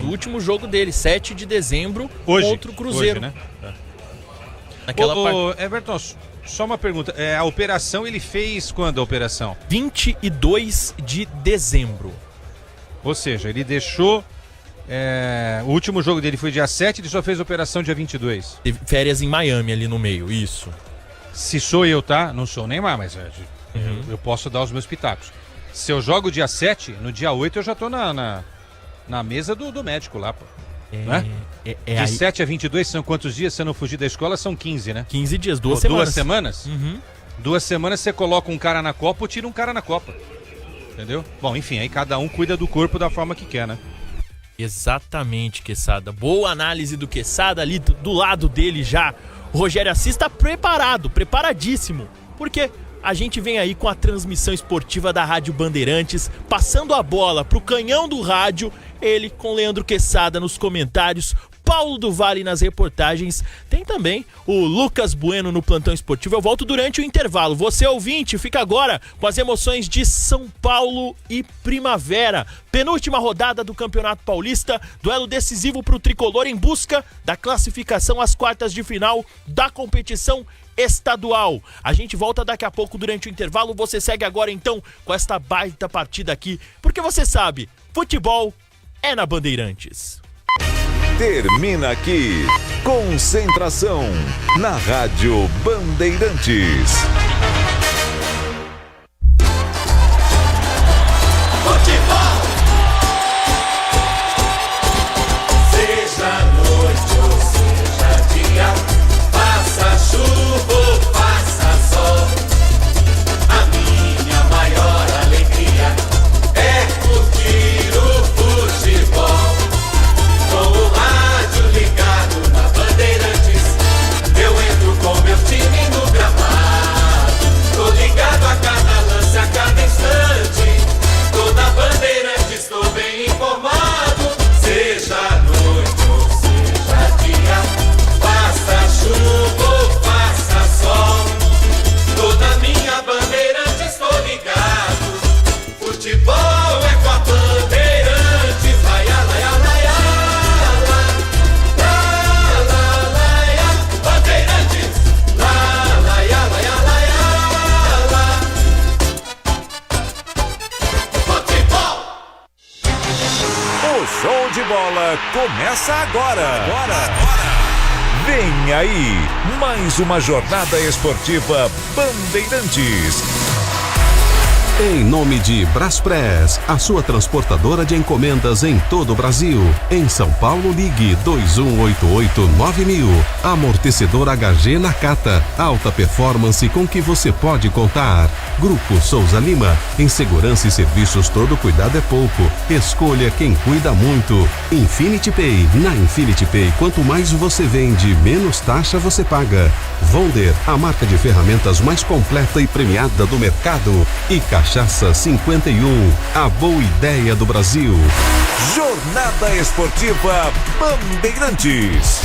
o último jogo dele, 7 de dezembro, contra o Cruzeiro. Hoje, né? Everton, só uma pergunta. A operação ele fez quando a operação? 22 de dezembro. Ou seja, ele deixou... o último jogo dele foi dia 7, ele só fez a operação dia 22. Teve férias em Miami ali no meio, isso. Se sou eu, tá? Não sou o Neymar, mas eu posso dar os meus pitacos. Se eu jogo dia 7, no dia 8 eu já tô na mesa do médico lá, pô. Né? De 7 a 22 são quantos dias? Se eu não fugir da escola, são 15, né? 15 dias, 2 semanas. 2 semanas? Uhum. 2 semanas você coloca um cara na Copa ou tira um cara na Copa. Entendeu? Bom, enfim, aí cada um cuida do corpo da forma que quer, né? Exatamente, Quesada. Boa análise do Quesada ali do lado dele já. O Rogério Assis está preparadíssimo. Porque a gente vem aí com a transmissão esportiva da Rádio Bandeirantes, passando a bola pro canhão do rádio, ele com Leandro Quesada nos comentários, Paulo do Vale nas reportagens, tem também o Lucas Bueno no plantão esportivo. Eu volto durante o intervalo. Você, ouvinte, fica agora com as emoções de São Paulo e Primavera. Penúltima rodada do Campeonato Paulista, duelo decisivo para o tricolor em busca da classificação às quartas de final da competição estadual. A gente volta daqui a pouco durante o intervalo. Você segue agora então com esta baita partida aqui, porque você sabe, futebol é na Bandeirantes. Termina aqui, Concentração, na Rádio Bandeirantes. Futebol! Seja noite ou seja dia, faça chuva ou faça sol, a minha maior alegria é curtir o futebol. Com o rádio ligado na Bandeirantes, eu entro com meu time no gramado. Tô ligado a cada lance, a cada instante. Tô na Bandeirantes, tô bem informado. Seja noite ou seja dia, faça chuva ou faça sol, tô na minha Bandeirantes, tô ligado. Futebol é com a Bandeirantes, vai a laia, laia. O show de bola começa agora. Vem aí, mais uma jornada esportiva Bandeirantes. Em nome de Braspress, a sua transportadora de encomendas em todo o Brasil. Em São Paulo, ligue 2188-9000. Amortecedor HG Nakata, alta performance com que você pode contar. Grupo Souza Lima, em segurança e serviços todo cuidado é pouco. Escolha quem cuida muito. Infinity Pay, na Infinity Pay, quanto mais você vende, menos taxa você paga. Vonder, a marca de ferramentas mais completa e premiada do mercado. E Cachaça 51, a boa ideia do Brasil. Jornada Esportiva Bandeirantes.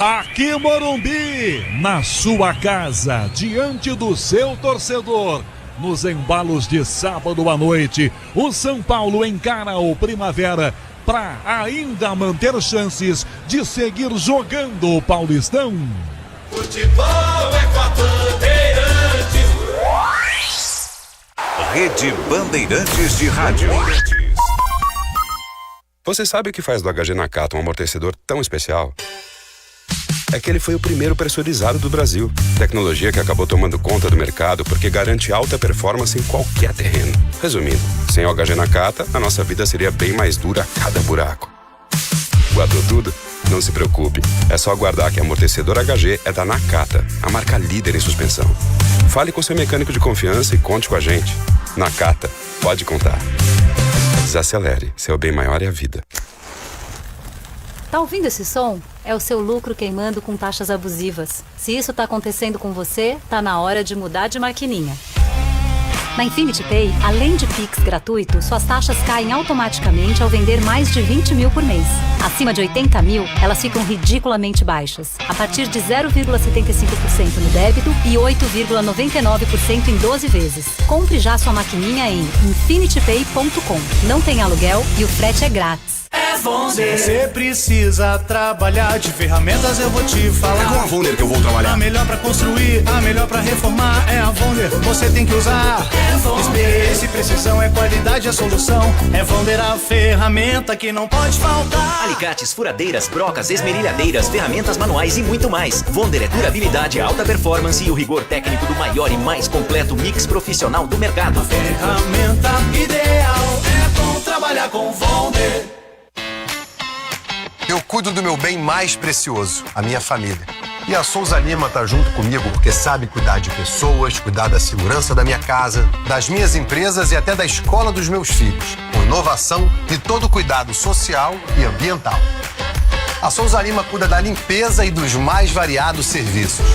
Aqui Morumbi, na sua casa, diante do seu torcedor. Nos embalos de sábado à noite, o São Paulo encara o Primavera para ainda manter chances de seguir jogando o Paulistão. Futebol é com a Bandeirantes. Rede Bandeirantes de Rádio. Você sabe o que faz do HG Nakata um amortecedor tão especial? é que ele foi o primeiro pressurizado do Brasil. Tecnologia que acabou tomando conta do mercado porque garante alta performance em qualquer terreno. Resumindo, sem OHG Nakata, a nossa vida seria bem mais dura a cada buraco. Guardou tudo? Não se preocupe, é só aguardar que amortecedor HG é da Nakata, a marca líder em suspensão. Fale com seu mecânico de confiança e conte com a gente. Nakata, pode contar. Desacelere, seu bem maior é a vida. Tá ouvindo esse som? É o seu lucro queimando com taxas abusivas. Se isso tá acontecendo com você, tá na hora de mudar de maquininha. Na Infinity Pay, além de Pix gratuito, suas taxas caem automaticamente ao vender mais de 20 mil por mês. Acima de 80 mil, elas ficam ridiculamente baixas, a partir de 0,75% no débito e 8,99% em 12 vezes. Compre já sua maquininha em infinitypay.com. Não tem aluguel e o frete é grátis. É Vonder. Você precisa trabalhar de ferramentas, eu vou te falar. É com a Vonder que eu vou trabalhar. A melhor pra construir, a melhor pra reformar é a Vonder. Você tem que usar. É Vonder. Experiência e precisão, é qualidade a solução. É Vonder a ferramenta que não pode faltar. Alicates, furadeiras, brocas, esmerilhadeiras, ferramentas manuais e muito mais. Vonder é durabilidade, alta performance e o rigor técnico do maior e mais completo mix profissional do mercado. A ferramenta ideal é bom trabalhar com Vonder. Eu cuido do meu bem mais precioso, a minha família. E a Souza Lima tá junto comigo porque sabe cuidar de pessoas, cuidar da segurança da minha casa, das minhas empresas e até da escola dos meus filhos, com inovação e todo cuidado social e ambiental. A Souza Lima cuida da limpeza e dos mais variados serviços.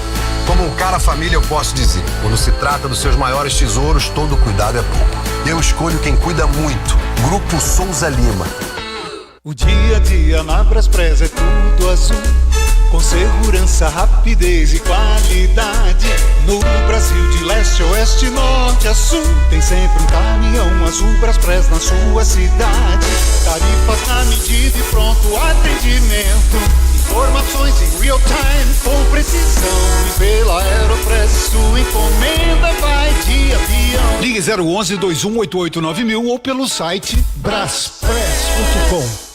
Como um cara família, eu posso dizer, quando se trata dos seus maiores tesouros, todo cuidado é pouco. Eu escolho quem cuida muito, Grupo Souza Lima. O dia a dia na Braspress é tudo azul, com segurança, rapidez e qualidade. No Brasil de leste a oeste, norte a sul, tem sempre um caminhão azul Braspress na sua cidade. Tarifas na medida e pronto atendimento, informações em real time com precisão. E pela Aeropress sua encomenda vai de avião. Ligue 011 2188 9000 ou pelo site braspress.com.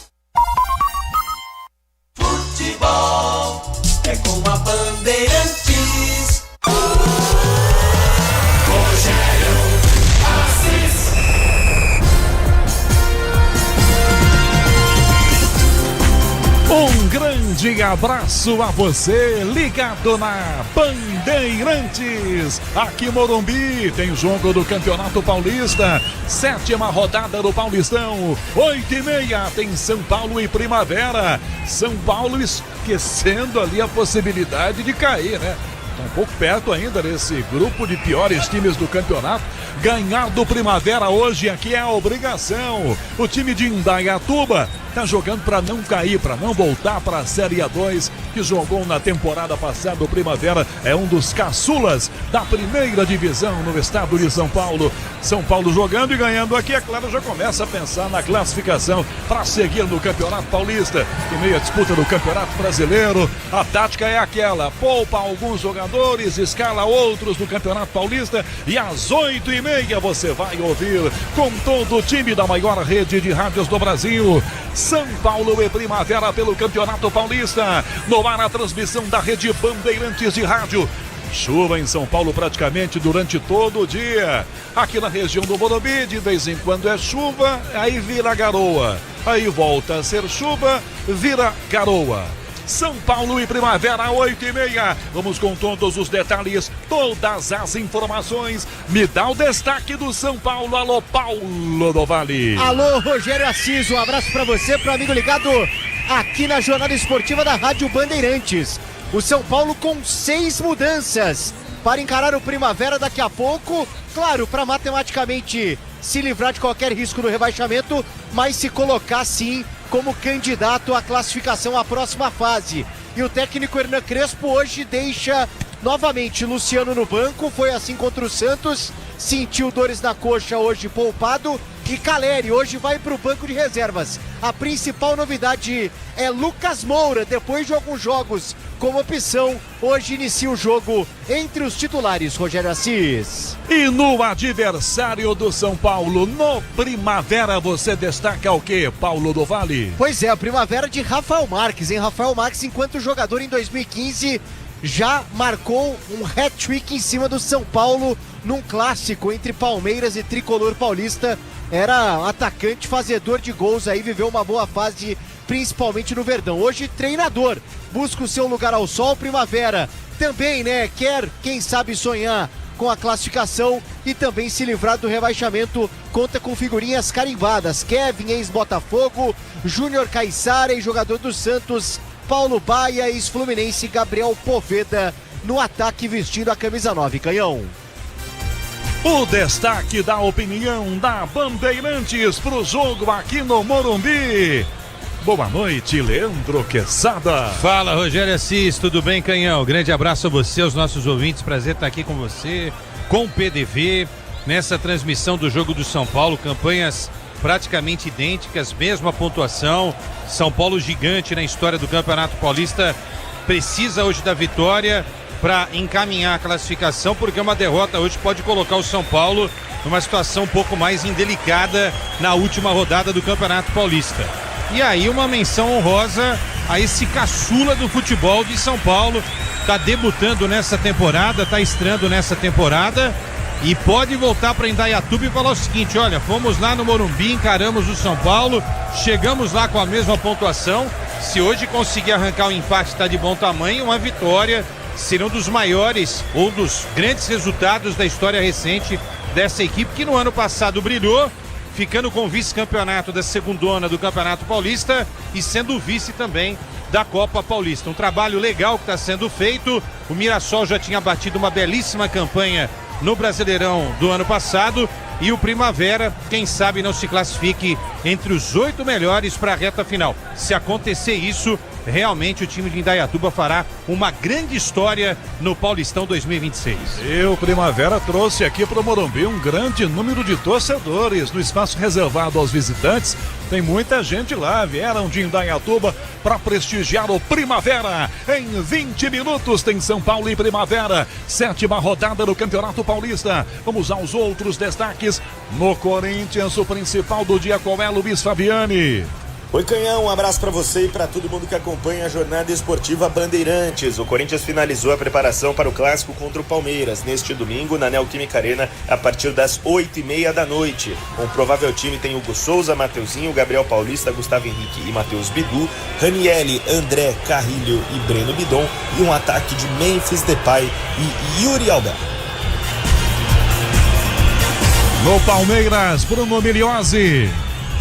Futebol é com a Bandeirantes. Rogério Assis. Um grande abraço a você, ligado na Bandeirantes. Aqui em Morumbi tem jogo do Campeonato Paulista, 7ª rodada do Paulistão, 8h30 tem São Paulo e Primavera. São Paulo esquecendo ali a possibilidade de cair, né? Tá um pouco perto ainda desse grupo de piores times do campeonato. Ganhar do Primavera hoje aqui é a obrigação. O time de Indaiatuba tá jogando para não cair, para não voltar para a Série A2, que jogou na temporada passada. O Primavera é um dos caçulas da primeira divisão no estado de São Paulo. São Paulo jogando e ganhando aqui, é claro, já começa a pensar na classificação para seguir no Campeonato Paulista. Em meio à disputa do Campeonato Brasileiro, a tática é aquela: poupa alguns jogadores, escala outros do Campeonato Paulista, e às 8h30 você vai ouvir com todo o time da maior rede de rádios do Brasil, São Paulo e Primavera pelo Campeonato Paulista. No ar a transmissão da rede Bandeirantes de rádio. Chuva em São Paulo praticamente durante todo o dia. Aqui na região do Morumbi, de vez em quando é chuva, aí vira garoa. Aí volta a ser chuva, vira garoa. São Paulo e Primavera, 8h30. Vamos com todos os detalhes, todas as informações. Me dá o destaque do São Paulo. Alô, Paulo do Vale. Alô, Rogério Assis. Um abraço pra você, pro amigo ligado aqui na jornada esportiva da Rádio Bandeirantes. O São Paulo com 6 mudanças para encarar o Primavera daqui a pouco. Claro, para matematicamente se livrar de qualquer risco do rebaixamento, mas se colocar sim como candidato à classificação à próxima fase. E o técnico Hernan Crespo hoje deixa novamente Luciano no banco, foi assim contra o Santos, sentiu dores na coxa hoje, poupado, e Caleri hoje vai para o banco de reservas. A principal novidade é Lucas Moura, depois de alguns jogos como opção, hoje inicia o jogo entre os titulares, Rogério Assis. E no adversário do São Paulo, no Primavera, você destaca o quê, Paulo do Vale? Pois é, a Primavera de Rafael Marques, hein? Rafael Marques, enquanto jogador em 2015, já marcou um hat-trick em cima do São Paulo num clássico entre Palmeiras e Tricolor Paulista. Era atacante, fazedor de gols, aí viveu uma boa fase, principalmente no Verdão. Hoje, treinador, busca o seu lugar ao sol. Primavera também, né, quer, quem sabe, sonhar com a classificação e também se livrar do rebaixamento. Conta com figurinhas carimbadas: Kevin, ex-Botafogo, Júnior Caiçara, ex-jogador do Santos, Paulo Baia, ex-Fluminense, Gabriel Poveda no ataque vestindo a camisa 9, Canhão. O destaque da opinião da Bandeirantes pro jogo aqui no Morumbi. Boa noite, Leandro Quesada. Fala, Rogério Assis, tudo bem, Canhão? Grande abraço a você, aos nossos ouvintes, prazer estar aqui com você, com o PDV, nessa transmissão do jogo do São Paulo, campanhas praticamente idênticas, mesma pontuação. São Paulo gigante na história do Campeonato Paulista, precisa hoje da vitória para encaminhar a classificação, porque uma derrota hoje pode colocar o São Paulo numa situação um pouco mais indelicada na última rodada do Campeonato Paulista. E aí uma menção honrosa a esse caçula do futebol de São Paulo, tá debutando nessa temporada, tá estreando nessa temporada e pode voltar para Indaiatuba e falar o seguinte: olha, fomos lá no Morumbi, encaramos o São Paulo, chegamos lá com a mesma pontuação, se hoje conseguir arrancar um empate tá de bom tamanho, uma vitória será um dos maiores ou dos grandes resultados da história recente dessa equipe, que no ano passado brilhou, ficando com o vice-campeonato da segundona do Campeonato Paulista e sendo vice também da Copa Paulista. Um trabalho legal que está sendo feito. O Mirassol já tinha batido uma belíssima campanha no Brasileirão do ano passado e o Primavera, quem sabe, não se classifique entre os 8 melhores para a reta final. Se acontecer isso, realmente o time de Indaiatuba fará uma grande história no Paulistão 2026. E o Primavera trouxe aqui para o Morumbi um grande número de torcedores no espaço reservado aos visitantes. Tem muita gente lá, vieram de Indaiatuba para prestigiar o Primavera. Em 20 minutos tem São Paulo e Primavera, 7ª rodada do Campeonato Paulista. Vamos aos outros destaques. No Corinthians, o principal do dia, qual é, Luiz Fabiani? Oi, Canhão, um abraço para você e para todo mundo que acompanha a jornada esportiva Bandeirantes. O Corinthians finalizou a preparação para o clássico contra o Palmeiras neste domingo na Neoquímica Arena a partir das 8h30 da noite. Com o provável time tem Hugo Souza, Mateuzinho, Gabriel Paulista, Gustavo Henrique e Matheus Bidu, Ranieri, André, Carrilho e Breno Bidon e um ataque de Memphis Depay e Yuri Alberto. No Palmeiras, Bruno Miliozzi.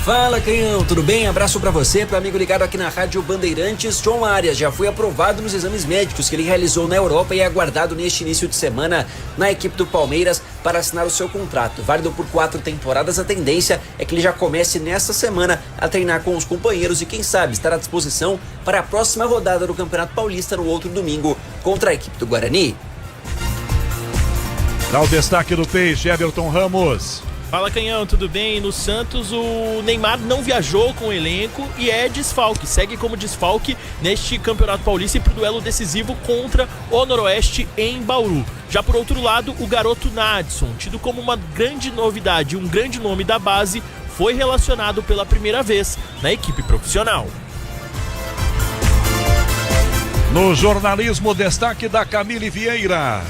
Fala, Canhão, tudo bem? Abraço pra você, pro amigo ligado aqui na Rádio Bandeirantes. John Arias já foi aprovado nos exames médicos que ele realizou na Europa e é aguardado neste início de semana na equipe do Palmeiras para assinar o seu contrato. Válido por 4 temporadas, a tendência é que ele já comece nesta semana a treinar com os companheiros e quem sabe estar à disposição para a próxima rodada do Campeonato Paulista no outro domingo contra a equipe do Guarani. Dá o destaque do Peixe, Everton Ramos. Fala, Canhão, tudo bem? No Santos, o Neymar não viajou com o elenco e é desfalque, segue como desfalque neste Campeonato Paulista e pro duelo decisivo contra o Noroeste em Bauru. Já por outro lado, o garoto Nadson, tido como uma grande novidade, um grande nome da base, foi relacionado pela primeira vez na equipe profissional. No jornalismo, destaque da Camille Vieira.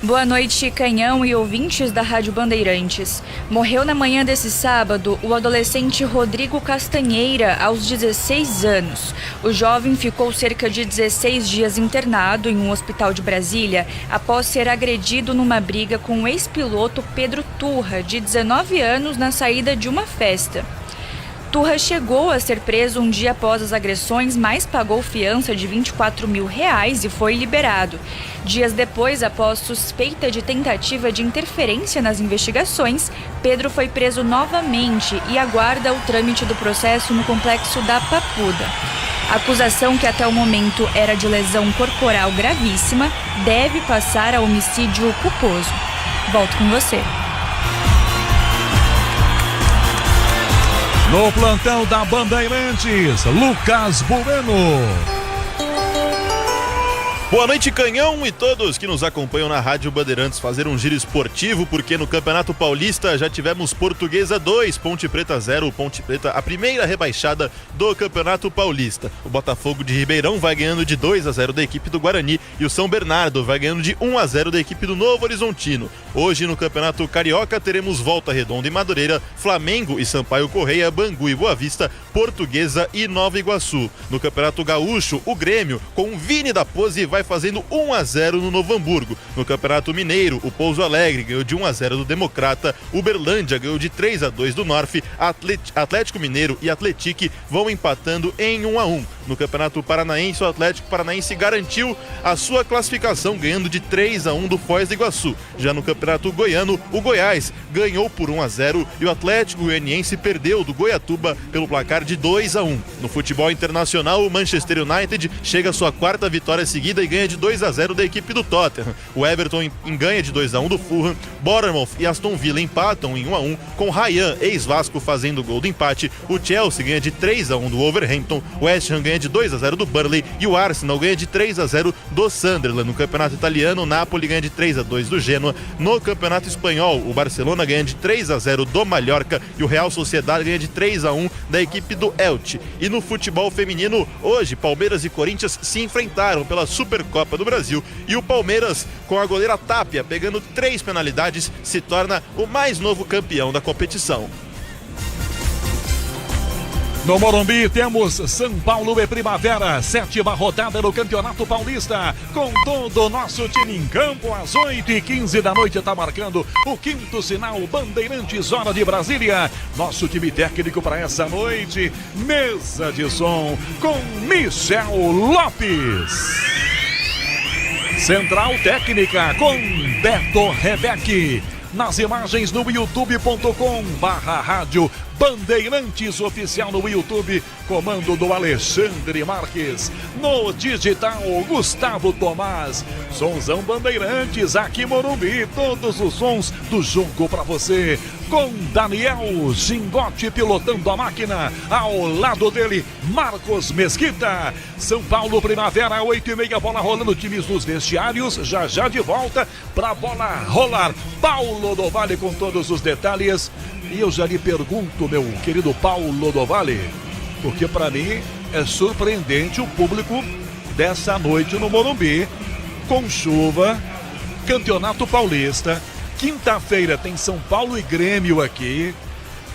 Boa noite, Canhão e ouvintes da Rádio Bandeirantes. Morreu na manhã desse sábado o adolescente Rodrigo Castanheira, aos 16 anos. O jovem ficou cerca de 16 dias internado em um hospital de Brasília após ser agredido numa briga com o ex-piloto Pedro Turra, de 19 anos, na saída de uma festa. Turra chegou a ser preso um dia após as agressões, mas pagou fiança de R$24 mil e foi liberado. Dias depois, após suspeita de tentativa de interferência nas investigações, Pedro foi preso novamente e aguarda o trâmite do processo no complexo da Papuda. A acusação, que até o momento era de lesão corporal gravíssima, deve passar a homicídio culposo. Volto com você. No plantão da Bandeirantes, Lucas Bueno. Boa noite, Canhão, e todos que nos acompanham na Rádio Bandeirantes. Fazer um giro esportivo, porque no Campeonato Paulista já tivemos Portuguesa 2, Ponte Preta 0, Ponte Preta a primeira rebaixada do Campeonato Paulista. O Botafogo de Ribeirão vai ganhando de 2-0 da equipe do Guarani e o São Bernardo vai ganhando de 1-0 da equipe do Novo Horizontino. Hoje no Campeonato Carioca teremos Volta Redonda e Madureira, Flamengo e Sampaio Correia, Bangu e Boa Vista, Portuguesa e Nova Iguaçu. No Campeonato Gaúcho, o Grêmio, com o Vini da Pose, vai fazendo 1-0 no Novo Hamburgo. No Campeonato Mineiro, o Pouso Alegre ganhou de 1-0 do Democrata, Uberlândia ganhou de 3-2 do Norte, Atlético Mineiro e Atletique vão empatando em 1-1. No Campeonato Paranaense, o Atlético Paranaense garantiu a sua classificação, ganhando de 3-1 do Foz do Iguaçu. Já no Campeonato Goiano, o Goiás ganhou por 1-0 e o Atlético Goianiense perdeu do Goiatuba pelo placar de 2-1. No futebol internacional, o Manchester United chega à sua 4ª vitória seguida e ganha de 2-0 da equipe do Tottenham. O Everton ganha de 2-1 do Fulham, Bournemouth e Aston Villa empatam em 1-1, com Ryan, ex-Vasco, fazendo o gol do empate. O Chelsea ganha de 3-1 do Wolverhampton, o West Ham ganha de 2-0 do Burnley e o Arsenal ganha de 3-0 do Sunderland. No Campeonato Italiano, o Napoli ganha de 3-2 do Genoa. No Campeonato Espanhol, o Barcelona ganha de 3-0 do Mallorca e o Real Sociedad ganha de 3-1 da equipe do Elche. E no futebol feminino, hoje, Palmeiras e Corinthians se enfrentaram pela Supercopa do Brasil e o Palmeiras, com a goleira Tapia pegando 3 penalidades, se torna o mais novo campeão da competição. No Morumbi temos São Paulo e Primavera, 7ª rodada do Campeonato Paulista, com todo o nosso time em campo. Às 8h15 da noite está marcando o 5º sinal Bandeirantes, hora de Brasília. Nosso time técnico para essa noite, mesa de som com Michel Lopes. Central técnica com Beto Rebeck. Nas imagens no youtube.com/rádio Bandeirantes Oficial no YouTube, comando do Alexandre Marques. No digital, Gustavo Tomás. Sonzão Bandeirantes, aqui Morumbi, todos os sons do jogo pra você. Com Daniel Gingotti pilotando a máquina, ao lado dele, Marcos Mesquita. São Paulo Primavera, 8h30, bola rolando, times dos vestiários, já de volta pra bola rolar. Paulo do Vale com todos os detalhes. E eu já lhe pergunto, meu querido Paulo do Vale, porque para mim é surpreendente o público dessa noite no Morumbi, com chuva, Campeonato Paulista, quinta-feira tem São Paulo e Grêmio aqui.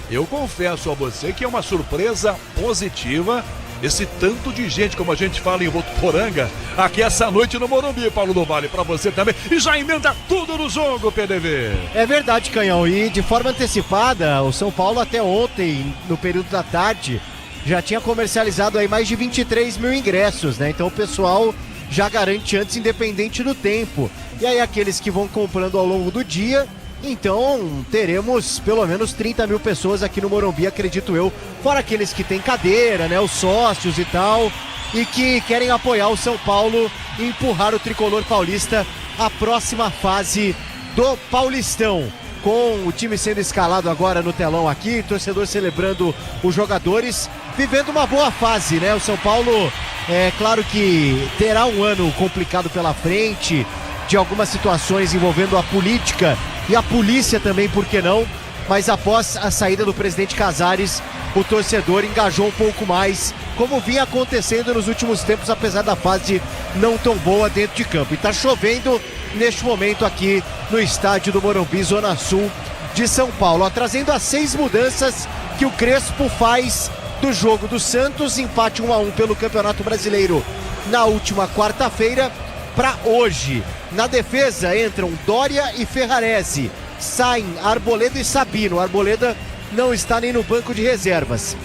Eu confesso a você que é uma surpresa positiva esse tanto de gente, como a gente fala em Votuporanga, aqui essa noite no Morumbi, Paulo do Vale, pra você também. E já emenda tudo no jogo, PDV. É verdade, Canhão. E de forma antecipada, o São Paulo até ontem, no período da tarde, já tinha comercializado aí mais de 23 mil ingressos, né? Então o pessoal já garante antes, independente do tempo. E aí aqueles que vão comprando ao longo do dia, então teremos pelo menos 30 mil pessoas aqui no Morumbi, acredito eu, fora aqueles que têm cadeira, né, os sócios e tal, e que querem apoiar o São Paulo e empurrar o tricolor paulista à próxima fase do Paulistão. Com o time sendo escalado agora no telão aqui, torcedor celebrando os jogadores, vivendo uma boa fase, né? O São Paulo, é claro que terá um ano complicado pela frente, de algumas situações envolvendo a política e a polícia também, por que não? Mas após a saída do presidente Casares, o torcedor engajou um pouco mais, como vinha acontecendo nos últimos tempos, apesar da fase não tão boa dentro de campo. E tá chovendo neste momento aqui no estádio do Morumbi, Zona Sul de São Paulo, trazendo as 6 mudanças que o Crespo faz do jogo do Santos, empate 1-1 pelo Campeonato Brasileiro na última quarta-feira, para hoje. Na defesa entram Dória e Ferrarese, saem Arboleda e Sabino. Arboleda não está nem no banco de reservas.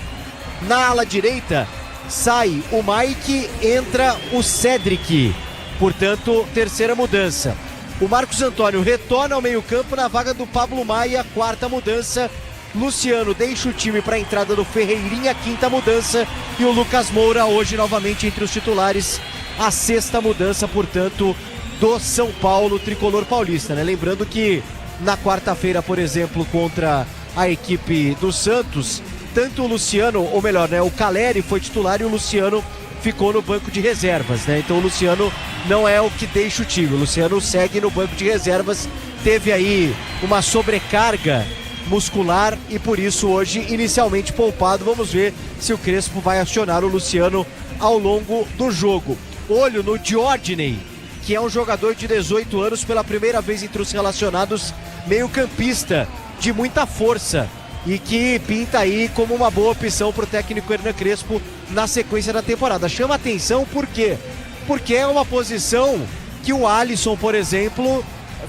Na ala direita sai o Mike, entra o Cedric, portanto terceira mudança. O Marcos Antônio retorna ao meio-campo na vaga do Pablo Maia, quarta mudança. Luciano deixa o time para a entrada do Ferreirinha, quinta mudança. E o Lucas Moura hoje novamente entre os titulares, a sexta mudança, portanto, do São Paulo tricolor paulista, né? Lembrando que na quarta-feira, por exemplo, contra a equipe do Santos, tanto o Luciano, ou melhor, né, o Caleri foi titular e o Luciano ficou no banco de reservas, né? Então o Luciano não é o que deixa o time, o Luciano segue no banco de reservas, teve aí uma sobrecarga muscular e por isso hoje inicialmente poupado. Vamos ver se o Crespo vai acionar o Luciano ao longo do jogo. Olho no Diodney, que é um jogador de 18 anos, pela primeira vez entre os relacionados, meio-campista de muita força e que pinta aí como uma boa opção para o técnico Hernan Crespo na sequência da temporada. Chama atenção por quê? Porque é uma posição que o Alisson, por exemplo,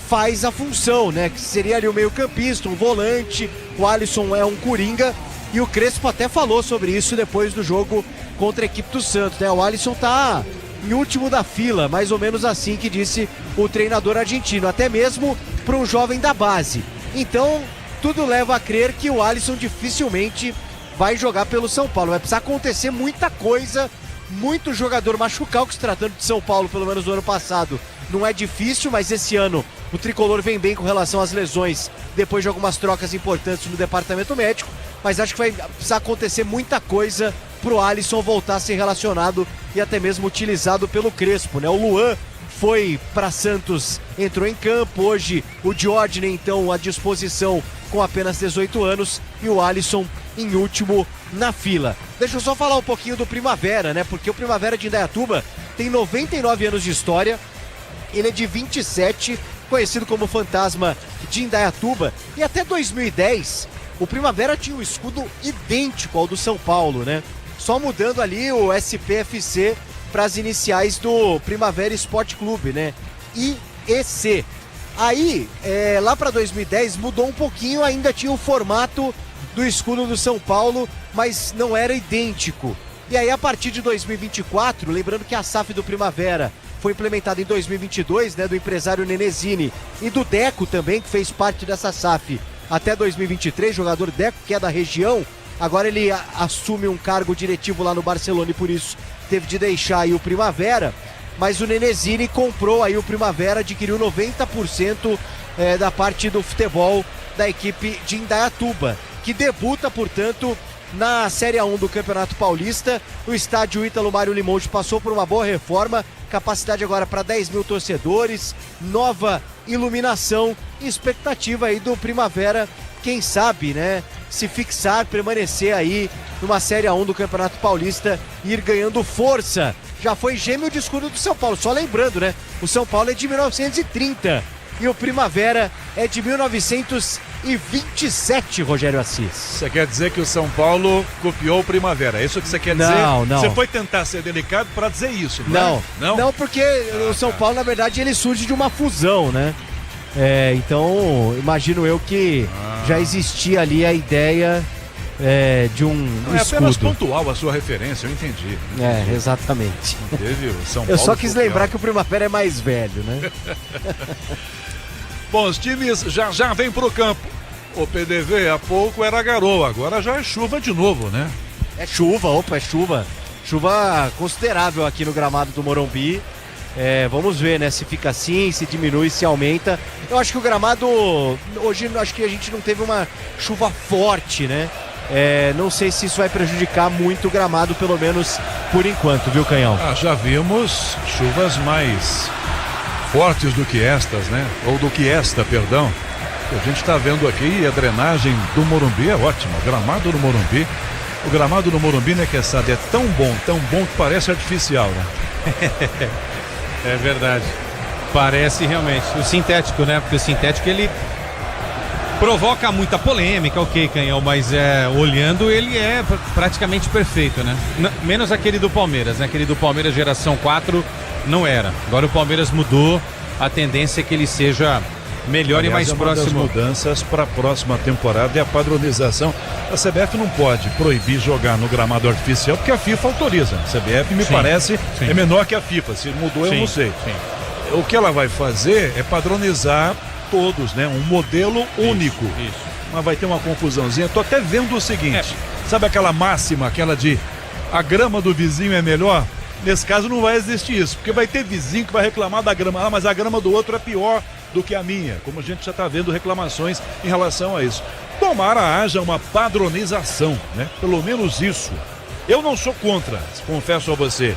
faz a função, né? Que seria ali o meio-campista, um volante. O Alisson é um coringa e o Crespo até falou sobre isso depois do jogo contra a equipe do Santos, né? O Alisson tá em último da fila, mais ou menos assim que disse o treinador argentino, até mesmo para um jovem da base. Então, tudo leva a crer que o Alisson dificilmente vai jogar pelo São Paulo. Vai precisar acontecer muita coisa, muito jogador machucar, o que se tratando de São Paulo, pelo menos no ano passado, não é difícil, mas esse ano o tricolor vem bem com relação às lesões, depois de algumas trocas importantes no departamento médico, mas acho que vai precisar acontecer muita coisa pro Alisson voltar a ser relacionado e até mesmo utilizado pelo Crespo, né? O Luan foi para Santos, entrou em campo, hoje o Diodney então à disposição com apenas 18 anos e o Alisson em último na fila. Deixa eu só falar um pouquinho do Primavera, né? Porque o Primavera de Indaiatuba tem 99 anos de história, ele é de 27, conhecido como Fantasma de Indaiatuba, e até 2010 o Primavera tinha um escudo idêntico ao do São Paulo, né? Só mudando ali o SPFC para as iniciais do Primavera Esporte Clube, né? IEC. Aí, lá para 2010 mudou um pouquinho, ainda tinha o formato do escudo do São Paulo, mas não era idêntico. E aí, a partir de 2024, lembrando que a SAF do Primavera foi implementada em 2022, né, do empresário Nenezini e do Deco também, que fez parte dessa SAF até 2023, jogador Deco, que é da região. Agora ele assume um cargo diretivo lá no Barcelona e por isso teve de deixar aí o Primavera, mas o Nenezini comprou aí o Primavera, adquiriu 90% da parte do futebol da equipe de Indaiatuba, que debuta, portanto, na Série A1 do Campeonato Paulista. O estádio Ítalo Mário Limonde passou por uma boa reforma, capacidade agora para 10 mil torcedores, nova iluminação, expectativa aí do Primavera, quem sabe, né, se fixar, permanecer aí numa Série A1 do Campeonato Paulista e ir ganhando força. Já foi gêmeo de escudo do São Paulo, só lembrando, né, o São Paulo é de 1930 e o Primavera é de 1927, Rogério Assis. Você quer dizer que o São Paulo copiou o Primavera, é isso que você quer dizer? Não. Você foi tentar ser delicado para dizer isso, não, porque o São Paulo, na verdade, ele surge de uma fusão, né? Então, imagino eu que já existia ali a ideia de um não escudo. É apenas pontual a sua referência, eu entendi. Exatamente. Teve o São Paulo. Eu só quis lembrar que o Primavera é mais velho, né? Bom, os times já vêm pro campo. O PDV há pouco era garoa, agora já é chuva de novo, né? É chuva. Chuva considerável aqui no gramado do Morumbi. Vamos ver, né, se fica assim, se diminui, se aumenta. Eu acho que o gramado, hoje acho que a gente não teve uma chuva forte, né? Não sei se isso vai prejudicar muito o gramado, pelo menos por enquanto, viu, Canhão? Já vimos chuvas mais fortes do que estas, né? Ou do que esta, perdão. A gente está vendo aqui, a drenagem do Morumbi é ótima. O gramado do Morumbi, né, que é tão bom que parece artificial, né? É verdade. Parece realmente. O sintético, né? Porque o sintético ele provoca muita polêmica, ok, Canhão, mas olhando ele é praticamente perfeito, né? Menos aquele do Palmeiras, né? Aquele do Palmeiras geração 4 não era. Agora o Palmeiras mudou, a tendência é que ele seja melhor. Aliás, e mais próximo. Uma das mudanças para a próxima temporada é a padronização. A CBF não pode proibir jogar no gramado artificial porque a FIFA autoriza. A CBF me parece é menor que a FIFA. Se mudou, eu não sei. O que ela vai fazer é padronizar todos, né? Um modelo único. Isso. Mas vai ter uma confusãozinha. Tô até vendo o seguinte. Sabe aquela máxima, aquela de a grama do vizinho é melhor? Nesse caso não vai existir isso, porque vai ter vizinho que vai reclamar da grama. Mas a grama do outro é pior do que a minha, como a gente já está vendo reclamações em relação a isso. tomara haja uma padronização, né? Pelo menos isso. Eu não sou contra, confesso a você.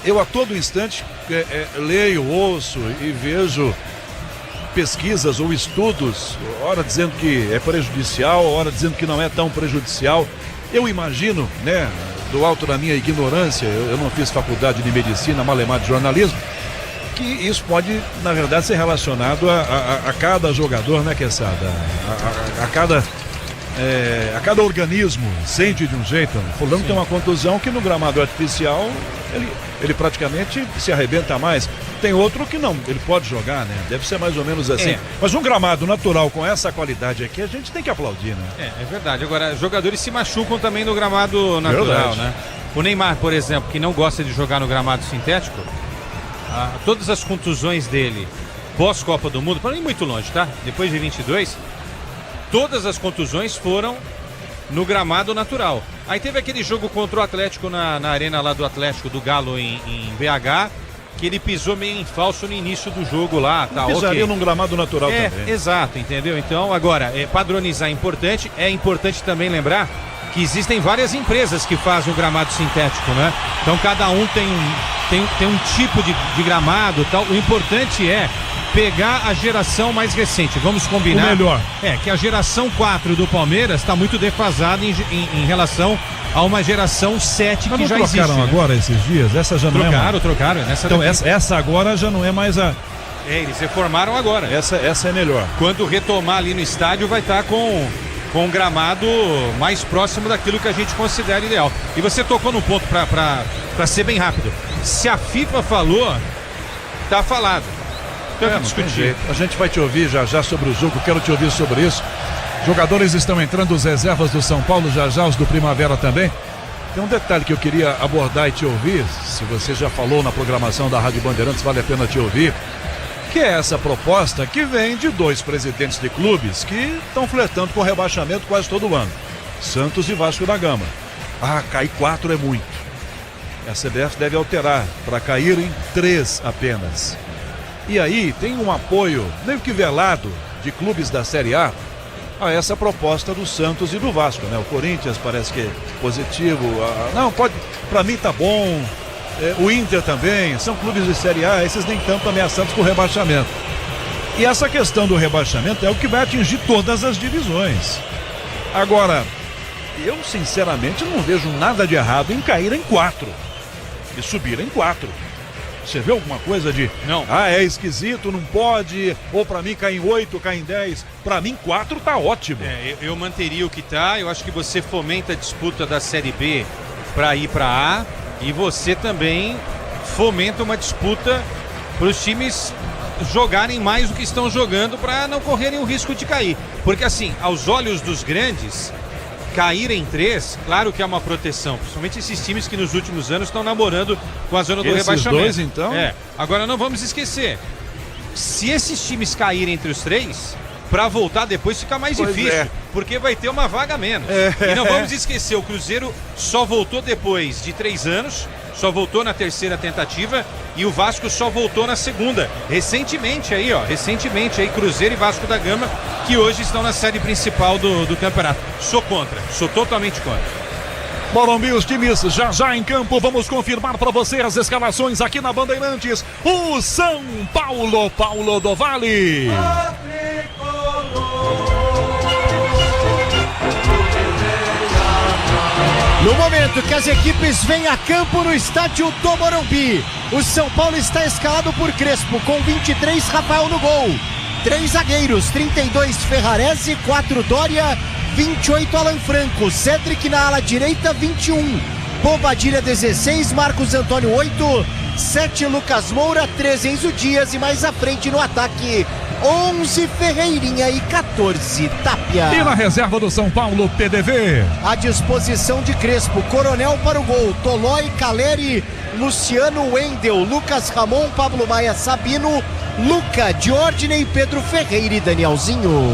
Eu a todo instante leio, ouço e vejo pesquisas ou estudos, ora dizendo que é prejudicial, ora dizendo que não é tão prejudicial. Eu imagino, né, do alto da minha ignorância, eu não fiz faculdade de medicina, malemar de jornalismo, que isso pode, na verdade, ser relacionado a cada jogador, né, Quesada? A cada organismo sente de um jeito. Fulano tem uma contusão que no gramado artificial ele praticamente se arrebenta mais. Tem outro que não, ele pode jogar, né? Deve ser mais ou menos assim. Mas um gramado natural com essa qualidade aqui, a gente tem que aplaudir, né? É verdade. Agora, jogadores se machucam também no gramado natural, né? O Neymar, por exemplo, que não gosta de jogar no gramado sintético, todas as contusões dele pós-Copa do Mundo, para mim muito longe, tá? Depois de 22, todas as contusões foram no gramado natural. Aí teve aquele jogo contra o Atlético na arena lá do Atlético do Galo em BH, que ele pisou meio em falso no início do jogo lá. Tá, pisaria num gramado natural também. Exato, entendeu? Então, agora, padronizar é importante. É importante também lembrar que existem várias empresas que fazem o gramado sintético, né? Então, cada um tem um tipo de gramado e tal. O importante é pegar a geração mais recente, vamos combinar. O melhor. Que a geração 4 do Palmeiras está muito defasada em relação a uma geração 7 que já existe. Trocaram agora esses dias? Essa já não é. Trocaram. Então essa agora já não é mais a... eles reformaram agora. Essa é melhor. Quando retomar ali no estádio vai estar com um gramado mais próximo daquilo que a gente considera ideal. E você tocou num ponto para ser bem rápido. Se a FIFA falou, tá falado. Não tem jeito. A gente vai te ouvir já sobre o jogo, quero te ouvir sobre isso. Jogadores estão entrando, os reservas do São Paulo, já os do Primavera também. Tem um detalhe que eu queria abordar e te ouvir, se você já falou na programação da Rádio Bandeirantes, vale a pena te ouvir, que é essa proposta que vem de 2 presidentes de clubes que estão flertando com rebaixamento quase todo ano. Santos e Vasco da Gama. Cair 4 é muito. A CBF deve alterar para caírem 3 apenas. E aí tem um apoio, meio que velado, de clubes da Série A essa proposta do Santos e do Vasco, né? O Corinthians parece que é positivo. Não, pode, pra mim tá bom. O Inter também, são clubes de Série A, esses nem tanto ameaçados com rebaixamento. E essa questão do rebaixamento é o que vai atingir todas as divisões. Agora, eu sinceramente não vejo nada de errado em cair em 4 e subir em 4. Você vê alguma coisa de... Não. É esquisito, não pode, ou pra mim cai em 8, cai em 10. Pra mim 4 tá ótimo. Eu manteria o que tá, eu acho que você fomenta a disputa da Série B pra ir pra A e você também fomenta uma disputa pros times jogarem mais do que estão jogando pra não correrem o risco de cair. Porque assim, aos olhos dos grandes... cair em 3, claro que é uma proteção, principalmente esses times que nos últimos anos estão namorando com a zona do rebaixamento. 2, então? Agora não vamos esquecer, se esses times caírem entre os 3, para voltar depois fica mais difícil, porque vai ter uma vaga a menos. E não vamos esquecer, o Cruzeiro só voltou depois de 3 anos, só voltou na 3ª tentativa e o Vasco só voltou na 2ª. Recentemente aí, Cruzeiro e Vasco da Gama, que hoje estão na série principal do campeonato. Sou contra, sou totalmente contra. Morumbi, os times já em campo, vamos confirmar para você as escalações aqui na Bandeirantes. O São Paulo do Vale. No momento que as equipes vêm a campo no estádio do Morumbi, o São Paulo está escalado por Crespo, com 23, Rafael no gol. 3 zagueiros, 32 Ferrarese, 4 Dória, 28 Alan Franco, Cedric na ala direita, 21. Bobadilha 16, Marcos Antônio 8, 7 Lucas Moura, 13 Enzo Dias e mais à frente no ataque 11 Ferreirinha e 14 Tapia. E na reserva do São Paulo, PDV. À disposição de Crespo, Coronel para o gol, Tolói, Caleri, Luciano, Wendel, Lucas Ramon, Pablo Maia, Sabino, Luca, Diordney, Pedro Ferreira e Danielzinho.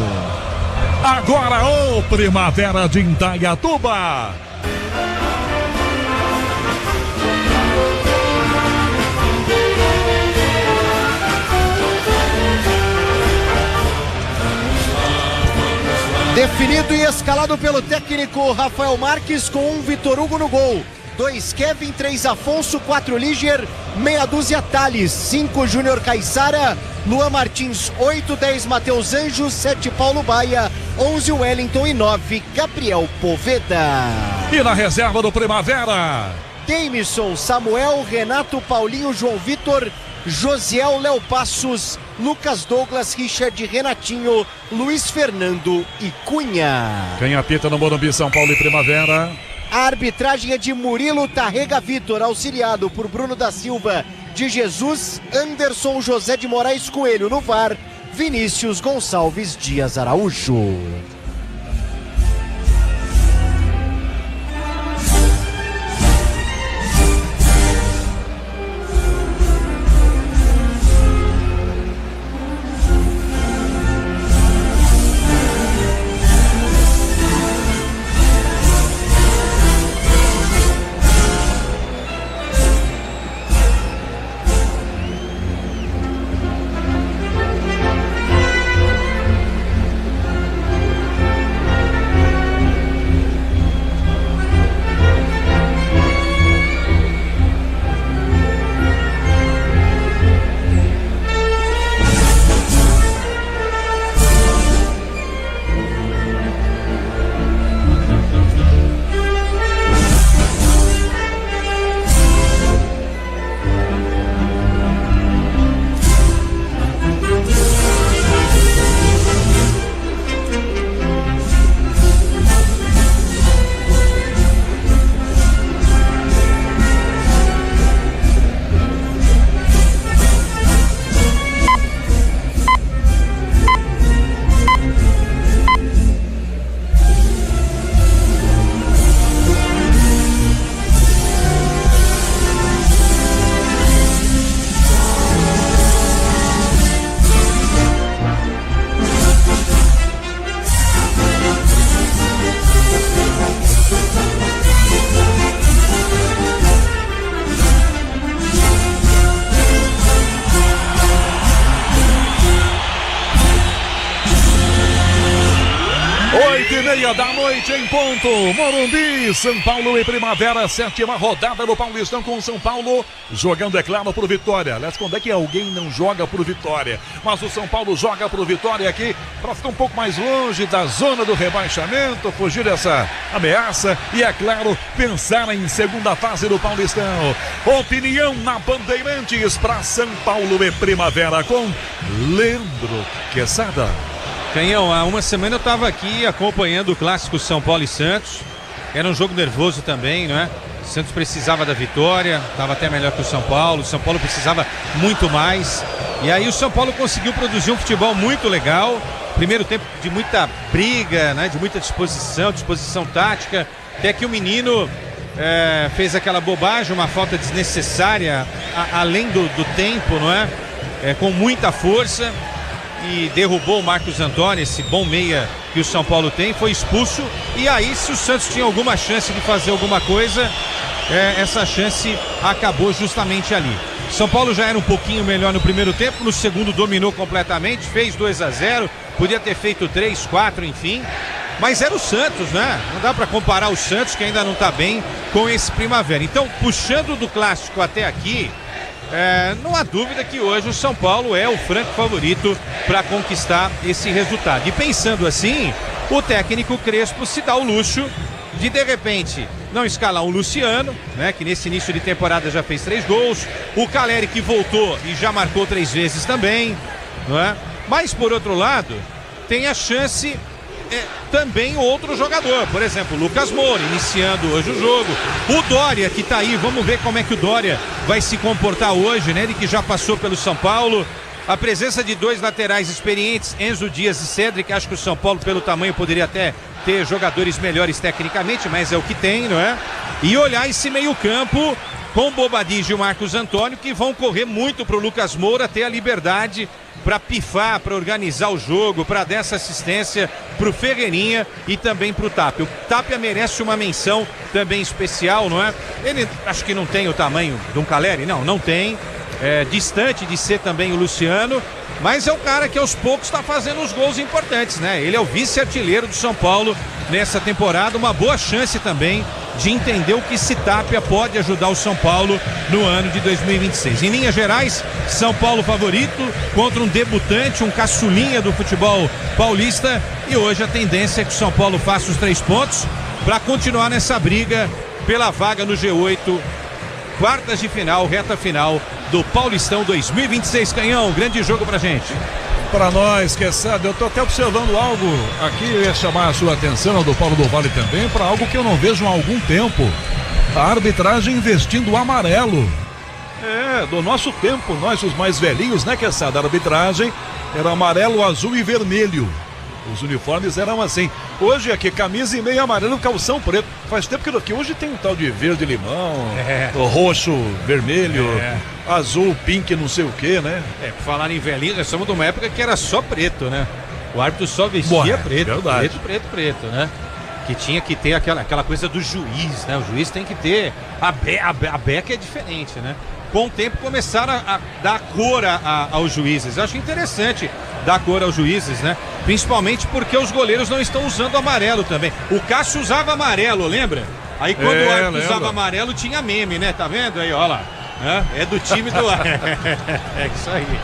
Agora o Primavera de Indaiatuba. Definido e escalado pelo técnico Rafael Marques com um Vitor Hugo no gol. 2 Kevin, 3 Afonso, 4 Liger, meia dúzia Thales, 5 Júnior Caissara, Luan Martins, 8, 10 Matheus Anjos, 7 Paulo Baia, 11 Wellington e 9 Gabriel Poveda. E na reserva do Primavera, Demisson, Samuel, Renato, Paulinho, João Vitor, Josiel, Léo Passos, Lucas Douglas, Richard, Renatinho, Luiz Fernando e Cunha. Quem apita no Morumbi, São Paulo e Primavera? A arbitragem é de Murilo Tarrega Vitor, auxiliado por Bruno da Silva de Jesus, Anderson José de Moraes Coelho no VAR, Vinícius Gonçalves Dias Araújo. Da noite em ponto, Morumbi, São Paulo e Primavera, 7ª rodada do Paulistão com São Paulo, jogando, é claro, por vitória. Aliás, quando é que alguém não joga por vitória? Mas o São Paulo joga por vitória aqui, para ficar um pouco mais longe da zona do rebaixamento, fugir dessa ameaça e, é claro, pensar em segunda fase do Paulistão. Opinião na Bandeirantes para São Paulo e Primavera com Leandro Quesada. Canhão, há uma semana eu estava aqui acompanhando o clássico São Paulo e Santos. Era um jogo nervoso também, não é? O Santos precisava da vitória, estava até melhor que o São Paulo. O São Paulo precisava muito mais. E aí o São Paulo conseguiu produzir um futebol muito legal. Primeiro tempo de muita briga, né? De muita disposição tática. Até que o menino fez aquela bobagem, uma falta desnecessária, além do tempo, não é? Com muita força. E derrubou o Marcos Antônio, esse bom meia que o São Paulo tem, foi expulso. E aí, se o Santos tinha alguma chance de fazer alguma coisa, essa chance acabou justamente ali. São Paulo já era um pouquinho melhor no primeiro tempo, no segundo dominou completamente, fez 2-0, podia ter feito 3, 4, enfim. Mas era o Santos, né? Não dá para comparar o Santos, que ainda não tá bem, com esse Primavera. Então, puxando do clássico até aqui, não há dúvida que hoje o São Paulo é o franco favorito para conquistar esse resultado. E pensando assim, o técnico Crespo se dá o luxo de repente, não escalar o Luciano, né, que nesse início de temporada já fez 3 gols, o Caleri que voltou e já marcou 3 vezes também, não é? Mas, por outro lado, tem a chance também outro jogador, por exemplo, Lucas Moura, iniciando hoje o jogo, o Dória que tá aí, vamos ver como é que o Dória vai se comportar hoje, né? Ele que já passou pelo São Paulo, a presença de 2 laterais experientes, Enzo Dias e Cedric. Acho que o São Paulo, pelo tamanho, poderia até ter jogadores melhores tecnicamente, mas é o que tem, não é? E olhar esse meio-campo com o Bobadilla e o Marcos Antônio, que vão correr muito pro Lucas Moura ter a liberdade para pifar, para organizar o jogo, para dar essa assistência pro Ferreirinha e também pro Tapia. O Tapia merece uma menção também especial, não é? Ele acho que não tem o tamanho de um Caleri, não tem. distante de ser também o Luciano, mas é o cara que aos poucos está fazendo os gols importantes, né? Ele é o vice-artilheiro do São Paulo nessa temporada, uma boa chance também de entender o que Tapia pode ajudar o São Paulo no ano de 2026. Em linhas gerais, São Paulo favorito contra um debutante, um caçulinha do futebol paulista, e hoje a tendência é que o São Paulo faça os 3 pontos para continuar nessa briga pela vaga no G8, quartas de final, reta final do Paulistão 2026. Canhão, grande jogo pra gente. Para nós, Quesada, eu tô até observando algo aqui, eu ia chamar a sua atenção, do Paulo do Vale também, para algo que eu não vejo há algum tempo. A arbitragem investindo o amarelo. Do nosso tempo, nós os mais velhinhos, né, Quesada? A arbitragem era amarelo, azul e vermelho. Os uniformes eram assim. Hoje aqui, camisa e meia amarelo, calção preto. Faz tempo que hoje tem um tal de verde limão, roxo, vermelho, azul, pink, não sei o que, né? Por falar em velhinho, nós somos de uma época que era só preto, né? O árbitro só vestia preto, verdade. preto, né? Que tinha que ter aquela coisa do juiz, né? O juiz tem que ter a beca é diferente, né? Com o tempo começaram a dar cor aos juízes. Eu acho interessante dar cor aos juízes, né? Principalmente porque os goleiros não estão usando amarelo também. O Cássio usava amarelo, lembra? Aí quando o árbitro usava amarelo tinha meme, né? Tá vendo aí, ó lá. É do time do... É isso aí.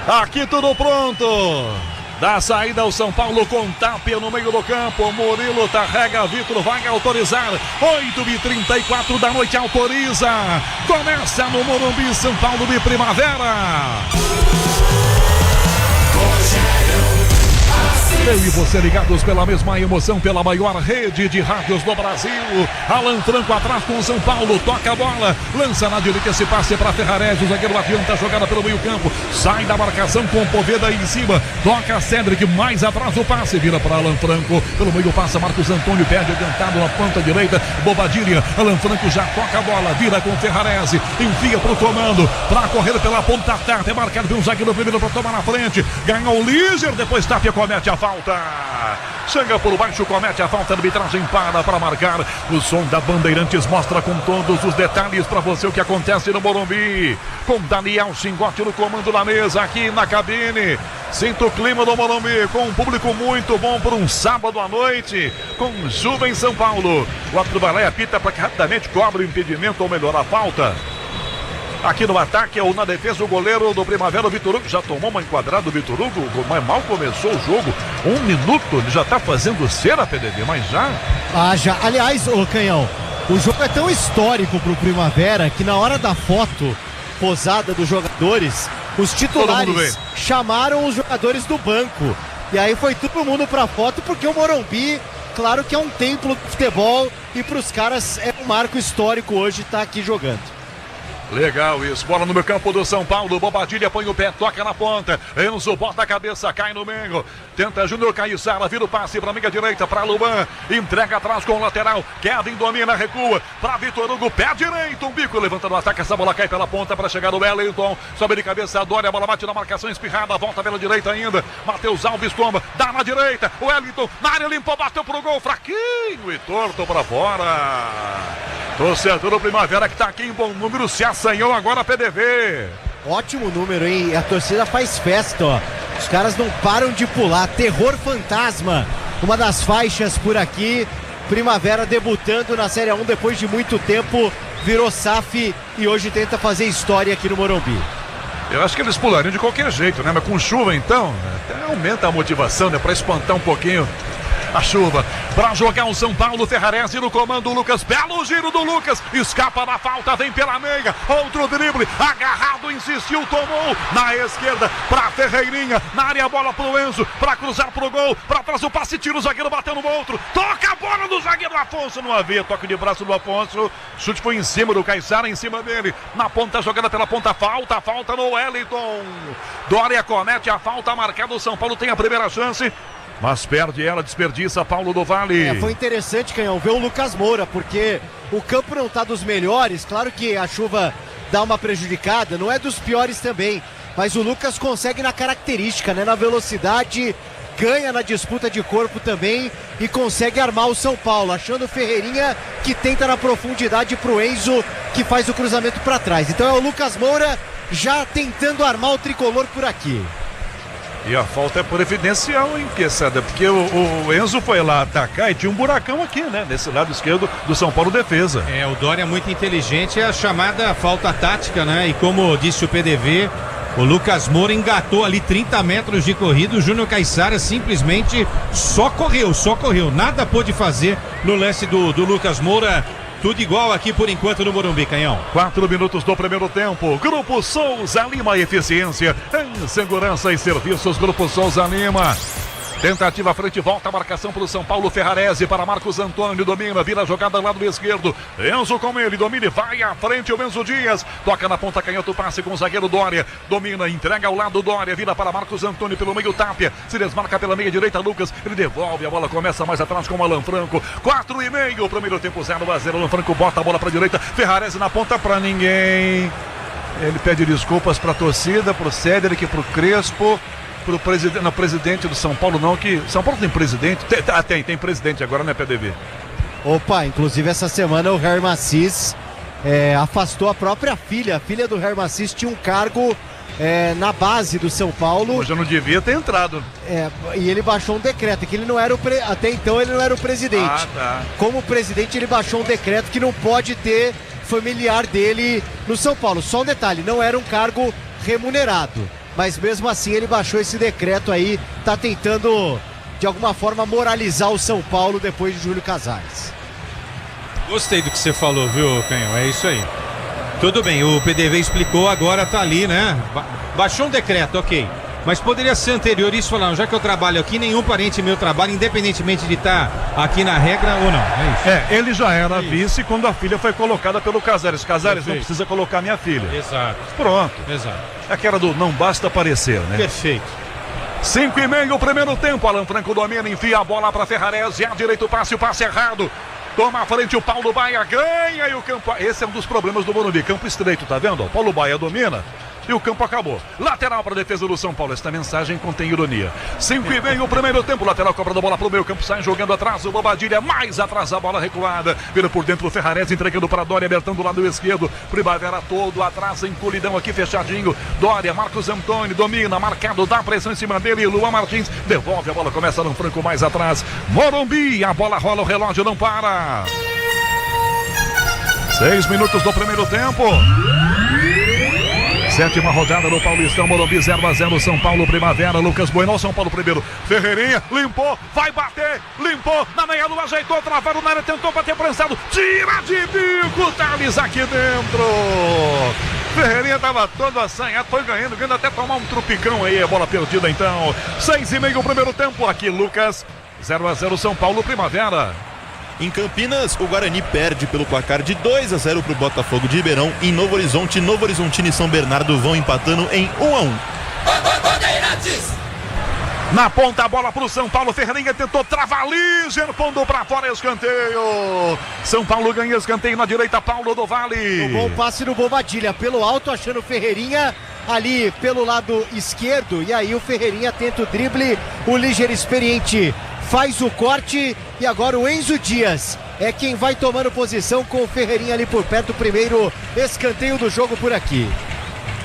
Aqui tudo pronto. Da saída o São Paulo com Tapia no meio do campo. Murilo carrega, Vitor vai autorizar. 8h34 da noite autoriza. Começa no Morumbi, São Paulo de primavera. Eu e você ligados pela mesma emoção, pela maior rede de rádios do Brasil. Alan Franco atrás com o São Paulo, toca a bola, lança na direita esse passe para Ferrarese, o zagueiro adianta a jogada pelo meio campo, sai da marcação com o Poveda aí em cima, toca Cédric, mais atrás o passe, vira para Alan Franco, pelo meio passa Marcos Antônio, perde adiantado na ponta direita, Bobadilha, Alan Franco já toca a bola, vira com Ferrarese, envia para o comando, para correr pela ponta tarde, é marcado pelo zagueiro primeiro para tomar na frente, ganhou o Líger, depois Tapia comete a falta. Chega por baixo, comete a falta, a arbitragem para marcar. O som da Bandeirantes mostra com todos os detalhes para você o que acontece no Morumbi. Com Daniel Xingote no comando da mesa, aqui na cabine. Sinta o clima do Morumbi, com um público muito bom por um sábado à noite, com chuva em São Paulo. O árbitro vai lá e apita para que rapidamente cobre o impedimento ou melhorar a falta. Aqui no ataque ou na defesa o goleiro do Primavera, o Vitor Hugo, já tomou uma enquadrada do Vitor Hugo, mas mal começou o jogo, 1 minuto, ele já tá fazendo cera, PDD, mas já... já, aliás, ô Canhão, o jogo é tão histórico pro Primavera que na hora da foto posada dos jogadores, os titulares chamaram os jogadores do banco, e aí foi todo mundo pra foto, porque o Morumbi, claro que é um templo do futebol, e pros caras é um marco histórico hoje estar aqui jogando. Legal isso, bola no meio campo do São Paulo, Bobadilha põe o pé, toca na ponta, Enzo bota a cabeça, cai no meio, tenta Júnior Caiçara, vira o passe pra amiga direita, pra Luan, entrega atrás com o lateral, Kevin domina, recua, pra Vitor Hugo, pé direito, um bico, levanta no ataque, essa bola cai pela ponta pra chegar o Wellington, sobe de cabeça, Dória, a bola bate na marcação espirrada, volta pela direita ainda, Matheus Alves toma, dá na direita, o Wellington, na área limpou, bateu pro gol, fraquinho e torto pra fora. Torcedor do Primavera que tá aqui em bom número, se assanhou agora a PDV. Ótimo número, hein? A torcida faz festa, ó. Os caras não param de pular. Terror Fantasma, uma das faixas por aqui. Primavera debutando na Série 1 depois de muito tempo, virou SAF e hoje tenta fazer história aqui no Morumbi. Eu acho que eles pulariam de qualquer jeito, né? Mas com chuva então, até aumenta a motivação, né? Pra espantar um pouquinho a chuva, para jogar o São Paulo, Ferrarese no comando, o Lucas, belo giro do Lucas, escapa da falta, vem pela meia, outro drible, agarrado, insistiu, tomou, na esquerda, para Ferreirinha, na área a bola pro Enzo, para cruzar pro gol, para trás o passe, tira o zagueiro, bateu no outro, toca a bola do zagueiro Afonso, não havia toque de braço do Afonso, chute foi em cima do Caiçara, em cima dele, na ponta, jogada pela ponta, falta no Wellington, Dória comete a falta, marcado, o São Paulo tem a primeira chance, mas perde ela, desperdiça Paulo do Vale. Foi interessante, Canhão, ver o Lucas Moura, porque o campo não tá dos melhores, claro que a chuva dá uma prejudicada, não é dos piores também, mas o Lucas consegue na característica, né, na velocidade, ganha na disputa de corpo também e consegue armar o São Paulo, achando o Ferreirinha que tenta na profundidade pro Enzo, que faz o cruzamento para trás. Então é o Lucas Moura já tentando armar o tricolor por aqui. E a falta é providencial, hein, Quesada? Porque o Enzo foi lá atacar e tinha um buracão aqui, né? Nesse lado esquerdo do São Paulo defesa. O Dória é muito inteligente, é a chamada falta tática, né? E como disse o PDV, o Lucas Moura engatou ali 30 metros de corrida, o Júnior Caissara simplesmente só correu. Nada pôde fazer no lance do Lucas Moura. Tudo igual aqui por enquanto no Morumbi, Canhão. 4 minutos do primeiro tempo. Grupo Souza Lima Eficiência em segurança e serviços. Grupo Souza Lima. Tentativa frente e volta, marcação para o São Paulo. Ferrarese para Marcos Antônio, domina, vira a jogada lá do esquerdo. Enzo com ele, domina e vai à frente o Enzo Dias. Toca na ponta canhota, passe com o zagueiro Dória. Domina, entrega ao lado Dória, vira para Marcos Antônio pelo meio, Tapia. Se desmarca pela meia direita, Lucas. Ele devolve, a bola começa mais atrás com o Alan Franco. 4,5, primeiro tempo 0-0. Alan Franco bota a bola para a direita. Ferrarese na ponta para ninguém. Ele pede desculpas para a torcida, pro Cédric, pro Crespo. Pro presidente do São Paulo, não, que São Paulo tem presidente? Tem presidente agora, né, PDV? Opa, inclusive essa semana o Herr Massis afastou a própria filha. A filha do Herr Massis tinha um cargo na base do São Paulo. Mas já não devia ter entrado. E ele baixou um decreto, que ele não era até então ele não era o presidente. Como presidente ele baixou um decreto que não pode ter familiar dele no São Paulo. Só um detalhe, não era um cargo remunerado. Mas mesmo assim ele baixou esse decreto aí, tá tentando de alguma forma moralizar o São Paulo depois de Júlio Casares. Gostei do que você falou, viu, Canhão? É isso aí. Tudo bem, o PDV explicou, agora tá ali, né? Baixou um decreto, ok. Mas poderia ser anterior isso, falando, já que eu trabalho aqui, nenhum parente meu trabalha, independentemente de estar aqui na regra ou não. É isso. Ele já era vice quando a filha foi colocada pelo Casares. Casares, não precisa colocar minha filha. Exato. Pronto. Exato. Aquela do não basta aparecer, né? Perfeito. 5,5 o primeiro tempo. Alan Franco domina, enfia a bola para Ferrarese. À direita o passe errado. Toma à frente o Paulo Baia, ganha e o campo... Esse é um dos problemas do Morumbi, campo estreito, tá vendo? Paulo Baia domina e o campo acabou. Lateral para a defesa do São Paulo. Esta mensagem contém ironia. 5,5 o primeiro tempo. Lateral cobra da bola para o meio campo. Sai jogando atrás. O Bobadilha mais atrás. A bola recuada. Vira por dentro o Ferrarese. Entregando para Dória. Abertando do lado esquerdo. Primavera todo atrás. Em colidão aqui fechadinho. Dória. Marcos Antônio. Domina. Marcado. Dá pressão em cima dele. Luan Martins. Devolve a bola. Começa no Franco mais atrás. Morumbi. A bola rola. O relógio não para. 6 minutos do primeiro tempo. 7ª rodada no Paulistão, Morumbi 0-0, São Paulo, Primavera, Lucas Bueno, São Paulo primeiro, Ferreirinha, limpou, vai bater, limpou, na meia lua, ajeitou, travado na área, tentou bater prensado, tira de bico, Thales aqui dentro. Ferreirinha tava todo assanhado, foi ganhando até tomar um trupicão aí, a bola perdida então. 6,5 o primeiro tempo, aqui Lucas, 0-0 São Paulo, Primavera. Em Campinas, o Guarani perde pelo placar de 2-0 para o Botafogo de Ribeirão. Em Novo Horizonte, Novo Horizontino e São Bernardo vão empatando em 1-1. Na ponta a bola para o São Paulo, Ferreirinha tentou travar, Líger, pondo para fora, escanteio. São Paulo ganha escanteio na direita, Paulo do Vale. Um bom passe no Bobadilha, pelo alto, achando o Ferreirinha ali pelo lado esquerdo. E aí o Ferreirinha tenta o drible, o Líger experiente faz o corte e agora o Enzo Dias é quem vai tomando posição com o Ferreirinha ali por perto. O primeiro escanteio do jogo por aqui.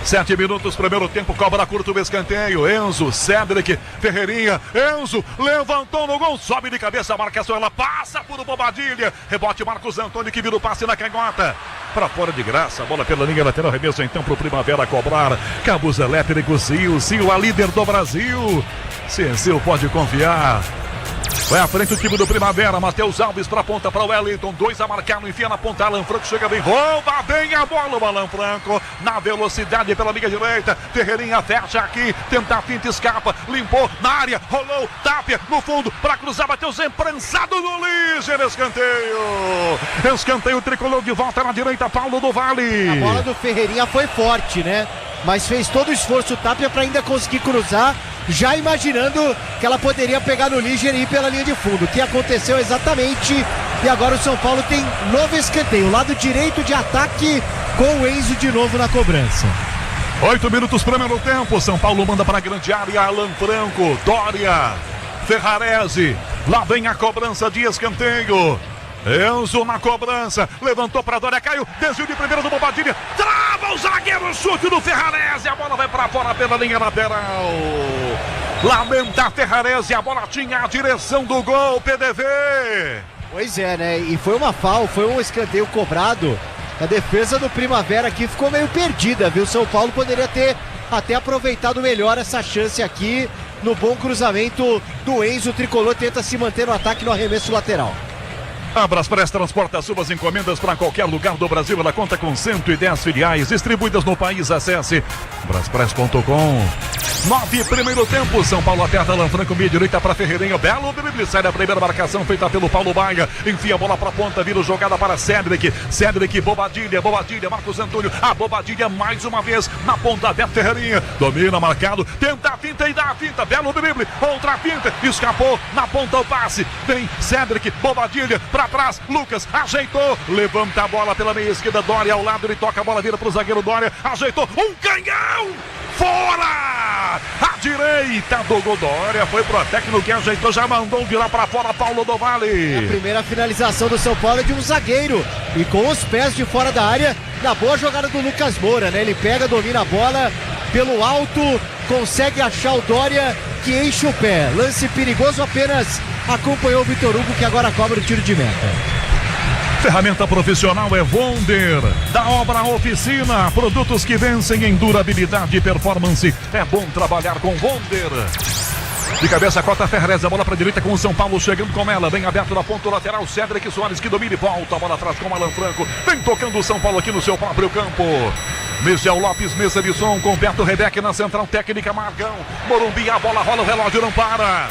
7 minutos, primeiro tempo, cobra curto o escanteio. Enzo, Cédric, Ferreirinha, Enzo, levantou no gol, sobe de cabeça, a marcação, ela passa por Bobadilha, rebote Marcos Antônio que vira o passe na canhota. Para fora de graça, a bola pela linha lateral, arremesso então para o Primavera cobrar. Cabos elétricos, Sil, a líder do Brasil. Sil pode confiar. Vai à frente o time do Primavera, Matheus Alves para a ponta para o Wellington, 2 a marcar, não enfia na ponta, Alan Franco chega bem, rouba bem a bola, o Alan Franco, na velocidade pela linha direita, Ferreirinha fecha aqui, tenta a finta, escapa, limpou na área, rolou, Tapia no fundo, para cruzar, bateu prensado no Líger, escanteio tricolor de volta na direita, Paulo do Vale. A bola do Ferreirinha foi forte, né? Mas fez todo o esforço o Tapia para ainda conseguir cruzar, já imaginando que ela poderia pegar no Líger e ir pela linha de fundo, o que aconteceu exatamente. E agora o São Paulo tem novo escanteio, lado direito de ataque, com o Enzo de novo na cobrança. 8 minutos primeiro tempo, São Paulo manda para a grande área, Alan Franco, Dória, Ferrarese, lá vem a cobrança de escanteio. Enzo na cobrança, levantou para Dória, caiu, desvio de primeira do Bobadilha, trava o o zagueiro, chute do Ferrarese, a bola vai pra fora pela linha lateral. Lamenta a Ferrarese, a bola tinha a direção do gol, PDV. Pois é, né? E foi uma falta, foi um escanteio cobrado. A defesa do Primavera aqui ficou meio perdida, viu? São Paulo poderia ter até aproveitado melhor essa chance aqui no bom cruzamento do Enzo. O tricolor tenta se manter no ataque no arremesso lateral. A Braspress transporta suas encomendas para qualquer lugar do Brasil. Ela conta com 110 filiais distribuídas no país. Acesse braspress.com. 9, primeiro tempo. São Paulo aperta Alan Franco, meia direita para Ferreirinha. Belo drible, sai da primeira marcação feita pelo Paulo Baia. Enfia a bola para a ponta, vira jogada para Cédric. Cédric, Bobadilha, Marcos Antônio. A Bobadilha mais uma vez na ponta, Beto Ferreirinha. Domina, marcado, tenta a finta e dá a finta. Belo drible, outra finta, escapou na ponta o passe. Vem Cédric, Bobadilha para trás, Lucas ajeitou, levanta a bola pela meia esquerda, Dória ao lado, ele toca a bola, vira pro zagueiro Dória, ajeitou, um canhão, fora, à direita do gol, Dória foi pro técnico que ajeitou, já mandou virar pra fora, Paulo do Vale. A primeira finalização do São Paulo é de um zagueiro, e com os pés de fora da área, na boa jogada do Lucas Moura, né, ele pega, domina a bola, pelo alto, consegue achar o Dória, que enche o pé, lance perigoso, apenas acompanhou o Vitor Hugo, que agora cobra o tiro de meta. Ferramenta profissional é Wonder, da Obra Oficina, produtos que vencem em durabilidade e performance, é bom trabalhar com Wonder. De cabeça, corta Ferrarese, a bola para a direita com o São Paulo chegando com ela, bem aberto na ponta lateral, Cédric Soares que domina e volta, a bola atrás com o Alan Franco, vem tocando o São Paulo aqui no seu próprio campo. Michel Lopes, mesa de som, com Beto Rebeck na central técnica, Marcão, Morumbi, a bola rola, o relógio não para.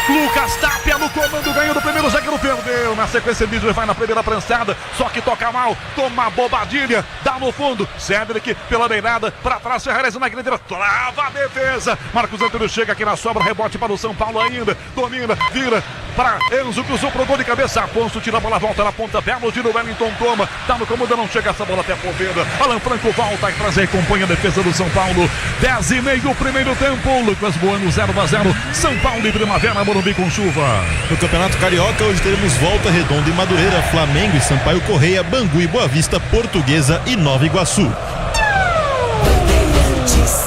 Lucas Tapia no comando, ganhou do primeiro, zagueiro perdeu. Na sequência, Midler vai na primeira prançada, só que toca mal, toma Bobadilha, dá no fundo, Cédric pela beirada, pra trás, Ferrarese na grande, trava a defesa. Marcos Antônio chega aqui na sobra, rebote para o São Paulo ainda, domina, vira para Enzo, cruzou pro gol de cabeça, Afonso tira a bola, volta na ponta, belo tiro, Wellington toma, tá no comando, não chega essa bola até a Poveda. Alan Franco volta atrás e acompanha a defesa do São Paulo. 10:30 primeiro tempo, Lucas Bueno 0-0, São Paulo e Primavera, Morumbi com chuva. No Campeonato Carioca, hoje teremos Volta Redonda e Madureira, Flamengo e Sampaio Correia, Bangu e Boa Vista, Portuguesa e Nova Iguaçu.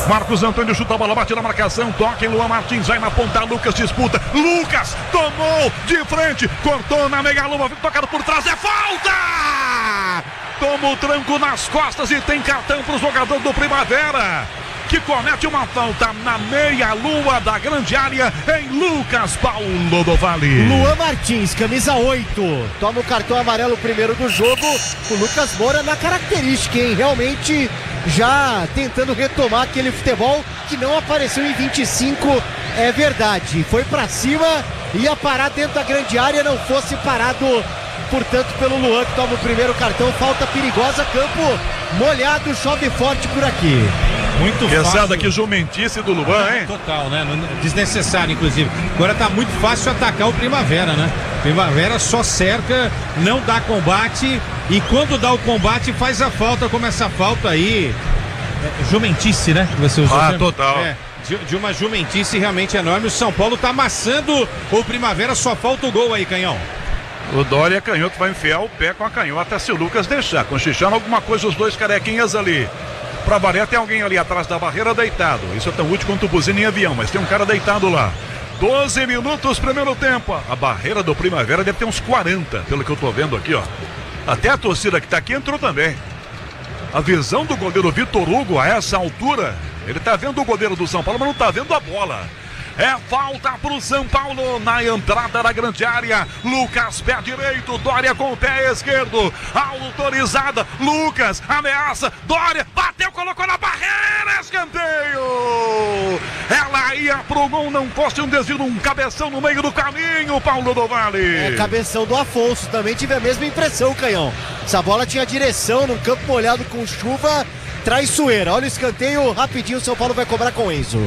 Marcos Antônio chuta a bola, bate na marcação, toca em Luan Martins, vai na ponta, Lucas disputa, Lucas tomou de frente, cortou na meia lua, tocado por trás, é falta! Toma o tranco nas costas e tem cartão para o jogador do Primavera, que comete uma falta na meia-lua da grande área em Lucas Paulo do Vale. Luan Martins, camisa 8, toma o cartão amarelo primeiro do jogo. O Lucas Moura na característica, hein? Realmente já tentando retomar aquele futebol que não apareceu em 25, é verdade. Foi pra cima, ia parar dentro da grande área, não fosse parado, portanto, pelo Luan, que toma o primeiro cartão. Falta perigosa, campo molhado, chove forte por aqui. Muito fácil. Que jumentice do Luan, hein? Total, né? Desnecessário, inclusive. Agora tá muito fácil atacar o Primavera, né? Primavera só cerca, não dá combate, e quando dá o combate faz a falta, como essa falta aí. Jumentice, né? Que você usou. Total. De uma jumentice realmente enorme. O São Paulo tá amassando o Primavera, só falta o gol aí, Canhão. O Dória canhoto vai enfiar o pé com a canhota se o Lucas deixar. Conchichando alguma coisa, os dois carequinhas ali. Pra variar, tem alguém ali atrás da barreira deitado. Isso é tão útil quanto buzina em avião, mas tem um cara deitado lá. 12 minutos, primeiro tempo. A barreira do Primavera deve ter uns 40, pelo que eu tô vendo aqui, ó. Até a torcida que tá aqui entrou também. A visão do goleiro Vitor Hugo a essa altura, ele tá vendo o goleiro do São Paulo, mas não tá vendo a bola. É falta pro São Paulo na entrada da grande área. Lucas, pé direito, Dória com o pé esquerdo. Autorizada, Lucas, ameaça, Dória, bateu, colocou na barreira, escanteio. Ela ia pro gol, não fosse um desvio, um cabeção no meio do caminho, Paulo do Vale. É, cabeção do Afonso, também tive a mesma impressão, Canhão. Essa bola tinha direção, num campo molhado com chuva, traiçoeira. Olha o escanteio, rapidinho, o São Paulo vai cobrar com Enzo.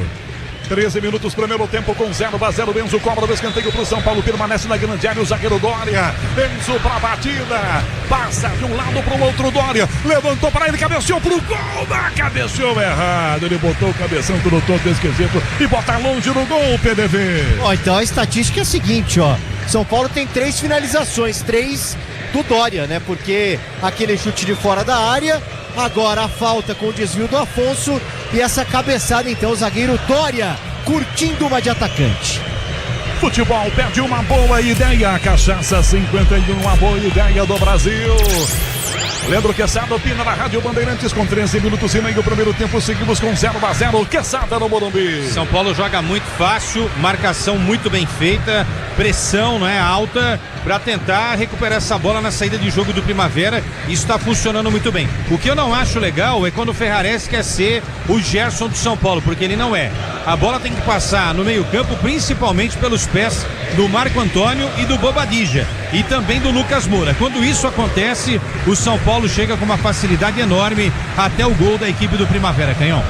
13 minutos, primeiro tempo com 0-0. Enzo cobra do escanteio pro São Paulo, permanece na grande área o zagueiro Dória. Enzo pra batida, passa de um lado pro outro, Dória levantou para ele, cabeceou pro gol, cabeceou errado, ele botou o cabeção tudo todo esquisito e bota longe no gol, PDV. Então a estatística é a seguinte, ó, São Paulo tem 3 finalizações, 3 do Dória, né, porque aquele chute de fora da área Agora a falta com o desvio do Afonso e essa cabeçada, então, o zagueiro Dória curtindo uma de atacante. Futebol perde uma boa ideia. Cachaça 51, a boa ideia do Brasil. Leandro Quezada opina na Rádio Bandeirantes com 13 minutos e meio do primeiro tempo. Seguimos com 0-0. Quezada no Morumbi. São Paulo joga muito fácil, marcação muito bem feita, pressão, não é, alta, para tentar recuperar essa bola na saída de jogo do Primavera. Isso está funcionando muito bem. O que eu não acho legal é quando o Ferrares quer ser o Gerson do São Paulo, porque ele não é. A bola tem que passar no meio-campo, principalmente pelos pés do Marco Antônio e do Bobadilla, e também do Lucas Moura. Quando isso acontece, o São Paulo chega com uma facilidade enorme até o gol da equipe do Primavera, Canhão.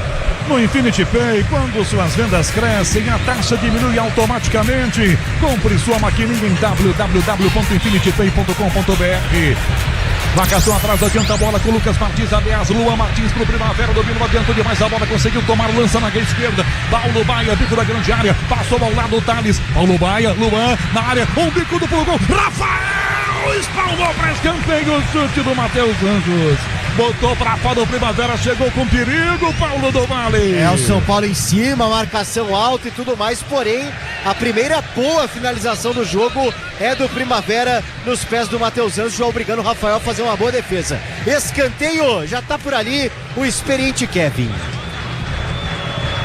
No Infinity Pay, quando suas vendas crescem, a taxa diminui automaticamente. Compre sua maquininha em www.infinitypay.com.br. Marcação atrás, adianta a bola com Lucas Martins, aliás, Luan Martins pro Primavera, dominou, adiantou demais a bola, conseguiu tomar, lança na esquerda, Paulo Baia, bico da grande área, passou ao lado o Thales, Paulo Baia, Luan, na área, bicudo pro gol, Rafael, espalmou para escanteio, chute do Matheus Anjos, botou pra fora o Primavera, chegou com perigo, Paulo do Vale. É, o São Paulo em cima, marcação alta e tudo mais, porém, a primeira boa finalização do jogo é do Primavera nos pés do Matheus Anjos, já obrigando o Rafael a fazer uma boa defesa. Escanteio, já tá por ali o experiente Kevin.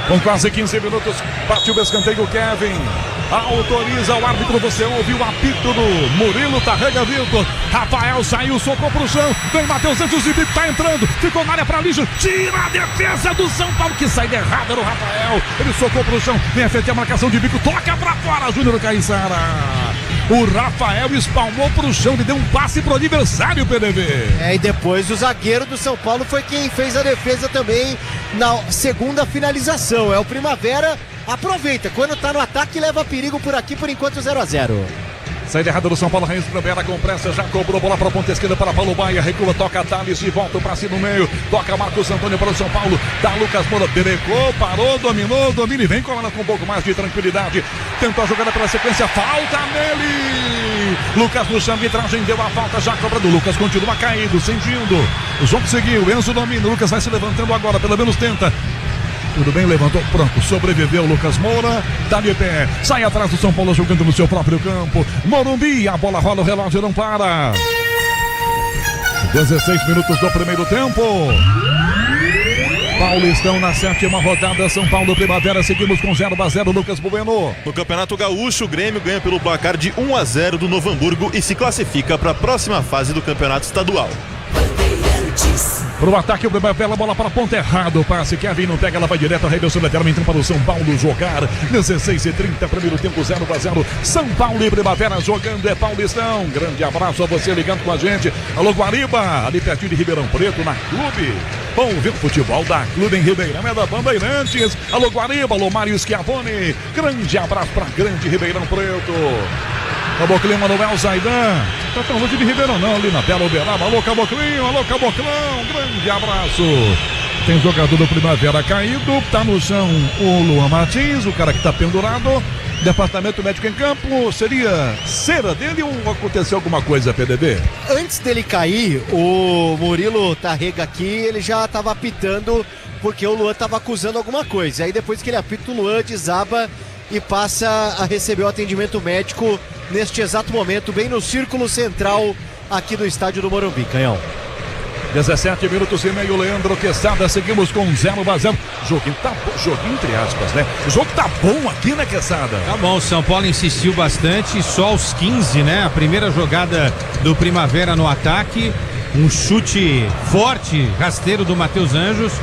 Com quase 15 minutos, partiu o escanteio, Kevin autoriza o árbitro, você ouve o apito do Murilo Tarrega Vitor. Rafael saiu, socou pro chão, vem Matheus Anjos e Bico tá entrando, ficou na área pra lixo, tira a defesa do São Paulo, que sai errada no Rafael, ele socou pro chão, vem efetuar a marcação de Bico, toca pra fora, Júnior Caissara. O Rafael espalmou pro chão, ele deu um passe pro adversário, PDV. E depois o zagueiro do São Paulo foi quem fez a defesa também na segunda finalização. É o Primavera, aproveita, quando tá no ataque leva perigo por aqui, por enquanto 0-0. Saída errada do São Paulo, Reis Primavera com pressa, já cobrou bola para a ponta esquerda para Paulo Baia, recua, toca Thales de volta para si no meio, toca Marcos Antônio para o São Paulo, dá Lucas Moura, derecou, parou, dominou, domina e vem colando com um pouco mais de tranquilidade, tentou a jogada pela sequência, falta nele, Lucas no chão, arbitragem deu a falta, já cobrando, Lucas continua caído, sentindo, o jogo seguiu, Enzo domina, Lucas vai se levantando agora, pelo menos tenta. Tudo bem, levantou, pronto, sobreviveu Lucas Moura, dá de pé, sai atrás do São Paulo jogando no seu próprio campo, Morumbi, a bola rola, o relógio não para. 16 minutos do primeiro tempo. Paulistão na 7ª rodada, São Paulo Primavera, seguimos com 0-0, Lucas Bueno. No Campeonato Gaúcho, o Grêmio ganha pelo placar de 1-0 do Novo Hamburgo e se classifica para a próxima fase do Campeonato Estadual. Pro ataque, o Primavera, bola para a ponta, errado o passe, Kevin não pega, ela vai direto, arremessou lateralmente para o São Paulo jogar, 16h30, primeiro tempo, 0-0, São Paulo e Primavera jogando, é Paulistão, grande abraço a você ligando com a gente, alô Guariba, ali pertinho de Ribeirão Preto, na Clube, ouvindo futebol da Clube em Ribeirão, é da Bandeirantes, alô Guariba, alô Mário Schiavone, grande abraço para grande Ribeirão Preto. Caboclinho, Manuel Zaidan, tá tão longe de Ribeirão não, ali na Bela Uberaba, alô Caboclinho, grande abraço. Tem jogador do Primavera caído, tá no chão o Luan Martins, o cara que tá pendurado, departamento médico em campo, seria cera dele ou aconteceu alguma coisa, PDV? Antes dele cair, o Murilo Tarrega aqui, ele já tava apitando, porque o Luan tava acusando alguma coisa, aí depois que ele apita, o Luan desaba e passa a receber o atendimento médico neste exato momento, bem no círculo central aqui do estádio do Morumbi, Canhão. 17 minutos e meio, Leandro Quezada, seguimos com 0-0. Joguinho tá bom, joguinho entre aspas, né? O jogo tá bom aqui, né, Quezada? Tá bom, o São Paulo insistiu bastante, só aos 15, né? A primeira jogada do Primavera no ataque, um chute forte, rasteiro do Matheus Anjos.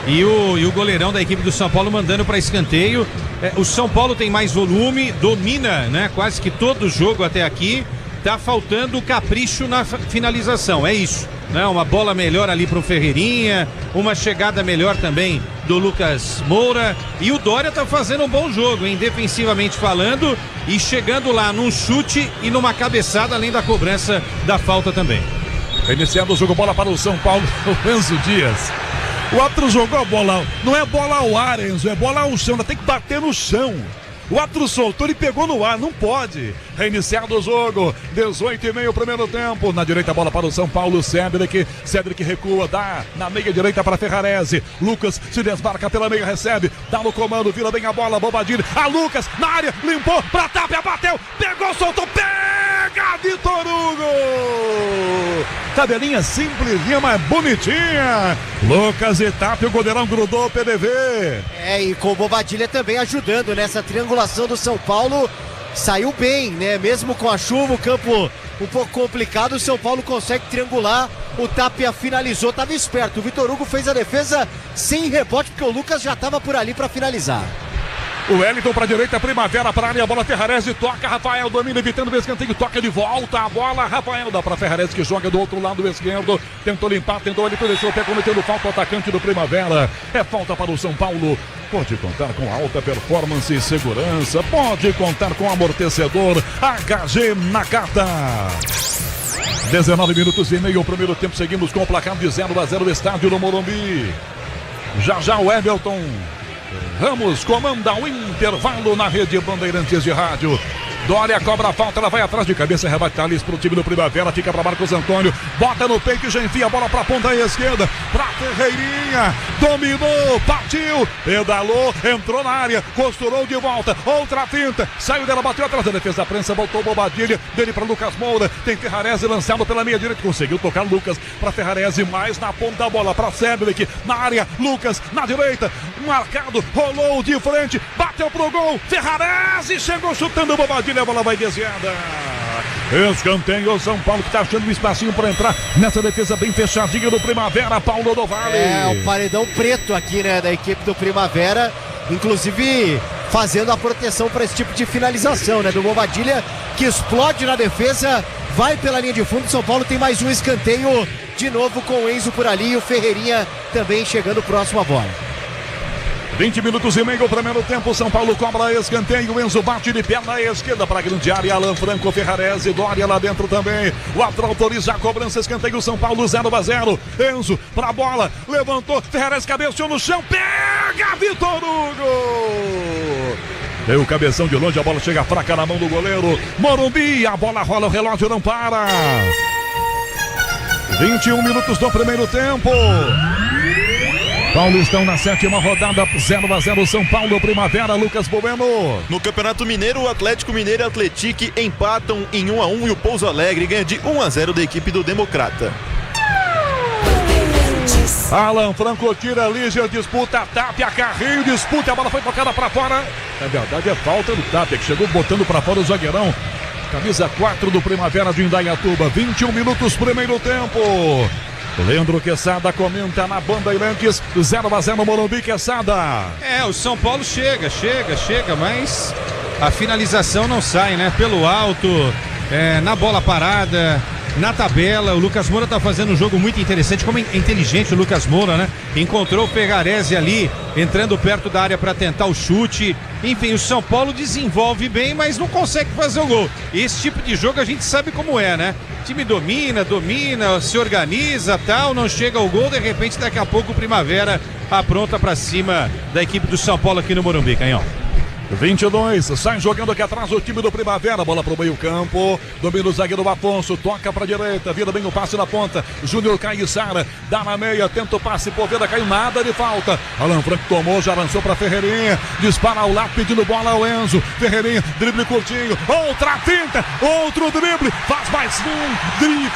E o goleirão da equipe do São Paulo mandando para escanteio. O São Paulo tem mais volume, domina, né? Quase que todo o jogo até aqui. Tá faltando capricho na finalização, é isso, né? Uma bola melhor ali pro Ferreirinha, uma chegada melhor também do Lucas Moura. E o Dória tá fazendo um bom jogo, hein? Defensivamente falando e chegando lá num chute e numa cabeçada, além da cobrança da falta também. Iniciando o jogo, bola para o São Paulo, o Enzo Dias. O outro jogou a bola, não é bola ao ar, Enzo, é bola ao chão, ainda tem que bater no chão. O outro soltou, ele pegou no ar, não pode. Reiniciado o jogo, 18:30 o primeiro tempo. Na direita, bola para o São Paulo, Cedric recua, dá na meia direita para Ferrarese. Lucas se desmarca pela meia, recebe, dá no comando, vira bem a bola, Bobadilha. A Lucas na área, limpou pra Tapia, bateu, pegou, soltou, pega Vitor Hugo! Tabelinha simplesinha, mas bonitinha. Lucas e Tapia, o goleirão grudou o PDV. E com o Bobadilha também ajudando nessa triangulação do São Paulo. Saiu bem, né? Mesmo com a chuva, o campo um pouco complicado, o São Paulo consegue triangular. O Tapia finalizou, estava esperto. O Vitor Hugo fez a defesa sem rebote, porque o Lucas já estava por ali para finalizar. O Wellington para a direita, Primavera para a área, a bola Ferrarese, toca, Rafael domina, evitando o escanteio, toca de volta a bola, Rafael dá para Ferrarese que joga do outro lado esquerdo, tentou limpar, tentou ele, deixou o pé, cometendo falta, o atacante do Primavera, é falta para o São Paulo. Pode contar com alta performance e segurança, pode contar com amortecedor HG Nakata. 19 minutos e meio o primeiro tempo, seguimos com o placar de 0-0 estádio do Morumbi. Já o Everton Ramos comanda o intervalo na rede Bandeirantes de Rádio. Dória cobra a falta, ela vai atrás de cabeça, rebate Thales pro time do Primavera, fica para Marcos Antônio, bota no peito e já enfia a bola pra ponta esquerda, pra Ferreirinha, dominou, partiu, pedalou, entrou na área, costurou de volta, outra finta, saiu dela, bateu atrás da defesa da prensa, voltou Bobadilha, dele para Lucas Moura, tem Ferrarese lançado pela meia direita, conseguiu tocar Lucas para Ferrarese, mais na ponta da bola para Cedric, na área, Lucas na direita, marcado, rolou de frente, bateu pro gol, Ferrarese chegou chutando Bobadilha, a bola vai desviada. Escanteio, São Paulo que tá achando um espacinho para entrar nessa defesa bem fechadinha do Primavera, Paulo do Vale. O paredão preto aqui, né, da equipe do Primavera, inclusive fazendo a proteção para esse tipo de finalização, né, do Bobadilha, que explode na defesa, vai pela linha de fundo. São Paulo tem mais um escanteio, de novo com o Enzo por ali e o Ferreirinha também chegando próximo à bola. 20 minutos e meio o primeiro tempo, São Paulo cobra escanteio, Enzo bate de perna esquerda para a grande área, Alan Franco, Ferrarese, Dória lá dentro também, o árbitro autoriza a cobrança, escanteio, São Paulo 0-0, Enzo para a bola, levantou, Ferrarese cabeceou no chão, pega Vitor Hugo! Deu o cabeção de longe, a bola chega fraca na mão do goleiro, Morumbi, a bola rola, o relógio não para. 21 minutos do primeiro tempo. Paulistão na sétima rodada, 0-0 São Paulo, Primavera, Lucas Bueno. No Campeonato Mineiro, o Atlético Mineiro e o Atlético empatam em 1-1 e o Pouso Alegre ganha de 1-0 da equipe do Democrata. Alan Franco tira, Lígia disputa, Tapia, carrinho, disputa, a bola foi tocada para fora. Na verdade é falta do Tapia, que chegou botando para fora o zagueirão. Camisa 4 do Primavera de Indaiatuba, 21 minutos, primeiro tempo. Leandro Quesada comenta na Bandeirantes, 0-0 Morumbi, Quesada. O São Paulo chega, mas a finalização não sai, né? Pelo alto, na bola parada, na tabela. O Lucas Moura tá fazendo um jogo muito interessante, como é inteligente o Lucas Moura, né? Encontrou o Ferrarese ali, entrando perto da área para tentar o chute. Enfim, o São Paulo desenvolve bem, mas não consegue fazer o gol. Esse tipo de jogo a gente sabe como é, né? O time domina, se organiza, tal, não chega ao gol, de repente daqui a pouco o Primavera apronta para cima da equipe do São Paulo aqui no Morumbi, Canhão. 22, sai jogando aqui atrás o time do Primavera, bola pro meio campo, domina o zagueiro Afonso, toca pra direita, vira bem o passe na ponta, Júnior Caissara, dá na meia, tenta o passe, Poveda caiu, nada de falta, Alan Franco tomou, já lançou pra Ferreirinha, dispara ao lado, pedindo bola ao Enzo, Ferreirinha, drible curtinho, outra finta, outro drible, faz mais um, drible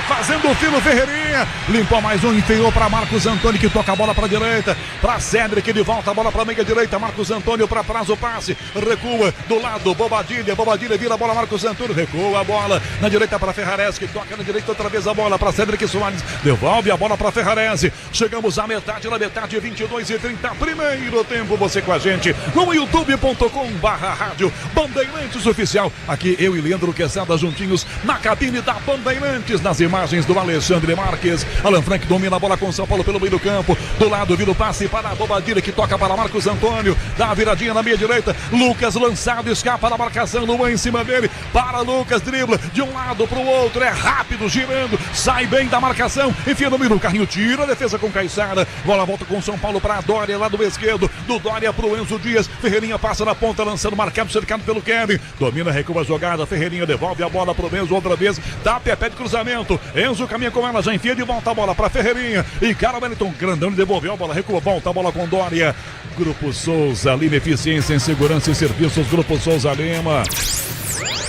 fazendo o filo Ferreirinha, limpou mais um, enfiou pra Marcos Antônio, que toca a bola pra direita, pra Cedric, de volta a bola pra meia direita, Marcos Antônio pra trás, o passe, recua do lado, Bobadilha vira a bola, Marcos Antônio, recua a bola na direita para Ferrarese, que toca na direita outra vez a bola para Cedric Soares, devolve a bola para Ferrarese, chegamos à metade, 22:30, primeiro tempo, você com a gente no youtube.com/rádio Bandeirantes Oficial, aqui eu e Leandro Quesada juntinhos na cabine da Bandeirantes, nas imagens do Alexandre Marques, Alan Franco domina a bola com São Paulo pelo meio do campo, do lado vira o passe para a Bobadilha, que toca para Marcos Antônio, dá a viradinha na meia direita, direita. Lucas lançado, escapa da marcação, Luan em cima dele. Para Lucas, dribla de um lado pro outro, é rápido, girando, sai bem da marcação, enfia no meio do carrinho, tira a defesa com Caiçara. Bola volta com São Paulo para Dória, lá do esquerdo, do Dória pro Enzo Dias. Ferreirinha passa na ponta, lançando, marcado, cercado pelo Kevin. Domina, recua a jogada, Ferreirinha devolve a bola pro Enzo outra vez, dá pé de cruzamento. Enzo caminha com ela, já enfia de volta a bola para Ferreirinha. E cara, Wellington grandão devolveu a bola, recua, volta a bola com Dória. Grupo Souza Lima, eficiência em segurança e serviços. Grupo Souza Lima.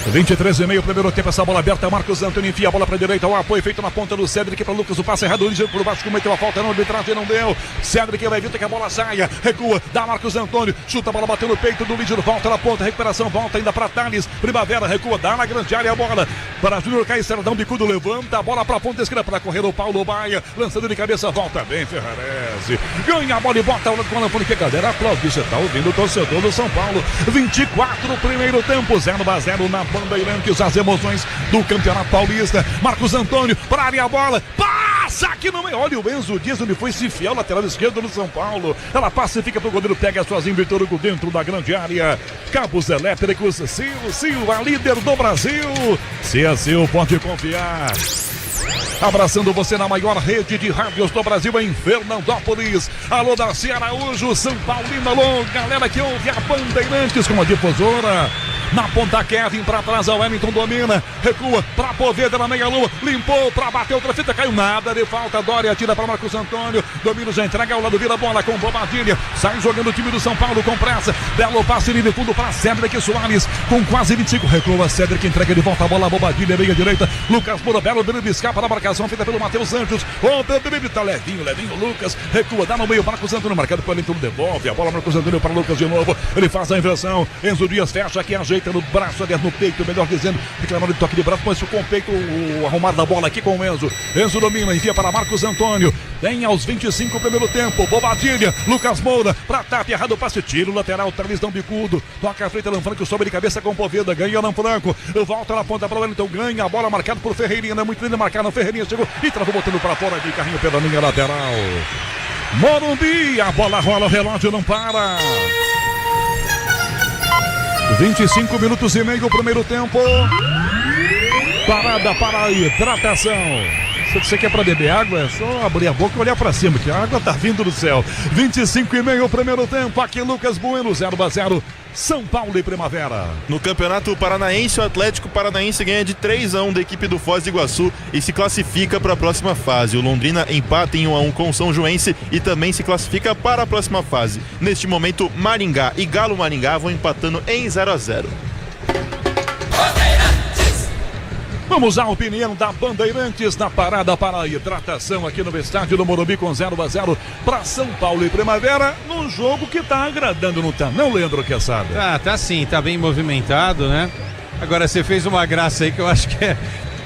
23,5, primeiro tempo, essa bola aberta, Marcos Antônio enfia a bola para a direita, o apoio feito na ponta do Cédric para Lucas, o passe errado, ligeiro por baixo, cometeu a falta, não, arbitragem não deu. Cédric vai evitar que a bola saia, recua, dá Marcos Antônio, chuta a bola, bateu no peito do Líder, volta na ponta, recuperação, volta ainda para Thales, Primavera, recua, dá na grande área a bola para Júnior Caiçara, dá um bicudo, levanta a bola para a ponta esquerda para correr o Paulo Baia, lançando de cabeça, volta bem, Ferrarese, ganha a bola e bota o lado com a Lampone, que a galera aplaude, você tá ouvindo o torcedor do São Paulo. 24 primeiro tempo, 0-0 na Bandeirantes, as emoções do Campeonato Paulista. Marcos Antônio para a área, a bola passa aqui no meio, olha o Enzo Dias, onde foi se enfiar, lateral esquerdo do São Paulo, ela passa e fica pro goleiro, pega sozinho, Vitor Hugo dentro da grande área. Cabos elétricos, Silva, líder do Brasil, se é seu, pode confiar. Abraçando você na maior rede de rádios do Brasil em Fernandópolis. Alô, Darcy Araújo, São Paulino, alô, galera que ouve a Bandeirantes com a difusora. Na ponta, Kevin para trás, o Wellington domina, recua para Poveda na meia-lua, limpou para bater outra fita, caiu nada de falta, Dória tira para Marcos Antônio, domina, já entrega ao lado, vira a bola com Bobadilha, sai jogando o time do São Paulo com pressa, belo passe de fundo para Cédric Soares, com quase 25, recua, Cédric entrega de volta a bola, Bobadilha, meia direita, Lucas Moura, belo drible, escapa da marcação feita pelo Matheus Santos, o drible tá levinho, Lucas, recua, dá no meio, Marcos Antônio, marcado por Wellington, devolve a bola, Marcos Antônio para Lucas de novo, ele faz a inversão, Enzo Dias fecha aqui, ajeita no braço, aliás no peito, melhor dizendo, reclamando de toque de braço, mas com o peito, o arrumado da bola aqui com o Enzo. Enzo domina, envia para Marcos Antônio, tem aos 25 primeiro tempo, Bobadilha, Lucas Moura, para Tap, errado o passe, tiro lateral, Talisdão bicudo, toca a frente, Lanfranco sobe de cabeça com Poveda, ganha Lanfranco, volta na ponta para o Wellington, ganha a bola, marcado por Ferreirinha, não é muito lindo marcar, não, Ferreirinha chegou e travou botando para fora de carrinho pela linha lateral. Morumbi, a bola rola, o relógio não para. 25 minutos e meio, primeiro tempo. Parada para a hidratação. Se você quer para beber água, é só abrir a boca e olhar para cima, que a água tá vindo do céu. 25 e meio, primeiro tempo. Aqui Lucas Bueno, 0-0. São Paulo e Primavera. No Campeonato Paranaense, o Atlético Paranaense ganha de 3-1 da equipe do Foz do Iguaçu e se classifica para a próxima fase. O Londrina empata em 1-1 com o São Joense e também se classifica para a próxima fase. Neste momento, Maringá e Galo Maringá vão empatando em 0-0. Vamos à opinião da Bandeirantes na parada para a hidratação aqui no estádio do Morumbi com 0-0 para São Paulo e Primavera, num jogo que tá agradando, não tá? Não, Leandro Quesada? Ah, tá sim, tá bem movimentado, né? Agora você fez uma graça aí que eu acho que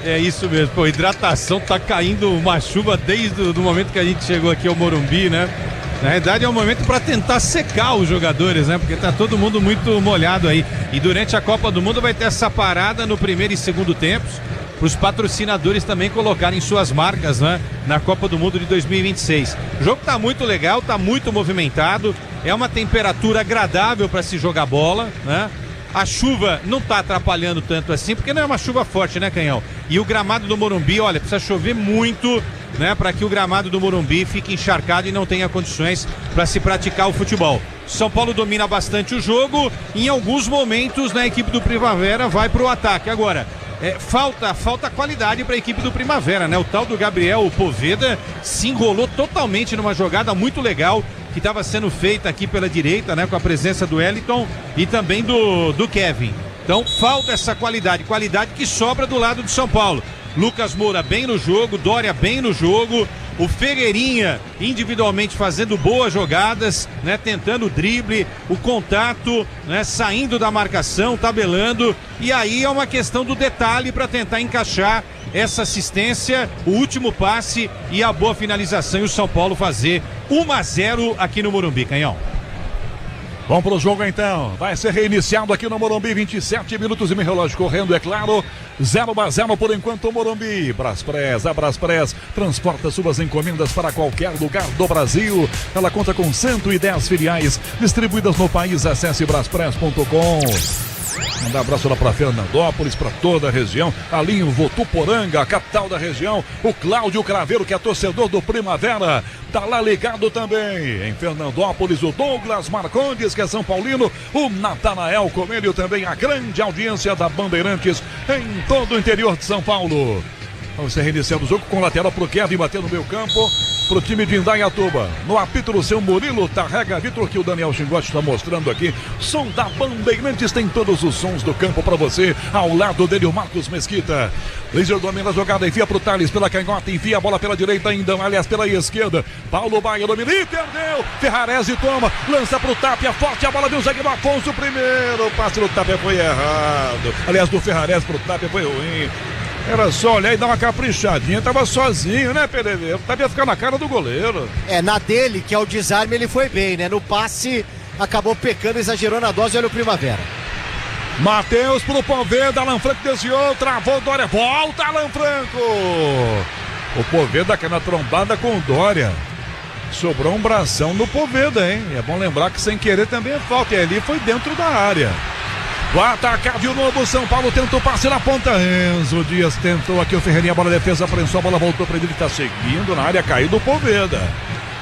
é isso mesmo. Pô, hidratação, tá caindo uma chuva desde o momento que a gente chegou aqui ao Morumbi, né? Na verdade é um momento para tentar secar os jogadores, né? Porque tá todo mundo muito molhado aí. E durante a Copa do Mundo vai ter essa parada no primeiro e segundo tempos, para os patrocinadores também colocarem suas marcas, né, na Copa do Mundo de 2026. O jogo tá muito legal, tá muito movimentado, é uma temperatura agradável para se jogar bola, né? A chuva não tá atrapalhando tanto assim, porque não é uma chuva forte, né, Canhão? E o gramado do Morumbi, olha, precisa chover muito, né, para que o gramado do Morumbi fique encharcado e não tenha condições para se praticar o futebol. São Paulo domina bastante o jogo, em alguns momentos, né, a equipe do Primavera vai pro ataque. Agora, falta qualidade para a equipe do Primavera, né? O tal do Gabriel Poveda se enrolou totalmente numa jogada muito legal que estava sendo feita aqui pela direita, né? Com a presença do Wellington e também do Kevin. Então falta essa qualidade que sobra do lado do São Paulo. Lucas Moura bem no jogo, Dória bem no jogo, o Ferreirinha individualmente fazendo boas jogadas, né, tentando o drible, o contato, né, saindo da marcação, tabelando, e aí é uma questão do detalhe para tentar encaixar essa assistência, o último passe e a boa finalização, e o São Paulo fazer 1-0 aqui no Morumbi, Canhão. Vamos pro jogo então. Vai ser reiniciado aqui no Morumbi. 27 minutos e meio, relógio correndo, é claro. 0-0 por enquanto o Morumbi. Braspress, a Braspress transporta suas encomendas para qualquer lugar do Brasil. Ela conta com 110 filiais distribuídas no país. Acesse braspress.com. Mandar abraço lá para Fernandópolis, para toda a região. Ali em Votuporanga, a capital da região. O Cláudio Craveiro, que é torcedor do Primavera, tá lá ligado também. Em Fernandópolis, o Douglas Marcondes, que é São Paulino. O Natanael Coelho também, a grande audiência da Bandeirantes em todo o interior de São Paulo. Vamos ser reiniciando o jogo com lateral pro Kevin, bater no meio campo, pro time de Indaiatuba. No apito do seu Murilo Tarrega Vitor, que o Daniel Xingotti está mostrando aqui. Som da Bandeirantes, tem todos os sons do campo para você. Ao lado dele o Marcos Mesquita. Laser domina a jogada, enfia pro Thales pela canhota, enfia a bola pela direita ainda, aliás pela esquerda. Paulo Baia domina e perdeu. Ferrarese toma, lança pro Tapia, forte a bola, viu o zagueiro Afonso. Primeiro, o passe do Tapia foi errado. Aliás, do Ferrarese pro Tapia foi ruim. Era só olhar e dar uma caprichadinha, tava sozinho, né, PDV? Tava ia ficar na cara do goleiro. Na dele, que é o desarme, ele foi bem, né? No passe, acabou pecando, exagerou na dose, olha o Primavera. Matheus pro Poveda, Alan Franco desviou, travou Dória, volta Alan Franco. O Poveda cai na trombada com o Dória. Sobrou um bração no Poveda, hein? É bom lembrar que sem querer também é falta, e ali foi dentro da área. O atacar de novo, São Paulo tenta o passe na ponta. Enzo Dias tentou aqui o Ferreirinha, a bola defesa, prensou, a bola voltou para ele, ele tá seguindo na área, caiu do Poveda.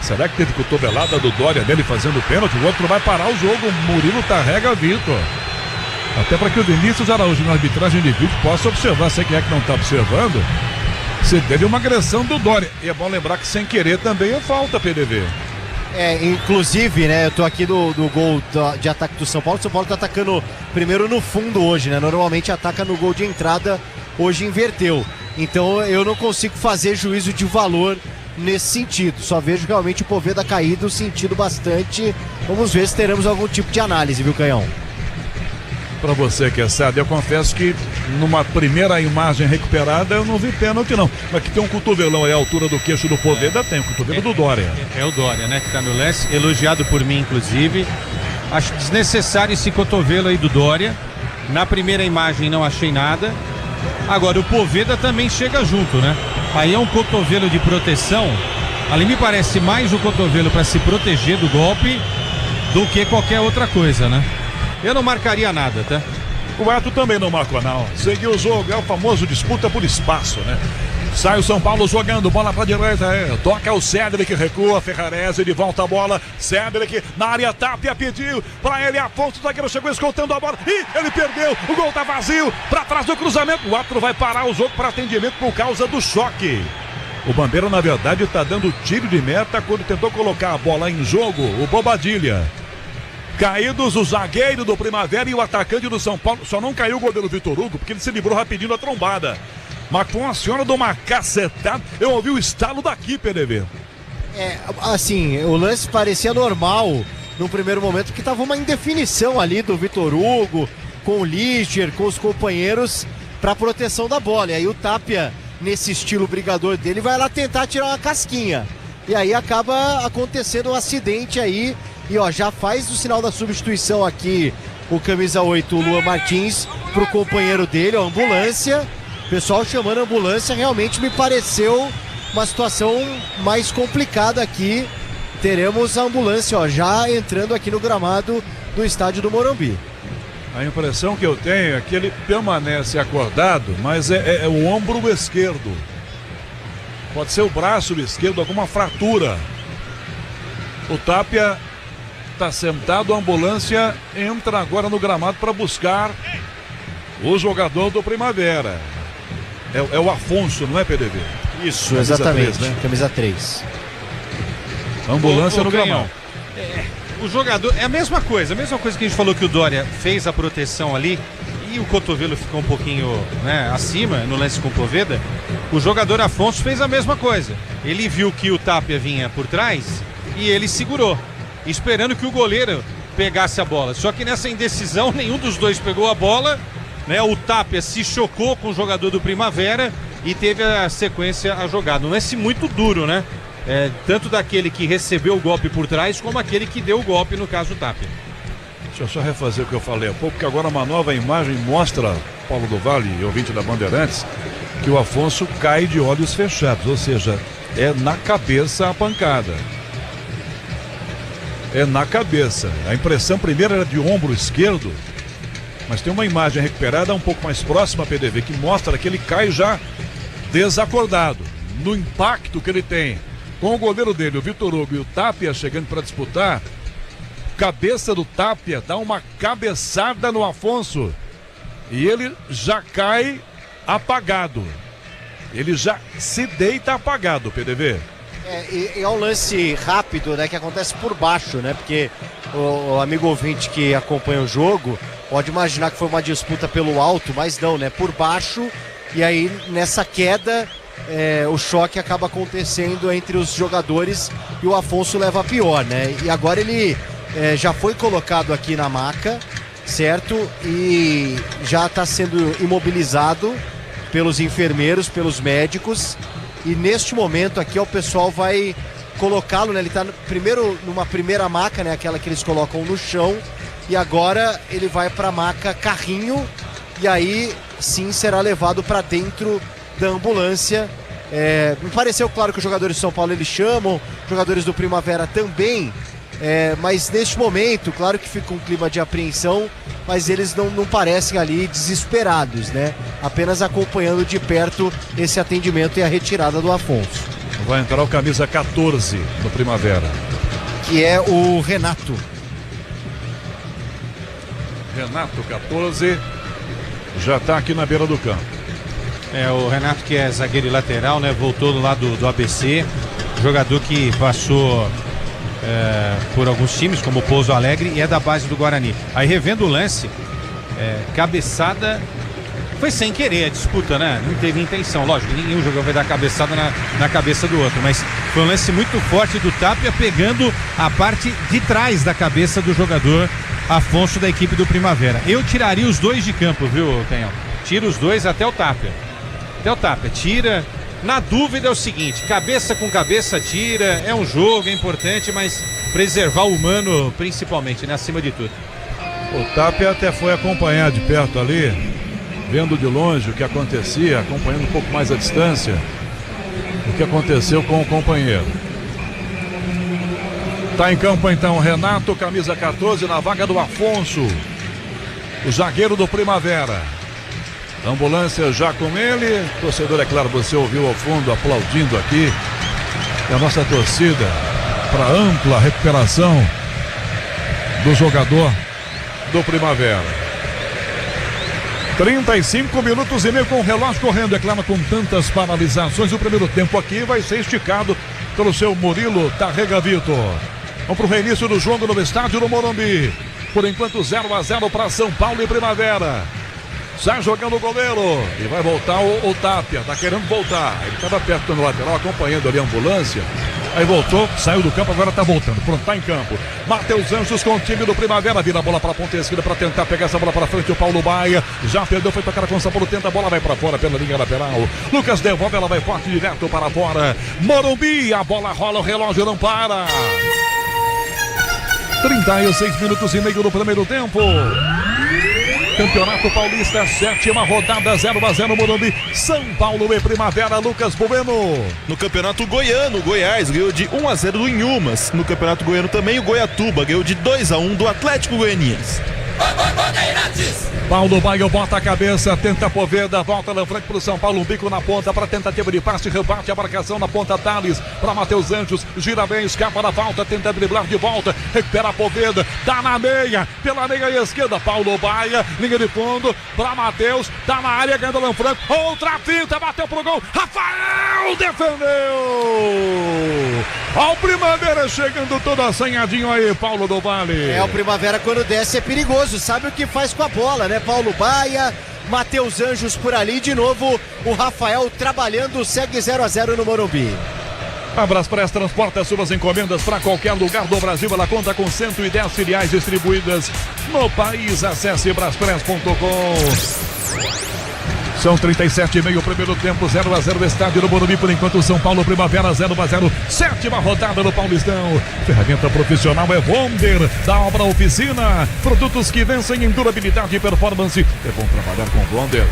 Será que teve cotovelada do Dória dele fazendo pênalti? O outro vai parar o jogo, Murilo Tarrega Vitor. Até para que o Vinícius Araújo na arbitragem de vídeo possa observar, sei quem é que não tá observando, se teve uma agressão do Dória. E é bom lembrar que sem querer também é falta, PDV. Inclusive, né, eu tô aqui do gol de ataque do São Paulo. O São Paulo tá atacando primeiro no fundo hoje, né? Normalmente ataca no gol de entrada, hoje inverteu. Então eu não consigo fazer juízo de valor nesse sentido. Só vejo realmente o Poveda caído, sentido bastante. Vamos ver se teremos algum tipo de análise, viu, Canhão? Pra você que é sábio, eu confesso que numa primeira imagem recuperada eu não vi pênalti não, mas que tem um cotovelão aí à altura do queixo do Poveda, tem o cotovelo do Dória. É o Dória, né, que tá no lance, elogiado por mim inclusive. Acho desnecessário esse cotovelo aí do Dória. Na primeira imagem não achei nada. Agora o Poveda também chega junto, né? Aí é um cotovelo de proteção. Ali me parece mais o cotovelo para se proteger do golpe do que qualquer outra coisa, né? Eu não marcaria nada, tá? O Ato também não marcou, não. Seguiu o jogo, é o famoso disputa por espaço, né? Sai o São Paulo jogando, bola pra direita, toca o Cédric, recua, Ferrarese, de volta a bola, Cédric na área, Tapia pediu pra ele, Afonso, o zagueiro chegou escoltando a bola, e ele perdeu, o gol tá vazio, pra trás do cruzamento, o árbitro vai parar o jogo para atendimento por causa do choque. O Bandeira, na verdade, tá dando tiro de meta quando tentou colocar a bola em jogo, o Bobadilha. Caídos o zagueiro do Primavera e o atacante do São Paulo. Só não caiu o goleiro Vitor Hugo, porque ele se livrou rapidinho da trombada. Mas com a senhora de uma cacetada, eu ouvi o estalo daqui, PDV. Assim, o lance parecia normal no primeiro momento, que tava uma indefinição ali do Vitor Hugo, com o Liger, com os companheiros, pra proteção da bola. E aí o Tapia, nesse estilo brigador dele, vai lá tentar tirar uma casquinha. E aí acaba acontecendo um acidente aí. E ó, já faz o sinal da substituição aqui o camisa 8, o Luan Martins, pro companheiro dele, a ambulância. O pessoal chamando a ambulância, realmente me pareceu uma situação mais complicada aqui. Teremos a ambulância, ó, já entrando aqui no gramado do estádio do Morumbi. A impressão que eu tenho é que ele permanece acordado, mas é o ombro esquerdo. Pode ser o braço esquerdo, alguma fratura. O Tapia está sentado, a ambulância entra agora no gramado para buscar o jogador do Primavera. É o Afonso, não é, PDV? Isso, camisa exatamente, 3, né? Camisa 3. Ambulância no gramado. O jogador, é a mesma coisa que a gente falou, que o Dória fez a proteção ali e o cotovelo ficou um pouquinho, né, acima no lance com o Poveda. O jogador Afonso fez a mesma coisa. Ele viu que o Tapia vinha por trás e ele segurou, esperando que o goleiro pegasse a bola. Só que nessa indecisão, nenhum dos dois pegou a bola, né? O Tapia se chocou com o jogador do Primavera e teve a sequência a jogada. Um lance muito duro, né? Tanto daquele que recebeu o golpe por trás, como aquele que deu o golpe, no caso o Tapia. Deixa eu só refazer o que eu falei há pouco, porque agora uma nova imagem mostra, Paulo do Vale, ouvinte da Bandeirantes, que o Afonso cai de olhos fechados, ou seja, é na cabeça a pancada. É na cabeça. A impressão primeira era de ombro esquerdo, mas tem uma imagem recuperada um pouco mais próxima, PDV, que mostra que ele cai já desacordado, no impacto que ele tem com o goleiro dele, o Vitor Hugo, e o Tapia chegando para disputar. Cabeça do Tapia dá uma cabeçada no Afonso e ele já cai apagado. Ele já se deita apagado, PDV. É um lance rápido, né, que acontece por baixo, né? Porque o amigo ouvinte que acompanha o jogo pode imaginar que foi uma disputa pelo alto, mas não, né? Por baixo, e aí nessa queda o choque acaba acontecendo entre os jogadores e o Afonso leva a pior, né? E agora ele já foi colocado aqui na maca, certo? E já está sendo imobilizado pelos enfermeiros, pelos médicos. E neste momento aqui o pessoal vai colocá-lo, né? Ele está primeiro numa primeira maca, né? Aquela que eles colocam no chão. E agora ele vai para a maca carrinho. E aí sim será levado para dentro da ambulância. Me pareceu claro que os jogadores de São Paulo eles chamam, jogadores do Primavera também. Mas neste momento, claro que fica um clima de apreensão, mas eles não parecem ali desesperados, né? Apenas acompanhando de perto esse atendimento e a retirada do Afonso. Vai entrar o camisa 14 do Primavera, que é o Renato. Renato 14 já está aqui na beira do campo. O Renato, que é zagueiro e lateral, né? Voltou do lado do ABC, jogador que passou por alguns times, como o Pouso Alegre, e é da base do Guarani. Aí revendo o lance, cabeçada, foi sem querer a disputa, né? Não teve intenção, lógico, nenhum jogador vai dar cabeçada na cabeça do outro, mas foi um lance muito forte do Tapia, pegando a parte de trás da cabeça do jogador Afonso da equipe do Primavera. Eu tiraria os dois de campo, viu, Canhão? Tira os dois até o Tapia. Tira. Na dúvida é o seguinte, cabeça com cabeça tira, é um jogo, é importante, mas preservar o humano principalmente, né, acima de tudo. O Tapia até foi acompanhar de perto ali, vendo de longe o que acontecia, acompanhando um pouco mais a distância, o que aconteceu com o companheiro. Tá em campo então Renato, camisa 14, na vaga do Afonso, o zagueiro do Primavera. Ambulância já com ele, torcedor, é claro, você ouviu ao fundo aplaudindo aqui. E a nossa torcida para ampla recuperação do jogador do Primavera. 35 minutos e meio com o relógio correndo, é claro, com tantas paralisações. O primeiro tempo aqui vai ser esticado pelo seu Murilo Tarrega Vitor. Vamos para o reinício do jogo no estádio do Morumbi. Por enquanto 0-0 para São Paulo e Primavera. Sai jogando o goleiro e vai voltar o Tapia, tá querendo voltar. Ele estava perto no lateral, acompanhando ali a ambulância. Aí voltou, saiu do campo, agora tá voltando. Pronto, tá em campo. Matheus Anjos com o time do Primavera, vira a bola pra ponta esquerda pra tentar pegar essa bola pra frente. O Paulo Baia já perdeu, foi tocar com o São Paulo, tenta a bola, vai pra fora pela linha lateral. Lucas devolve, ela vai forte direto para fora. Morumbi, a bola rola, o relógio não para. 36 minutos e meio no primeiro tempo. Campeonato Paulista, 7ª rodada, 0-0 Morumbi, São Paulo e Primavera. Lucas Bueno. No Campeonato Goiano, o Goiás ganhou de 1-0 do Inhumas. No Campeonato Goiano também o Goiatuba ganhou de 2-1 do Atlético Goianiense. Paulo Baio bota a cabeça, tenta Poveda, volta na frente pro São Paulo, um bico na ponta para tentativa de passe, rebate a marcação na ponta, Thales para Matheus Anjos, gira bem, escapa da falta, tenta driblar de volta, recupera a Poveda, tá na meia, pela meia esquerda, Paulo Baia, linha de fundo para Matheus, tá na área, ganhando o Franco, outra finta, bateu pro gol, Rafael defendeu! Ó o Primavera chegando todo assanhadinho aí, Paulo do Vale. O Primavera quando desce é perigoso, sabe o que faz com a bola, né? Paulo Baia, Matheus Anjos por ali, de novo o Rafael trabalhando, segue 0-0 no Morumbi. A Braspress transporta suas encomendas para qualquer lugar do Brasil. Ela conta com 110 filiais distribuídas no país. Acesse braspress.com. São 37,5 o primeiro tempo, 0-0 no estádio do Morumbi. Por enquanto, São Paulo Primavera 0-0. 7ª rodada no Paulistão. Ferramenta profissional é Wonder, da Obra Oficina. Produtos que vencem em durabilidade e performance. É bom trabalhar com Wonder.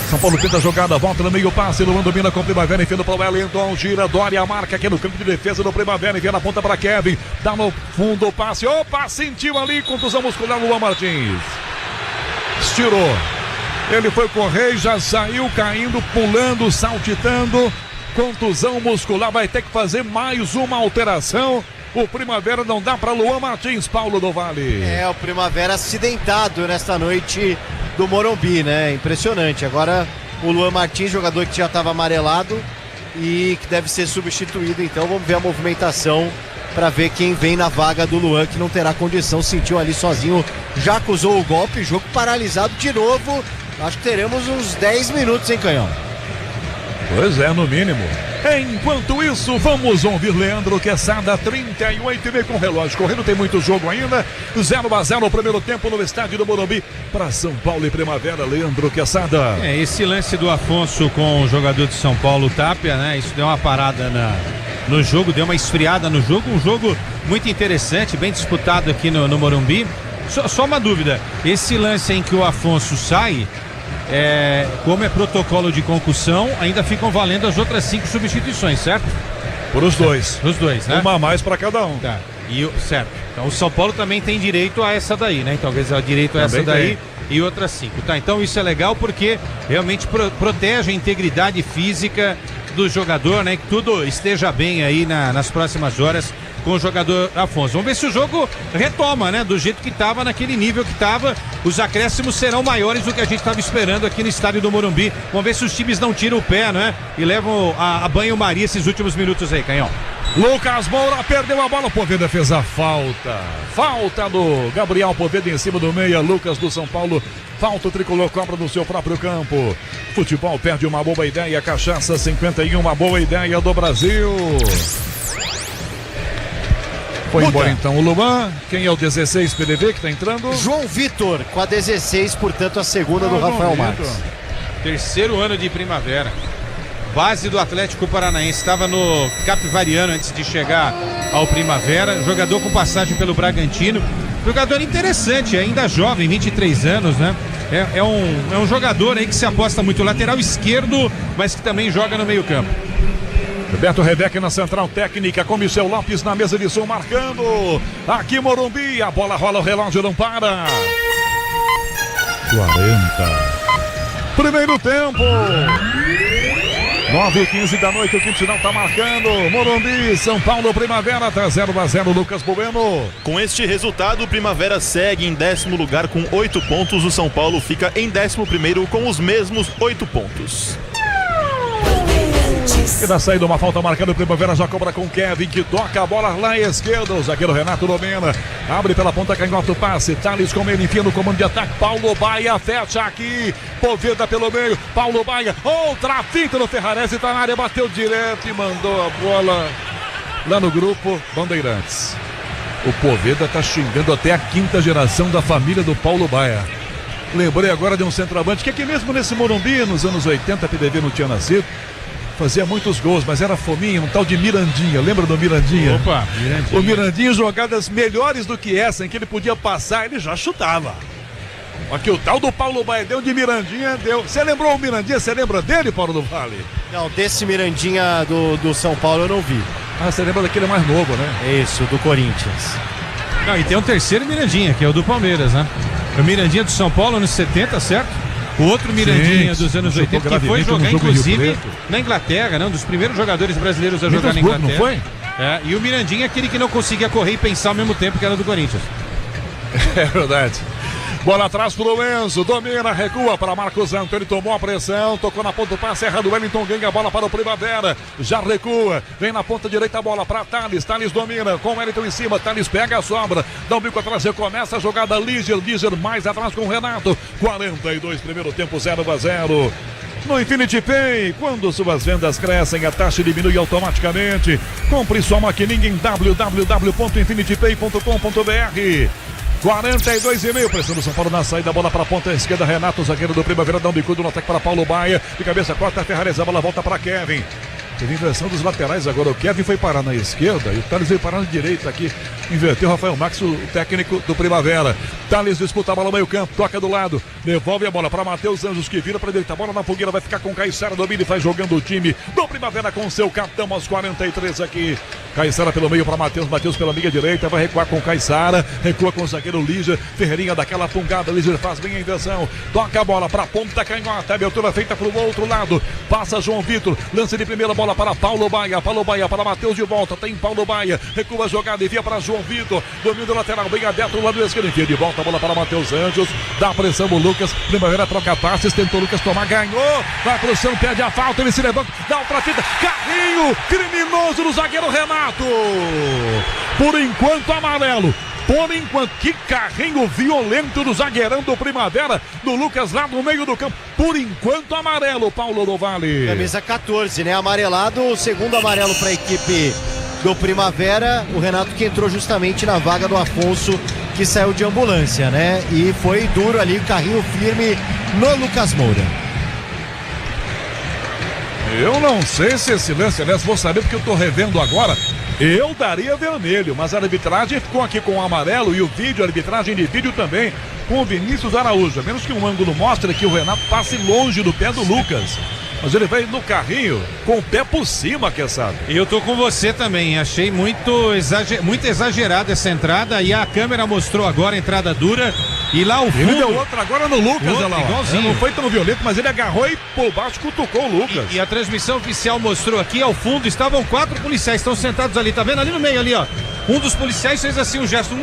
São Paulo tenta a jogada, volta no meio passe, Luan domina com o Primavera, enfia para o Wellington, gira, Dória marca aqui no campo de defesa do Primavera, envia na ponta para Kevin, dá no fundo o passe, opa, sentiu ali, contusão muscular, Luan Martins. Estirou, ele foi correr, já saiu caindo, pulando, saltitando, contusão muscular, vai ter que fazer mais uma alteração. O Primavera não dá para Luan Martins, Paulo do Vale. O Primavera acidentado nesta noite do Morumbi, né? Impressionante. Agora o Luan Martins, jogador que já estava amarelado e que deve ser substituído. Então vamos ver a movimentação para ver quem vem na vaga do Luan, que não terá condição, sentiu ali sozinho, já acusou o golpe, jogo paralisado de novo. Acho que teremos uns 10 minutos, hein, Canhão? Pois é, no mínimo. Enquanto isso, vamos ouvir Leandro Quesada, 38,5 com o relógio correndo, tem muito jogo ainda. 0-0 o primeiro tempo no estádio do Morumbi para São Paulo e Primavera. Leandro Quesada. Esse lance do Afonso com o jogador de São Paulo, Tapia, né? Isso deu uma parada no jogo, deu uma esfriada no jogo. Um jogo muito interessante, bem disputado aqui no Morumbi. Só uma dúvida, esse lance em que o Afonso sai, como é protocolo de concussão, ainda ficam valendo as outras 5 substituições, certo? Por os dois. Os dois, né? Uma a mais para cada um. Tá. Certo. Então o São Paulo também tem direito a essa daí, né? Então, quer dizer, direito a essa daí e outras 5. Tá, então isso é legal porque realmente protege a integridade física do jogador, né? Que tudo esteja bem aí nas próximas horas com o jogador Afonso. Vamos ver se o jogo retoma, né? Do jeito que estava, naquele nível que estava. Os acréscimos serão maiores do que a gente estava esperando aqui no estádio do Morumbi. Vamos ver se os times não tiram o pé, né? E levam a banho-maria esses últimos minutos aí, Canhão. Lucas Moura perdeu a bola, o Poveda fez a falta. Falta do Gabriel Poveda em cima do meia, Lucas do São Paulo. Falta, o tricolor cobra no seu próprio campo. Futebol perde uma boa ideia, Cachaça 51, uma boa ideia do Brasil. Foi embora então o Luan. Quem é o 16 PDV que está entrando? João Vitor com a 16, portanto a segunda do Rafael Marques. Terceiro ano de Primavera. Base do Atlético Paranaense. Estava no Capivariano antes de chegar ao Primavera. Jogador com passagem pelo Bragantino. Jogador interessante, ainda jovem, 23 anos, né? É um jogador aí que se aposta muito, lateral esquerdo, mas que também joga no meio campo. Roberto Rebeck na central técnica, com Michel Lopes na mesa de som marcando. Aqui Morumbi, a bola rola, o relógio não para. 40. Primeiro tempo. 9h15 da noite, o quinto final tá marcando. Morumbi, São Paulo, Primavera, tá 0-0, Lucas Bueno. Com este resultado, o Primavera segue em 10º lugar com 8 pontos. O São Paulo fica em 11º com os mesmos 8 pontos. E na saída uma falta marcada, o Primavera já cobra com Kevin, que toca a bola lá à esquerda. O zagueiro Renato domina, abre pela ponta, canhota o passe. Thales com ele, enfia no comando de ataque. Paulo Baia fecha aqui. Poveda pelo meio. Paulo Baia, outra finta no Ferrarese, tá na área, bateu direto e mandou a bola lá no grupo Bandeirantes. O Poveda tá xingando até a 5ª geração da família do Paulo Baia. Lembrei agora de um centroavante que aqui mesmo nesse Morumbi, nos anos 80, a PDV não tinha nascido. Fazia muitos gols, mas era fominha, um tal de Mirandinha. Lembra do Mirandinha? Opa, Mirandinha. O Mirandinha, jogadas melhores do que essa, em que ele podia passar, ele já chutava. Aqui o tal do Paulo Baia deu de Mirandinha, deu. Você lembrou o Mirandinha? Você lembra dele, Paulo do Vale? Não, desse Mirandinha do São Paulo eu não vi. Ah, você lembra daquele mais novo, né? Isso, do Corinthians. Não, e tem um terceiro Mirandinha, que é o do Palmeiras, né? O Mirandinha do São Paulo, anos 70, certo? O outro Mirandinha dos anos 80, que foi jogar inclusive na Inglaterra, né? Um dos primeiros jogadores brasileiros a jogar na Inglaterra. Não foi? E o Mirandinha, aquele que não conseguia correr e pensar ao mesmo tempo, que era do Corinthians. É verdade. Bola atrás pro Enzo, domina, recua para Marcos Antônio, tomou a pressão, tocou na ponta do passe, erra do Wellington, ganha a bola para o Primavera, já recua, vem na ponta direita a bola para Thales, Thales domina, com o Wellington em cima, Thales pega a sobra, dá um bico atrás, recomeça a jogada, Líger mais atrás com o Renato, 42, primeiro tempo, 0-0. No Infinity Pay, quando suas vendas crescem, a taxa diminui automaticamente. Compre sua maquininha em www.infinitypay.com.br. 42,5. Pressão do São Paulo na saída, bola para a ponta esquerda. Renato, zagueiro do Primavera, dá um bicudo no ataque para Paulo Baia. De cabeça corta, Ferrares, a bola volta para Kevin. Teve inversão dos laterais agora. O Kevin foi parar na esquerda e o Thales veio parar na direita aqui. Inverteu o Rafael Max, o técnico do Primavera. Thales disputa a bola no meio campo, toca do lado, devolve a bola para Matheus Anjos, que vira para direita. A bola na fogueira vai ficar com Caissara, domina e vai jogando o time do Primavera com seu capitão aos 43 aqui. Caissara pelo meio para Matheus, Matheus pela meia direita, vai recuar com Caissara, recua com o zagueiro Lígia, Ferreirinha daquela fungada, Lígia faz bem a inversão, toca a bola para a ponta canhota, abertura feita para o outro lado, passa João Vitor, lance de primeira bola para Paulo Baia para Matheus de volta, tem Paulo Baia, recua a jogada, envia para João Vitor, domínio lateral, bem aberto no lado esquerdo, envia de volta a bola para Matheus Anjos, dá pressão o Lucas, Primavera troca passes, tentou o Lucas tomar, ganhou, vai pro chão, perde a falta, ele se levanta, dá outra fita, carrinho criminoso do zagueiro Renato. Por enquanto amarelo. Por enquanto, que carrinho violento do zagueirão do Primavera, do Lucas lá no meio do campo. Por enquanto amarelo, Paulo do Vale. Camisa 14, né? Amarelado, o segundo amarelo para a equipe do Primavera. O Renato que entrou justamente na vaga do Afonso, que saiu de ambulância, né? E foi duro ali, carrinho firme no Lucas Moura. Eu não sei se esse lance, aliás, vou saber porque eu tô revendo agora. Eu daria vermelho, mas a arbitragem ficou aqui com o amarelo e o vídeo, a arbitragem de vídeo também com o Vinícius Araújo. A menos que um ângulo mostre que o Renato passe longe do pé do Lucas. Mas ele veio no carrinho com o pé por cima, que sabe. E eu tô com você também, achei muito exagerada essa entrada e a câmera mostrou agora a entrada dura e lá o fundo... Ele deu outra agora no Lucas, olha lá, igualzinho. Não foi tão violento, mas ele agarrou e por baixo cutucou o Lucas. E a transmissão oficial mostrou aqui ao fundo, estavam 4 policiais, estão sentados ali, tá vendo? Ali no meio ali, ó. Um dos policiais fez assim um gesto,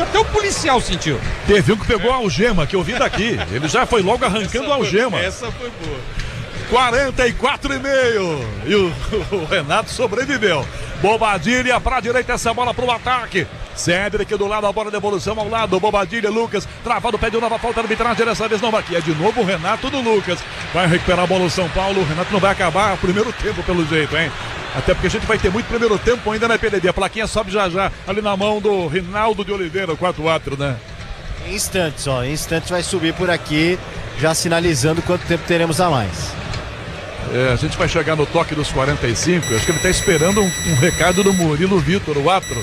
até o policial sentiu. Teve um que pegou a algema, que eu vi daqui. Ele já foi logo arrancando a algema. Essa foi boa. 44,5 e o Renato sobreviveu. Bobadilha pra direita, essa bola pro ataque. Cédric do lado, a bola de evolução ao lado. Bobadilha, Lucas, travado, pede nova falta, arbitragem dessa vez não aqui. É de novo o Renato do Lucas. Vai recuperar a bola o São Paulo. O Renato não vai acabar o primeiro tempo pelo jeito, hein? Até porque a gente vai ter muito primeiro tempo ainda na PDD. A plaquinha sobe já ali na mão do Rinaldo de Oliveira, o 4-4, né? Em instantes, ó. Em instantes vai subir por aqui, já sinalizando quanto tempo teremos a mais. A gente vai chegar no toque dos 45. Acho que ele está esperando um recado do Murilo Vitor, o Atro.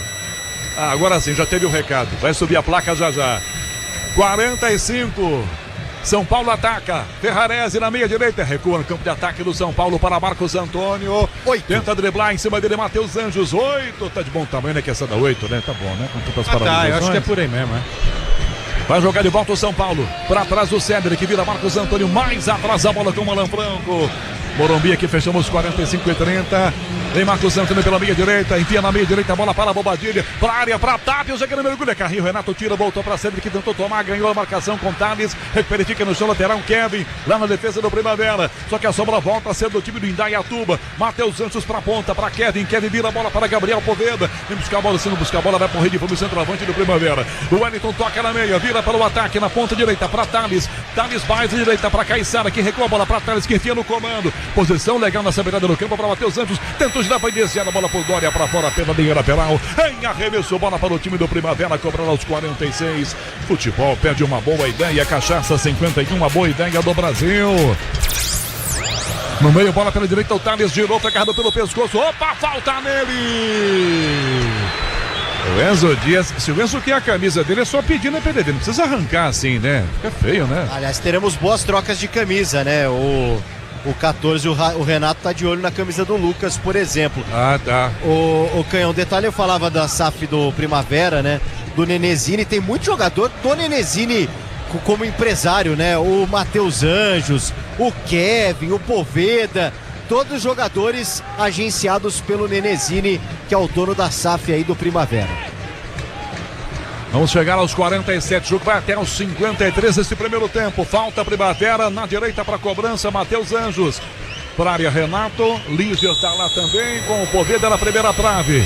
Agora sim, já teve o recado. Vai subir a placa já. 45. São Paulo ataca. Ferrarese na meia direita. Recua no campo de ataque do São Paulo para Marcos Antônio. 8. Tenta driblar em cima dele, Matheus Anjos. 8. Tá de bom tamanho, né? Que essa da 8, né? Tá bom, né? Com tantas paralisações. Eu acho que é por aí mesmo, né? Vai jogar de volta o São Paulo. Para trás do Cédric, que vira Marcos Antônio. Mais atrás a bola com o Alan Franco. Morumbi aqui, fechamos 45,30. Vem Marcos Antônio pela meia direita, enfia na meia direita a bola para a Bobadilha, para a área, para a Tapia, chega no mergulho, carrinho, Renato tira, voltou para Cédric, que tentou tomar, ganhou a marcação com Thales, verifica no chão lateral, Kevin, lá na defesa do Primavera, só que a sobra volta a ser do time do Indaiatuba, Matheus Santos para a ponta, para Kevin vira a bola para Gabriel Poveda, vem buscar a bola, se não buscar a bola, vai para o Rede, vamos centroavante do Primavera, o Wellington toca na meia, vira para o ataque, na ponta direita, para Thales mais direita para Caissara, que recua a bola para Thales, que enfia no comando, posição legal nessa beirada do campo para Matheus Santos, tentou girar para descer a bola por Dória para fora pela linha lateral, em arremesso, bola para o time do Primavera, cobrando aos 46. Futebol pede uma boa ideia, Cachaça 51, uma boa ideia do Brasil. No meio, bola pela direita, o Thales girou, foi agarrado pelo pescoço, opa, falta nele! O Enzo Dias, se o Enzo quer a camisa dele, é só pedir na PDD, não precisa arrancar assim, né? Fica feio, né? Aliás, teremos boas trocas de camisa, né? O 14, o Renato tá de olho na camisa do Lucas, por exemplo. Tá. O Canhão, detalhe, eu falava da SAF do Primavera, né? Do Nenezini, tem muito jogador do Nenezini como empresário, né? O Matheus Anjos, o Kevin, o Poveda, todos os jogadores agenciados pelo Nenezini, que é o dono da SAF aí do Primavera. Vamos chegar aos 47, o jogo vai até aos 53 esse primeiro tempo. Falta Primavera, na direita para cobrança, Matheus Anjos. Para a área, Renato, Lígia está lá também com o Poveda na primeira trave.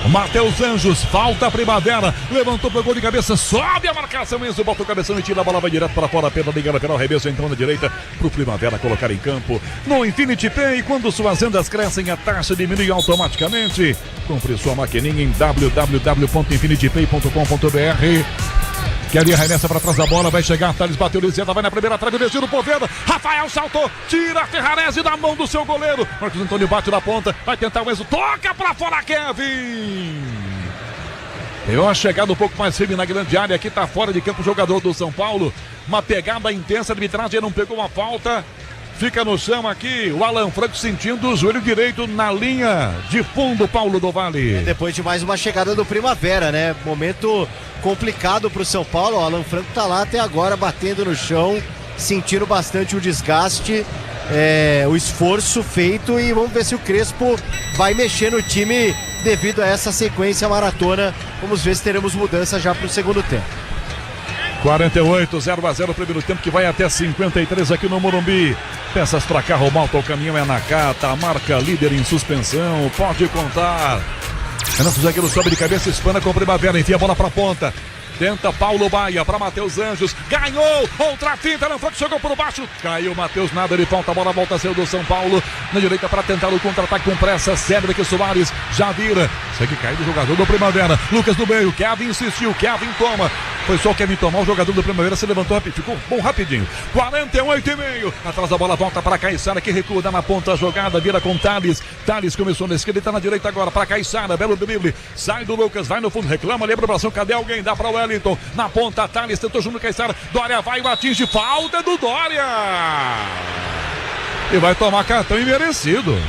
Matheus Anjos, falta Primavera, levantou, pegou de cabeça, sobe a marcação, Enzo bota o cabeção e tira a bola, vai direto para fora, pela liga lateral, arremesso então na direita, pro Primavera colocar em campo. No Infinity Pay, quando suas vendas crescem, a taxa diminui automaticamente. Compre sua maquininha em www.infinitypay.com.br. Kelly arremessa para trás da bola, vai chegar, Thales bateu de esquerda, vai na primeira trave, desceu no Poveda. Rafael saltou, tira Ferrarese da mão do seu goleiro. Marcos Antônio bate na ponta, vai tentar o Enzo, toca para fora, Kevin. Deu uma chegada um pouco mais firme na grande área, aqui tá fora de campo o jogador do São Paulo. Uma pegada intensa, a arbitragem não pegou uma falta. Fica no chão aqui o Alan Franco sentindo o joelho direito na linha de fundo, Paulo do Vale. Depois de mais uma chegada do Primavera, né? Momento complicado pro São Paulo. O Alan Franco tá lá até agora batendo no chão, sentindo bastante o desgaste, o esforço feito, e vamos ver se o Crespo vai mexer no time devido a essa sequência maratona. Vamos ver se teremos mudança já pro segundo tempo. 48, 0-0 primeiro tempo, que vai até 53 aqui no Morumbi. Peças para carro, malta, o caminhão é Nakata, a marca líder em suspensão, pode contar. Renato Zagueiro sobe de cabeça, espana com Primavera, enfia a bola para ponta. Tenta Paulo Baia para Matheus Anjos, ganhou, outra finta, não foi que chegou por baixo, caiu Matheus, nada, ele falta a bola, volta a ser do São Paulo, na direita para tentar o contra-ataque com pressa, Cédric Soares, já vira, segue caído o jogador do Primavera, Lucas do meio, Kevin insistiu, Kevin toma, foi só o Kevin tomar, o jogador do Primavera se levantou rápido, ficou bom rapidinho, 48,5, atrás da bola, volta para Caissara, que recua, dá na ponta a jogada, vira com Thales começou na esquerda e tá na direita agora, para Caissara, belo drible, sai do Lucas, vai no fundo, reclama, lembra o bração, cadê alguém, dá para o Wellington, na ponta, Thales tentou junto com Caissara, Dória vai, atinge, falta do Dória, e vai tomar cartão imerecido.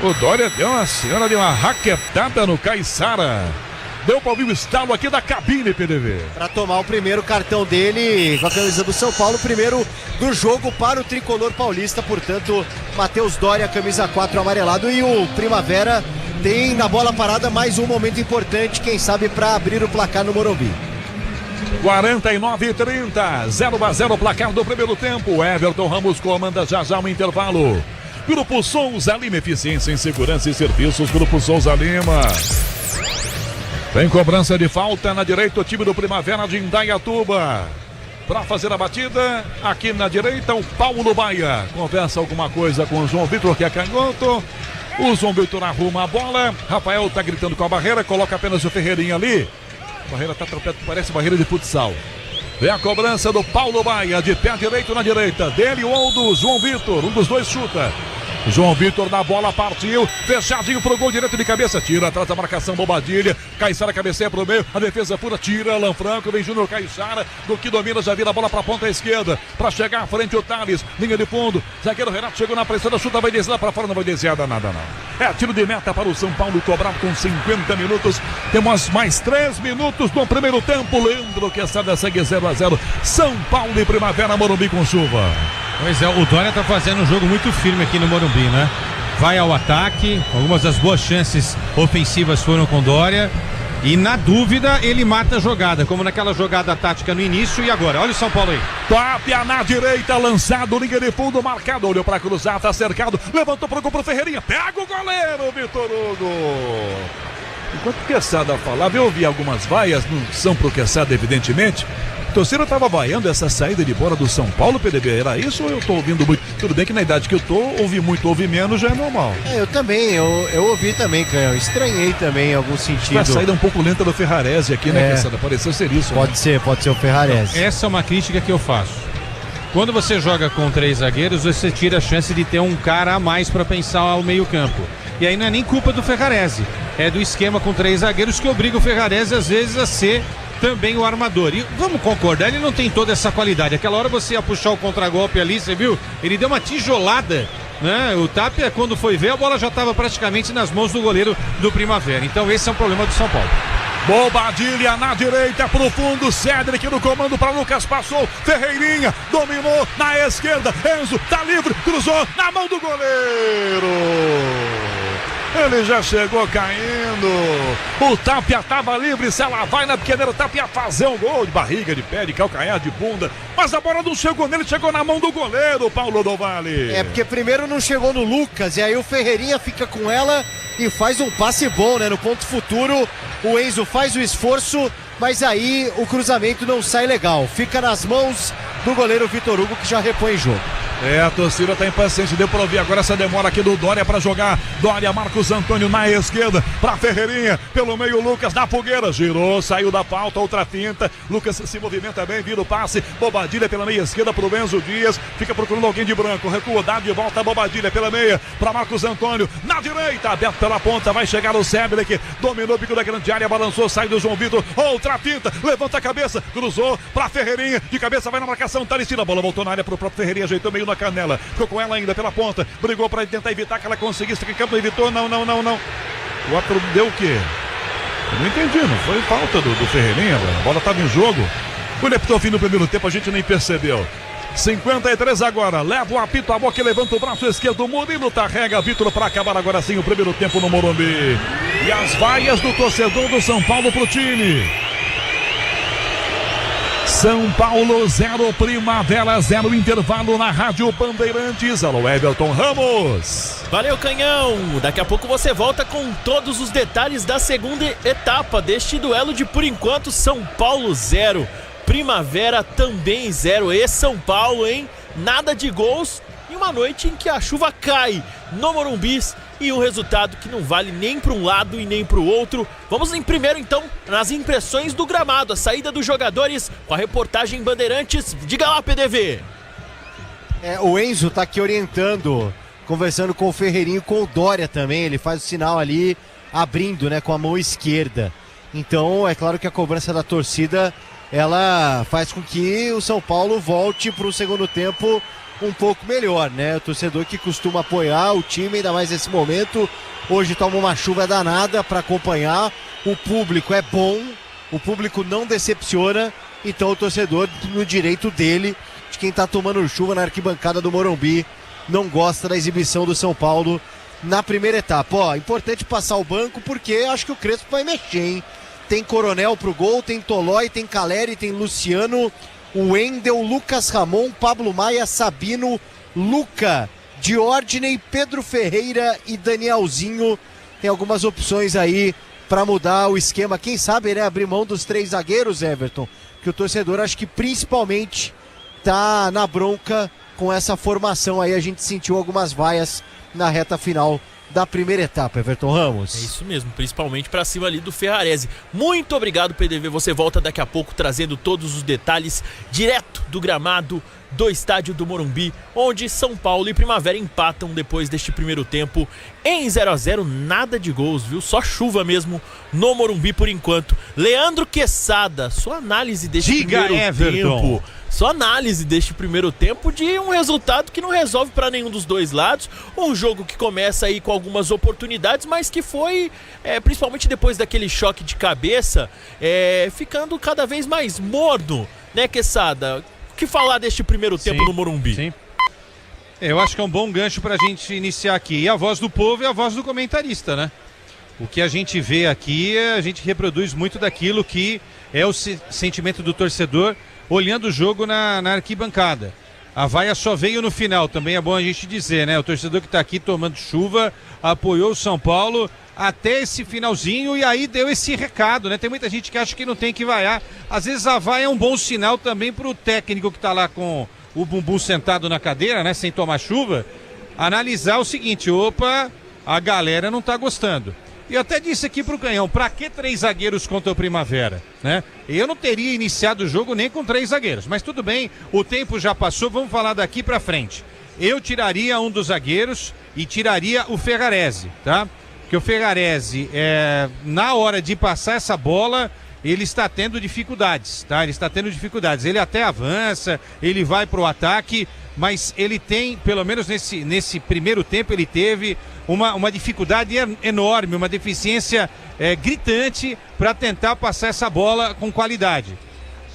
O Dória deu uma senhora de uma raquetada no Caissara. Deu para ouvir o estalo aqui da cabine, PDV. Para tomar o primeiro cartão dele com a camisa do São Paulo, primeiro do jogo para o tricolor paulista, portanto, Matheus Dória, camisa 4 amarelado, e o Primavera tem na bola parada mais um momento importante, quem sabe para abrir o placar no Morumbi. 49-30, 0-0 placar do primeiro tempo. Everton Ramos comanda já o intervalo. Grupo Souza Lima, eficiência em segurança e serviços. Grupo Souza Lima. Tem cobrança de falta na direita, o time do Primavera de Indaiatuba. Para fazer a batida, aqui na direita, o Paulo Baia. Conversa alguma coisa com o João Vitor, que é canhoto. O João Vitor arruma a bola. Rafael tá gritando com a barreira, coloca apenas o Ferreirinha ali. A barreira tá tropeando, parece barreira de futsal. Vem a cobrança do Paulo Baia, de pé direito na direita. Dele ou do João Vitor, um dos dois chuta. João Vitor na bola, partiu, fechadinho pro gol direto de cabeça, tira atrás da marcação, Bobadilha, Caissara cabeceia pro meio, a defesa pura, tira, Alan Franco, vem Júnior Caissara, do que domina, já vira a bola pra ponta esquerda, pra chegar à frente o Thales, linha de fundo, zagueiro Renato chegou na pressão, a chuta vai descer lá pra fora, não vai descer nada não. É tiro de meta para o São Paulo, cobrado com 50 minutos, temos mais 3 minutos no primeiro tempo, Leandro Quesada segue 0-0, São Paulo e Primavera, Morumbi com chuva. Pois é, o Dória tá fazendo um jogo muito firme aqui no Morumbi, né? Vai ao ataque, algumas das boas chances ofensivas foram com Dória, e na dúvida ele mata a jogada, como naquela jogada tática no início e agora. Olha o São Paulo aí. Tapia na direita, lançado, linha de fundo, marcado, olhou pra cruzar, tá cercado, levantou pro gol pro Ferreirinha, pega o goleiro, Vitor Hugo. Enquanto o Quesada falava, eu ouvi algumas vaias, não são pro Quesada, evidentemente. A torcida estava vaiando essa saída de bola do São Paulo, PDB, era isso ou eu tô ouvindo muito? Tudo bem que na idade que eu tô, ouvir muito, ouvir menos já é normal. Eu também, eu ouvi também, Canhão, estranhei também em algum sentido. A saída um pouco lenta do Ferrarese aqui, né, Quesada? Pareceu ser isso. Pode ser o Ferrarese. Então, essa é uma crítica que eu faço. Quando você joga com 3 zagueiros, você tira a chance de ter um cara a mais para pensar ao meio campo. E aí não é nem culpa do Ferrarese, é do esquema com 3 zagueiros que obriga o Ferrarese às vezes a ser também o armador. E vamos concordar, ele não tem toda essa qualidade. Aquela hora você ia puxar o contragolpe ali, você viu? Ele deu uma tijolada, né? O Tapia, quando foi ver, a bola já estava praticamente nas mãos do goleiro do Primavera. Então esse é um problema do São Paulo. Bobadilha na direita, pro fundo, Cédric no comando para Lucas, passou, Ferreirinha, dominou na esquerda, Enzo tá livre, cruzou na mão do goleiro. Ele já chegou caindo. O Tapia estava livre. Se ela vai na pequeneira, o Tapia fazer um gol de barriga, de pé, de calcanhar, de bunda. Mas a bola não chegou nele, chegou na mão do goleiro, Paulo do Vale. É porque primeiro não chegou no Lucas. E aí o Ferreirinha fica com ela e faz um passe bom, né? No ponto futuro, o Enzo faz o esforço, mas aí o cruzamento não sai legal. Fica nas mãos do goleiro Vitor Hugo, que já repõe jogo. A torcida tá impaciente, deu pra ouvir agora essa demora aqui do Dória pra jogar. Dória, Marcos Antônio na esquerda, pra Ferreirinha, pelo meio Lucas na fogueira, girou, saiu da pauta, outra finta, Lucas se movimenta bem, vira o passe, Bobadilha pela meia esquerda pro Enzo Dias, fica procurando alguém de branco, recua, dá de volta, Bobadilha pela meia, pra Marcos Antônio, na direita, aberto pela ponta, vai chegar o Seblick, dominou o bico da grande área, balançou, sai do João Vitor, outra finta, levanta a cabeça, cruzou pra Ferreirinha, de cabeça vai na marcação, Talicina, a bola voltou na área pro próprio Ferreirinha, ajeitou meio na canela, ficou com ela ainda pela ponta, brigou para tentar evitar que ela conseguisse, que campo evitou, não. O outro deu o quê? Eu não entendi, não foi falta do Ferreirinha, a bola estava em jogo. Quando apitou o fim do primeiro tempo, a gente nem percebeu. 53 agora, leva o apito, a boca e levanta o braço esquerdo, Murilo carrega Vitor para acabar agora sim o primeiro tempo no Morumbi. E as vaias do torcedor do São Paulo pro time. São Paulo 0, Primavera 0, intervalo na Rádio Bandeirantes. Alô, Everton Ramos. Valeu, Canhão. Daqui a pouco você volta com todos os detalhes da segunda etapa deste duelo de, por enquanto, São Paulo 0, Primavera também 0. E São Paulo, hein? Nada de gols em uma noite em que a chuva cai no Morumbi e um resultado que não vale nem para um lado e nem para o outro. Vamos em primeiro então nas impressões do gramado, a saída dos jogadores com a reportagem Bandeirantes. Diga lá, PDV. O Enzo tá aqui orientando, conversando com o Ferreirinho e com o Dória também. Ele faz o sinal ali abrindo, né, com a mão esquerda. Então é claro que a cobrança da torcida ela faz com que o São Paulo volte para o segundo tempo um pouco melhor, né? O torcedor que costuma apoiar o time, ainda mais nesse momento, hoje toma uma chuva danada para acompanhar. O público é bom, o público não decepciona, então o torcedor, no direito dele, de quem tá tomando chuva na arquibancada do Morumbi, não gosta da exibição do São Paulo na primeira etapa. Importante passar o banco, porque acho que o Crespo vai mexer, hein? Tem Coronel pro gol, tem Tolói, tem Caleri, tem Luciano, o Wendel, Lucas Ramon, Pablo Maia, Sabino, Luca, Diordney, Pedro Ferreira e Danielzinho. Tem algumas opções aí para mudar o esquema. Quem sabe, né, abrir mão dos 3 zagueiros, Everton, que o torcedor acho que principalmente tá na bronca com essa formação aí. A gente sentiu algumas vaias na reta final da primeira etapa, Everton Ramos. É isso mesmo, principalmente para cima ali do Ferrarese. Muito obrigado, PDV. Você volta daqui a pouco trazendo todos os detalhes direto do gramado do estádio do Morumbi, onde São Paulo e Primavera empatam depois deste primeiro tempo em 0-0, nada de gols, viu? Só chuva mesmo no Morumbi por enquanto. Leandro Quesada, sua análise deste primeiro tempo. Só análise deste primeiro tempo de um resultado que não resolve para nenhum dos dois lados. Um jogo que começa aí com algumas oportunidades, mas que foi, principalmente depois daquele choque de cabeça, ficando cada vez mais morno, né, Quesada? O que falar deste primeiro tempo no Morumbi? Sim. Eu acho que é um bom gancho pra gente iniciar aqui. E a voz do povo e a voz do comentarista, né? O que a gente vê aqui, a gente reproduz muito daquilo que é o sentimento do torcedor olhando o jogo na arquibancada. A vaia só veio no final, também é bom a gente dizer, né? O torcedor que tá aqui tomando chuva apoiou o São Paulo até esse finalzinho e aí deu esse recado, né? Tem muita gente que acha que não tem que vaiar. Às vezes a vaia é um bom sinal também pro técnico que tá lá com o bumbum sentado na cadeira, né? Sem tomar chuva, analisar o seguinte: opa, a galera não tá gostando. E eu até disse aqui pro Canhão, pra que 3 zagueiros contra o Primavera, né? Eu não teria iniciado o jogo nem com 3 zagueiros, mas tudo bem, o tempo já passou, vamos falar daqui pra frente. Eu tiraria um dos zagueiros e tiraria o Ferrarese, tá? Porque o Ferrarese, na hora de passar essa bola, ele está tendo dificuldades, tá? Ele está tendo dificuldades, ele até avança, ele vai pro ataque, mas ele tem, pelo menos nesse primeiro tempo, ele teve uma dificuldade enorme, uma deficiência gritante para tentar passar essa bola com qualidade.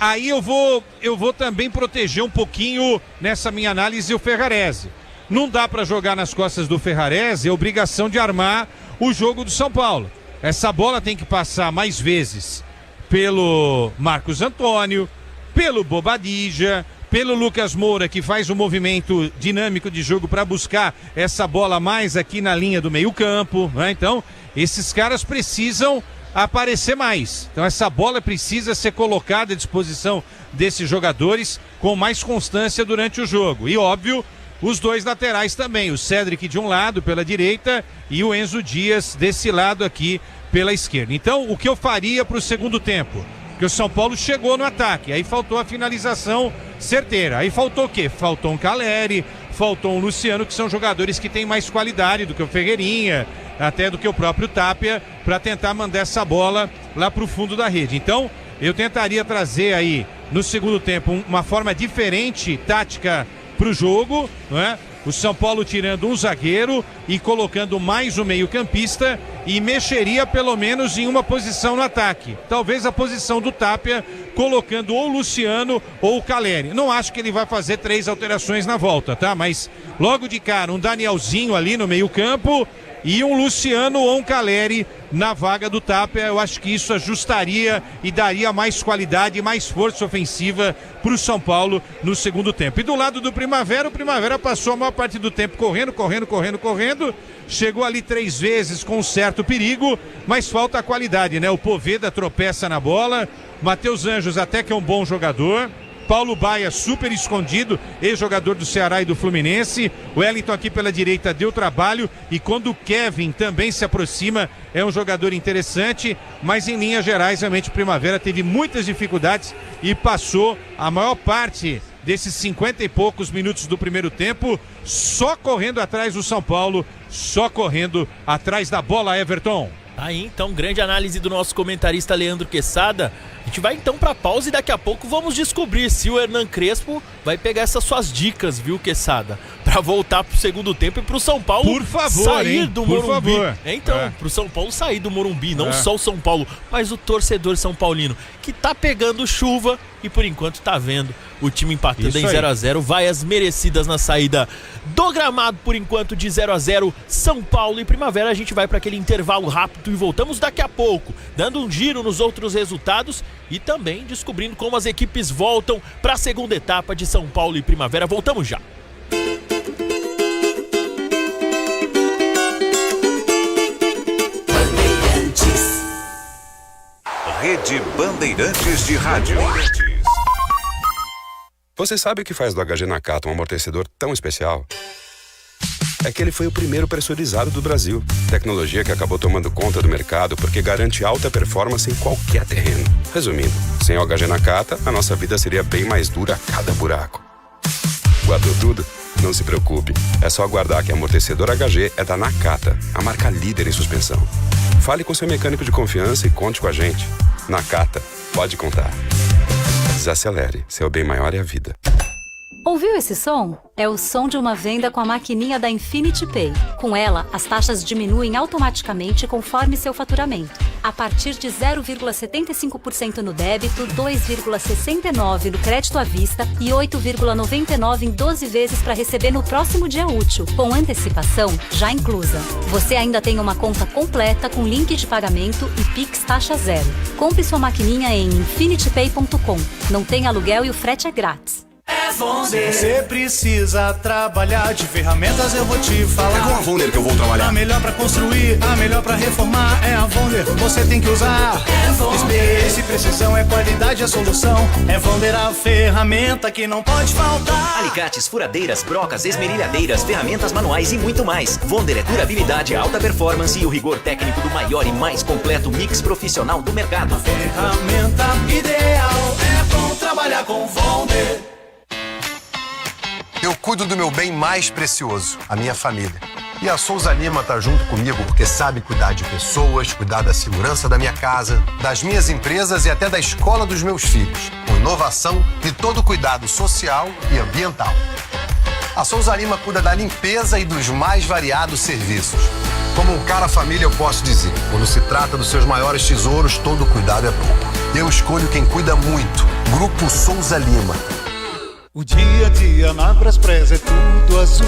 Aí eu vou também proteger um pouquinho nessa minha análise o Ferrarese. Não dá para jogar nas costas do Ferrarese, é obrigação de armar o jogo do São Paulo. Essa bola tem que passar mais vezes pelo Marcos Antônio, pelo Bobadilla, pelo Lucas Moura, que faz um movimento dinâmico de jogo para buscar essa bola mais aqui na linha do meio-campo, né? Então, esses caras precisam aparecer mais. Então, essa bola precisa ser colocada à disposição desses jogadores com mais constância durante o jogo. E, óbvio, os dois laterais também, o Cédric de um lado pela direita e o Enzo Dias desse lado aqui pela esquerda. Então, o que eu faria para o segundo tempo? Porque o São Paulo chegou no ataque, aí faltou a finalização certeira. Aí faltou o quê? Faltou um Caleri, faltou um Luciano, que são jogadores que têm mais qualidade do que o Ferreirinha, até do que o próprio Tapia, para tentar mandar essa bola lá para o fundo da rede. Então, eu tentaria trazer aí no segundo tempo uma forma diferente, tática, para o jogo, não é? O São Paulo tirando um zagueiro e colocando mais um meio-campista e mexeria pelo menos em uma posição no ataque. Talvez a posição do Tapia, colocando ou o Luciano ou o Caleri. Não acho que ele vai fazer 3 alterações na volta, tá? Mas logo de cara, um Danielzinho ali no meio-campo e um Luciano ou um Caleri na vaga do Tapia. Eu acho que isso ajustaria e daria mais qualidade e mais força ofensiva para o São Paulo no segundo tempo. E do lado do Primavera, o Primavera passou a maior parte do tempo correndo, chegou ali 3 vezes com um certo perigo, mas falta a qualidade, né? O Poveda tropeça na bola, Matheus Anjos até que é um bom jogador, Paulo Baia super escondido, ex-jogador do Ceará e do Fluminense. O Wellington aqui pela direita deu trabalho, e quando o Kevin também se aproxima, é um jogador interessante, mas em linhas gerais realmente o Primavera teve muitas dificuldades e passou a maior parte desses 50 e poucos minutos do primeiro tempo só correndo atrás do São Paulo, só correndo atrás da bola, Everton. Aí então, grande análise do nosso comentarista Leandro Quesada. A gente vai então pra pausa e daqui a pouco vamos descobrir se o Hernan Crespo vai pegar essas suas dicas, viu, Quesada? Pra voltar pro segundo tempo e pro São Paulo, por favor, sair do Morumbi. Favor. Então, pro São Paulo sair do Morumbi, não só o São Paulo, mas o torcedor são paulino, que tá pegando chuva e por enquanto tá vendo o time empatando em 0-0, vai as merecidas na saída do gramado, por enquanto de 0-0, São Paulo e Primavera. A gente vai para aquele intervalo rápido e voltamos daqui a pouco, dando um giro nos outros resultados e também descobrindo como as equipes voltam para a segunda etapa de São Paulo e Primavera. Voltamos já. Rede Bandeirantes de Rádio. Você sabe o que faz do HG Nakata um amortecedor tão especial? É que ele foi o primeiro pressurizado do Brasil. Tecnologia que acabou tomando conta do mercado porque garante alta performance em qualquer terreno. Resumindo, sem o HG Nakata, a nossa vida seria bem mais dura a cada buraco. Guardou tudo? Não se preocupe. É só aguardar que amortecedor HG é da Nakata, a marca líder em suspensão. Fale com seu mecânico de confiança e conte com a gente. Nakata, pode contar. Desacelere, seu bem maior é a vida. Ouviu esse som? É o som de uma venda com a maquininha da Infinity Pay. Com ela, as taxas diminuem automaticamente conforme seu faturamento. A partir de 0,75% no débito, 2,69% no crédito à vista e 8,99% em 12 vezes para receber no próximo dia útil, com antecipação já inclusa. Você ainda tem uma conta completa com link de pagamento e Pix taxa zero. Compre sua maquininha em infinitypay.com. Não tem aluguel e o frete é grátis. Você precisa trabalhar de ferramentas, eu vou te falar. É com a Vonder que eu vou trabalhar. A melhor pra construir, a melhor pra reformar é a Vonder, você tem que usar. Experiência e precisão, é qualidade a solução. É Vonder a ferramenta que não pode faltar. Alicates, furadeiras, brocas, esmerilhadeiras, ferramentas manuais e muito mais. Vonder é durabilidade, alta performance e o rigor técnico do maior e mais completo mix profissional do mercado. Ferramenta ideal, é bom trabalhar com Vonder. Eu cuido do meu bem mais precioso, a minha família. E a Souza Lima tá junto comigo porque sabe cuidar de pessoas, cuidar da segurança da minha casa, das minhas empresas e até da escola dos meus filhos, com inovação e todo cuidado social e ambiental. A Souza Lima cuida da limpeza e dos mais variados serviços. Como um cara família, eu posso dizer, quando se trata dos seus maiores tesouros, todo cuidado é pouco. Eu escolho quem cuida muito, Grupo Souza Lima. O dia a dia na Braspress é tudo azul,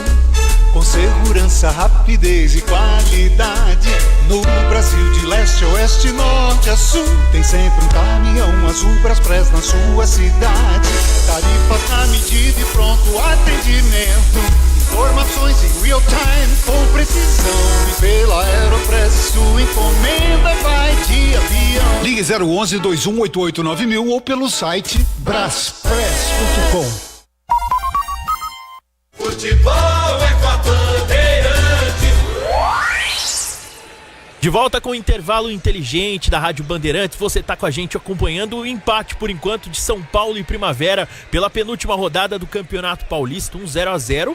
com segurança, rapidez e qualidade. No Brasil de leste a oeste, norte a sul, tem sempre um caminhão azul Braspress na sua cidade. Tarifas na medida e pronto atendimento, informações em real time com precisão. E pela Aeropress sua encomenda vai de avião. Ligue 011 2188 9000 ou pelo site braspress.com. O futebol é com a Bandeirantes. De volta com o intervalo inteligente da Rádio Bandeirantes, você está com a gente acompanhando o empate, por enquanto, de São Paulo e Primavera pela penúltima rodada do Campeonato Paulista, 1-0-0.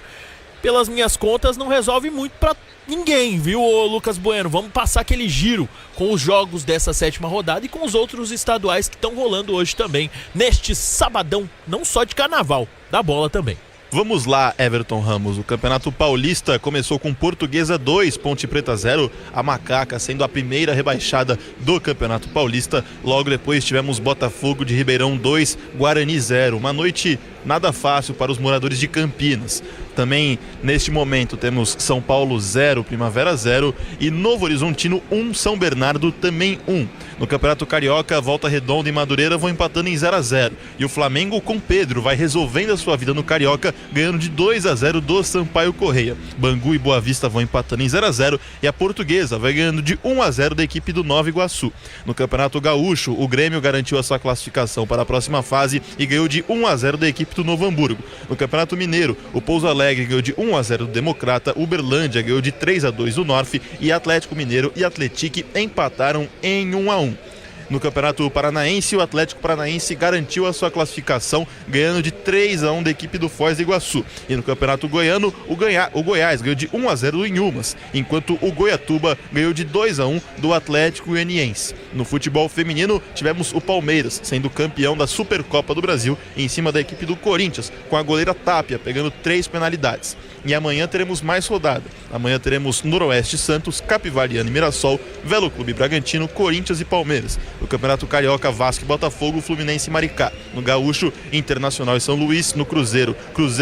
Pelas minhas contas, não resolve muito para ninguém, viu, Lucas Bueno? Vamos passar aquele giro com os jogos dessa 7ª rodada e com os outros estaduais que estão rolando hoje também, neste sabadão, não só de carnaval, da bola também. Vamos lá, Everton Ramos. O Campeonato Paulista começou com Portuguesa 2, Ponte Preta 0, a Macaca sendo a primeira rebaixada do Campeonato Paulista. Logo depois tivemos Botafogo de Ribeirão 2, Guarani 0. Uma noite nada fácil para os moradores de Campinas. Também, neste momento, temos São Paulo 0, Primavera 0 e Novo Horizontino 1, São Bernardo também 1. No Campeonato Carioca, Volta Redonda e Madureira vão empatando em 0-0. E o Flamengo com Pedro vai resolvendo a sua vida no Carioca, ganhando de 2-0 do Sampaio Correia. Bangu e Boa Vista vão empatando em 0-0 e a Portuguesa vai ganhando de 1-0 da equipe do Nova Iguaçu. No Campeonato Gaúcho, o Grêmio garantiu a sua classificação para a próxima fase e ganhou de 1-0 da equipe do Novo Hamburgo. No Campeonato Mineiro, o Pouso Alegre ganhou de 1-0 do Democrata, Uberlândia ganhou de 3-2 do Norte e Atlético Mineiro e Atletique empataram em 1-1. No Campeonato Paranaense, o Atlético Paranaense garantiu a sua classificação, ganhando de 3-1 da equipe do Foz do Iguaçu. E no Campeonato Goiano, o Goiás ganhou de 1-0 do Inhumas, enquanto o Goiatuba ganhou de 2-1 do Atlético Goianiense. No futebol feminino, tivemos o Palmeiras sendo campeão da Supercopa do Brasil em cima da equipe do Corinthians, com a goleira Tapia pegando 3 penalidades. E amanhã teremos mais rodada. Amanhã teremos Noroeste Santos, Capivariano e Mirassol, Velo Clube Bragantino, Corinthians e Palmeiras. No Campeonato Carioca, Vasco e Botafogo, Fluminense e Maricá. No Gaúcho, Internacional e São Luís. No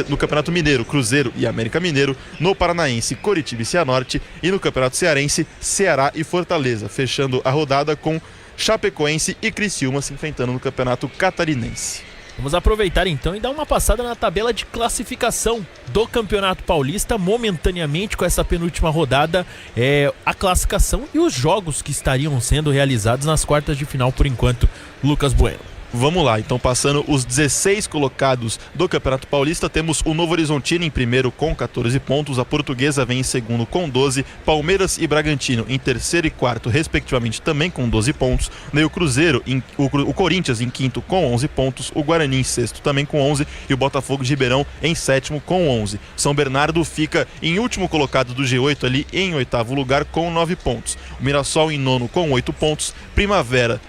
no Campeonato Mineiro, Cruzeiro e América Mineiro. No Paranaense, Coritiba e Cianorte. E no Campeonato Cearense, Ceará e Fortaleza. Fechando a rodada com Chapecoense e Criciúma se enfrentando no Campeonato Catarinense. Vamos aproveitar então e dar uma passada na tabela de classificação do Campeonato Paulista, momentaneamente com essa penúltima rodada, a classificação e os jogos que estariam sendo realizados nas quartas de final por enquanto. Lucas Bueno. Vamos lá, então passando os 16 colocados do Campeonato Paulista, temos o Novo Horizontino em primeiro com 14 pontos, a Portuguesa vem em segundo com 12, Palmeiras e Bragantino em terceiro e quarto respectivamente também com 12 pontos, daí o Cruzeiro, o Corinthians em quinto com 11 pontos, o Guarani em sexto também com 11 e o Botafogo de Ribeirão em sétimo com 11. São Bernardo fica em último colocado do G8 ali em oitavo lugar com 9 pontos, o Mirassol em nono com 8 pontos, Primavera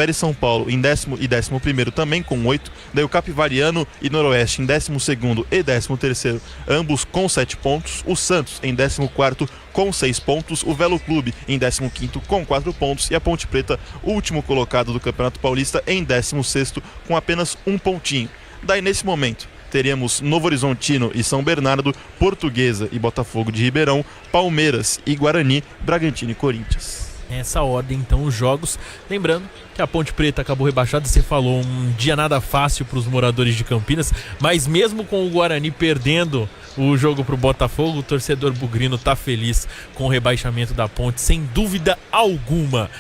e São Paulo em décimo e 11º também com 8, daí o Capivariano e Noroeste em 12º e 13º, ambos com 7 pontos, o Santos em 14º com 6 pontos, o Velo Clube em 15º com 4 pontos e a Ponte Preta, último colocado do Campeonato Paulista, em 16º com apenas 1 pontinho. Daí nesse momento teríamos Novo Horizontino e São Bernardo, Portuguesa e Botafogo de Ribeirão, Palmeiras e Guarani, Bragantino e Corinthians. Nessa ordem, então, os jogos. Lembrando que a Ponte Preta acabou rebaixada, você falou, um dia nada fácil para os moradores de Campinas, mas mesmo com o Guarani perdendo o jogo para o Botafogo, o torcedor bugrino está feliz com o rebaixamento da Ponte, sem dúvida alguma.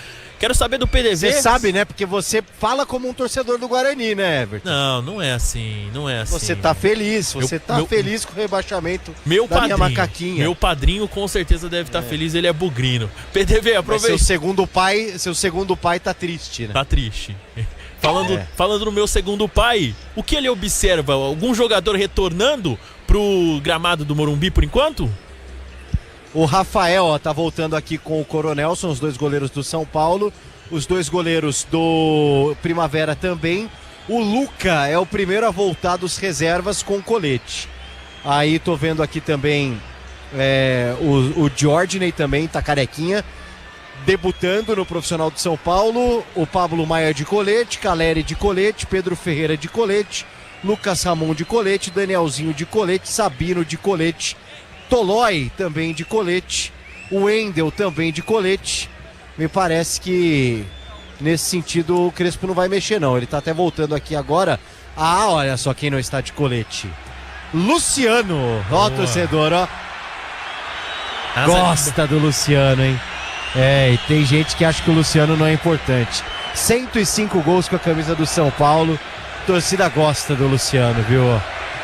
Quero saber do PDV. Você sabe, né? Porque você fala como um torcedor do Guarani, né, Everton? Não é assim, não é assim. Você tá feliz, feliz com o rebaixamento minha macaquinha. Meu padrinho com certeza deve estar feliz, ele é bugrino. PDV, aproveita. Seu segundo pai tá triste, né? Tá triste. Falando no meu segundo pai, o que ele observa? Algum jogador retornando pro gramado do Morumbi por enquanto? O Rafael tá voltando aqui com o Coronel, são os 2 goleiros do São Paulo, os 2 goleiros do Primavera também. O Luca é o primeiro a voltar dos reservas com colete. Aí tô vendo aqui também o Jorginey também, tá carequinha, debutando no profissional de São Paulo. O Pablo Maia de colete, Caleri de colete, Pedro Ferreira de colete, Lucas Ramon de colete, Danielzinho de colete, Sabino de colete, Tolói também de colete, o Wendel também de colete. Me parece que nesse sentido o Crespo não vai mexer não, ele tá até voltando aqui agora. Olha só quem não está de colete, Luciano, ó, torcedor, ó, gosta do Luciano, hein? E tem gente que acha que o Luciano não é importante. 105 gols com a camisa do São Paulo, a torcida gosta do Luciano, viu?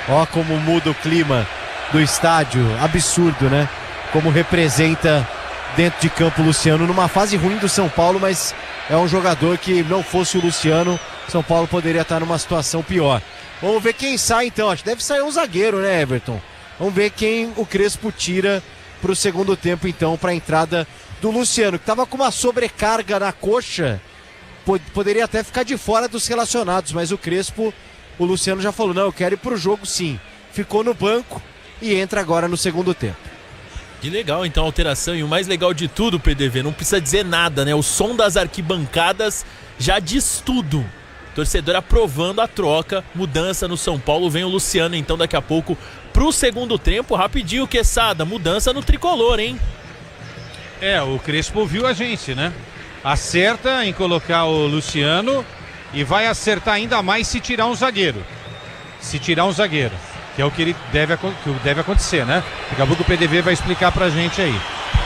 Ó como muda o clima do estádio. Absurdo, né? Como representa dentro de campo o Luciano, numa fase ruim do São Paulo, mas é um jogador que não fosse o Luciano, São Paulo poderia estar numa situação pior. Vamos ver quem sai então, acho que deve sair um zagueiro, né, Everton? Vamos ver quem o Crespo tira para o segundo tempo então, para a entrada do Luciano, que estava com uma sobrecarga na coxa, poderia até ficar de fora dos relacionados, mas o Crespo, o Luciano já falou, não, eu quero ir pro jogo sim. Ficou no banco e entra agora no segundo tempo. Que legal então a alteração, e o mais legal de tudo, PDV, não precisa dizer nada, né? O som das arquibancadas já diz tudo. Torcedor aprovando a troca, mudança no São Paulo, vem o Luciano então daqui a pouco pro segundo tempo, rapidinho, Quesada, mudança no tricolor, hein? O Crespo ouviu a gente, né? Acerta em colocar o Luciano e vai acertar ainda mais se tirar um zagueiro. Que é o que deve acontecer, né? Daqui a pouco o PDV vai explicar pra gente aí.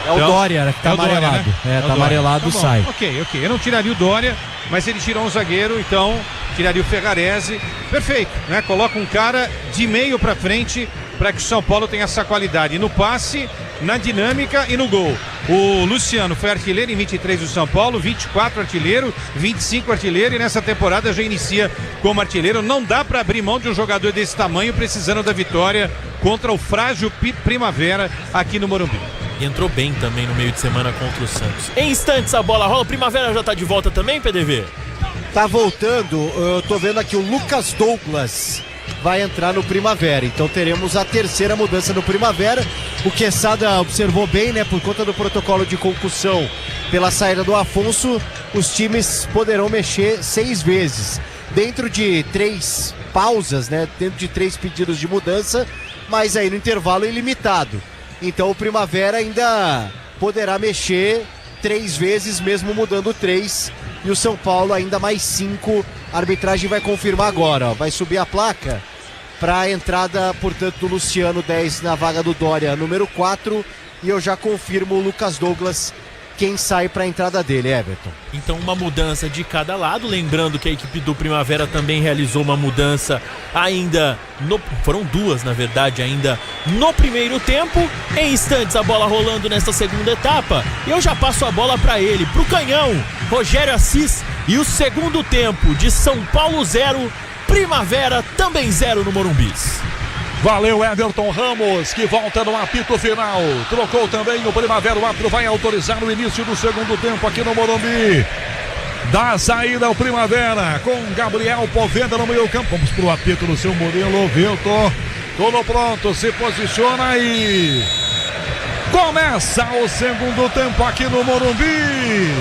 É o Dória, que tá amarelado. Né? Tá amarelado, tá sai. Ok. Eu não tiraria o Dória, mas se ele tirou um zagueiro, então tiraria o Ferrarese. Perfeito, né? Coloca um cara de meio pra frente para que o São Paulo tenha essa qualidade no passe, na dinâmica e no gol. O Luciano foi artilheiro em 23 do São Paulo, 24 artilheiro, 25 artilheiro, e nessa temporada já inicia como artilheiro. Não dá para abrir mão de um jogador desse tamanho precisando da vitória contra o frágil Primavera aqui no Morumbi. E entrou bem também no meio de semana contra o Santos. Em instantes a bola rola, Primavera já tá de volta também, PDV? Tá voltando, eu tô vendo aqui o Lucas Douglas vai entrar no Primavera, então teremos a terceira mudança no Primavera. O Quesada observou bem, né, por conta do protocolo de concussão pela saída do Afonso, os times poderão mexer 6 vezes, dentro de 3 pausas, né, dentro de 3 pedidos de mudança, mas aí no intervalo ilimitado. Então o Primavera ainda poderá mexer 3 vezes, mesmo mudando 3, e o São Paulo ainda mais 5. A arbitragem vai confirmar agora, ó. Vai subir a placa para a entrada, portanto, do Luciano 10 na vaga do Dória, número 4, e eu já confirmo o Lucas Douglas, quem sai para a entrada dele, Everton. Então uma mudança de cada lado, lembrando que a equipe do Primavera também realizou uma mudança foram 2 na verdade ainda no primeiro tempo. Em instantes a bola rolando nesta segunda etapa, e eu já passo a bola para ele, pro canhão, Rogério Assis, e o segundo tempo de São Paulo 0, Primavera também 0 no Morumbi. Valeu, Everton Ramos, que volta no apito final. Trocou também o Primavera, o árbitro vai autorizar o início do segundo tempo aqui no Morumbi. Dá a saída ao Primavera com Gabriel Poveda no meio campo. Vamos pro apito no seu modelo, Vilton. Tudo pronto, se posiciona e começa o segundo tempo aqui no Morumbi.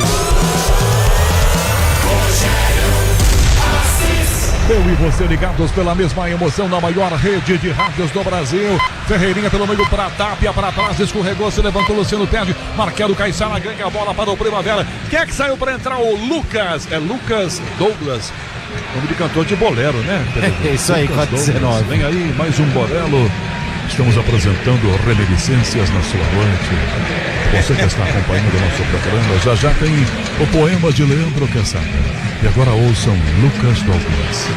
Eu e você ligados pela mesma emoção na maior rede de rádios do Brasil. Ferreirinha pelo meio para Tapia, para trás, escorregou, se levantou, Luciano perde. Marquelo Caissara ganha a bola para o Primavera. Quem é que saiu para entrar? O Lucas. É Lucas Douglas. Nome de cantor de bolero, né? É isso aí, 419. Vem aí mais um bolero. Estamos apresentando Reminiscências na sua noite. Você que está acompanhando o nosso programa, já tem o poema de Leandro Quesada. E agora ouçam Lucas Douglas.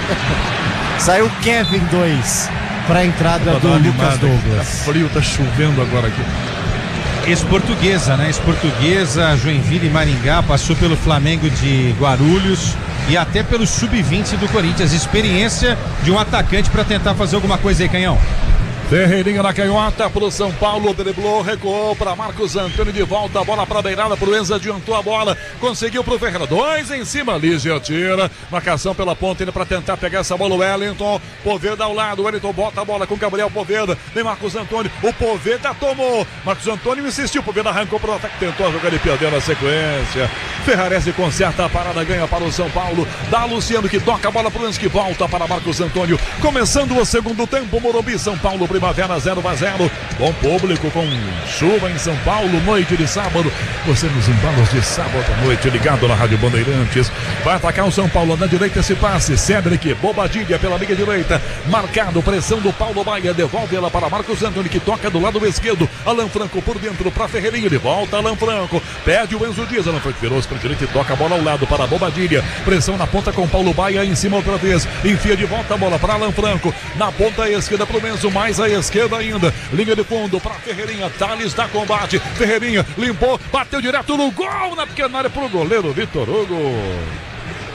Saiu Kevin 2 para a entrada do Lucas Douglas. Tá frio, tá chovendo agora aqui. Ex-Portuguesa, né? Ex-Portuguesa, Joinville e Maringá, passou pelo Flamengo de Guarulhos e até pelo Sub-20 do Corinthians. Experiência de um atacante para tentar fazer alguma coisa aí, Canhão. Ferreirinha na canhota pro São Paulo, driblou, recuou para Marcos Antônio, de volta a bola para a beirada, pro Enzo adiantou a bola, conseguiu pro Ferreira, 2 em cima, Lígia tira, marcação pela ponta, ele para tentar pegar essa bola, o Wellington, Poveda ao lado, o Wellington bota a bola com Gabriel Poveda, vem Marcos Antônio, o Poveda tomou, Marcos Antônio insistiu, Poveda arrancou pro ataque, tentou jogar e perdeu na sequência, Ferrarese conserta a parada, ganha para o São Paulo, dá Luciano que toca a bola pro Enzo que volta para Marcos Antônio, começando o segundo tempo, Morumbi, São Paulo, Primavera 0-0, bom público com chuva em São Paulo, noite de sábado, você nos embalos de sábado à noite, ligado na Rádio Bandeirantes, vai atacar o São Paulo, na direita esse passe, Cédric, Bobadilha pela linha direita, marcado, pressão do Paulo Baia, devolve ela para Marcos Antônio, que toca do lado esquerdo, Alan Franco por dentro para Ferreirinha, de volta Alan Franco, perde o Enzo Dias, Alan Franco virou para direita e toca a bola ao lado para Bobadilha. Pressão na ponta com Paulo Baia em cima outra vez. Enfia de volta a bola para Alan Franco. Na ponta esquerda pro Menzo, mais à esquerda ainda. Linha de fundo para Ferreirinha. Thales da combate. Ferreirinha limpou, bateu direto no gol na pequena área pro goleiro Vitor Hugo.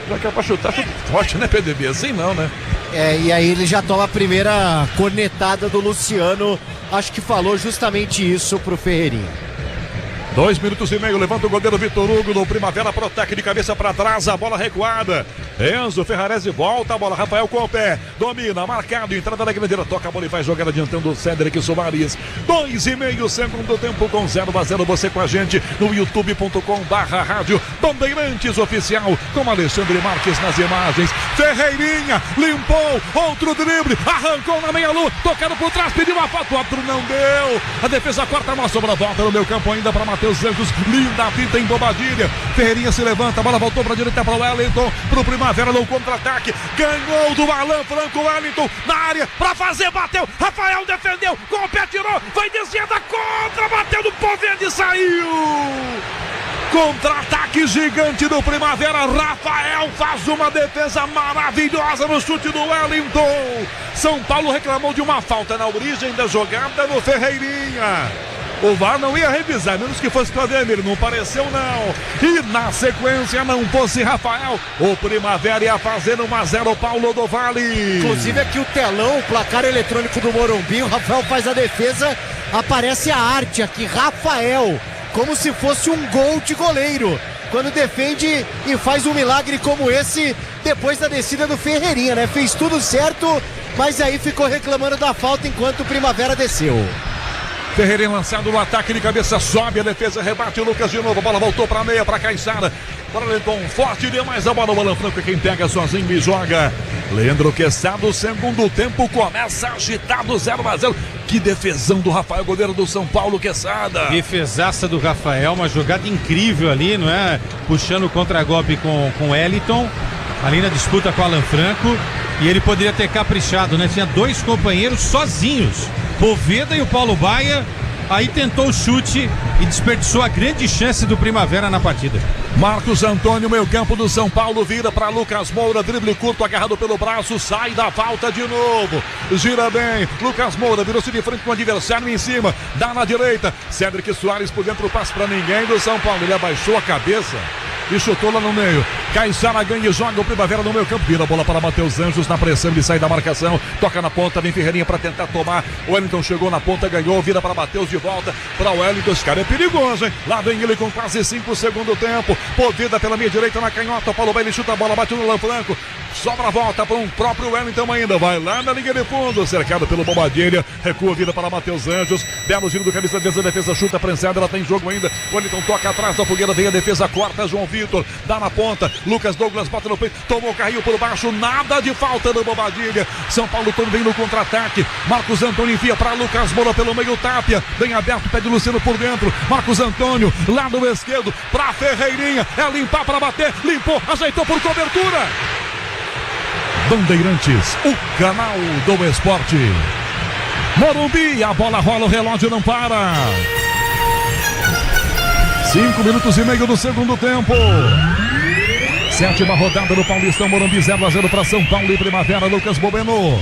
Já que é pra chutar forte, né, PDB? Assim não, né? E aí ele já toma a primeira cornetada do Luciano. Acho que falou justamente isso pro Ferreirinha. 2 minutos e meio, levanta o goleiro Vitor Hugo do Primavera, protege de cabeça para trás, a bola recuada. Enzo Ferrarese volta a bola, Rafael com o pé, domina, marcado, entrada da grandeira, toca a bola e vai jogar adiantando o Cédric Soares. 2,5 segundo tempo com 0-0, você com a gente no youtube.com/rádio Bandeirantes Oficial, com Alexandre Marques nas imagens. Ferreirinha, limpou, outro drible, arrancou na meia-lua, tocando por trás, pediu uma falta, o outro não deu. A defesa corta, a sobra volta no meu campo ainda para Matheus Santos, linda fita em Bobadilha. Ferreirinha se levanta, a bola voltou para a direita para o Wellington, para o Primavera no contra-ataque, ganhou do Alan Franco. Wellington na área para fazer, bateu, Rafael defendeu, com o pé tirou, vai descendo a contra, bateu no pó verde e saiu. Contra-ataque gigante do Primavera, Rafael faz uma defesa maravilhosa no chute do Wellington. São Paulo reclamou de uma falta na origem da jogada no Ferreirinha. O VAR não ia revisar, menos que fosse Claudemir, não pareceu não. E na sequência, não fosse Rafael, o Primavera ia fazer 1-0 Paulo do Vale. Inclusive aqui o telão, o placar eletrônico do Morumbi, o Rafael faz a defesa, aparece a arte aqui, Rafael, como se fosse um gol de goleiro, quando defende e faz um milagre como esse, depois da descida do Ferreirinha, né? Fez tudo certo, mas aí ficou reclamando da falta enquanto o Primavera desceu. Ferreirinha lançado no ataque de cabeça, sobe a defesa, rebate o Lucas de novo, a bola voltou para a meia, para Caixara. Wellington forte demais, a bola, o Alan Franco, quem pega sozinho e joga. Leandro Quesada, segundo tempo começa agitado, 0-0. Que defesão do Rafael, goleiro do São Paulo, Quesada. Defesaça do Rafael, uma jogada incrível ali, não é? Puxando o contra-golpe com Wellington, ali na disputa com o Alan Franco. E ele poderia ter caprichado, né? Tinha dois companheiros sozinhos, Poveda e o Paulo Baia. Aí tentou o chute e desperdiçou a grande chance do Primavera na partida. Marcos Antônio, meio campo do São Paulo, vira para Lucas Moura, drible curto, agarrado pelo braço, sai da falta de novo, gira bem, Lucas Moura virou-se de frente com o adversário em cima, dá na direita, Cédric Soares por dentro, passe para ninguém do São Paulo, ele abaixou a cabeça e chutou lá no meio. Caixara ganha e joga o Primavera no meio campo. Vira a bola para Matheus Anjos na pressão. Ele sai da marcação. Toca na ponta. Vem Ferreirinha para tentar tomar. O Wellington chegou na ponta, ganhou. Vira para Matheus de volta. Para o Wellington. Esse cara é perigoso, hein? Lá vem ele com quase 5 segundo tempo. Poveda pela meia direita na canhota. Paulo Baile chuta a bola. Bate no Alan Franco. Sobra a volta para um próprio Wellington ainda. Vai lá na linha de fundo. Cercado pelo Bobadilha. Recua, vira para Matheus Anjos. Belo giro do camisa de defesa. Chuta prensada. Ela tem jogo ainda. O Wellington toca atrás da fogueira. Vem a defesa. Corta João Vitor. Dá na ponta. Lucas Douglas bota no peito. Tomou o carrinho por baixo. Nada de falta do Bobadilha. São Paulo também no contra-ataque. Marcos Antônio envia para Lucas Moura pelo meio. Tapia. Bem aberto. Pede Luciano por dentro. Marcos Antônio. Lado esquerdo. Para Ferreirinha. É limpar para bater. Limpou. Ajeitou por cobertura. Bandeirantes, o canal do esporte. Morumbi, a bola rola, o relógio não para. 5 minutos e meio do segundo tempo. 7ª rodada do Paulistão. Morumbi 0-0 para São Paulo e Primavera. Lucas Bobeno.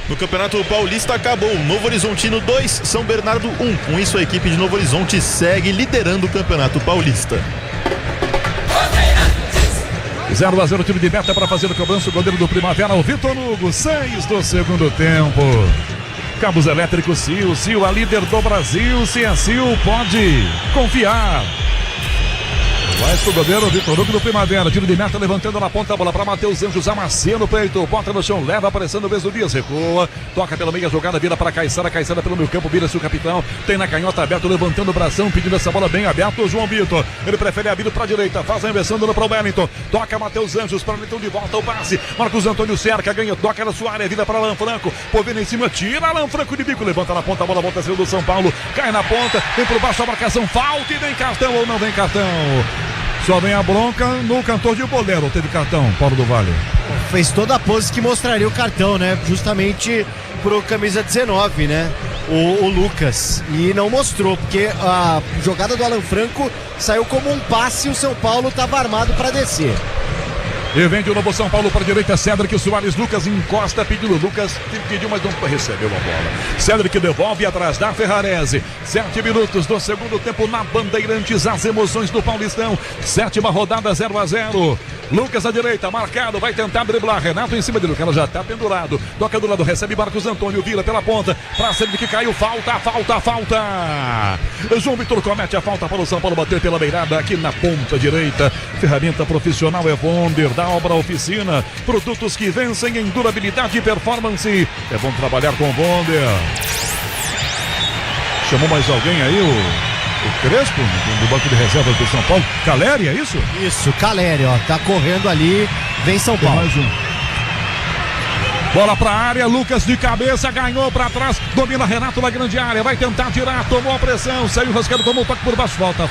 No Campeonato Paulista acabou. Novo Horizontino 2, São Bernardo 1. Com isso a equipe de Novo Horizonte segue liderando o Campeonato Paulista. 0-0, time de meta para fazer a cobrança. O goleiro do Primavera, o Vitor Hugo. 6 do segundo tempo. Cabos elétricos Sil, a líder do Brasil. Se é Sil, pode confiar. Vai pro goleiro, Vitor Hugo do Primavera. Tiro de meta, levantando na ponta, a bola para Matheus Anjos, amacia no peito, bota no chão, leva, aparecendo o Bezo Dias, recua, toca pela meia jogada, vira para Caixara pelo meio campo, vira-se o capitão, tem na canhota aberto, levantando o bração, pedindo essa bola bem aberta, o João Vitor, ele prefere abrir para a direita, faz a inversão, dando para o Wellington, toca Matheus Anjos, para Wellington de volta, o passe, Marcos Antônio cerca, ganha, toca na sua área, vira para Alan Franco, Poveda em cima, tira Alan Franco de bico, levanta na ponta, a bola volta a ser do São Paulo, cai na ponta, vem por baixo a marcação, falta e vem cartão ou não vem cartão. Só vem a bronca no cantor de bolero. Teve cartão, Paulo do Vale. Fez toda a pose que mostraria o cartão, né? Justamente pro camisa 19, né? o Lucas, e não mostrou, porque a jogada do Alan Franco saiu como um passe e o São Paulo estava armado para descer. E vem de novo São Paulo para a direita, Cédric Soares, Lucas encosta, pedindo Lucas, pediu, mas não recebeu a bola. Cédric devolve atrás da Ferrarese. 7 minutos do segundo tempo na Bandeirantes, as emoções do Paulistão. 7ª rodada, 0-0. Lucas à direita, marcado, vai tentar driblar. Renato em cima dele, o cara já tá pendurado. Toca do lado, recebe Marcos Antônio, vira pela ponta. Pra Cédric que caiu, falta. João Vitor comete a falta para o São Paulo bater pela beirada aqui na ponta direita. Ferramenta profissional é Vonder, da Obra Oficina. Produtos que vencem em durabilidade e performance. É bom trabalhar com Vonder. Chamou mais alguém aí, o Crespo, do banco de reservas do São Paulo. Caleri, é isso? Isso, Caleri, ó, tá correndo ali, vem São Paulo. Mais um. Bola pra área, Lucas de cabeça, ganhou pra trás, domina Renato na grande área, vai tentar tirar, tomou a pressão, saiu rascado, tomou o toque por baixo, falta.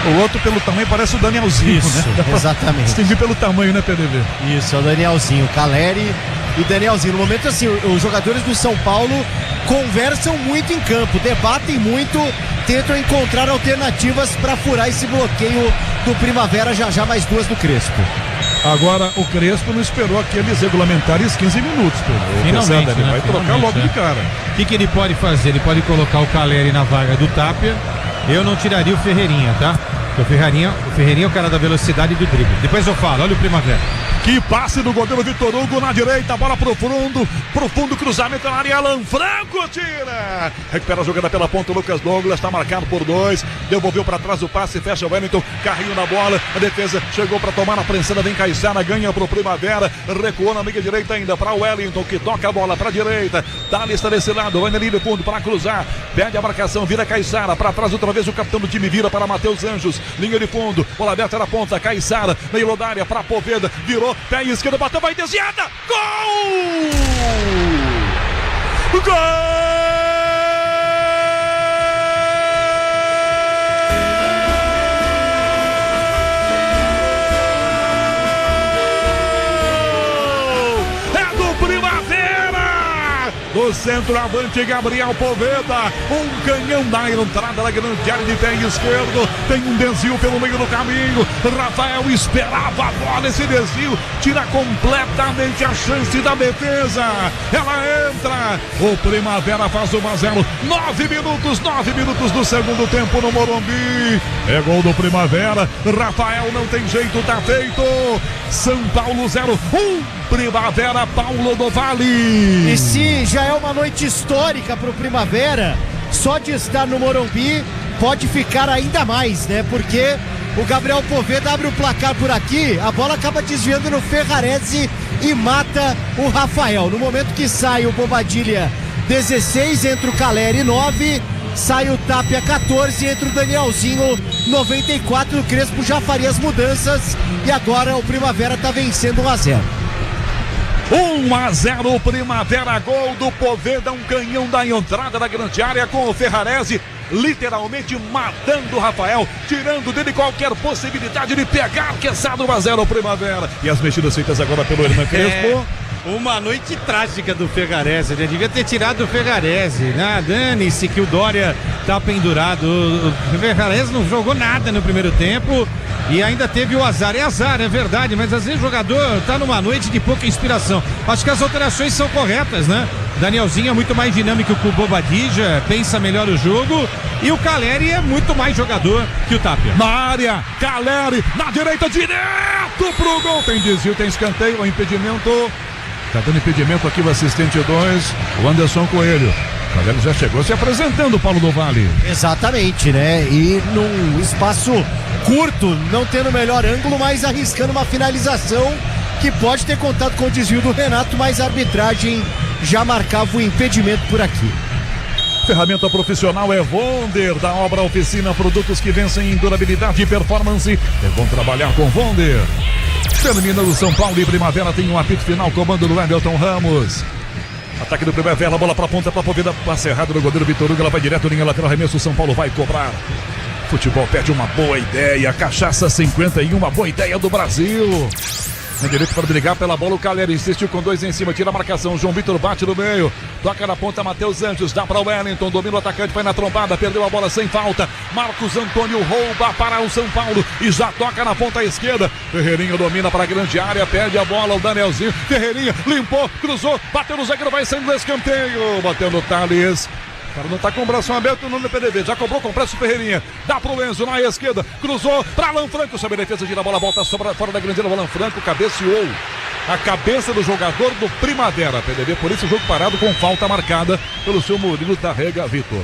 O outro pelo tamanho parece o Danielzinho, isso, né? Exatamente. Distinguir pelo tamanho, né, PDV? Isso, é o Danielzinho, Caleri e Danielzinho. No momento assim, os jogadores do São Paulo conversam muito em campo, debatem muito, tentam encontrar alternativas para furar esse bloqueio do Primavera, já mais 2 do Crespo. Agora o Crespo não esperou aqueles regulamentares 15 minutos, Finalmente, ele vai trocar logo de cara. O que ele pode fazer? Ele pode colocar o Caleri na vaga do Tapia. Eu não tiraria o Ferreirinha, tá? Porque o Ferreirinha é o cara da velocidade e do drible. Depois eu falo, olha o Primavera. Que passe do goleiro Vitor Hugo na direita, bola pro fundo, cruzamento na área, Alan Franco tira. Recupera a jogada pela ponta, o Lucas Douglas, tá marcado por 2, devolveu pra trás o passe, fecha o Wellington, carrinho na bola, a defesa chegou pra tomar a prensada, vem Caissara, ganha pro Primavera, recuou na meia direita ainda pra Wellington, que toca a bola pra direita, Dali está desse lado, vai na linha de fundo pra cruzar, perde a marcação, vira Caissara, pra trás outra vez o capitão do time vira para Matheus Anjos, linha de fundo, bola aberta na ponta, Caissara, meio da área pra Poveda, virou, pé esquerdo, bateu, vai desviada, gol! É do Primavera! Do centroavante Gabriel Poveda, um canhão na entrada da grande área de pé esquerdo, tem um desvio pelo meio do caminho, Rafael esperava a bola, esse desvio tira completamente a chance da defesa, ela entra, o Primavera faz 1-0, 9 minutos do segundo tempo no Morumbi, é gol do Primavera, Rafael não tem jeito, tá feito, São Paulo 0, 1, Primavera, Paulo do Vale. E se já é uma noite histórica pro Primavera, só de estar no Morumbi pode ficar ainda mais, né? Porque o Gabriel Poveda abre o placar por aqui, a bola acaba desviando no Ferrarese e mata o Rafael. No momento que sai o Bobadilha 16, entra o Caleri 9, sai o Tapia 14, entra o Danielzinho 94, o Crespo já faria as mudanças e agora o Primavera tá vencendo 1-0. 1-0 Primavera, gol do Poveda, um canhão da entrada da grande área com o Ferrarese, literalmente matando o Rafael, tirando dele qualquer possibilidade de pegar, que é 1-0 Primavera. E as mexidas feitas agora pelo Hernan Crespo. Uma noite trágica do Ferrarese, né? Devia ter tirado o Ferrarese, né? Dane-se que o Dória tá pendurado. O Ferrarese não jogou nada no primeiro tempo e ainda teve o azar. É azar, é verdade, mas às vezes o jogador tá numa noite de pouca inspiração. Acho que as alterações são corretas, né? Danielzinho é muito mais dinâmico que o Bobadilla, pensa melhor o jogo, e o Caleri é muito mais jogador que o Tapia. Na área, Caleri, na direita, direto pro gol. Tem desvio, tem escanteio, o impedimento. Tá dando impedimento aqui o assistente 2, o Anderson Coelho. O Caleri já chegou se apresentando, Paulo do Vale. Exatamente, né? E num espaço curto, não tendo o melhor ângulo, mas arriscando uma finalização que pode ter contato com o desvio do Renato, mas a arbitragem já marcava o impedimento por aqui. Ferramenta profissional é Vonder, da Obra Oficina, produtos que vencem em durabilidade e performance. É bom trabalhar com Vonder. Termina o São Paulo e Primavera, tem um apito final, comando do Everton Ramos. Ataque do Primavera, bola pra ponta, pra Poveda, passe errado do goleiro Vitor Hugo, ela vai direto, linha lateral, arremesso, o São Paulo vai cobrar. Futebol pede uma boa ideia, Cachaça 51, uma boa ideia do Brasil. Na direita para brigar pela bola, o Caleri insistiu com 2 em cima, tira a marcação, João Vitor bate no meio, toca na ponta, Matheus Anjos, dá para o Wellington, domina o atacante, vai na trombada, perdeu a bola sem falta, Marcos Antônio rouba para o São Paulo e já toca na ponta esquerda, Ferreirinha domina para a grande área, perde a bola, o Danielzinho, Ferreirinha limpou, cruzou, bateu no zagueiro, vai saindo do escanteio, bateu no Thales. O cara não tá com o braço aberto no PDB, já cobrou com o preço Ferreirinha, dá pro Enzo na esquerda, cruzou pra Alan Franco, sob a defesa, gira a bola, volta fora da grande área, o Alan Franco cabeceou a cabeça do jogador do Primavera, PDB, por isso o jogo parado com falta marcada pelo seu Murilo Tarrega Vitor.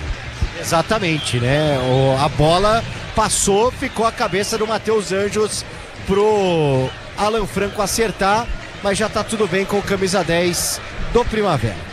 Exatamente, né? A bola passou, ficou a cabeça do Matheus Anjos pro Alan Franco acertar, mas já tá tudo bem com o camisa 10 do Primavera.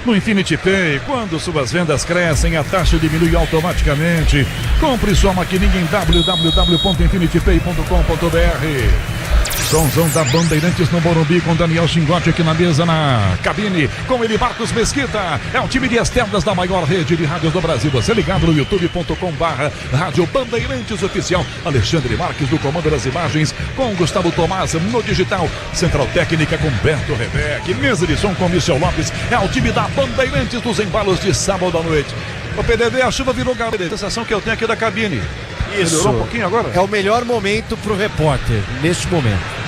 No Infinity Pay, quando suas vendas crescem, a taxa diminui automaticamente. Compre sua maquininha em www.infinitypay.com.br. Somzão da Bandeirantes no Morumbi com Daniel Xingotti aqui na mesa, na cabine, com ele Marcos Mesquita. É o time de externas da maior rede de rádios do Brasil. Você ligado no youtube.com/Rádio Bandeirantes Oficial. Alexandre Marques do comando das imagens, com Gustavo Tomás no digital. Central técnica com Beto Rebeck. Mesa de som com Michel Lopes. É o time da Bandeirantes dos embalos de sábado à noite. O PDB, a chuva virou garoto. A sensação que eu tenho aqui da cabine. Isso. Melhorou um pouquinho agora? É o melhor momento pro repórter, neste momento.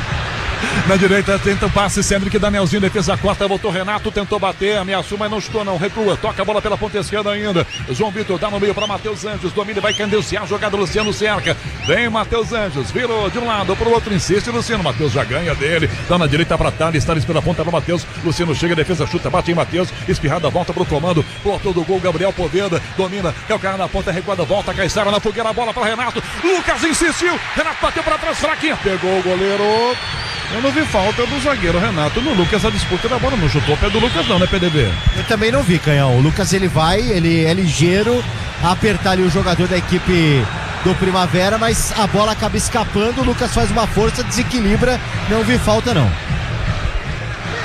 Na direita tenta o passe, Cedric, Danielzinho, defesa corta, voltou Renato, tentou bater, ameaçou, mas não chutou não, recua, toca a bola pela ponta esquerda ainda, João Vitor dá no meio para Matheus Anjos, domina, vai candenciar a jogada, Luciano cerca, vem Matheus Anjos, virou de um lado para o outro, insiste Luciano, Matheus já ganha dele, dá na direita para Thales pela ponta para Matheus, Luciano chega, defesa chuta, bate em Matheus, espirrada, volta pro comando, pro autor do gol, Gabriel Poveda, domina, é o cara na ponta, recuada, volta, Caissara na fogueira, a bola para Renato, Lucas insistiu, Renato bateu para trás, fraquinha, pegou o goleiro. Eu não vi falta do zagueiro Renato no Lucas, a disputa da bola não chutou o pé do Lucas não, né, PDB? Eu também não vi, Canhão. O Lucas ele é ligeiro a apertar ali o jogador da equipe do Primavera, mas a bola acaba escapando, o Lucas faz uma força, desequilibra, não vi falta não.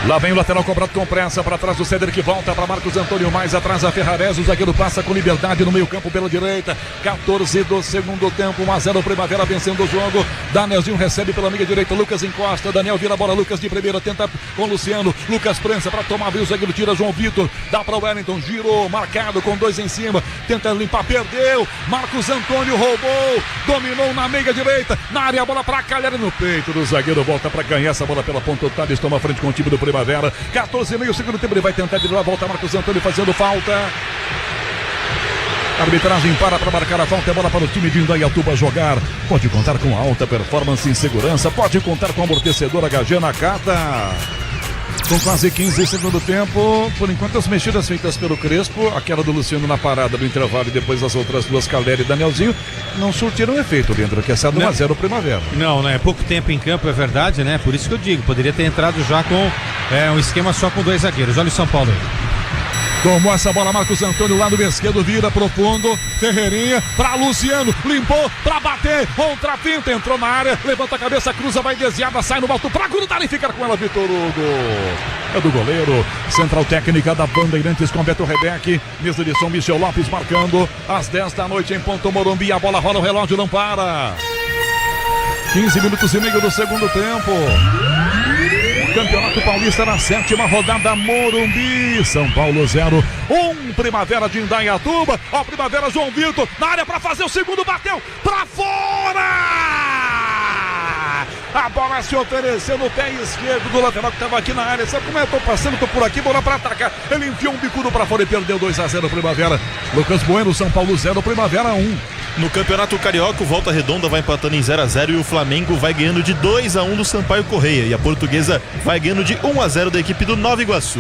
Lá vem o lateral cobrado com pressa, para trás do Cedric, volta para Marcos Antônio, mais atrás a Ferrarese, o zagueiro passa com liberdade no meio campo pela direita, 14 do segundo tempo, 1-0 Primavera vencendo o jogo, Danielzinho recebe pela meia direita, Lucas encosta, Daniel vira a bola, Lucas de primeira, tenta com Luciano, Lucas prensa para tomar, viu o zagueiro, tira João Vitor, dá para o Wellington, girou, marcado com 2 em cima, tenta limpar, perdeu, Marcos Antônio roubou, dominou na meia direita, na área a bola para Caleri no peito do zagueiro, volta para ganhar essa bola pela ponta, o Thales toma frente com o time do Primavera, 14,5 segundo tempo, ele vai tentar de lá, volta Marcos Antônio fazendo falta. A arbitragem para marcar a falta, é bola para o time de Indaiatuba jogar. Pode contar com alta performance em segurança, pode contar com amortecedor HG Nakata. Com quase 15 segundo tempo, por enquanto as mexidas feitas pelo Crespo, aquela do Luciano na parada do intervalo e depois as outras duas, Caleri e Danielzinho, não surtiram efeito dentro, que é 1-0 Primavera. Não, né? Pouco tempo em campo, é verdade, né? Por isso que eu digo, poderia ter entrado já com um esquema só com 2 zagueiros. Olha o São Paulo. Tomou essa bola, Marcos Antônio, lado esquerdo, vira profundo, Ferreirinha, pra Luciano, limpou, pra bater, contra pinta, entrou na área, levanta a cabeça, cruza, vai desviada, sai no alto, pra grudar e ficar com ela, Vitor Hugo. É do goleiro, central técnica da Bandeirantes com Beto Rebeck, mesa de som, Michel Lopes marcando, às 10 da noite em Ponto Morumbi, a bola rola, o relógio não para. 15 minutos e meio do segundo tempo. Campeonato Paulista na 7ª rodada, Morumbi, São Paulo 0, 1 Primavera de Indaiatuba, ó, Primavera, João Vitor, na área para fazer o segundo, bateu pra fora! A bola se ofereceu no pé esquerdo do lateral que estava aqui na área, sabe como é? Tô passando, tô por aqui, bola para atacar, ele enfiou um bicudo para fora e perdeu 2-0 Primavera. Lucas Bueno, São Paulo 0, Primavera 1. No Campeonato Carioca, o Volta Redonda vai empatando em 0-0 e o Flamengo vai ganhando de 2-1 do Sampaio Correia. E a Portuguesa vai ganhando de 1-0 da equipe do Nova Iguaçu.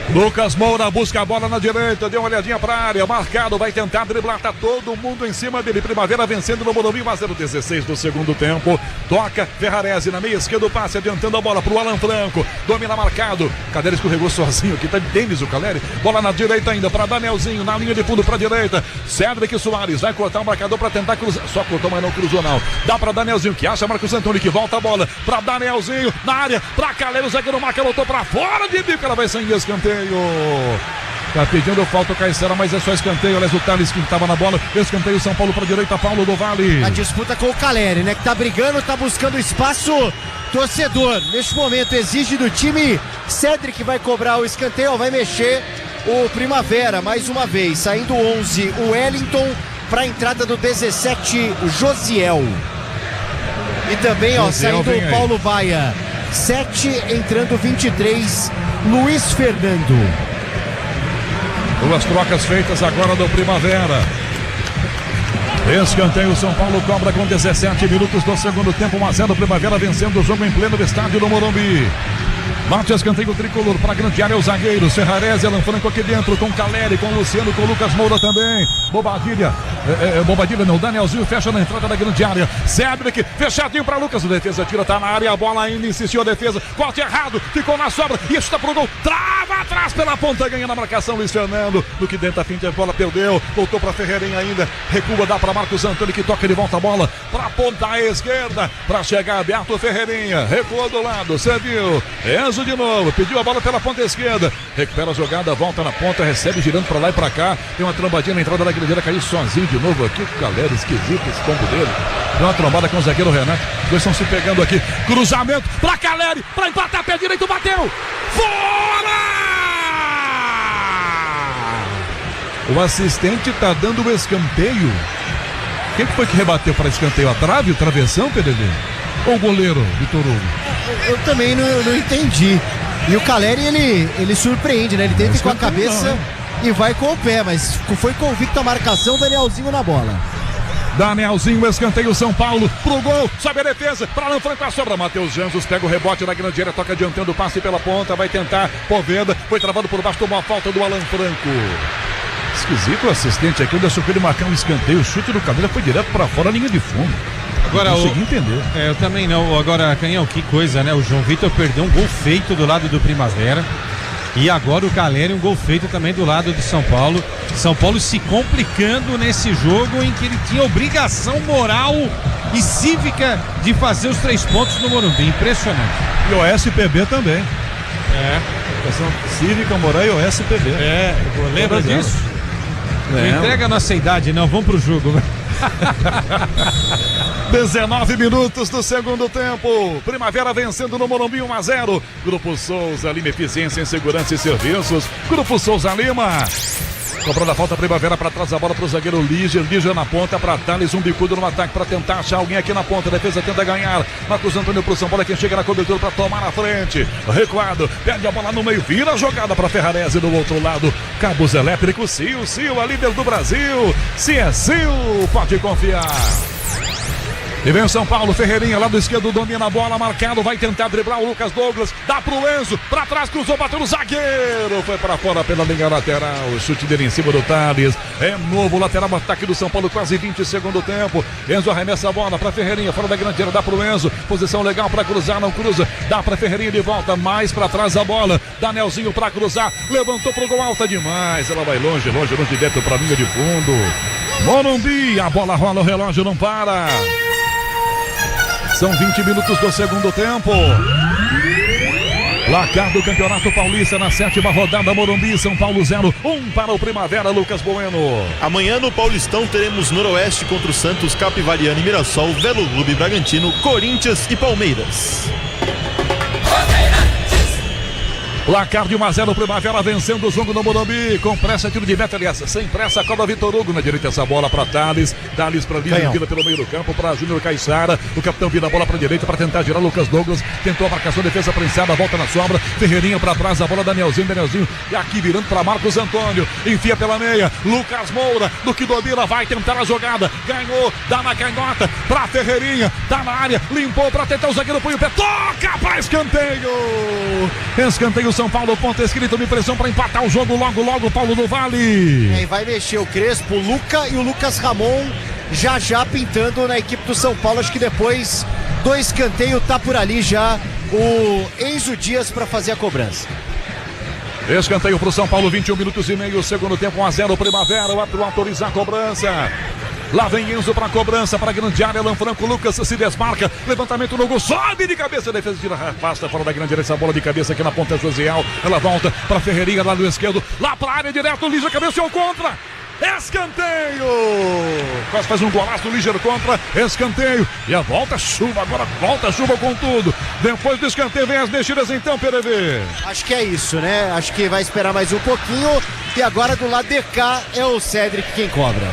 Lucas Moura busca a bola na direita, deu uma olhadinha pra área, marcado, vai tentar driblar, tá todo mundo em cima dele, Primavera vencendo no Morumbi, 1-0, 16 do segundo tempo, toca Ferrarese na meia esquerda, passe adiantando a bola pro Alan Franco, domina marcado, Caleri escorregou sozinho aqui, tá de Denis o Caleri, bola na direita ainda pra Danielzinho, na linha de fundo pra direita, Cedric Soares vai cortar o marcador pra tentar cruzar, só cortou, mas não cruzou não, dá pra Danielzinho, que acha Marcos Antônio, que volta a bola pra Danielzinho, na área, pra Caleri, o zagueiro marca, voltou pra fora de bico, ela vai sair em escanteio. Tá pedindo falta o Caiçara, mas é só escanteio. Aliás, o Thales que estava na bola. Escanteio São Paulo para a direita, Paulo do Vale. A disputa com o Caleri, né? Que tá brigando, tá buscando espaço. Torcedor, neste momento exige do time. Cedric vai cobrar o escanteio, vai mexer o Primavera mais uma vez. Saindo 11, o Wellington para a entrada do 17, Josiel. E também, ó, saindo o Paulo Baia. 7, entrando 23, Luiz Fernando. Duas trocas feitas agora do Primavera. Escanteio, São Paulo cobra com 17 minutos do segundo tempo. 1-0, Primavera vencendo o jogo em pleno estádio do Morumbi. Bate escanteio tricolor para a grande área, os zagueiros Ferrarese, Alan Franco aqui dentro, com Caleri, com Luciano, com Lucas Moura também. Bobadilha não, Danielzinho fecha na entrada da grande área. Cedric, fechadinho para Lucas, o defesa tira, tá na área, a bola ainda insistiu a defesa, corte errado, ficou na sobra, e está pro gol, trava atrás pela ponta, ganha na marcação Luiz Fernando, no que dentro a fim de bola, perdeu, voltou para Ferreirinha ainda, recua, dá para Marcos Antônio que toca de volta a bola, para a ponta esquerda, para chegar aberto Ferreirinha, recua do lado, serviu, Enzo de novo, pediu a bola pela ponta esquerda, recupera a jogada, volta na ponta, recebe girando para lá e para cá, tem uma trombadinha na entrada da grandeira, caiu sozinho de novo aqui, galera, esquisito esse combo dele, deu uma trombada com o zagueiro Renato, os dois estão se pegando aqui, cruzamento para Caleri, para empatar, pé direito, bateu, fora! O assistente tá dando o escanteio. Quem foi que rebateu para escanteio? A trave, o travessão, PDD? Ou o goleiro, Vitor Hugo? Eu também não entendi. E o Caleri, ele surpreende, né? Ele tenta com a cabeça e vai com o pé, mas foi convicto a marcação, Danielzinho na bola. Danielzinho, escanteio São Paulo, pro gol, sobe a defesa, para Alan Franco, a sobra, Matheus Jansos pega o rebote na grande área, toca adiantando o passe pela ponta, vai tentar, Poveda, foi travado por baixo, tomou a falta do Alan Franco. Esquisito o assistente aqui, onde achou que ele marcar um escanteio, o chute do Cadeira foi direto para fora, linha de fundo. Agora, não consegui entender. Eu também não. Agora, Canhão, que coisa, né? O João Vitor perdeu um gol feito do lado do Primavera. E agora o Caleri, um gol feito também do lado de São Paulo. São Paulo se complicando nesse jogo em que ele tinha obrigação moral e cívica de fazer os 3 pontos no Morumbi. Impressionante. E o SPB também. Questão cívica, moral e o SPB. Lembra disso? Não entrega a nossa idade, não. Vamos pro jogo. 19 minutos do segundo tempo. Primavera vencendo no Morumbi 1-0. Grupo Souza Lima, eficiência em segurança e serviços. Grupo Souza Lima. Cobrando a falta, Primavera para trás, a bola para o zagueiro Lígia na ponta para Thales, um bicudo no ataque para tentar achar alguém aqui na ponta, a defesa tenta ganhar, Marcos Antônio para o São Paulo, quem chega na cobertura para tomar na frente, recuado, perde a bola no meio, vira a jogada para Ferrarese do outro lado, cabos elétricos, Sil, a líder do Brasil, se é Sil, pode confiar. E vem o São Paulo, Ferreirinha, lado esquerdo, domina a bola, marcado, vai tentar driblar o Lucas Douglas, dá pro Enzo, pra trás, cruzou, bateu no zagueiro, foi para fora pela linha lateral, o chute dele em cima do Thales, é novo lateral, ataque do São Paulo, quase 20 segundo tempo, Enzo arremessa a bola pra Ferreirinha, fora da grande área, dá pro Enzo, posição legal pra cruzar, não cruza, dá pra Ferreirinha de volta, mais pra trás a bola, Danielzinho pra cruzar, levantou pro gol, alta demais, ela vai longe dentro pra linha de fundo, Morumbi, a bola rola, o relógio não para. São 20 minutos do segundo tempo. Placar do Campeonato Paulista na 7ª rodada, Morumbi, São Paulo 0, 1 para o Primavera, Lucas Bueno. Amanhã no Paulistão teremos Noroeste contra o Santos, Capivariano e Mirassol, Velo Clube Bragantino, Corinthians e Palmeiras. Placar de 1-0, Primavera vencendo o jogo no Morumbi, com pressa, tiro de meta, aliás, sem pressa, cobra Vitor Hugo, na direita essa bola para Thales para Lígia, vira pelo meio do campo, para Júnior Caiçara, o capitão vira a bola para direita para tentar girar, Lucas Douglas, tentou a marcação, defesa prensada, volta na sobra, Ferreirinha para trás, a bola Danielzinho, e aqui virando para Marcos Antônio, enfia pela meia, Lucas Moura, do que domina, vai tentar a jogada, ganhou, dá na canhota, para Ferreirinha, tá na área, limpou para tentar o zagueiro, põe o pé, toca para escanteio, São Paulo, ponta escrita, uma impressão para empatar o jogo logo, Paulo do Vale. E vai mexer o Crespo, o Luca e o Lucas Ramon já pintando na equipe do São Paulo, acho que depois do escanteio tá por ali já o Enzo Dias para fazer a cobrança. Escanteio pro São Paulo, 21 minutos e meio, segundo tempo, 1-0, Primavera, o árbitro autoriza a cobrança. Lá vem Enzo pra cobrança, pra grande área. Alan Franco, Lucas se desmarca. Levantamento no gol, sobe de cabeça. Defesa tira, afasta fora da grande área. Essa bola de cabeça aqui na ponta Josiel. Ela volta pra Ferreirinha, lá do esquerdo. Lá pra área direto, Lígia cabeceou contra. Escanteio! Quase faz um golaço, ligeiro contra, escanteio. E a volta chuva, agora volta chuva com tudo. Depois do escanteio vem as mexidas então, PDV. Acho que é isso, né? Acho que vai esperar mais um pouquinho. E agora do lado de cá é o Cédric quem cobra.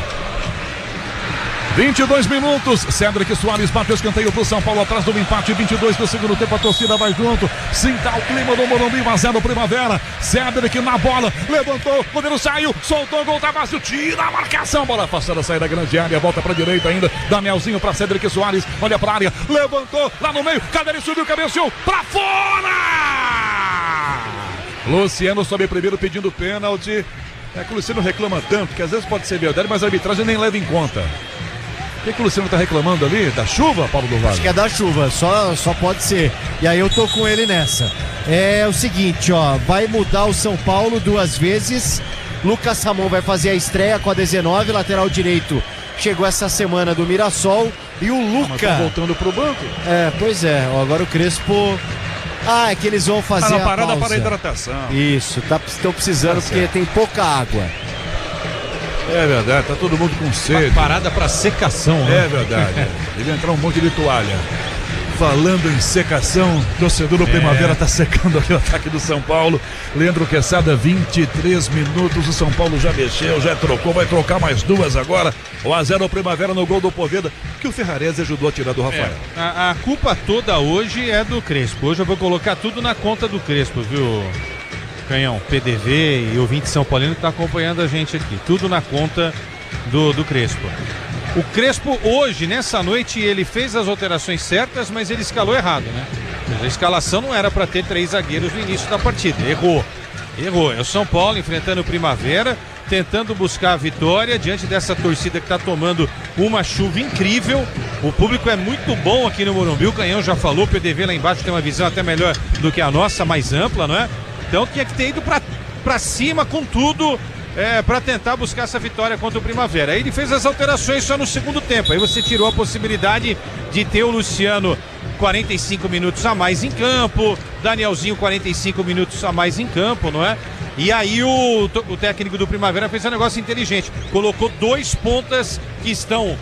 22 minutos, Cédric Soares bate o escanteio pro São Paulo atrás do empate, 22 do segundo tempo, a torcida vai junto, sinta o clima do Morumbi, 1-0 Primavera. Cédric na bola, levantou, o goleiro saiu, soltou o gol, tá vazio, tira a marcação, bola afastada, sai da grande área, volta pra direita ainda, Danielzinho pra Cédric Soares, olha pra área, levantou, lá no meio, Caleri subiu, cabeceou, pra fora! Luciano sobe primeiro pedindo pênalti. É que o Luciano reclama tanto, que às vezes pode ser verdade, mas a arbitragem nem leva em conta. O que o Luciano tá reclamando ali? Da chuva, Paulo do Vale? Acho que é da chuva, só pode ser. E aí eu tô com ele nessa. É o seguinte, ó, vai mudar o São Paulo 2 vezes. Lucas Ramon vai fazer a estreia com a 19, lateral direito. Chegou essa semana do Mirassol. E o Luca... Tá voltando pro banco? Pois é. Ó, agora o Crespo... é que eles vão fazer na parada a pausa. para hidratação. Isso, estão precisando porque tem pouca água. É verdade, tá todo mundo com sede. Parada para secação, né? É verdade. Deve entrar um monte de toalha. Falando em secação, torcedor do Primavera tá secando aqui o ataque do São Paulo. Leandro Quesada, 23 minutos. O São Paulo já mexeu, já trocou, vai trocar mais 2 agora. 1-0 ao Primavera no gol do Poveda, que o Ferrarese ajudou a tirar do Rafael. A culpa toda hoje é do Crespo. Hoje eu vou colocar tudo na conta do Crespo, viu, Canhão? PDV e ouvinte São Paulino que tá acompanhando a gente aqui. Tudo na conta do Crespo. O Crespo hoje, nessa noite, ele fez as alterações certas, mas ele escalou errado, né? A escalação não era para ter 3 zagueiros no início da partida. Errou. É o São Paulo enfrentando o Primavera, tentando buscar a vitória diante dessa torcida que está tomando uma chuva incrível. O público é muito bom aqui no Morumbi. O Canhão já falou, o PDV lá embaixo tem uma visão até melhor do que a nossa, mais ampla, não é? Então tinha que ter ido para cima com tudo. Para tentar buscar essa vitória contra o Primavera. Aí ele fez as alterações só no segundo tempo. Aí você tirou a possibilidade de ter o Luciano 45 minutos a mais em campo, Danielzinho 45 minutos a mais em campo, não é? E aí o técnico do Primavera fez um negócio inteligente. Colocou 2 pontas que estão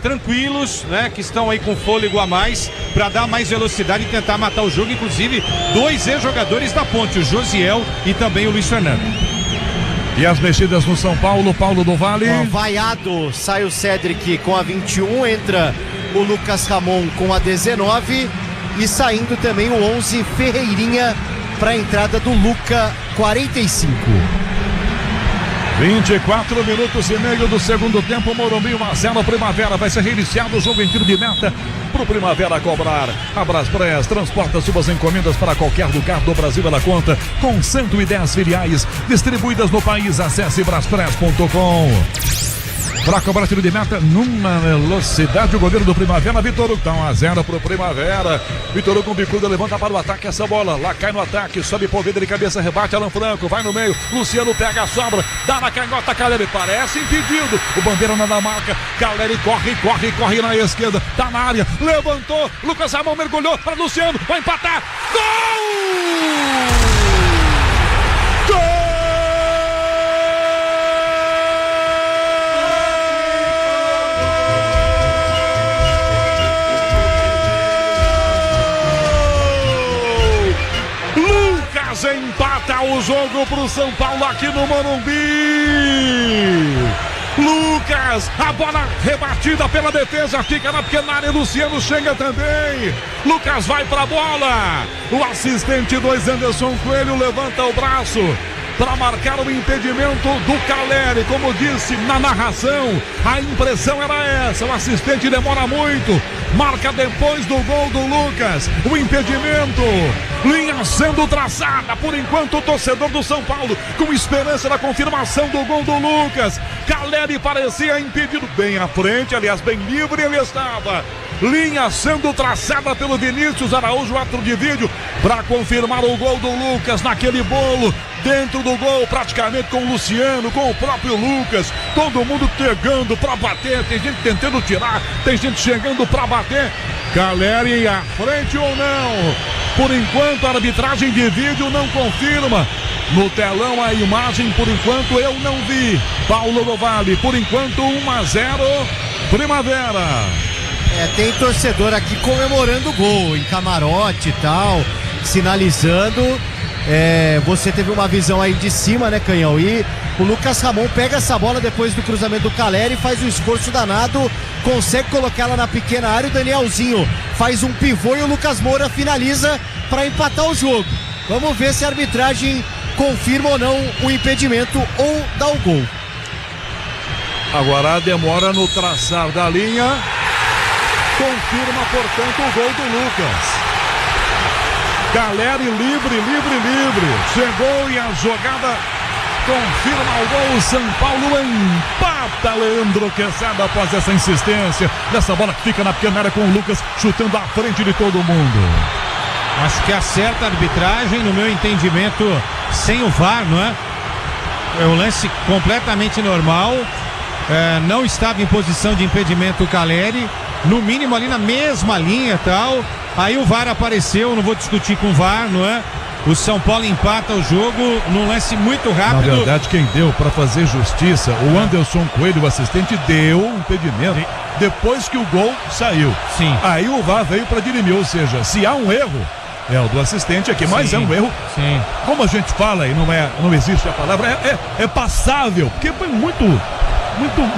tranquilos, né? Que estão aí com fôlego a mais para dar mais velocidade e tentar matar o jogo. Inclusive 2 ex-jogadores da Ponte, o Josiel e também o Luiz Fernando. E as mexidas no São Paulo, Paulo do Vale. Vaiado, sai o Cédric com a 21, entra o Lucas Ramon com a 19 e saindo também o 11 Ferreirinha para a entrada do Luca, 45. 24 minutos e meio do segundo tempo, Morumbi 1-0 Primavera, vai ser reiniciado o jogo em tiro de meta pro Primavera cobrar. A Braspress transporta suas encomendas para qualquer lugar do Brasil, ela conta com 110 filiais distribuídas no país. Acesse braspress.com. Para cobrar tiro de meta numa velocidade, o goleiro do Primavera, Vitor Hugo, tá 1-0 pro Primavera. Vitor Hugo com bicuda, levanta para o ataque essa bola, lá cai no ataque, sobe Poveda de cabeça, rebate Alan Franco, vai no meio, Luciano pega a sobra, dá na canhota, Caleri parece impedido, o bandeira na marca, Caleri corre na esquerda, tá na área, levantou, Lucas Ramon mergulhou para Luciano, vai empatar, gol! Gol! Empata o jogo pro São Paulo aqui no Morumbi. Lucas, a bola rebatida pela defesa, fica na pequena área, Luciano chega também. Lucas vai pra bola. O assistente 2, Anderson Coelho, levanta o braço para marcar o impedimento do Caleri. Como disse na narração, a impressão era essa, o assistente demora muito, marca depois do gol do Lucas. O impedimento, linha sendo traçada. Por enquanto o torcedor do São Paulo com esperança da confirmação do gol do Lucas. Caleri parecia impedido bem à frente, aliás, bem livre ele estava. Linha sendo traçada pelo Vinícius Araújo, árbitro de vídeo, para confirmar o gol do Lucas naquele bolo. Dentro do gol, praticamente com o Luciano, com o próprio Lucas. Todo mundo pegando para bater. Tem gente tentando tirar, tem gente chegando para bater. Caleri à frente ou não? Por enquanto a arbitragem de vídeo não confirma. No telão a imagem, por enquanto eu não vi. Paulo do Vale, por enquanto 1-0 Primavera. Tem torcedor aqui comemorando o gol, em camarote e tal, sinalizando. Você teve uma visão aí de cima, né, Canhão? E o Lucas Ramon pega essa bola depois do cruzamento do Caleri, faz um esforço danado, consegue colocar ela na pequena área. O Danielzinho faz um pivô e o Lucas Moura finaliza para empatar o jogo. Vamos ver se a arbitragem confirma ou não o impedimento ou dá o gol. Agora a demora no traçar da linha confirma, portanto, o gol do Lucas. Caleri livre. Chegou e a jogada confirma o gol. São Paulo empata. Leandro Quesada após essa insistência. Dessa bola que fica na pequena área com o Lucas chutando à frente de todo mundo. Acho que acerta a arbitragem, no meu entendimento, sem o VAR, não é? É um lance completamente normal. Não estava em posição de impedimento o Caleri. No mínimo ali na mesma linha e tal. Aí o VAR apareceu, não vou discutir com o VAR, não é? O São Paulo empata o jogo num lance muito rápido. Na verdade, quem deu para fazer justiça, o Anderson Coelho, o assistente, deu um impedimento depois que o gol saiu. Sim. Aí o VAR veio para dirimir, ou seja, se há um erro, é o do assistente aqui, mas é um erro. Sim. Como a gente fala e não existe a palavra, é passável, porque foi muito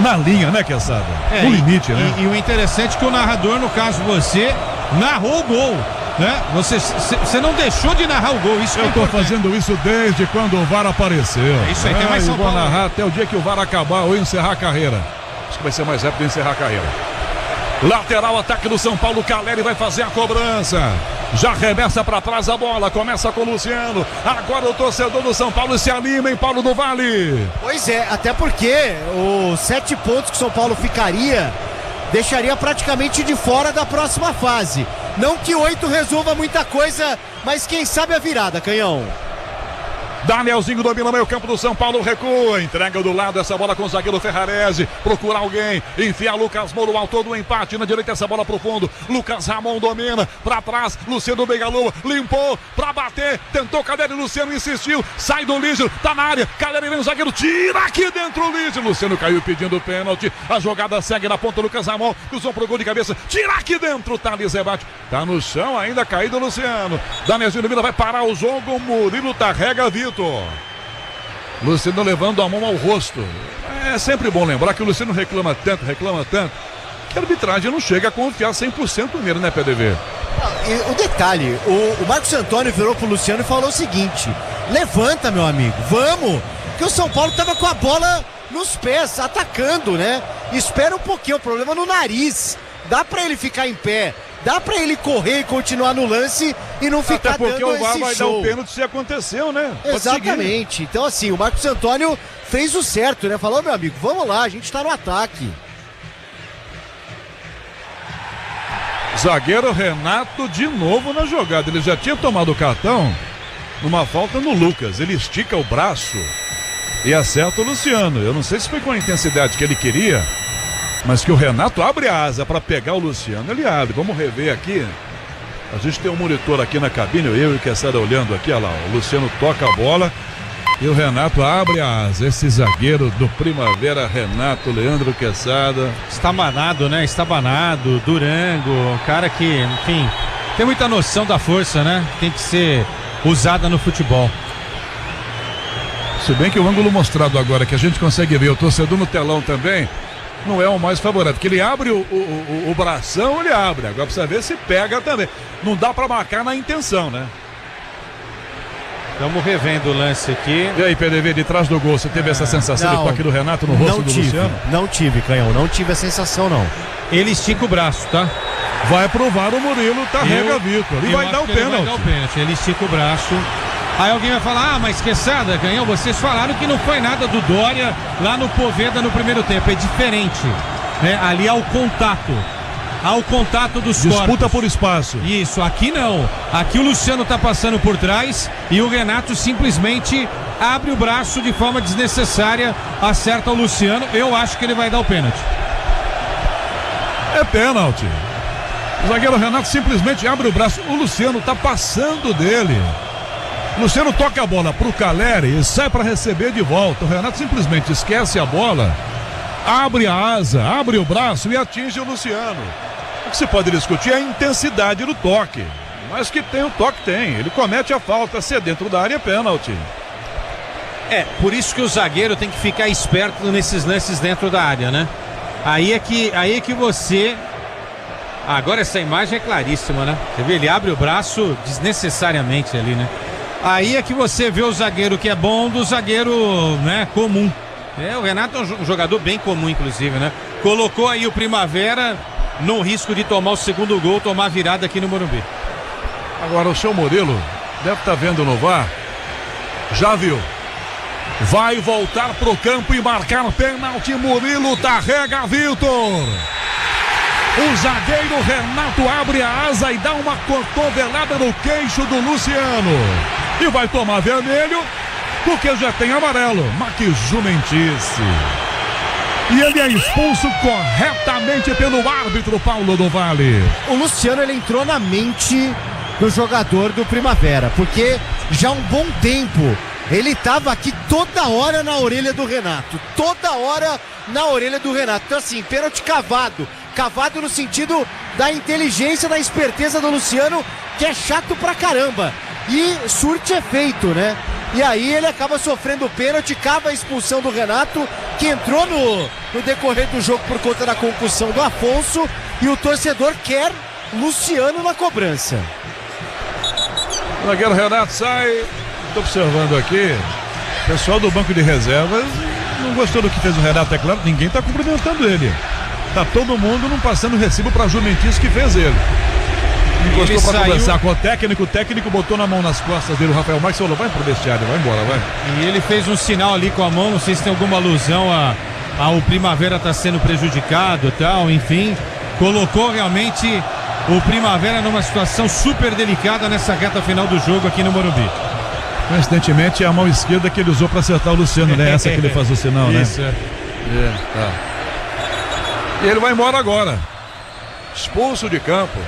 na linha, né, Quesada? No limite, né? E o interessante é que o narrador, no caso você, narrou o gol, né? Você não deixou de narrar o gol. Isso eu tô fazendo isso desde quando o VAR apareceu. Isso aí, tem mais São Paulo. Paulo. Vou narrar até o dia que o VAR acabar ou encerrar a carreira. Acho que vai ser mais rápido encerrar a carreira. Lateral, ataque do São Paulo. Caleri vai fazer a cobrança. Já remessa para trás a bola. Começa com o Luciano. Agora o torcedor do São Paulo se anima em Paulo do Vale. Pois é, até porque os 7 pontos que o São Paulo ficaria deixaria praticamente de fora da próxima fase. Não que 8 resolva muita coisa, mas quem sabe a virada, Canhão. Danielzinho domina o meio campo do São Paulo, recua, entrega do lado essa bola com o zagueiro Ferrarese, procura alguém, enfia Lucas Moura, o autor do empate, na direita essa bola pro fundo, Lucas Ramon domina, pra trás, Luciano Bengalua, limpou, pra bater, tentou Caleri, Luciano insistiu, sai do Lígio, tá na área, Caleri vem o zagueiro, tira aqui dentro o Lígio, Luciano caiu pedindo pênalti, a jogada segue na ponta, Lucas Ramon, cruzou pro gol de cabeça, tira aqui dentro, Thales Rebate, tá no chão ainda, caído Luciano, Danielzinho domina, vai parar o jogo, Murilo Tarrega Vitor. Luciano levando a mão ao rosto. É sempre bom lembrar que o Luciano reclama tanto, que a arbitragem não chega a confiar 100% nele, né, PDV? O detalhe, o Marcos Antônio virou pro Luciano e falou o seguinte: levanta, meu amigo, vamos, que o São Paulo tava com a bola nos pés, atacando, né? Espera um pouquinho, o problema no nariz. Dá pra ele ficar em pé, dá pra ele correr e continuar no lance e não ficar até porque dando o VAR esse vai show. dar o pênalti se aconteceu, né? Pode Exatamente. seguir. Então assim, o Marcos Antônio fez o certo, né? Falou, meu amigo, vamos lá, a gente tá no ataque. Zagueiro Renato de novo na jogada. Ele já tinha tomado o cartão numa falta no Lucas. Ele estica o braço e acerta o Luciano. Eu não sei se foi com a intensidade que ele queria, mas que o Renato abre a asa para pegar o Luciano. Ele abre. Vamos rever aqui. A gente tem um monitor aqui na cabine, eu e o Quesada olhando aqui, olha lá. O Luciano toca a bola e o Renato abre a asa. Esse zagueiro do Primavera, Renato, Leandro Quesada. Estabanado, né? Estabanado, Durango, um cara que, enfim, tem muita noção da força, né? Tem que ser usada no futebol. Se bem que o ângulo mostrado agora, que a gente consegue ver o torcedor no telão também, não é o mais favorável, porque ele abre o bração, ele abre. Agora precisa ver se pega também. Não dá pra marcar na intenção, né? Estamos revendo o lance aqui. E aí, PDV, de trás do gol, você teve essa sensação de toque do Renato no rosto do Luciano? Não tive, Canhão, não tive a sensação, não. Ele estica o braço, tá? Vai provar o Murilo Tarrega Vitor. E vai dar o pênalti. Vai dar o pênalti. Ele estica o braço. Aí alguém vai falar, mas Quesada, Canhão, vocês falaram que não foi nada do Dória lá no Poveda no primeiro tempo. É diferente, né? Ali há o contato. Há o contato dos corpos. Disputa por espaço. Isso, aqui não. Aqui o Luciano tá passando por trás e o Renato simplesmente abre o braço de forma desnecessária, acerta o Luciano. Eu acho que ele vai dar o pênalti. É pênalti. O zagueiro Renato simplesmente abre o braço. O Luciano tá passando dele. O Luciano toca a bola pro Caleri e sai para receber de volta. O Renato simplesmente esquece a bola, abre a asa, abre o braço e atinge o Luciano. O que se pode discutir é a intensidade do toque. Mas que tem o toque, tem. Ele comete a falta, se é dentro da área, é pênalti. É, por isso que o zagueiro tem que ficar esperto nesses lances dentro da área, né? Aí é que você... Agora essa imagem é claríssima, né? Você vê, ele abre o braço desnecessariamente ali, né? Aí é que você vê o zagueiro que é bom do zagueiro, né, comum. O Renato é um jogador bem comum, inclusive, né? Colocou aí o Primavera no risco de tomar o segundo gol, tomar a virada aqui no Morumbi. Agora o seu Murilo deve estar vendo no VAR. Já viu. Vai voltar pro campo e marcar pênalti. Murilo Tarrega Vitor. O zagueiro Renato abre a asa e dá uma cotovelada no queixo do Luciano. E vai tomar vermelho, porque já tem amarelo. Mas que jumentice. E ele é expulso corretamente pelo árbitro Paulo do Vale. O Luciano, ele entrou na mente do jogador do Primavera, porque já há um bom tempo ele estava aqui toda hora na orelha do Renato. Toda hora na orelha do Renato. Então assim, pênalti cavado. Cavado no sentido da inteligência, da esperteza do Luciano, que é chato pra caramba. E surte efeito, né? E aí ele acaba sofrendo o pênalti, cava a expulsão do Renato, que entrou no decorrer do jogo por conta da concussão do Afonso, e o torcedor quer Luciano na cobrança. O zagueiro Renato sai. Estou observando aqui, o pessoal do banco de reservas não gostou do que fez o Renato, é claro, ninguém está cumprimentando ele. Tá todo mundo não passando recibo para a jumentice que fez ele. Encostou para conversar com o técnico botou na mão nas costas dele, o Rafael Marques falou, vai pro vestiário, vai embora, vai. E ele fez um sinal ali com a mão, não sei se tem alguma alusão ao Primavera tá sendo prejudicado e tal, enfim. Colocou realmente o Primavera numa situação super delicada nessa reta final do jogo aqui no Morumbi. Coincidentemente é a mão esquerda que ele usou para acertar o Luciano, né? Essa que ele faz o sinal, né? Isso, tá. E ele vai embora agora. Expulso de campo.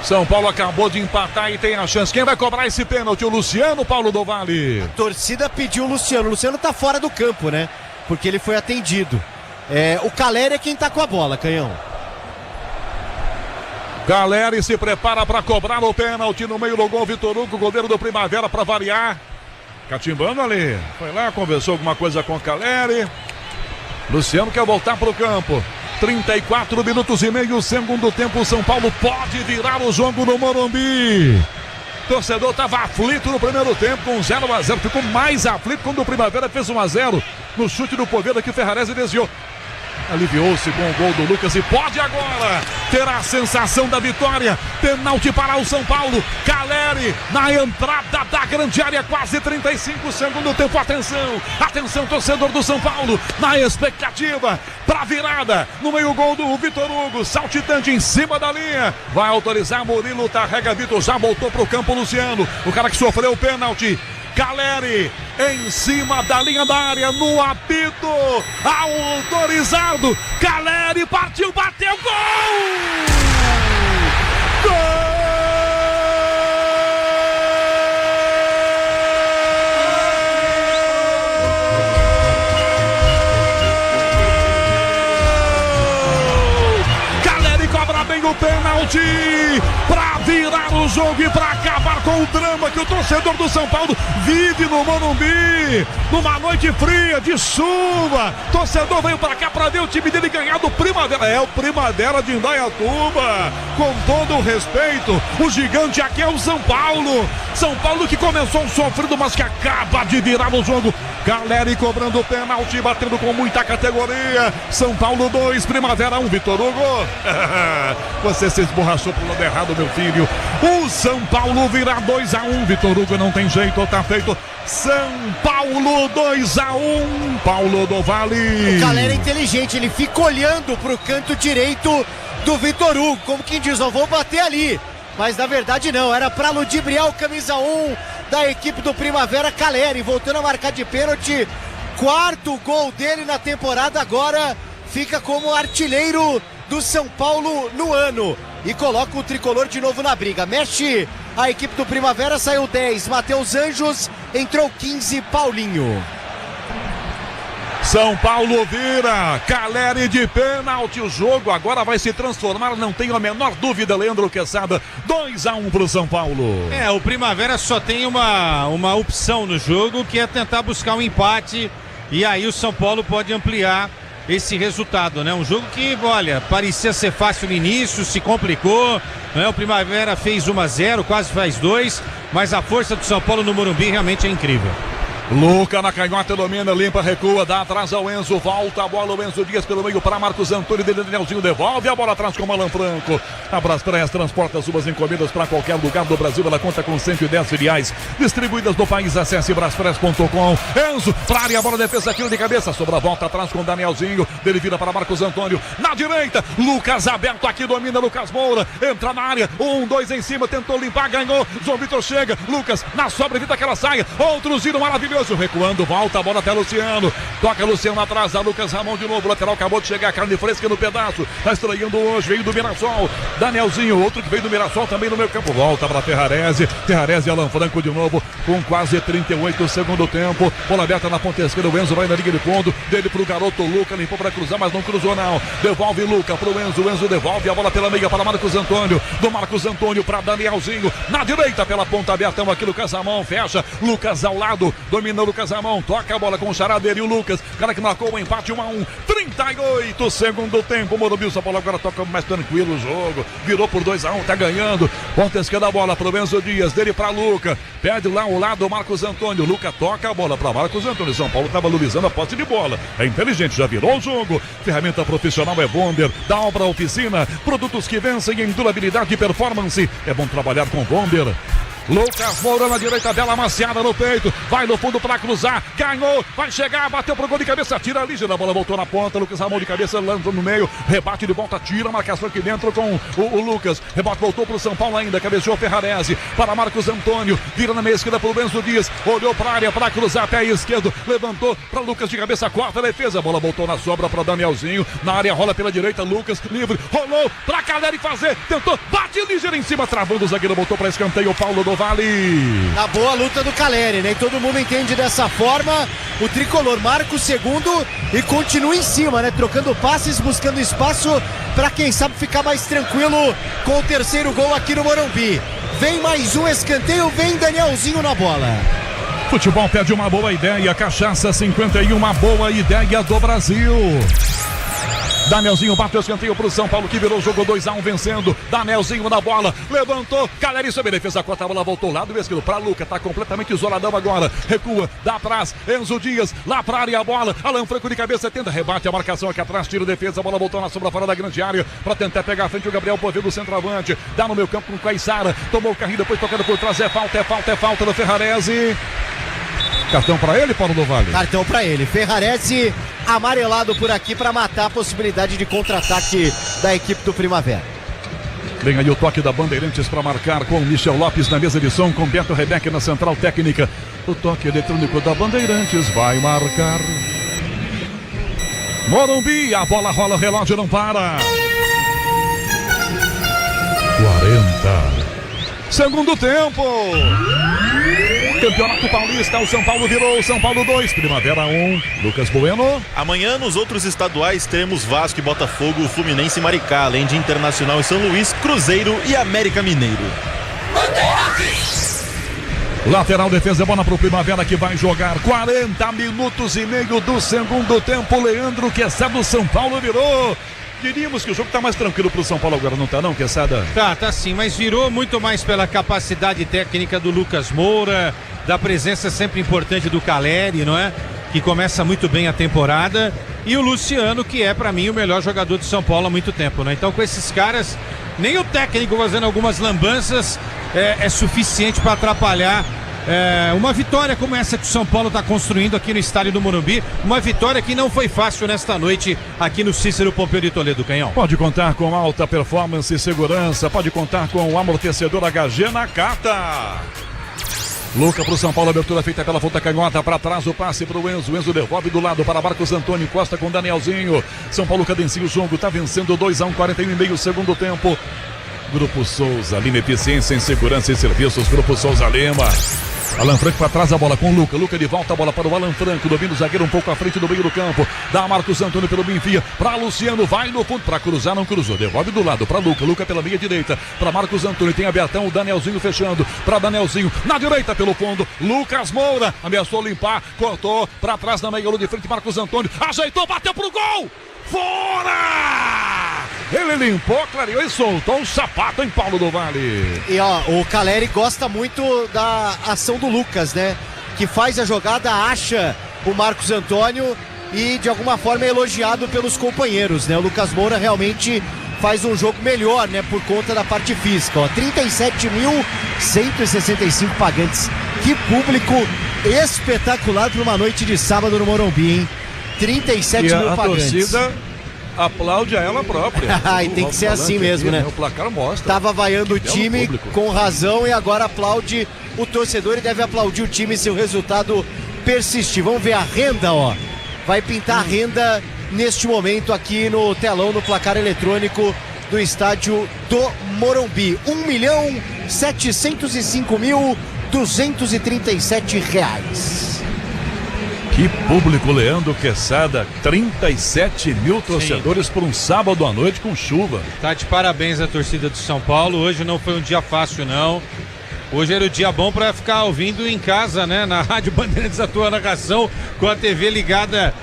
São Paulo acabou de empatar e tem a chance. Quem vai cobrar esse pênalti? O Luciano, Paulo do Vale. A torcida pediu o Luciano. O Luciano tá fora do campo, né? Porque ele foi atendido. O Caleri é quem tá com a bola, Canhão. Caleri se prepara para cobrar o pênalti no meio do gol. Vitor Hugo, goleiro do Primavera, para variar. Catimbando ali. Foi lá, conversou alguma coisa com o Caleri. Luciano quer voltar para o campo. 34 minutos e meio, segundo tempo. São Paulo pode virar o jogo no Morumbi. O torcedor estava aflito no primeiro tempo com 0-0. Ficou mais aflito quando o Primavera fez 1-0 no chute do Poveda que o Ferrarese desviou. Aliviou-se com o gol do Lucas e pode agora ter a sensação da vitória. Penalti para o São Paulo. Caleri na entrada da grande área, quase 35 segundos do tempo. Atenção, torcedor do São Paulo, na expectativa para virada. No meio gol do Vitor Hugo, saltitante em cima da linha. Vai autorizar Murilo Tarrega Vitor. Já voltou para o campo Luciano, o cara que sofreu o pênalti. Caleri em cima da linha da área, no apito autorizado. Caleri partiu, bateu, gol! Gol! Caleri cobra bem o pênalti para virar o jogo e para acabar com o drama que o torcedor do São Paulo vive no Morumbi, numa noite fria de chuva. Torcedor veio pra cá pra ver o time dele ganhar do Primavera. É o Primavera de Indaiatuba. Com todo o respeito, o gigante aqui é o São Paulo. São Paulo que começou um sofrido, mas que acaba de virar o jogo. Caleri cobrando o pênalti, batendo com muita categoria. São Paulo 2, Primavera 1, Vitor Hugo. Você se esborrachou pro lado errado, meu filho. O São Paulo vira 2-1, Vitor Hugo, não tem jeito, tá feito. São Paulo 2-1, Paulo do Vale. O Caleri é inteligente, ele fica olhando pro canto direito do Vitor Hugo, como quem diz, ó, vou bater ali. Mas na verdade não, era pra ludibriar o camisa 1 da equipe do Primavera. Caleri voltando a marcar de pênalti, 4º gol dele na temporada, agora fica como artilheiro do São Paulo no ano e coloca o tricolor de novo na briga. Mexe a equipe do Primavera, saiu 10, Matheus Anjos, entrou 15, Paulinho. São Paulo vira, Caleri de pênalti, o jogo agora vai se transformar, não tenho a menor dúvida, Leandro Quesada, 2-1 pro São Paulo. O Primavera só tem uma opção no jogo, que é tentar buscar um empate, e aí o São Paulo pode ampliar esse resultado, né? Um jogo que, olha, parecia ser fácil no início, se complicou, né? O Primavera fez 1-0, quase faz 2, mas a força do São Paulo no Morumbi realmente é incrível. Luca na canhota, domina, limpa, recua, dá atrás ao Enzo, volta a bola, o Enzo Dias pelo meio para Marcos Antônio, Danielzinho devolve a bola atrás com o Alan Franco. A Braspress transporta suas encomendas para qualquer lugar do Brasil, ela conta com 110 filiais distribuídas no país, acesse braspress.com. Enzo, pra área, a bola, defesa, tiro de cabeça, sobra a volta atrás com o Danielzinho, dele vira para Marcos Antônio, na direita, Lucas aberto aqui, domina Lucas Moura, entra na área, 1-2 em cima, tentou limpar, ganhou, João Vitor chega, Lucas na sobra, evita que ela saia, outro giro maravilhoso, recuando, volta a bola até Luciano, toca Luciano atrás, a Lucas Ramon de novo, lateral acabou de chegar, carne fresca no pedaço, tá estreando hoje, veio do Mirassol, Danielzinho, outro que veio do Mirassol também no meio campo, volta para Ferrarese e Alan Franco de novo, com quase 38 segundo tempo, bola aberta na ponta esquerda, o Enzo vai na liga de fundo, dele pro garoto Luca, limpou para cruzar, mas não cruzou não, devolve Luca pro Enzo, o Enzo devolve a bola pela meia para Marcos Antônio, do Marcos Antônio para Danielzinho, na direita pela ponta aberta, aqui Lucas Ramon, fecha, Lucas ao lado, domina Lucas Ramon, toca a bola com o Charadeiro e o Lucas, cara que marcou o empate 1-1, 38 segundo tempo, Morumbi, São Paulo agora toca mais tranquilo o jogo, virou por 2-1, tá ganhando, ponta esquerda a bola pro Enzo Dias, dele pra Luca, pede lá ao lado o Marcos Antônio, Luca toca a bola pra Marcos Antônio, São Paulo tá valorizando a posse de bola, é inteligente, já virou o jogo, ferramenta profissional é Bonder, da obra oficina, produtos que vencem em durabilidade e performance, é bom trabalhar com Bonder. Lucas Moura na direita dela, amaciada no peito, vai no fundo para cruzar, ganhou, vai chegar, bateu pro gol de cabeça, tira ali, a bola voltou na ponta, Lucas Ramon de cabeça, lança no meio, rebate de volta, tira a marcação aqui dentro com o Lucas, rebate voltou pro São Paulo ainda, cabeceou Ferrarese, para Marcos Antônio, vira na meia esquerda pro Enzo Dias, olhou pra área para cruzar, pé esquerdo, levantou para Lucas de cabeça, quarta defesa, a bola voltou na sobra para Danielzinho, na área rola pela direita, Lucas livre, rolou pra Caleri fazer, tentou, bate ligeiro em cima, travando o zagueiro, voltou para escanteio, Paulo do Vale. Na boa luta do Caleri, né? E todo mundo entende dessa forma. O tricolor marca o segundo e continua em cima, né? Trocando passes, buscando espaço para quem sabe ficar mais tranquilo com o terceiro gol aqui no Morumbi. Vem mais um escanteio, vem Danielzinho na bola. Futebol pede uma boa ideia, Cachaça 51, uma boa ideia do Brasil. Danielzinho bate o escanteio pro São Paulo, que virou o jogo 2-1 vencendo. Danielzinho na bola, levantou, Caleri sob defesa, corta a bola, voltou lá do esquerdo pra Luca, tá completamente isoladão agora, recua, dá atrás, Enzo Dias, lá pra área a bola, Alan Franco de cabeça, tenta, rebate a marcação aqui atrás, tira defesa, a bola voltou na sombra fora da grande área, pra tentar pegar a frente o Gabriel Poveda, centroavante, dá no meio campo com o Caissara, tomou o carrinho, depois tocando por trás, é falta do Ferrarese. Cartão pra ele, Paulo do Vale? Cartão pra ele, Ferrarese amarelado por aqui para matar a possibilidade de contra-ataque da equipe do Primavera. Vem aí o toque da Bandeirantes para marcar com o Michel Lopes na mesa de som, com Beto Rebeck na central técnica. O toque eletrônico da Bandeirantes vai marcar. Morumbi, a bola rola, o relógio não para. 40. Segundo tempo. Campeonato Paulista, o São Paulo virou, São Paulo 2, Primavera 1, Lucas Bueno. Amanhã nos outros estaduais teremos Vasco e Botafogo, Fluminense e Maricá, além de Internacional e São Luís, Cruzeiro e América Mineiro. Bandeirantes. Lateral, defesa, bola pro Primavera que vai jogar 40 minutos e meio do segundo tempo. Leandro Quesada do São Paulo virou. Diríamos que o jogo tá mais tranquilo pro São Paulo agora, não tá não, Quesada? Tá sim, mas virou muito mais pela capacidade técnica do Lucas Moura, da presença sempre importante do Caleri, não é? Que começa muito bem a temporada, e o Luciano, que é pra mim o melhor jogador de São Paulo há muito tempo, né? Então com esses caras, nem o técnico fazendo algumas lambanças é suficiente para atrapalhar uma vitória como essa que o São Paulo está construindo aqui no estádio do Morumbi, uma vitória que não foi fácil nesta noite aqui no Cícero Pompeu de Toledo, Canhão. Pode contar com alta performance e segurança, pode contar com o amortecedor HG Nakata. Luca pro São Paulo, abertura feita pela ponta canhota, para trás o passe pro Enzo devolve do lado para Marcos Antônio, Costa com Danielzinho. São Paulo cadencia o jogo, tá vencendo 2-1, 41,5 segundo tempo. Grupo Souza Lima, eficiência em segurança e serviços, Grupo Souza Lima. Alan Franco para trás, a bola com o Luca de volta, a bola para o Alan Franco, domina o zagueiro um pouco à frente do meio do campo, dá Marcos Antônio pelo meio, enfia para Luciano, vai no fundo, para cruzar, não cruzou, devolve do lado para Luca pela meia direita, para Marcos Antônio, tem abertão, o Danielzinho fechando, para Danielzinho, na direita pelo fundo, Lucas Moura, ameaçou limpar, cortou, para trás na meia, de frente, Marcos Antônio, ajeitou, bateu pro gol! Fora! Ele limpou, clareou e soltou um sapato em Paulo do Vale. E ó, o Caleri gosta muito da ação do Lucas, né? Que faz a jogada, acha o Marcos Antônio e de alguma forma é elogiado pelos companheiros, né? O Lucas Moura realmente faz um jogo melhor, né? Por conta da parte física, ó. 37.165 pagantes. Que público espetacular para uma noite de sábado no Morumbi, hein? 37 mil pagantes. A torcida aplaude a ela própria. E tem que ser assim mesmo, né? O placar mostra. Tava vaiando o time com razão e agora aplaude o torcedor e deve aplaudir o time se o resultado persistir. Vamos ver a renda, ó. Vai pintar a renda neste momento aqui no telão, no placar eletrônico do estádio do Morumbi. R$1.705.237. Que público, Leandro Quesada, 37 mil torcedores por um sábado à noite com chuva. Tá de parabéns a torcida do São Paulo, hoje não foi um dia fácil não, hoje era o dia bom para ficar ouvindo em casa, né, na Rádio Bandeirantes a tua narração, com a TV ligada,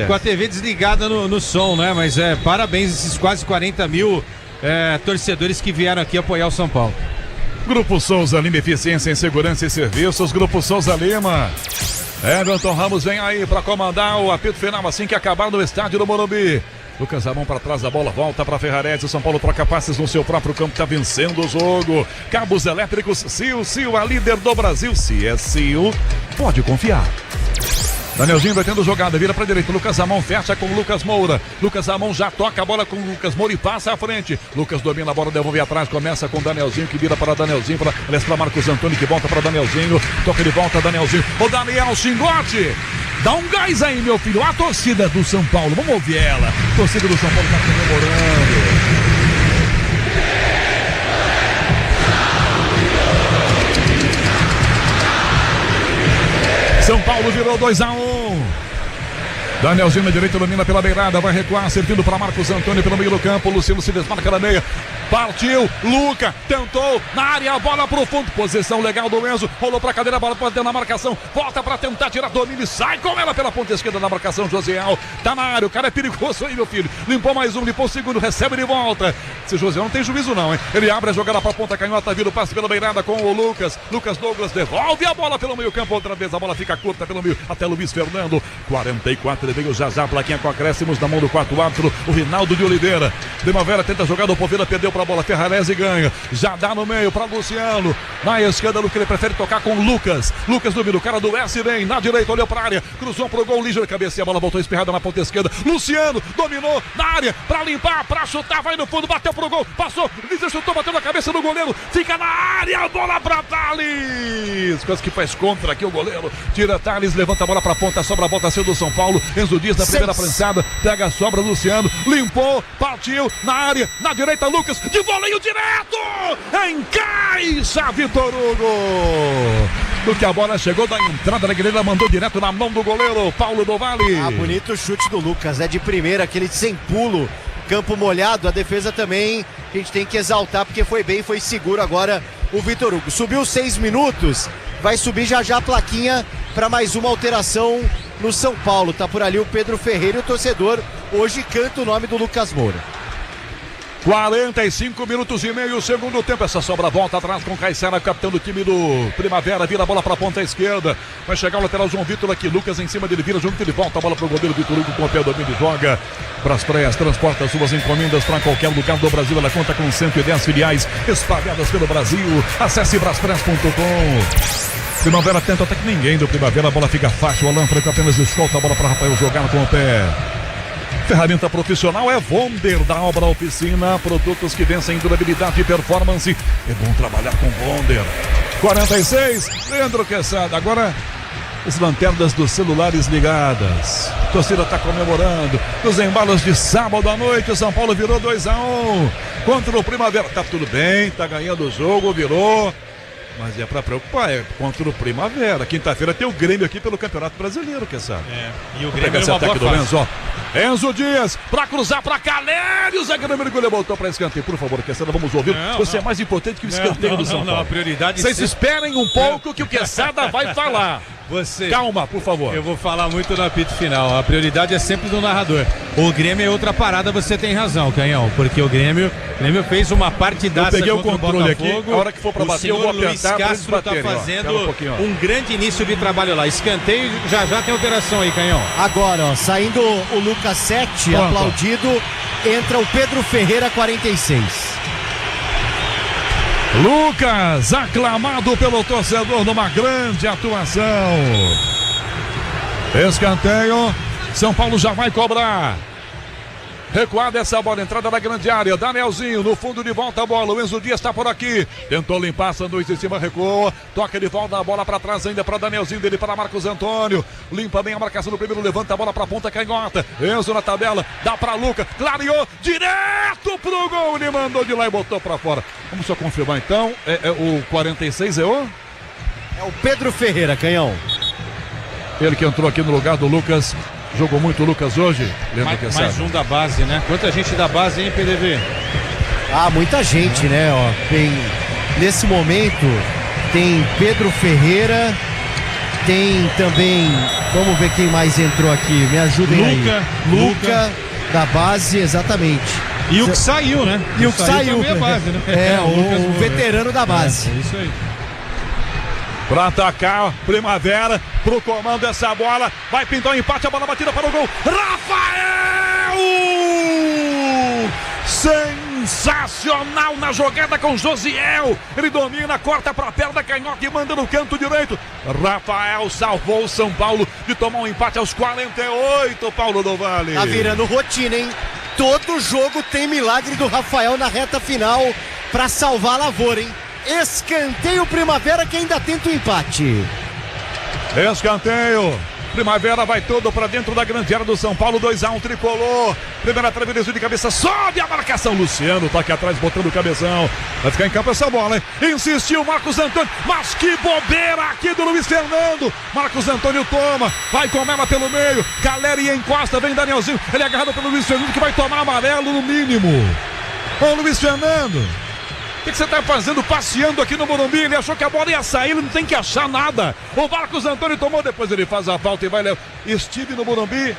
com a TV desligada no som, né, mas parabéns esses quase 40 mil torcedores que vieram aqui apoiar o São Paulo. Grupo Souza Lima, eficiência em segurança e serviços, Grupo Souza Lima. Everton Ramos vem aí para comandar o apito final assim que acabar no estádio do Morumbi. Lucas Ramon para trás da bola, volta para Ferrarese. O São Paulo troca passes no seu próprio campo, está vencendo o jogo. Cabos elétricos, Sil, a líder do Brasil. Se é Sil, pode confiar. Danielzinho vai tendo jogada, vira para direita, Lucas Ramon fecha com Lucas Moura. Lucas Ramon já toca a bola com Lucas Moura e passa à frente. Lucas domina a bola, devolve atrás, começa com Danielzinho que vira para Danielzinho, para Marcos Antônio que volta para Danielzinho, toca de volta Danielzinho. O Daniel Xingote, dá um gás aí, meu filho. A torcida do São Paulo, vamos ouvir ela. A torcida do São Paulo está comemorando. São Paulo virou 2-1. Danielzinho na direita, domina pela beirada, vai recuar, servindo para Marcos Antônio pelo meio do campo. Luciano se desmarca na meia. Partiu, Luca, tentou, na área, a bola pro fundo. Posição legal do Enzo, rolou pra cadeira, a bola pode ter na marcação. Volta pra tentar tirar domínio e sai com ela pela ponta esquerda na marcação. Josiel tá na área, o cara é perigoso aí, meu filho. Limpou mais um, limpou o segundo, recebe de volta. Esse Josiel não tem juízo não, hein? Ele abre a jogada pra ponta canhota, vira o passe pela beirada com o Lucas. Lucas Douglas devolve a bola pelo meio campo outra vez. A bola fica curta pelo meio, até Luiz Fernando. 44, ele veio já plaquinha com acréscimos na mão do quarto árbitro, o Rinaldo de Oliveira. Primavera tenta jogar, o Poveda perdeu pra bola, Ferrarese ganha, já dá no meio pra Luciano, na esquerda ele prefere tocar com Lucas domina, o cara do S vem, na direita olhou pra área, cruzou pro gol, ligeiro cabeceia, a bola voltou espirrada na ponta esquerda, Luciano dominou na área, pra limpar, pra chutar, vai no fundo, bateu pro gol, passou, Líder chutou, bateu na cabeça do goleiro, fica na área, a bola pra Thales, quase que faz contra aqui o goleiro, tira Thales, levanta a bola pra ponta, sobra a volta cedo do São Paulo, Enzo Dias na primeira prensada, pega a sobra, Luciano, limpou, partiu, na área, na direita, Lucas, de voleio direto, encaixa Vitor Hugo, do que a bola chegou da entrada da grelha, mandou direto na mão do goleiro, Paulo do Vale. Bonito chute do Lucas, de primeira, aquele sem pulo, campo molhado, a defesa também, a gente tem que exaltar, porque foi bem, foi seguro agora o Vitor Hugo, subiu 6 minutos, vai subir já já a plaquinha para mais uma alteração no São Paulo. Tá por ali o Pedro Ferreira e o torcedor hoje canta o nome do Lucas Moura. 45 minutos e meio, segundo tempo. Essa sobra volta atrás com Caissara, capitão do time do Primavera. Vira a bola para a ponta esquerda. Vai chegar o lateral João Vitor aqui. Lucas em cima dele, vira junto, ele volta a bola para o goleiro Vitor Hugo com o pé domínio e joga. Braspress transporta suas encomendas para qualquer lugar do Brasil. Ela conta com 110 filiais espalhadas pelo Brasil. Acesse braspress.com. Primavera tenta até que ninguém do Primavera. A bola fica fácil. O Alan Franco apenas escolta a bola para Rafael jogar com o pé. Ferramenta profissional é Vonder da Obra Oficina. Produtos que vencem durabilidade e performance. É bom trabalhar com Vonder. 46, Leandro Quesada. Agora as lanternas dos celulares ligadas. A torcida está comemorando. Nos embalos de sábado à noite, o São Paulo virou 2-1 contra o Primavera. Tá tudo bem, tá ganhando o jogo, virou. Mas é pra preocupar, é contra o Primavera. Quinta-feira tem o Grêmio aqui pelo Campeonato Brasileiro, quem sabe? E o Grêmio é uma boa do Enzo, ó. Enzo Dias, pra cruzar pra Caleri. O zagueiro Mergulho voltou pra escanteio. Por favor, Quesada, vamos ouvir. Você é mais importante que o escanteio do São Paulo. Não, a prioridade... Vocês esperem um pouco que o Quesada vai falar. Calma, por favor. Eu vou falar muito no apito final. A prioridade é sempre do narrador. O Grêmio é outra parada, você tem razão, Canhão. Porque o Grêmio fez uma partidaça. Eu peguei o controle aqui, a hora que for pra bater, eu vou apertar. O Castro está fazendo um grande início de trabalho lá. Escanteio, já tem alteração aí, Canhão. Agora, ó, saindo o Lucas 7, aplaudido, entra o Pedro Ferreira, 46. Lucas, aclamado pelo torcedor numa grande atuação. Escanteio, São Paulo já vai cobrar. Recuada essa bola, entrada na grande área. Danielzinho no fundo de volta a bola. O Enzo Dias está por aqui. Tentou limpar, sanduíche em cima, recuou. Toca de volta a bola para trás ainda para Danielzinho, dele para Marcos Antônio. Limpa bem a marcação do primeiro, levanta a bola para a ponta canhota. Enzo na tabela, dá para Lucas. Clareou direto pro gol. Ele mandou de lá e botou para fora. Vamos só confirmar então. O 46 é o? É o Pedro Ferreira, Canhão. Ele que entrou aqui no lugar do Lucas. Jogou muito o Lucas hoje, mais um da base, né? Quanta gente da base, hein, PDV? Ah, muita gente, né? Ó, tem, nesse momento, tem Pedro Ferreira, tem também, vamos ver quem mais entrou aqui, me ajudem aí. Luca, da base, exatamente. E o que saiu, né? E o que saiu. A base, né? O veterano da base. É isso aí. Pra atacar, Primavera, pro comando essa bola, vai pintar o empate, a bola batida para o gol, Rafael! Sensacional na jogada com Josiel, ele domina, corta pra perna canhota e manda no canto direito. Rafael salvou o São Paulo de tomar um empate aos 48, Paulo do Vale. Tá virando rotina, hein? Todo jogo tem milagre do Rafael na reta final pra salvar a lavoura, hein? Escanteio Primavera que ainda tenta o empate. Escanteio. Primavera vai todo pra dentro da grande área do São Paulo. 2-1 tricolor. Primeira travessa de cabeça. Sobe a marcação. Luciano tá aqui atrás botando o cabeção. Vai ficar em campo essa bola, hein? Insistiu Marcos Antônio. Mas que bobeira aqui do Luiz Fernando. Marcos Antônio toma. Vai com ela pelo meio. Caleri encosta. Vem Danielzinho. Ele é agarrado pelo Luiz Fernando que vai tomar amarelo no mínimo. Ô Luiz Fernando. O que você está fazendo passeando aqui no Morumbi? Ele achou que a bola ia sair, ele não tem que achar nada. O Marcos Antônio tomou, depois ele faz a falta e vai levar. Estive no Morumbi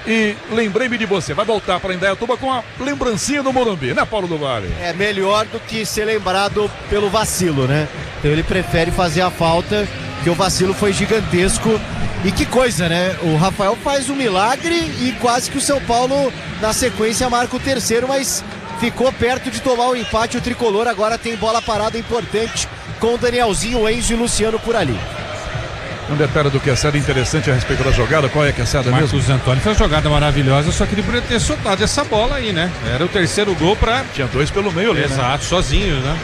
e lembrei-me de você. Vai voltar para Indaiatuba com a lembrancinha do Morumbi, né, Paulo do Vale? É melhor do que ser lembrado pelo vacilo, né? Então ele prefere fazer a falta, que o vacilo foi gigantesco. E que coisa, né? O Rafael faz um milagre e quase que o São Paulo, na sequência, marca o terceiro, mas ficou perto de tomar o empate. O tricolor agora tem bola parada importante com o Danielzinho, o Enzo e o Luciano por ali. Um detalhe do Quesada interessante a respeito da jogada. Qual é a Quesada mesmo? Marcos Antônio fez uma jogada maravilhosa, só que ele poderia ter soltado essa bola aí, né? Era o terceiro gol pra... Tinha dois pelo meio ali, exato, né? Sozinho, né?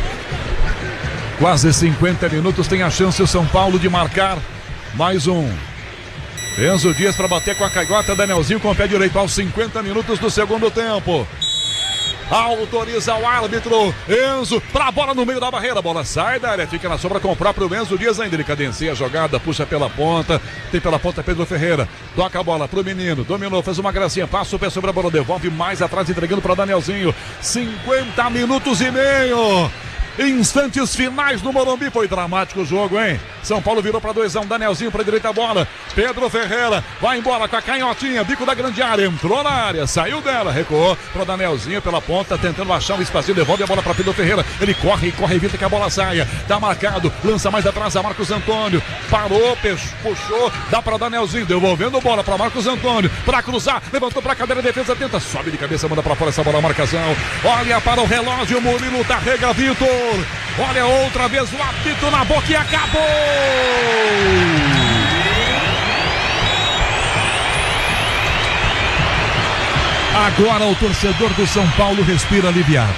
Quase 50 minutos, tem a chance o São Paulo de marcar mais um. Enzo Dias para bater com a canhota, Danielzinho com o pé direito aos 50 minutos do segundo tempo. Autoriza o árbitro. Enzo pra bola no meio da barreira. A bola sai da área, fica na sobra com o próprio Enzo Dias ainda. Ele cadencia a jogada, puxa pela ponta. Tem pela ponta Pedro Ferreira. Toca a bola pro menino. Dominou, fez uma gracinha. Passa o pé sobre a bola, devolve mais atrás, entregando para Danielzinho. 50 minutos e meio. Instantes finais no Morumbi. Foi dramático o jogo, hein? São Paulo virou para 2-1. Danielzinho para direita a bola. Pedro Ferreira vai embora com a canhotinha. Bico da grande área. Entrou na área. Saiu dela. Recuou para Danielzinho pela ponta. Tentando achar um espacinho. Devolve a bola para Pedro Ferreira. Ele corre, evita que a bola saia. Tá marcado. Lança mais atrás a Marcos Antônio. Parou, puxou. Dá para Danielzinho. Devolvendo bola para Marcos Antônio. Para cruzar. Levantou para a cadeira. Defesa tenta. Sobe de cabeça. Manda para fora essa bola. Marcação. Olha para o relógio. Murilo Tarrega Vitor. Olha outra vez o apito na boca e acabou! Agora o torcedor do São Paulo respira aliviado.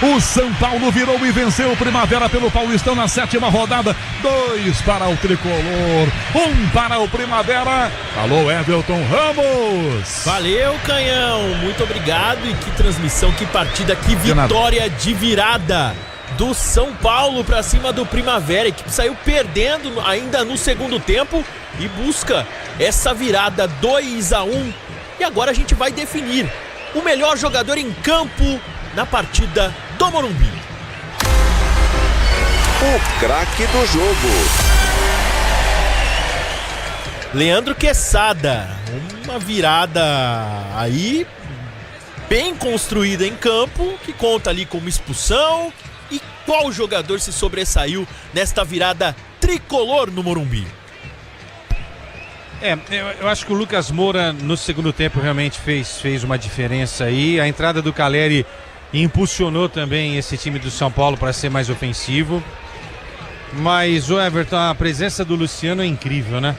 O São Paulo virou e venceu o Primavera pelo Paulistão na 7ª rodada. 2 para o Tricolor, 1 para o Primavera. Alô, Everton Ramos. Valeu, Canhão. Muito obrigado. E que transmissão, que partida, que vitória de virada do São Paulo para cima do Primavera. A equipe saiu perdendo ainda no segundo tempo e busca essa virada 2-1. E agora a gente vai definir o melhor jogador em campo na partida do Morumbi. O craque do jogo. Leandro Quesada. Uma virada aí bem construída em campo, que conta ali como expulsão. E qual jogador se sobressaiu nesta virada tricolor no Morumbi? Eu acho que o Lucas Moura no segundo tempo realmente fez uma diferença aí. A entrada do Caleri impulsionou também esse time do São Paulo para ser mais ofensivo. Mas o Everton, a presença do Luciano é incrível, né?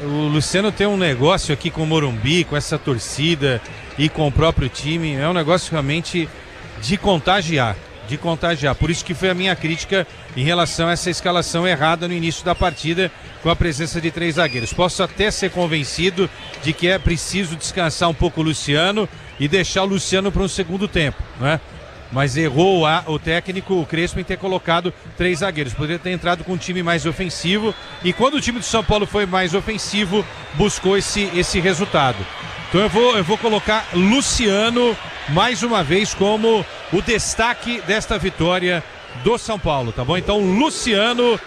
O Luciano tem um negócio aqui com o Morumbi, com essa torcida e com o próprio time. É um negócio realmente de contagiar. Por isso que foi a minha crítica em relação a essa escalação errada no início da partida, com a presença de 3 zagueiros. Posso até ser convencido de que é preciso descansar um pouco o Luciano e deixar o Luciano para um segundo tempo, né? Mas errou o técnico, o Crespo, em ter colocado 3 zagueiros. Poderia ter entrado com um time mais ofensivo, e quando o time do São Paulo foi mais ofensivo, buscou esse resultado. Então eu vou colocar Luciano mais uma vez como o destaque desta vitória do São Paulo, tá bom? Então Luciano,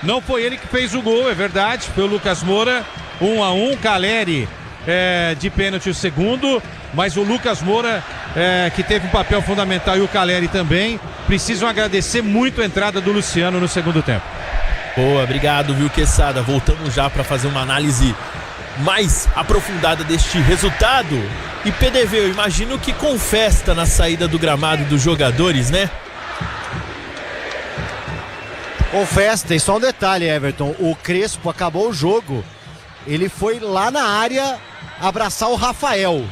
não foi ele que fez o gol, é verdade, foi o Lucas Moura, 1-1, Caleri de pênalti o segundo, mas o Lucas Moura que teve um papel fundamental, e o Caleri também, precisam agradecer muito a entrada do Luciano no segundo tempo. Boa, obrigado, viu, Quesada? Voltamos já para fazer uma análise mais aprofundada deste resultado. E PDV, eu imagino que com festa na saída do gramado dos jogadores, né? Com festa, e só um detalhe, Everton, o Crespo acabou o jogo, ele foi lá na área abraçar o Rafael.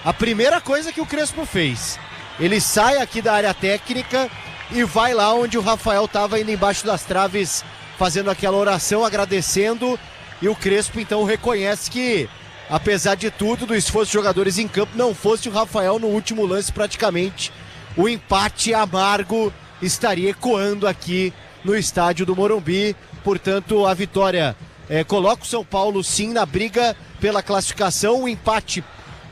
A primeira coisa que o Crespo fez, ele sai aqui da área técnica e vai lá onde o Rafael estava indo embaixo das traves, fazendo aquela oração, agradecendo. E o Crespo então reconhece que, apesar de tudo, do esforço dos jogadores em campo, não fosse o Rafael no último lance praticamente, o empate amargo estaria ecoando aqui no estádio do Morumbi. Portanto, a vitória coloca o São Paulo sim na briga pela classificação. O empate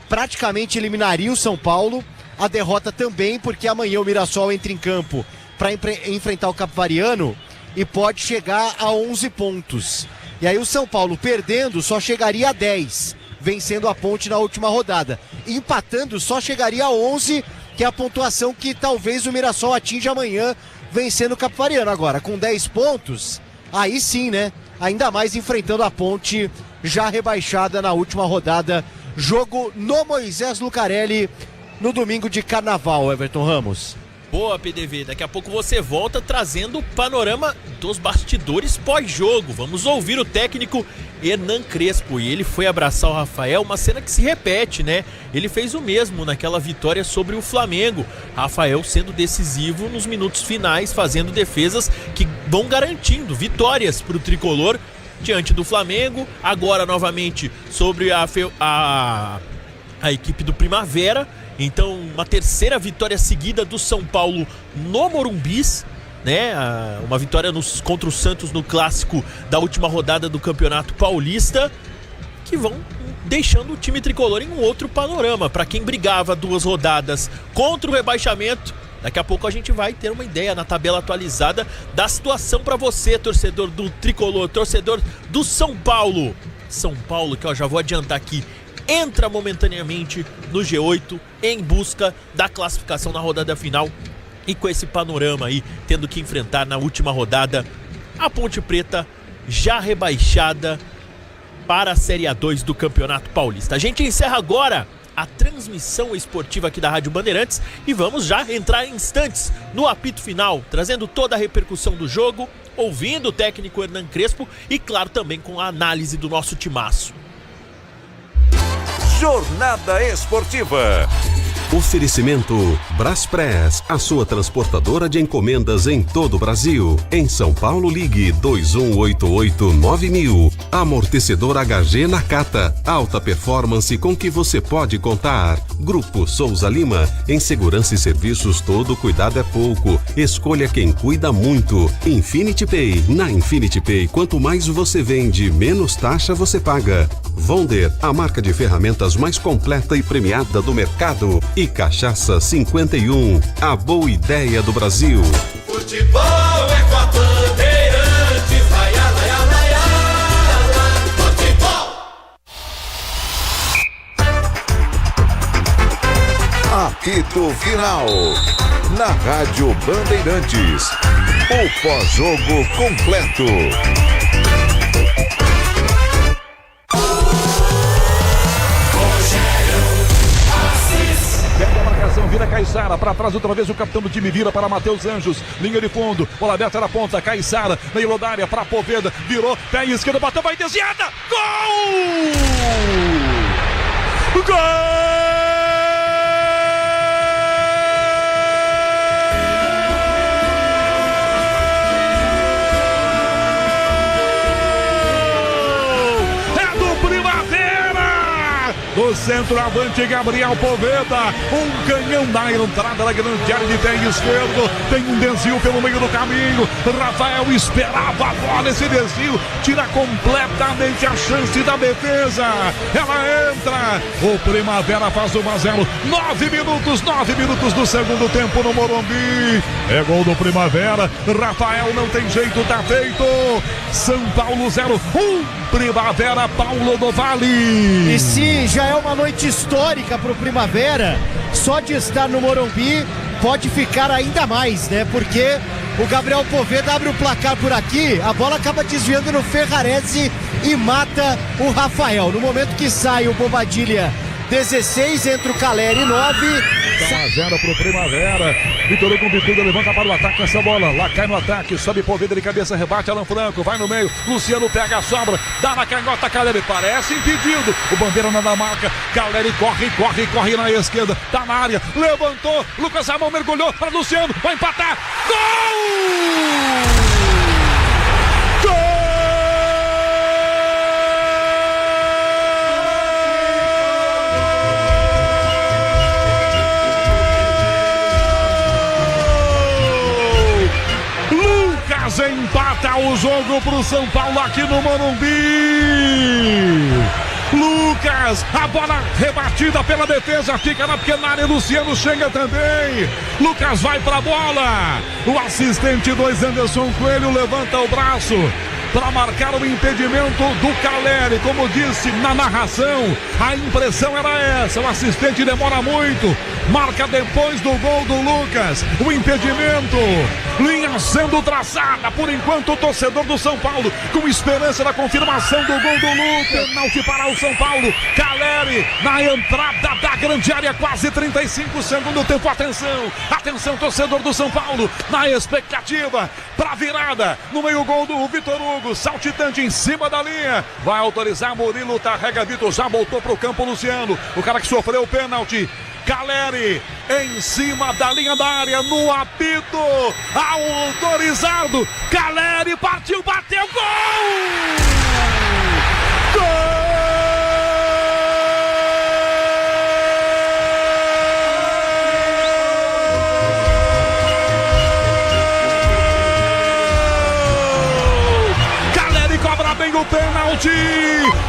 praticamente eliminaria o São Paulo. A derrota também, porque amanhã o Mirassol entra em campo para enfrentar o Capivariano e pode chegar a 11 pontos. E aí o São Paulo perdendo só chegaria a 10, vencendo a Ponte na última rodada. Empatando só chegaria a 11, que é a pontuação que talvez o Mirassol atinja amanhã, vencendo o Capivariano. Agora, com 10 pontos, aí sim, né? Ainda mais enfrentando a Ponte, já rebaixada na última rodada. Jogo no Moisés Lucarelli, no domingo de Carnaval, Everton Ramos. Boa, PDV. Daqui a pouco você volta trazendo o panorama dos bastidores pós-jogo. Vamos ouvir o técnico Hernan Crespo. E ele foi abraçar o Rafael, uma cena que se repete, né? Ele fez o mesmo naquela vitória sobre o Flamengo. Rafael sendo decisivo nos minutos finais, fazendo defesas que vão garantindo vitórias para o tricolor diante do Flamengo. Agora, novamente, sobre a equipe do Primavera. Então, uma terceira vitória seguida do São Paulo no Morumbis, né? Uma vitória contra o Santos no clássico da última rodada do Campeonato Paulista, que vão deixando o time tricolor em um outro panorama. Para quem brigava 2 rodadas contra o rebaixamento, Daqui a pouco a gente vai ter uma ideia na tabela atualizada da situação para você, torcedor do Tricolor, torcedor do São Paulo. São Paulo, que eu já vou adiantar aqui, entra momentaneamente no G8 em busca da classificação na rodada final e com esse panorama aí, tendo que enfrentar na última rodada a Ponte Preta, já rebaixada para a Série A2 do Campeonato Paulista. A gente encerra agora a transmissão esportiva aqui da Rádio Bandeirantes e vamos já entrar em instantes no apito final, trazendo toda a repercussão do jogo, ouvindo o técnico Hernan Crespo e, claro, também com a análise do nosso timaço. Jornada Esportiva. Oferecimento Braspress, a sua transportadora de encomendas em todo o Brasil. Em São Paulo, ligue 2188-9000. Amortecedor HG Nakata, alta performance com que você pode contar. Grupo Souza Lima, em segurança e serviços todo cuidado é pouco. Escolha quem cuida muito. Infinity Pay, na Infinity Pay, quanto mais você vende, menos taxa você paga. Vonder, a marca de ferramentas mais completa e premiada do mercado. E Cachaça 51, a boa ideia do Brasil. Futebol é com a Bandeirantes, vai, vai, vai, futebol. Apito Final. Na Rádio Bandeirantes. O pós-jogo completo. Vira Caiçara, para trás outra vez o capitão do time vira para Matheus Anjos, linha de fundo, bola aberta na ponta, Caiçara, meio da área para Poveda, virou, pé esquerdo, bateu, vai desviada, gol! Gol! Do centroavante Gabriel Poveda, um canhão na entrada da grande área de pé esquerdo, tem um desvio pelo meio do caminho, Rafael esperava a bola, esse desvio tira completamente a chance da defesa, ela entra, o Primavera faz 1-0, 9 minutos do segundo tempo no Morumbi, é gol do Primavera, Rafael não tem jeito, tá feito, São Paulo 0-1, Primavera, Paulo do Vale. E se já é uma noite histórica pro Primavera, só de estar no Morumbi pode ficar ainda mais, né? Porque o Gabriel Poveda abre o placar por aqui, a bola acaba desviando no Ferrarese e mata o Rafael. No momento que sai o Bobadilha 16, entra o Caleri 9. 1-0 pro Primavera. Vitor com bicuda, levanta para o ataque essa bola. Lá cai no ataque, sobe Poveda de cabeça, rebate Alan Franco, vai no meio. Luciano pega a sobra, dá na canhota, Caleri parece impedido. O bandeira não dá marca. Caleri corre na esquerda, tá na área, levantou. Lucas Ramon mergulhou para Luciano, vai empatar. Gol! Gol! Empata o jogo pro São Paulo aqui no Morumbi. Lucas, a bola rebatida pela defesa, fica na pequena área, Luciano chega também. Lucas vai pra bola. O assistente 2, Anderson Coelho, levanta o braço para marcar o impedimento do Caleri. Como disse na narração, a impressão era essa, o assistente demora muito, marca depois do gol do Lucas, o impedimento, linha sendo traçada, por enquanto o torcedor do São Paulo com esperança da confirmação do gol do Lucas, penalti para o São Paulo, Caleri na entrada da grande área, quase 35 segundos do tempo, atenção torcedor do São Paulo, na expectativa para virada, no meio gol do Vitor Hugo, saltitante em cima da linha, vai autorizar Murilo, carrega Vitor, já voltou pro campo Luciano, o cara que sofreu o pênalti, Caleri em cima da linha da área, no apito, autorizado, Caleri partiu, bateu, gol! Gol! o pênalti. pênalti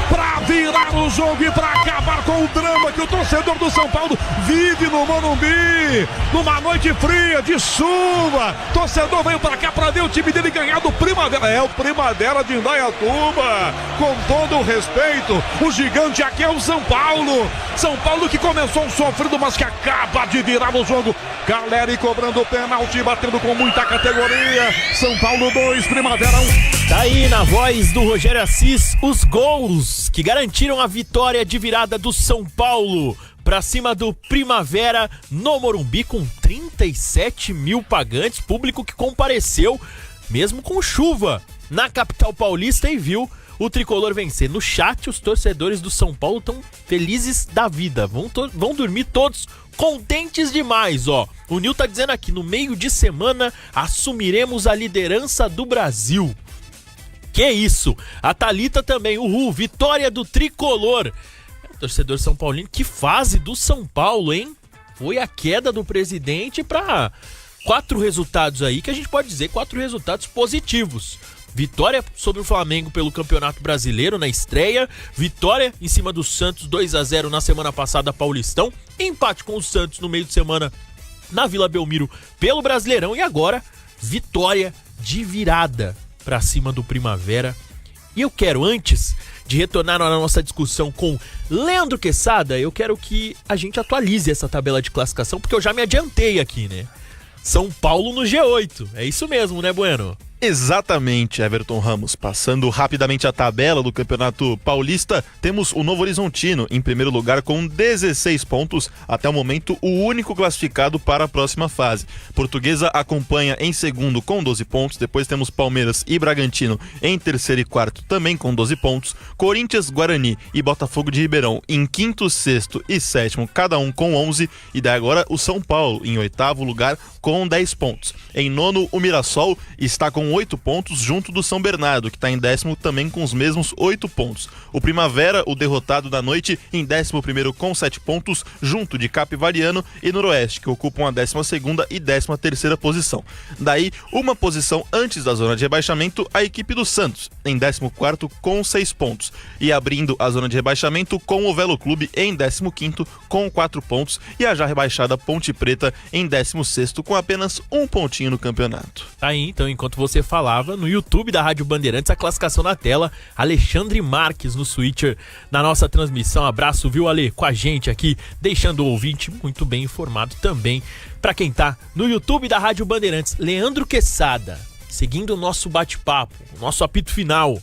para virar o jogo e para acabar com o drama que o torcedor do São Paulo vive no Morumbi, numa noite fria de chuva. Torcedor veio para cá para ver o time dele ganhar do Primavera. É o Primavera de Indaiatuba. Com todo o respeito, o gigante aqui é o São Paulo. São Paulo que começou sofrido, mas que acaba de virar o jogo. Caleri cobrando o pênalti, batendo com muita categoria. São Paulo 2, Primavera 1. Tá aí na voz do Rogério Assis os gols que garantiram a vitória de virada do São Paulo pra cima do Primavera no Morumbi, com 37 mil pagantes, público que compareceu mesmo com chuva na capital paulista e viu o tricolor vencer. No chat, os torcedores do São Paulo estão felizes da vida, vão dormir todos contentes demais, ó. O Nil tá dizendo aqui, no meio de semana assumiremos a liderança do Brasil. Que isso? A Thalita também, vitória do tricolor. Torcedor São Paulino, que fase do São Paulo, hein? Foi a queda do presidente para 4 resultados aí, que a gente pode dizer 4 resultados positivos. Vitória sobre o Flamengo pelo Campeonato Brasileiro na estreia, vitória em cima do Santos 2-0 na semana passada, Paulistão, empate com o Santos no meio de semana na Vila Belmiro pelo Brasileirão e agora vitória de virada para cima do Primavera. E eu quero, antes de retornar na nossa discussão com Leandro Quesada, eu quero que a gente atualize essa tabela de classificação, porque eu já me adiantei aqui, né? São Paulo no G8, é isso mesmo, né, Bueno? Exatamente, Everton Ramos. Passando rapidamente a tabela do Campeonato Paulista, temos o Novo Horizontino em primeiro lugar com 16 pontos, até o momento o único classificado para a próxima fase. Portuguesa acompanha em segundo com 12 pontos, depois temos Palmeiras e Bragantino em terceiro e quarto também com 12 pontos, Corinthians, Guarani e Botafogo de Ribeirão em quinto, sexto e sétimo, cada um com 11, e daí agora o São Paulo em oitavo lugar com 10 pontos. Em nono, o Mirassol está com 8 pontos, junto do São Bernardo, que está em décimo também com os mesmos 8 pontos. O Primavera, o derrotado da noite, em 11º com 7 pontos, junto de Capivariano e Noroeste, que ocupam a 12ª e 13ª posição. Daí, uma posição antes da zona de rebaixamento, a equipe do Santos, em 14º com 6 pontos. E abrindo a zona de rebaixamento com o Velo Clube em 15º com 4 pontos e a já rebaixada Ponte Preta em 16º com apenas 1 pontinho no campeonato. Tá aí, então, enquanto você falava, no YouTube da Rádio Bandeirantes, a classificação na tela, Alexandre Marques no Switcher, na nossa transmissão. Abraço, viu, Ale, com a gente aqui, deixando o ouvinte muito bem informado também. Pra quem tá no YouTube da Rádio Bandeirantes, Leandro Quesada, seguindo o nosso bate-papo, o nosso apito final.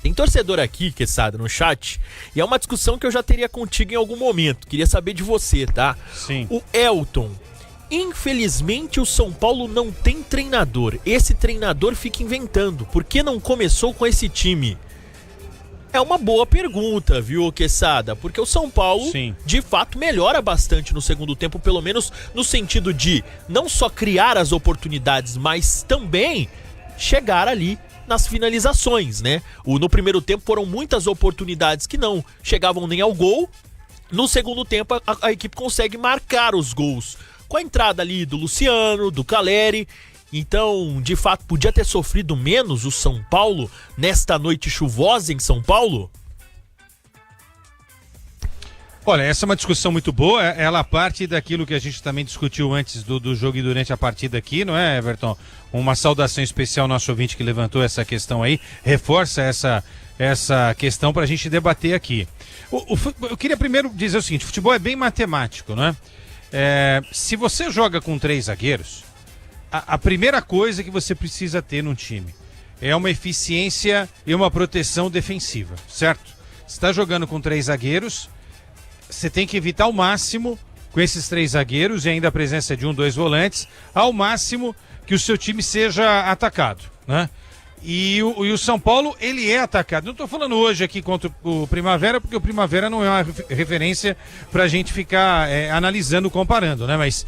Tem torcedor aqui, Quesada, no chat, e é uma discussão que eu já teria contigo em algum momento. Queria saber de você, tá? Sim. O Elton. Infelizmente o São Paulo não tem treinador. Esse treinador fica inventando. Por que não começou com esse time? É uma boa pergunta, viu, Quesada? Porque o São Paulo, sim, de fato, melhora bastante no segundo tempo, pelo menos no sentido de não só criar as oportunidades, mas também chegar ali nas finalizações, né? No primeiro tempo foram muitas oportunidades que não chegavam nem ao gol. No segundo tempo a equipe consegue marcar os gols com a entrada ali do Luciano, do Caleri. Então, de fato, podia ter sofrido menos o São Paulo nesta noite chuvosa em São Paulo? Olha, essa é uma discussão muito boa, ela parte daquilo que a gente também discutiu antes do jogo e durante a partida aqui, não é, Everton? Uma saudação especial ao nosso ouvinte que levantou essa questão aí, reforça essa questão para a gente debater aqui. Eu queria primeiro dizer o seguinte, futebol é bem matemático, não é? Se você joga com 3 zagueiros, a primeira coisa que você precisa ter num time é uma eficiência e uma proteção defensiva, certo? Você está jogando com 3 zagueiros, você tem que evitar ao máximo, com esses 3 zagueiros e ainda a presença de 1, 2 volantes, ao máximo que o seu time seja atacado, né? E o São Paulo, ele é atacado. Não estou falando hoje aqui contra o Primavera, porque o Primavera não é uma referência para a gente ficar analisando, comparando, né? Mas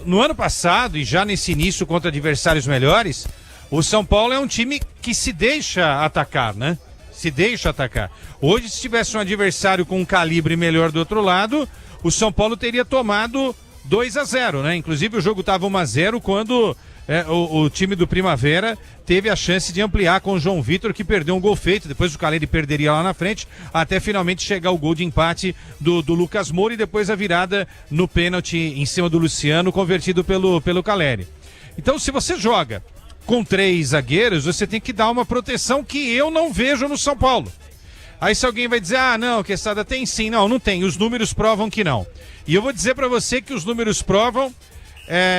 no ano passado, e já nesse início contra adversários melhores, o São Paulo é um time que se deixa atacar, né? Se deixa atacar. Hoje, se tivesse um adversário com um calibre melhor do outro lado, o São Paulo teria tomado 2-0, né? Inclusive o jogo estava 1-0 quando o time do Primavera teve a chance de ampliar com o João Vitor, que perdeu um gol feito, depois o Caleri perderia lá na frente, até finalmente chegar o gol de empate do Lucas Moura e depois a virada no pênalti em cima do Luciano, convertido pelo Caleri. Então, se você joga com 3 zagueiros, você tem que dar uma proteção que eu não vejo no São Paulo. Aí se alguém vai dizer, não, Quesada, tem sim. Não tem, os números provam que não. E eu vou dizer pra você que os números provam,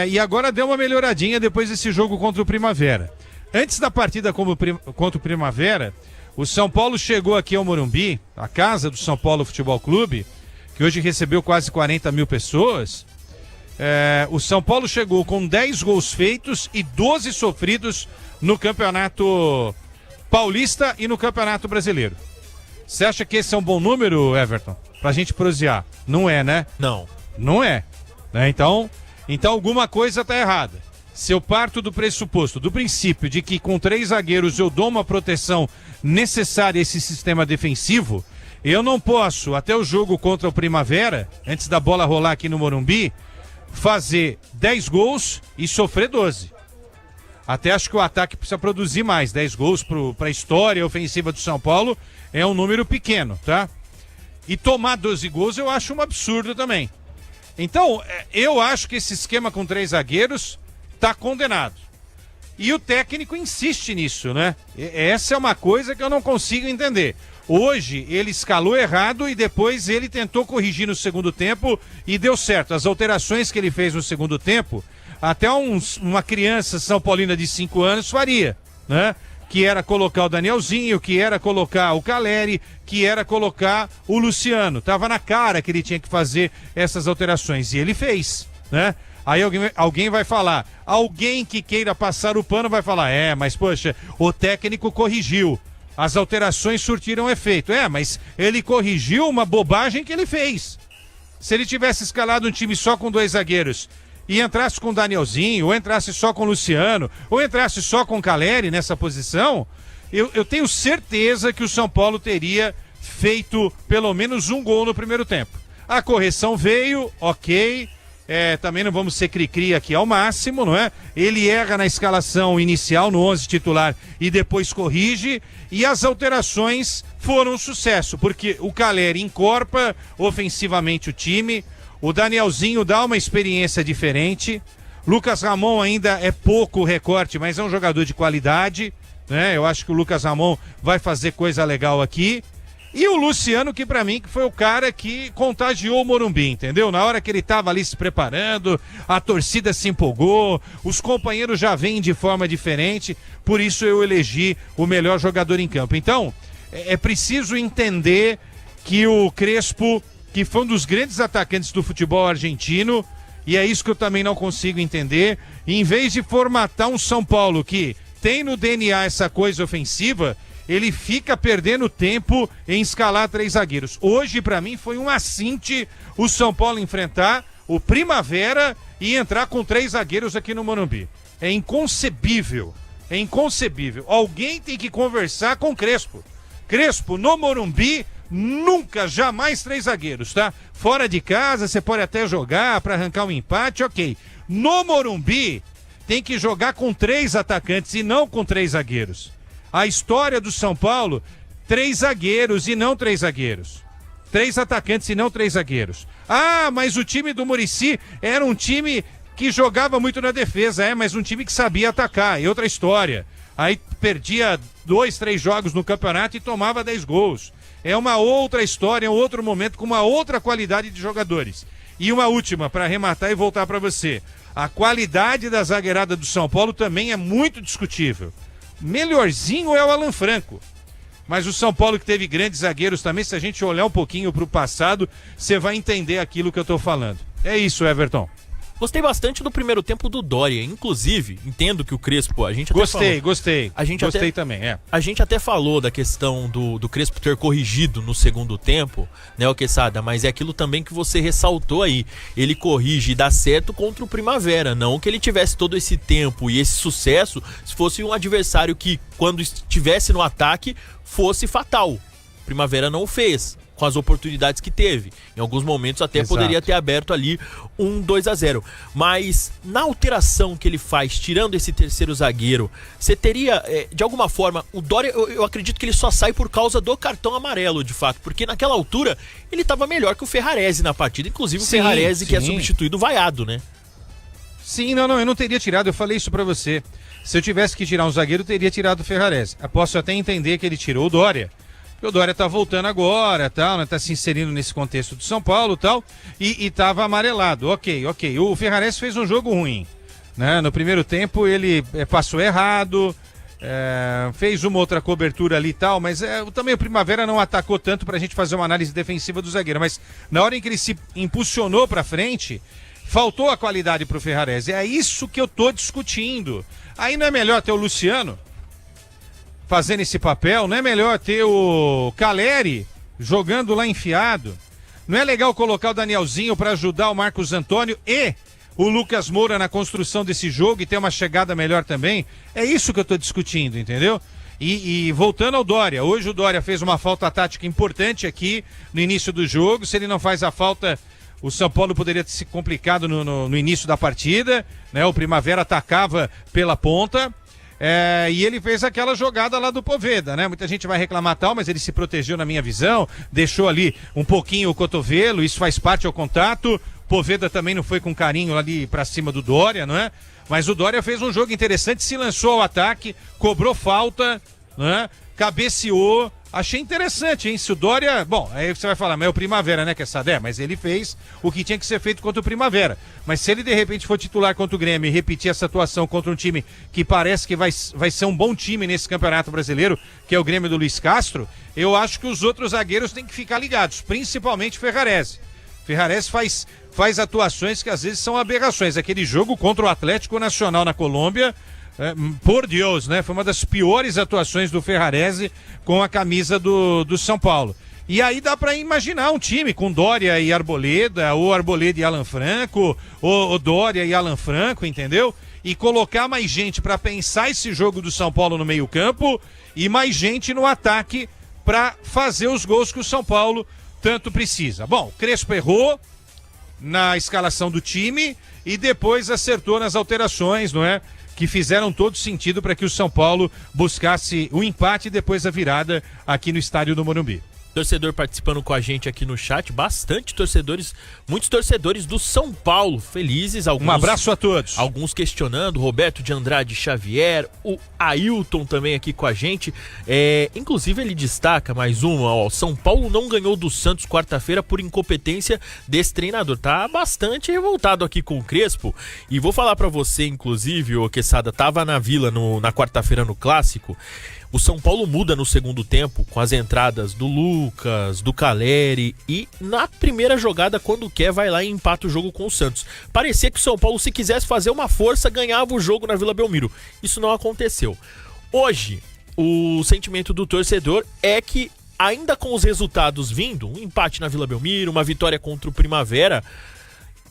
e agora deu uma melhoradinha depois desse jogo contra o Primavera. Antes da partida contra o Primavera, o São Paulo chegou aqui ao Morumbi, a casa do São Paulo Futebol Clube, que hoje recebeu quase 40 mil pessoas. O São Paulo chegou com 10 gols feitos e 12 sofridos no Campeonato Paulista e no Campeonato Brasileiro. Você acha que esse é um bom número, Everton? Pra gente prosear? Não é, né? Não. Não é. Então alguma coisa tá errada. Se eu parto do pressuposto, do princípio de que com 3 zagueiros eu dou uma proteção necessária a esse sistema defensivo, eu não posso, até o jogo contra o Primavera, antes da bola rolar aqui no Morumbi, fazer 10 gols e sofrer 12. Até acho que o ataque precisa produzir mais. 10 gols para a história ofensiva do São Paulo é um número pequeno, tá? E tomar 12 gols eu acho um absurdo também. Então, eu acho que esse esquema com 3 zagueiros tá condenado. E o técnico insiste nisso, né? Essa é uma coisa que eu não consigo entender. Hoje ele escalou errado e depois ele tentou corrigir no segundo tempo e deu certo. As alterações que ele fez no segundo tempo, até uma criança São Paulina de 5 anos faria, né? Que era colocar o Danielzinho, que era colocar o Caleri, que era colocar o Luciano. Tava na cara que ele tinha que fazer essas alterações e ele fez, né? Aí alguém vai falar, alguém que queira passar o pano vai falar, mas poxa, o técnico corrigiu. As alterações surtiram efeito. Mas ele corrigiu uma bobagem que ele fez. Se ele tivesse escalado um time só com 2 zagueiros e entrasse com o Danielzinho, ou entrasse só com o Luciano, ou entrasse só com o Caleri nessa posição, eu tenho certeza que o São Paulo teria feito pelo menos um gol no primeiro tempo. A correção veio, ok. Também não vamos ser cri-cri aqui ao máximo, não é? Ele erra na escalação inicial, no 11 titular, e depois corrige, e as alterações foram um sucesso, porque o Caleri encorpa ofensivamente o time, o Danielzinho dá uma experiência diferente, Lucas Ramon ainda é pouco recorte, mas é um jogador de qualidade, né? Eu acho que o Lucas Ramon vai fazer coisa legal aqui. E o Luciano, que pra mim que foi o cara que contagiou o Morumbi, entendeu? Na hora que ele tava ali se preparando, a torcida se empolgou, os companheiros já vêm de forma diferente, por isso eu elegi o melhor jogador em campo. Então, é preciso entender que o Crespo, que foi um dos grandes atacantes do futebol argentino, e é isso que eu também não consigo entender, em vez de formatar um São Paulo que tem no DNA essa coisa ofensiva, ele fica perdendo tempo em escalar 3 zagueiros. Hoje, pra mim, foi um assinte o São Paulo enfrentar o Primavera e entrar com 3 zagueiros aqui no Morumbi. É inconcebível. É inconcebível. Alguém tem que conversar com o Crespo. Crespo, no Morumbi, nunca, jamais 3 zagueiros, tá? Fora de casa, você pode até jogar pra arrancar um empate, ok. No Morumbi, tem que jogar com 3 atacantes e não com 3 zagueiros. A história do São Paulo, 3 zagueiros e não 3 zagueiros. 3 atacantes e não 3 zagueiros. Mas o time do Muricy era um time que jogava muito na defesa, mas um time que sabia atacar, é outra história. Aí perdia 2, 3 jogos no campeonato e tomava 10 gols. É uma outra história, é um outro momento com uma outra qualidade de jogadores. E uma última, para arrematar e voltar para você. A qualidade da zagueirada do São Paulo também é muito discutível. Melhorzinho é o Alan Franco. Mas o São Paulo que teve grandes zagueiros também, se a gente olhar um pouquinho para o passado, você vai entender aquilo que eu estou falando. É isso, Everton. Gostei bastante do primeiro tempo do Doria, inclusive, entendo que o Crespo, a gente até Gostei também. A gente até falou da questão do Crespo ter corrigido no segundo tempo, né, o Quesada, mas é aquilo também que você ressaltou aí, ele corrige e dá certo contra o Primavera, não que ele tivesse todo esse tempo e esse sucesso se fosse um adversário que, quando estivesse no ataque, fosse fatal. Primavera não fez. com as oportunidades que teve. Em alguns momentos até poderia ter aberto ali um 2-0. Mas na alteração que ele faz, tirando esse terceiro zagueiro, você teria, de alguma forma, o Doria, eu acredito que ele só sai por causa do cartão amarelo, de fato, porque naquela altura ele estava melhor que o Ferrarese na partida, inclusive o Ferrarese que é substituído vaiado, né? Sim, não, eu não teria tirado, eu falei isso pra você. Se eu tivesse que tirar um zagueiro, eu teria tirado o Ferrarese. Eu posso até entender que ele tirou o Doria, porque o Doria tá voltando agora, tal, né, tá se inserindo nesse contexto do São Paulo, tal, e tava amarelado. Ok. O Ferrarese fez um jogo ruim, né? No primeiro tempo ele passou errado, fez uma outra cobertura ali e tal, mas também o Primavera não atacou tanto pra gente fazer uma análise defensiva do zagueiro, mas na hora em que ele se impulsionou pra frente, faltou a qualidade pro Ferrarese. É isso que eu tô discutindo. Aí não é melhor ter o Luciano fazendo esse papel? Não é melhor ter o Caleri jogando lá enfiado? Não é legal colocar o Danielzinho para ajudar o Marcos Antônio e o Lucas Moura na construção desse jogo e ter uma chegada melhor também? É isso que eu tô discutindo, entendeu? E voltando ao Doria, hoje o Doria fez uma falta tática importante aqui no início do jogo. Se ele não faz a falta, o São Paulo poderia ter se complicado no início da partida, né? O Primavera atacava pela ponta, e ele fez aquela jogada lá do Poveda, né? Muita gente vai reclamar tal, mas ele se protegeu na minha visão, deixou ali um pouquinho o cotovelo, isso faz parte ao contato. Poveda também não foi com carinho ali pra cima do Doria, não é? Mas o Doria fez um jogo interessante, se lançou ao ataque, cobrou falta, né? Cabeceou. Achei interessante, hein? Se o Doria... Bom, aí você vai falar, mas é o Primavera, né, Quesada? Mas ele fez o que tinha que ser feito contra o Primavera. Mas se ele, de repente, for titular contra o Grêmio e repetir essa atuação contra um time que parece que vai ser um bom time nesse Campeonato Brasileiro, que é o Grêmio do Luiz Castro, eu acho que os outros zagueiros têm que ficar ligados, principalmente o Ferrarese. Ferrarese faz atuações que às vezes são aberrações. Aquele jogo contra o Atlético Nacional na Colômbia... por Deus, né? Foi uma das piores atuações do Ferrarese com a camisa do São Paulo. E aí dá pra imaginar um time com Doria e Arboleda, ou Arboleda e Alan Franco, ou Doria e Alan Franco, entendeu? E colocar mais gente pra pensar esse jogo do São Paulo no meio-campo e mais gente no ataque pra fazer os gols que o São Paulo tanto precisa. Bom, Crespo errou na escalação do time e depois acertou nas alterações, não é? Que fizeram todo sentido para que o São Paulo buscasse o empate e depois a virada aqui no estádio do Morumbi. Torcedor participando com a gente aqui no chat, bastante torcedores, muitos torcedores do São Paulo, felizes. Alguns, um abraço a todos. Alguns questionando, Roberto de Andrade Xavier, o Ailton também aqui com a gente. Inclusive ele destaca mais uma, São Paulo não ganhou do Santos quarta-feira por incompetência desse treinador. Tá bastante revoltado aqui com o Crespo. E vou falar pra você, inclusive, o Quesada, tava na Vila na quarta-feira no Clássico. O São Paulo muda no segundo tempo com as entradas do Lucas, do Caleri e na primeira jogada, quando quer, vai lá e empata o jogo com o Santos. Parecia que o São Paulo, se quisesse fazer uma força, ganhava o jogo na Vila Belmiro. Isso não aconteceu. Hoje, o sentimento do torcedor é que, ainda com os resultados vindo, um empate na Vila Belmiro, uma vitória contra o Primavera,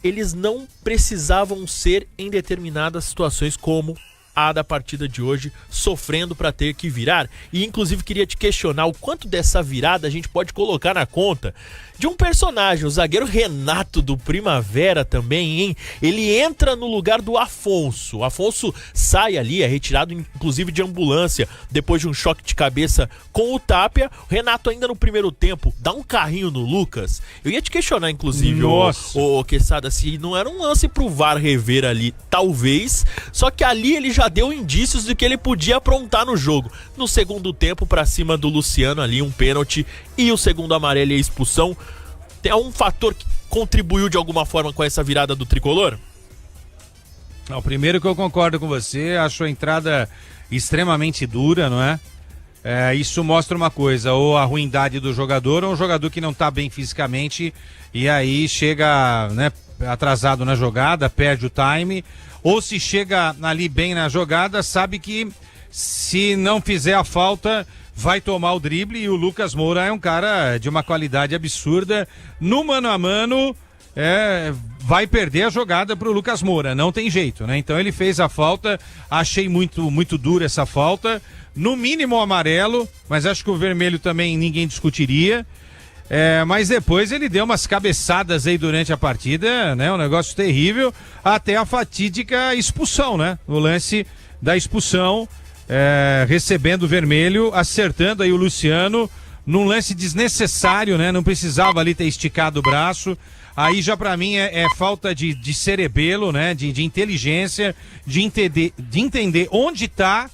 eles não precisavam ser em determinadas situações como a da partida de hoje, sofrendo para ter que virar. E inclusive queria te questionar o quanto dessa virada a gente pode colocar na conta de um personagem, o zagueiro Renato do Primavera também, hein? Ele entra no lugar do Afonso. O Afonso sai ali, é retirado inclusive de ambulância depois de um choque de cabeça com o Tapia. O Renato ainda no primeiro tempo dá um carrinho no Lucas. Eu ia te questionar inclusive, o Quesada, se não era um lance pro VAR rever ali, talvez, só que ali ele já deu indícios de que ele podia aprontar no jogo. No segundo tempo, pra cima do Luciano ali, um pênalti e o segundo amarelo e a expulsão. Tem algum fator que contribuiu de alguma forma com essa virada do tricolor? Não, primeiro que eu concordo com você, acho a entrada extremamente dura, não é? Isso mostra uma coisa, ou a ruindade do jogador, ou um jogador que não tá bem fisicamente e aí chega, né, atrasado na jogada, perde o time, ou se chega ali bem na jogada, sabe que se não fizer a falta, vai tomar o drible. E o Lucas Moura é um cara de uma qualidade absurda. No mano a mano, vai perder a jogada pro Lucas Moura, não tem jeito, né? Então ele fez a falta, achei muito dura essa falta. No mínimo amarelo, mas acho que o vermelho também ninguém discutiria. Mas depois ele deu umas cabeçadas aí durante a partida, né? Um negócio terrível, até a fatídica expulsão, né? O lance da expulsão, recebendo o vermelho, acertando aí o Luciano num lance desnecessário, né? Não precisava ali ter esticado o braço. Aí já pra mim é falta de cerebelo, né? De inteligência, de entender onde tá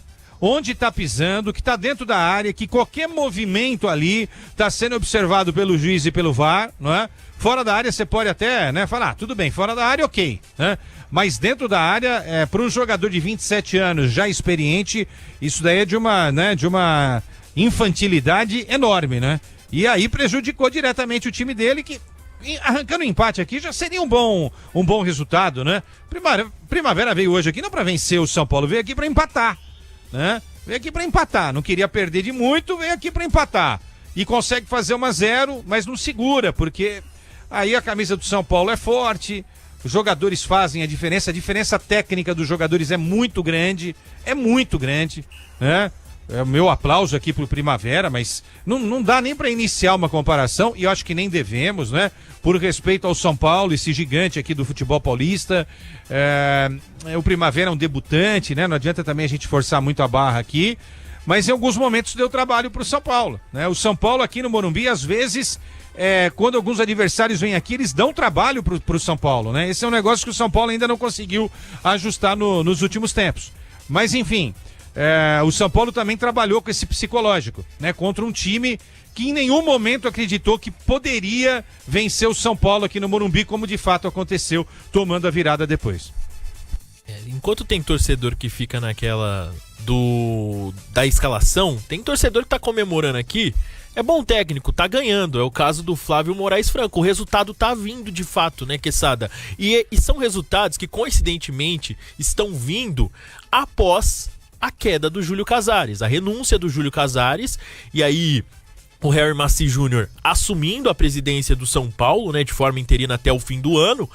pisando, que tá dentro da área, que qualquer movimento ali tá sendo observado pelo juiz e pelo VAR, não é? Fora da área você pode até, né, falar, tudo bem, fora da área ok, né? Mas dentro da área, para um jogador de 27 anos já experiente, isso daí é de uma infantilidade enorme, né? E aí prejudicou diretamente o time dele, que arrancando um empate aqui já seria um bom resultado, né? Primavera veio hoje aqui não para vencer o São Paulo, veio aqui para empatar, né? Veio aqui para empatar, não queria perder de muito, veio aqui para empatar. E consegue fazer 1-0, mas não segura, porque aí a camisa do São Paulo é forte, os jogadores fazem a diferença técnica dos jogadores é muito grande, né? É o meu aplauso aqui pro Primavera, mas não dá nem para iniciar uma comparação, e eu acho que nem devemos, né? Por respeito ao São Paulo, esse gigante aqui do futebol paulista. O Primavera é um debutante, né? Não adianta também a gente forçar muito a barra aqui, mas em alguns momentos deu trabalho pro São Paulo, né? O São Paulo aqui no Morumbi, às vezes, quando alguns adversários vêm aqui, eles dão trabalho pro São Paulo, né? Esse é um negócio que o São Paulo ainda não conseguiu ajustar nos últimos tempos. Mas, enfim... o São Paulo também trabalhou com esse psicológico, né? Contra um time que em nenhum momento acreditou que poderia vencer o São Paulo aqui no Morumbi, como de fato aconteceu, tomando a virada depois. Enquanto tem torcedor que fica naquela da escalação, tem torcedor que tá comemorando aqui. É bom técnico, tá ganhando. É o caso do Flávio Moraes Franco. O resultado tá vindo de fato, né, Quesada? E são resultados que, coincidentemente, estão vindo após a queda do Júlio Casares, a renúncia do Júlio Casares, e aí o Harry Macy Jr. assumindo a presidência do São Paulo, né, de forma interina até o fim do ano,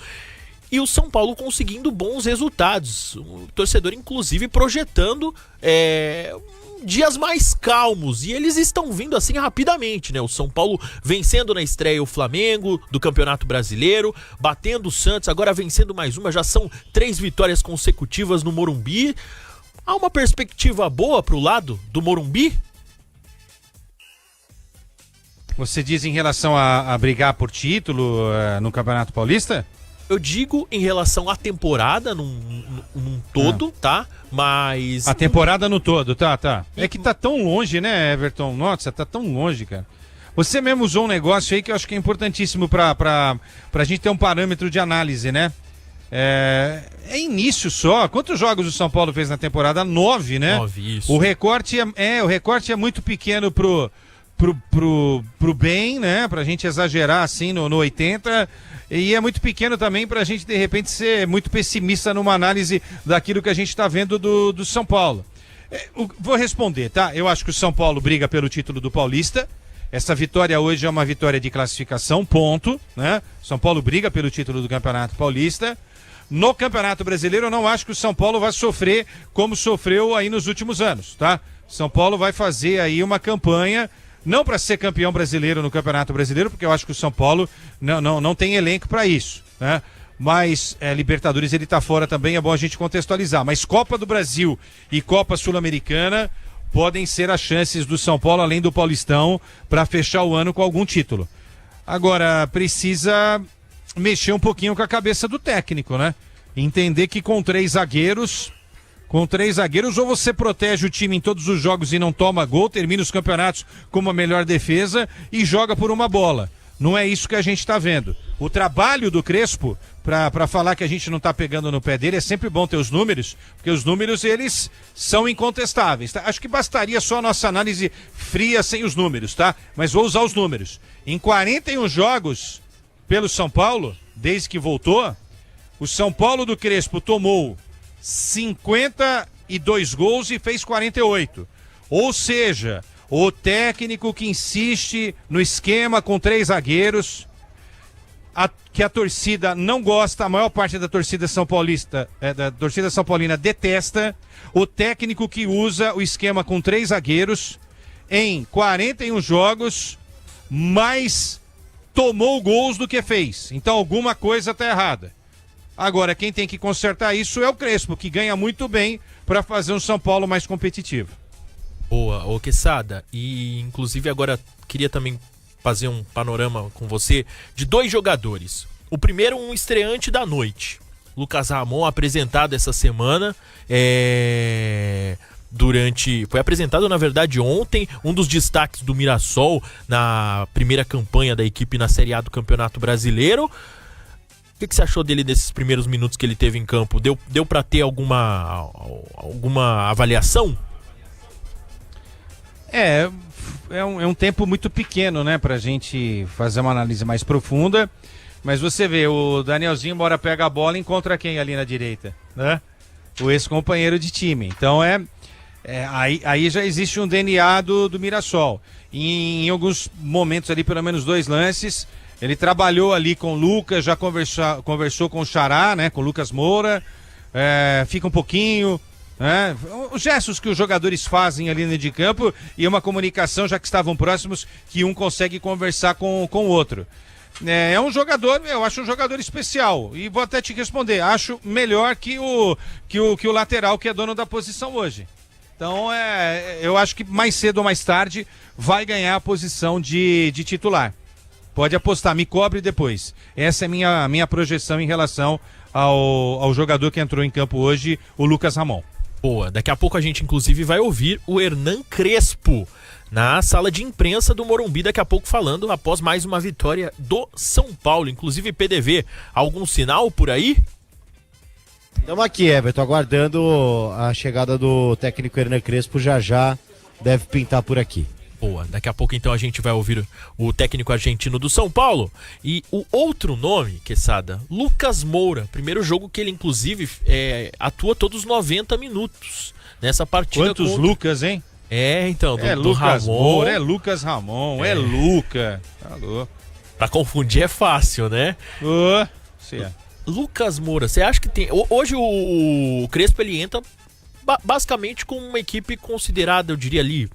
e o São Paulo conseguindo bons resultados. O torcedor, inclusive, projetando dias mais calmos, e eles estão vindo assim rapidamente, né? O São Paulo vencendo na estreia o Flamengo do Campeonato Brasileiro, batendo o Santos, agora vencendo mais uma, já são 3 vitórias consecutivas no Morumbi. Há uma perspectiva boa pro lado do Morumbi? Você diz em relação a brigar por título no Campeonato Paulista? Eu digo em relação à temporada num todo, tá? Mas... A temporada no todo, tá. É que tá tão longe, né, Everton? Nossa, tá tão longe, cara. Você mesmo usou um negócio aí que eu acho que é importantíssimo pra gente ter um parâmetro de análise, né? É início só. Quantos jogos o São Paulo fez na temporada? 9, né? 9, isso. O recorte é muito pequeno pro bem, né? Pra gente exagerar assim no 80, e é muito pequeno também pra gente de repente ser muito pessimista numa análise daquilo que a gente tá vendo do São Paulo. Vou responder, tá? Eu acho que o São Paulo briga pelo título do Paulista. Essa vitória hoje é uma vitória de classificação, ponto, né? São Paulo briga pelo título do Campeonato Paulista. No Campeonato Brasileiro, eu não acho que o São Paulo vai sofrer como sofreu aí nos últimos anos, tá? São Paulo vai fazer aí uma campanha, não para ser campeão brasileiro no Campeonato Brasileiro, porque eu acho que o São Paulo não tem elenco para isso, né? Mas Libertadores ele tá fora também, é bom a gente contextualizar. Mas Copa do Brasil e Copa Sul-Americana podem ser as chances do São Paulo, além do Paulistão, para fechar o ano com algum título. Agora, precisa mexer um pouquinho com a cabeça do técnico, né? Entender que com três zagueiros ou você protege o time em todos os jogos e não toma gol, termina os campeonatos com uma melhor defesa e joga por uma bola. Não é isso que a gente está vendo. O trabalho do Crespo, para falar que a gente não está pegando no pé dele, é sempre bom ter os números, porque os números, eles são incontestáveis, tá? Acho que bastaria só a nossa análise fria sem os números, tá? Mas vou usar os números. Em 41 jogos pelo São Paulo, desde que voltou, o São Paulo do Crespo tomou 52 gols e fez 48. Ou seja, o técnico que insiste no esquema com 3 zagueiros, que a torcida não gosta, a maior parte da torcida São Paulista, da torcida São Paulina detesta, o técnico que usa o esquema com 3 zagueiros em 41 jogos, mais tomou gols do que fez. Então alguma coisa tá errada. Agora, quem tem que consertar isso é o Crespo, que ganha muito bem para fazer um São Paulo mais competitivo. Boa, ô Quesada. E inclusive agora queria também fazer um panorama com você de 2 jogadores. O primeiro, um estreante da noite. Lucas Ramon, apresentado essa semana. Foi apresentado, na verdade, ontem, um dos destaques do Mirassol na primeira campanha da equipe na Série A do Campeonato Brasileiro. O que você achou dele desses primeiros minutos que ele teve em campo? Deu para ter alguma avaliação? É um tempo muito pequeno, né, pra gente fazer uma análise mais profunda. Mas você vê, o Danielzinho uma hora pega a bola e encontra quem ali na direita, né? O ex-companheiro de time. Então aí já existe um DNA do Mirassol. Em alguns momentos ali, pelo menos 2 lances, ele trabalhou ali com o Lucas, já conversou com o Xará, né? Com o Lucas Moura, fica um pouquinho, né? Os gestos que os jogadores fazem ali dentro de campo e uma comunicação, já que estavam próximos, que um consegue conversar com o outro. É um jogador, eu acho um jogador especial. E vou até te responder, acho melhor que o lateral, que é dono da posição hoje. Então, eu acho que mais cedo ou mais tarde vai ganhar a posição de titular. Pode apostar, me cobre depois. Essa é minha projeção em relação ao jogador que entrou em campo hoje, o Lucas Ramon. Boa, daqui a pouco a gente inclusive vai ouvir o Hernan Crespo na sala de imprensa do Morumbi, daqui a pouco falando após mais uma vitória do São Paulo. Inclusive, PDV, algum sinal por aí? Estamos aqui, Everton, aguardando a chegada do técnico Hernan Crespo, já deve pintar por aqui. Boa, daqui a pouco então a gente vai ouvir o técnico argentino do São Paulo. E o outro nome, Quesada, Lucas Moura. Primeiro jogo que ele inclusive atua todos os 90 minutos nessa partida. Quantos Lucas, hein? Então, do Lucas Ramon. Moura, Lucas Ramon, Luca. Alô. Pra confundir é fácil, né? Lucas Moura, você acha que tem... Hoje o Crespo, ele entra basicamente com uma equipe considerada, eu diria ali,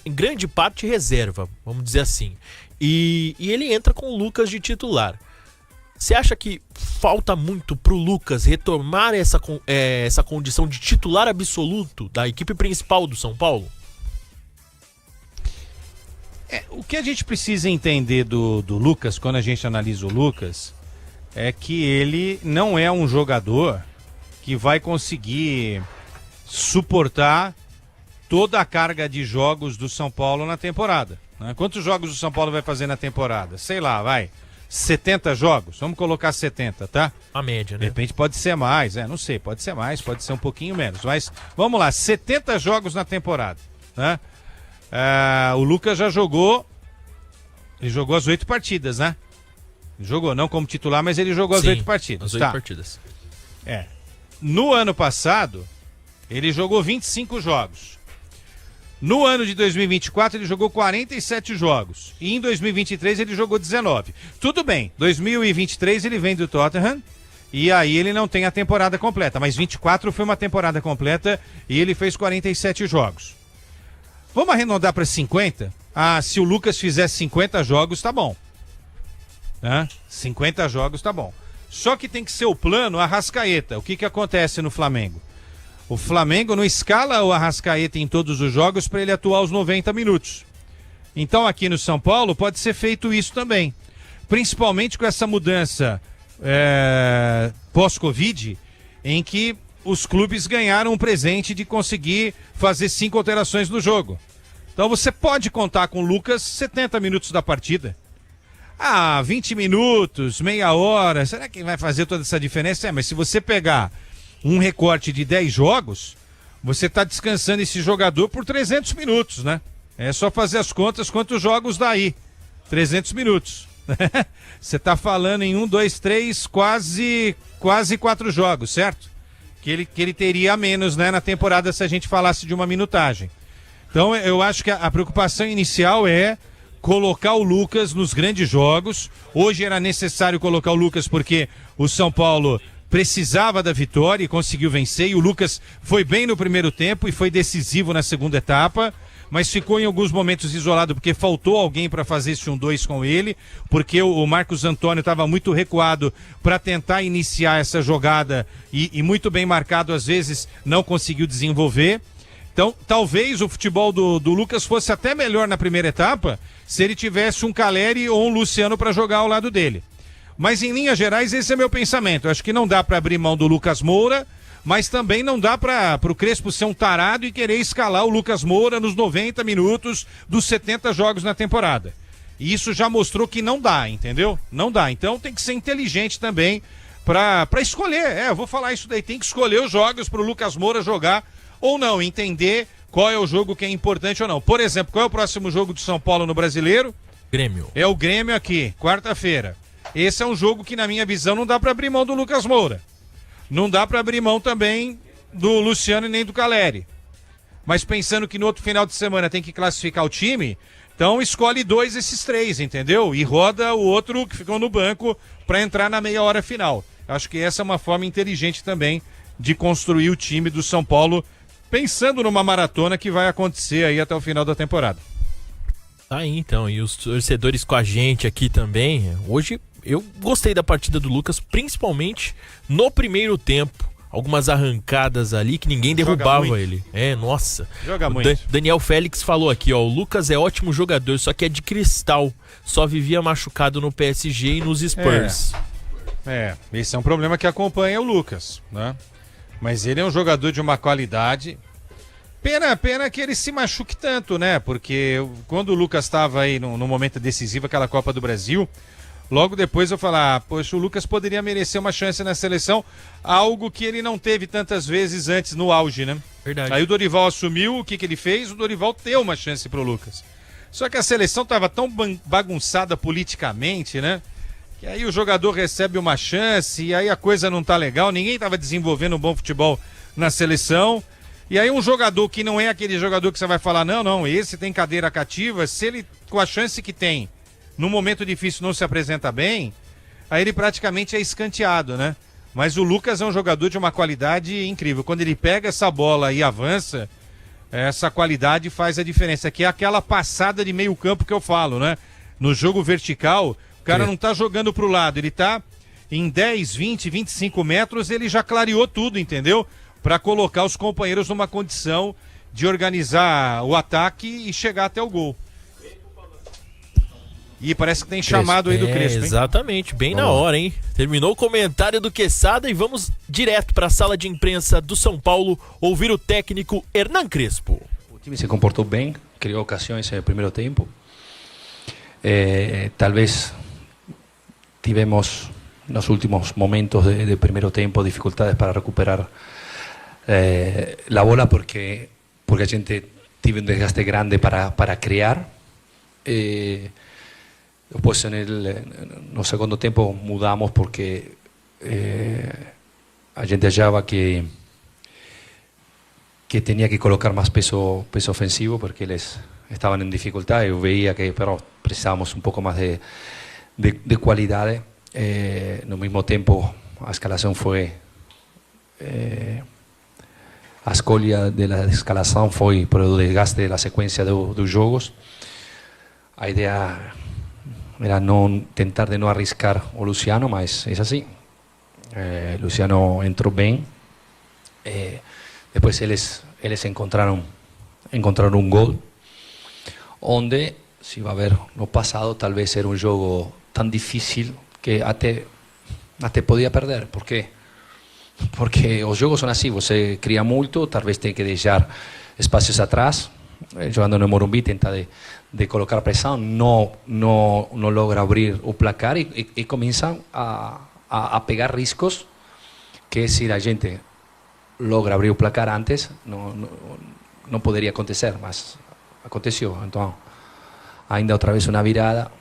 em grande parte reserva, vamos dizer assim. E ele entra com o Lucas de titular. Você acha que falta muito pro Lucas retomar essa condição de titular absoluto da equipe principal do São Paulo? O que a gente precisa entender do Lucas, quando a gente analisa o Lucas, é que ele não é um jogador que vai conseguir suportar toda a carga de jogos do São Paulo na temporada, né? Quantos jogos o São Paulo vai fazer na temporada? Sei lá, 70 jogos? Vamos colocar 70, tá? A média, né? De repente pode ser mais, não sei, pode ser mais, pode ser um pouquinho menos, mas vamos lá, 70 jogos na temporada, né? O Lucas já jogou, ele jogou as 8 partidas, né? Ele jogou, não como titular, mas ele jogou as 8 partidas. As 8 partidas. No ano passado, ele jogou 25 jogos. No ano de 2024, ele jogou 47 jogos. E em 2023, ele jogou 19. Tudo bem, 2023 ele vem do Tottenham e aí ele não tem a temporada completa. Mas 24 foi uma temporada completa e ele fez 47 jogos. Vamos arredondar para 50? Se o Lucas fizer 50 jogos, tá bom. 50 jogos, tá bom. Só que tem que ser o plano Arrascaeta. O que acontece no Flamengo? O Flamengo não escala o Arrascaeta em todos os jogos para ele atuar os 90 minutos. Então aqui no São Paulo pode ser feito isso também. Principalmente com essa mudança pós-Covid, em que os clubes ganharam um presente de conseguir fazer 5 alterações no jogo. Então você pode contar com o Lucas 70 minutos da partida. 20 minutos, meia hora, será que vai fazer toda essa diferença? Mas se você pegar um recorte de 10 jogos, você está descansando esse jogador por 300 minutos, né? É só fazer as contas, quantos jogos dá aí? 300 minutos. Você está falando em 1, 2, 3, quase 4 jogos, certo? Que ele teria a menos, né, na temporada se a gente falasse de uma minutagem. Então eu acho que a preocupação inicial é colocar o Lucas nos grandes jogos. Hoje era necessário colocar o Lucas porque o São Paulo precisava da vitória e conseguiu vencer. E o Lucas foi bem no primeiro tempo e foi decisivo na segunda etapa. mas ficou em alguns momentos isolado porque faltou alguém para fazer esse 1-2 com ele, porque o Marcos Antônio estava muito recuado para tentar iniciar essa jogada e muito bem marcado, às vezes não conseguiu desenvolver. Então, talvez o futebol do Lucas fosse até melhor na primeira etapa se ele tivesse um Caleri ou um Luciano para jogar ao lado dele. Mas, em linhas gerais, esse é meu pensamento. Eu acho que não dá para abrir mão do Lucas Moura, mas também não dá para o Crespo ser um tarado e querer escalar o Lucas Moura nos 90 minutos dos 70 jogos na temporada. E isso já mostrou que não dá, entendeu? Não dá. Então, tem que ser inteligente também para escolher. Eu vou falar isso daí. Tem que escolher os jogos para o Lucas Moura jogar ou não, entender qual é o jogo que é importante ou não. Por exemplo, qual é o próximo jogo do São Paulo no Brasileiro? Grêmio. É o Grêmio aqui, quarta-feira. Esse é um jogo que, na minha visão, não dá para abrir mão do Lucas Moura. Não dá para abrir mão também do Luciano e nem do Caleri. Mas pensando que no outro final de semana tem que classificar o time, então escolhe 2 desses 3, entendeu? E roda o outro que ficou no banco para entrar na meia hora final. Acho que essa é uma forma inteligente também de construir o time do São Paulo, pensando numa maratona que vai acontecer aí até o final da temporada. Tá aí então, e os torcedores com a gente aqui também. Hoje eu gostei da partida do Lucas, principalmente no primeiro tempo. Algumas arrancadas ali que ninguém derrubava ele. Nossa. Joga muito. Daniel Félix falou aqui, ó, o Lucas é ótimo jogador, só que é de cristal. Só vivia machucado no PSG e nos Spurs. Esse é um problema que acompanha o Lucas, né? Mas ele é um jogador de uma qualidade. Pena que ele se machuque tanto, né? Porque quando o Lucas estava aí no momento decisivo, aquela Copa do Brasil, logo depois eu falar, poxa, o Lucas poderia merecer uma chance na seleção, algo que ele não teve tantas vezes antes no auge, né? Verdade. Aí o Dorival assumiu, o que ele fez? O Dorival deu uma chance pro Lucas. Só que a seleção estava tão bagunçada politicamente, né? Que aí o jogador recebe uma chance e aí a coisa não tá legal, ninguém estava desenvolvendo um bom futebol na seleção. E aí um jogador que não é aquele jogador que você vai falar, não, esse tem cadeira cativa, se ele, com a chance que tem, num momento difícil não se apresenta bem, aí ele praticamente é escanteado, né? Mas o Lucas é um jogador de uma qualidade incrível. Quando ele pega essa bola e avança, essa qualidade faz a diferença, que é aquela passada de meio campo que eu falo, né? No jogo vertical, o cara não tá jogando pro lado, ele tá em 10, 20, 25 metros, ele já clareou tudo, entendeu? Para colocar os companheiros numa condição de organizar o ataque e chegar até o gol. E parece que tem chamado aí do Crespo, hein? Exatamente, bem na hora, hein? Terminou o comentário do Quesada e vamos direto para a sala de imprensa do São Paulo ouvir o técnico Hernan Crespo. O time se comportou bem, criou ocasiões no primeiro tempo. Talvez tivemos nos últimos momentos de primeiro tempo dificuldades para recuperar a bola porque a gente teve um desgaste grande para criar. Después no segundo tempo mudamos porque a gente achava que tenía que colocar más peso ofensivo porque eles estaban en dificultad. Yo veía que precisábamos un poco más de qualidade. No mismo tempo a escalação foi a escolha da escalação foi por o desgaste da sequência dos jogos. A ideia era tentar de não arriscar o Luciano, mas é assim. Luciano entrou bem. Depois eles encontraram um gol, onde, se vai ver no passado, talvez era um jogo tão difícil que até podia perder. Por quê? Porque os jogos são assim, você cria muito, talvez tem que deixar espaços atrás. Jogando no Morumbi, tenta de colocar pressão, não logra abrir o placar e começam a pegar riscos que se a gente logra abrir o placar antes, não poderia acontecer, mas aconteceu. Então, ainda outra vez uma virada,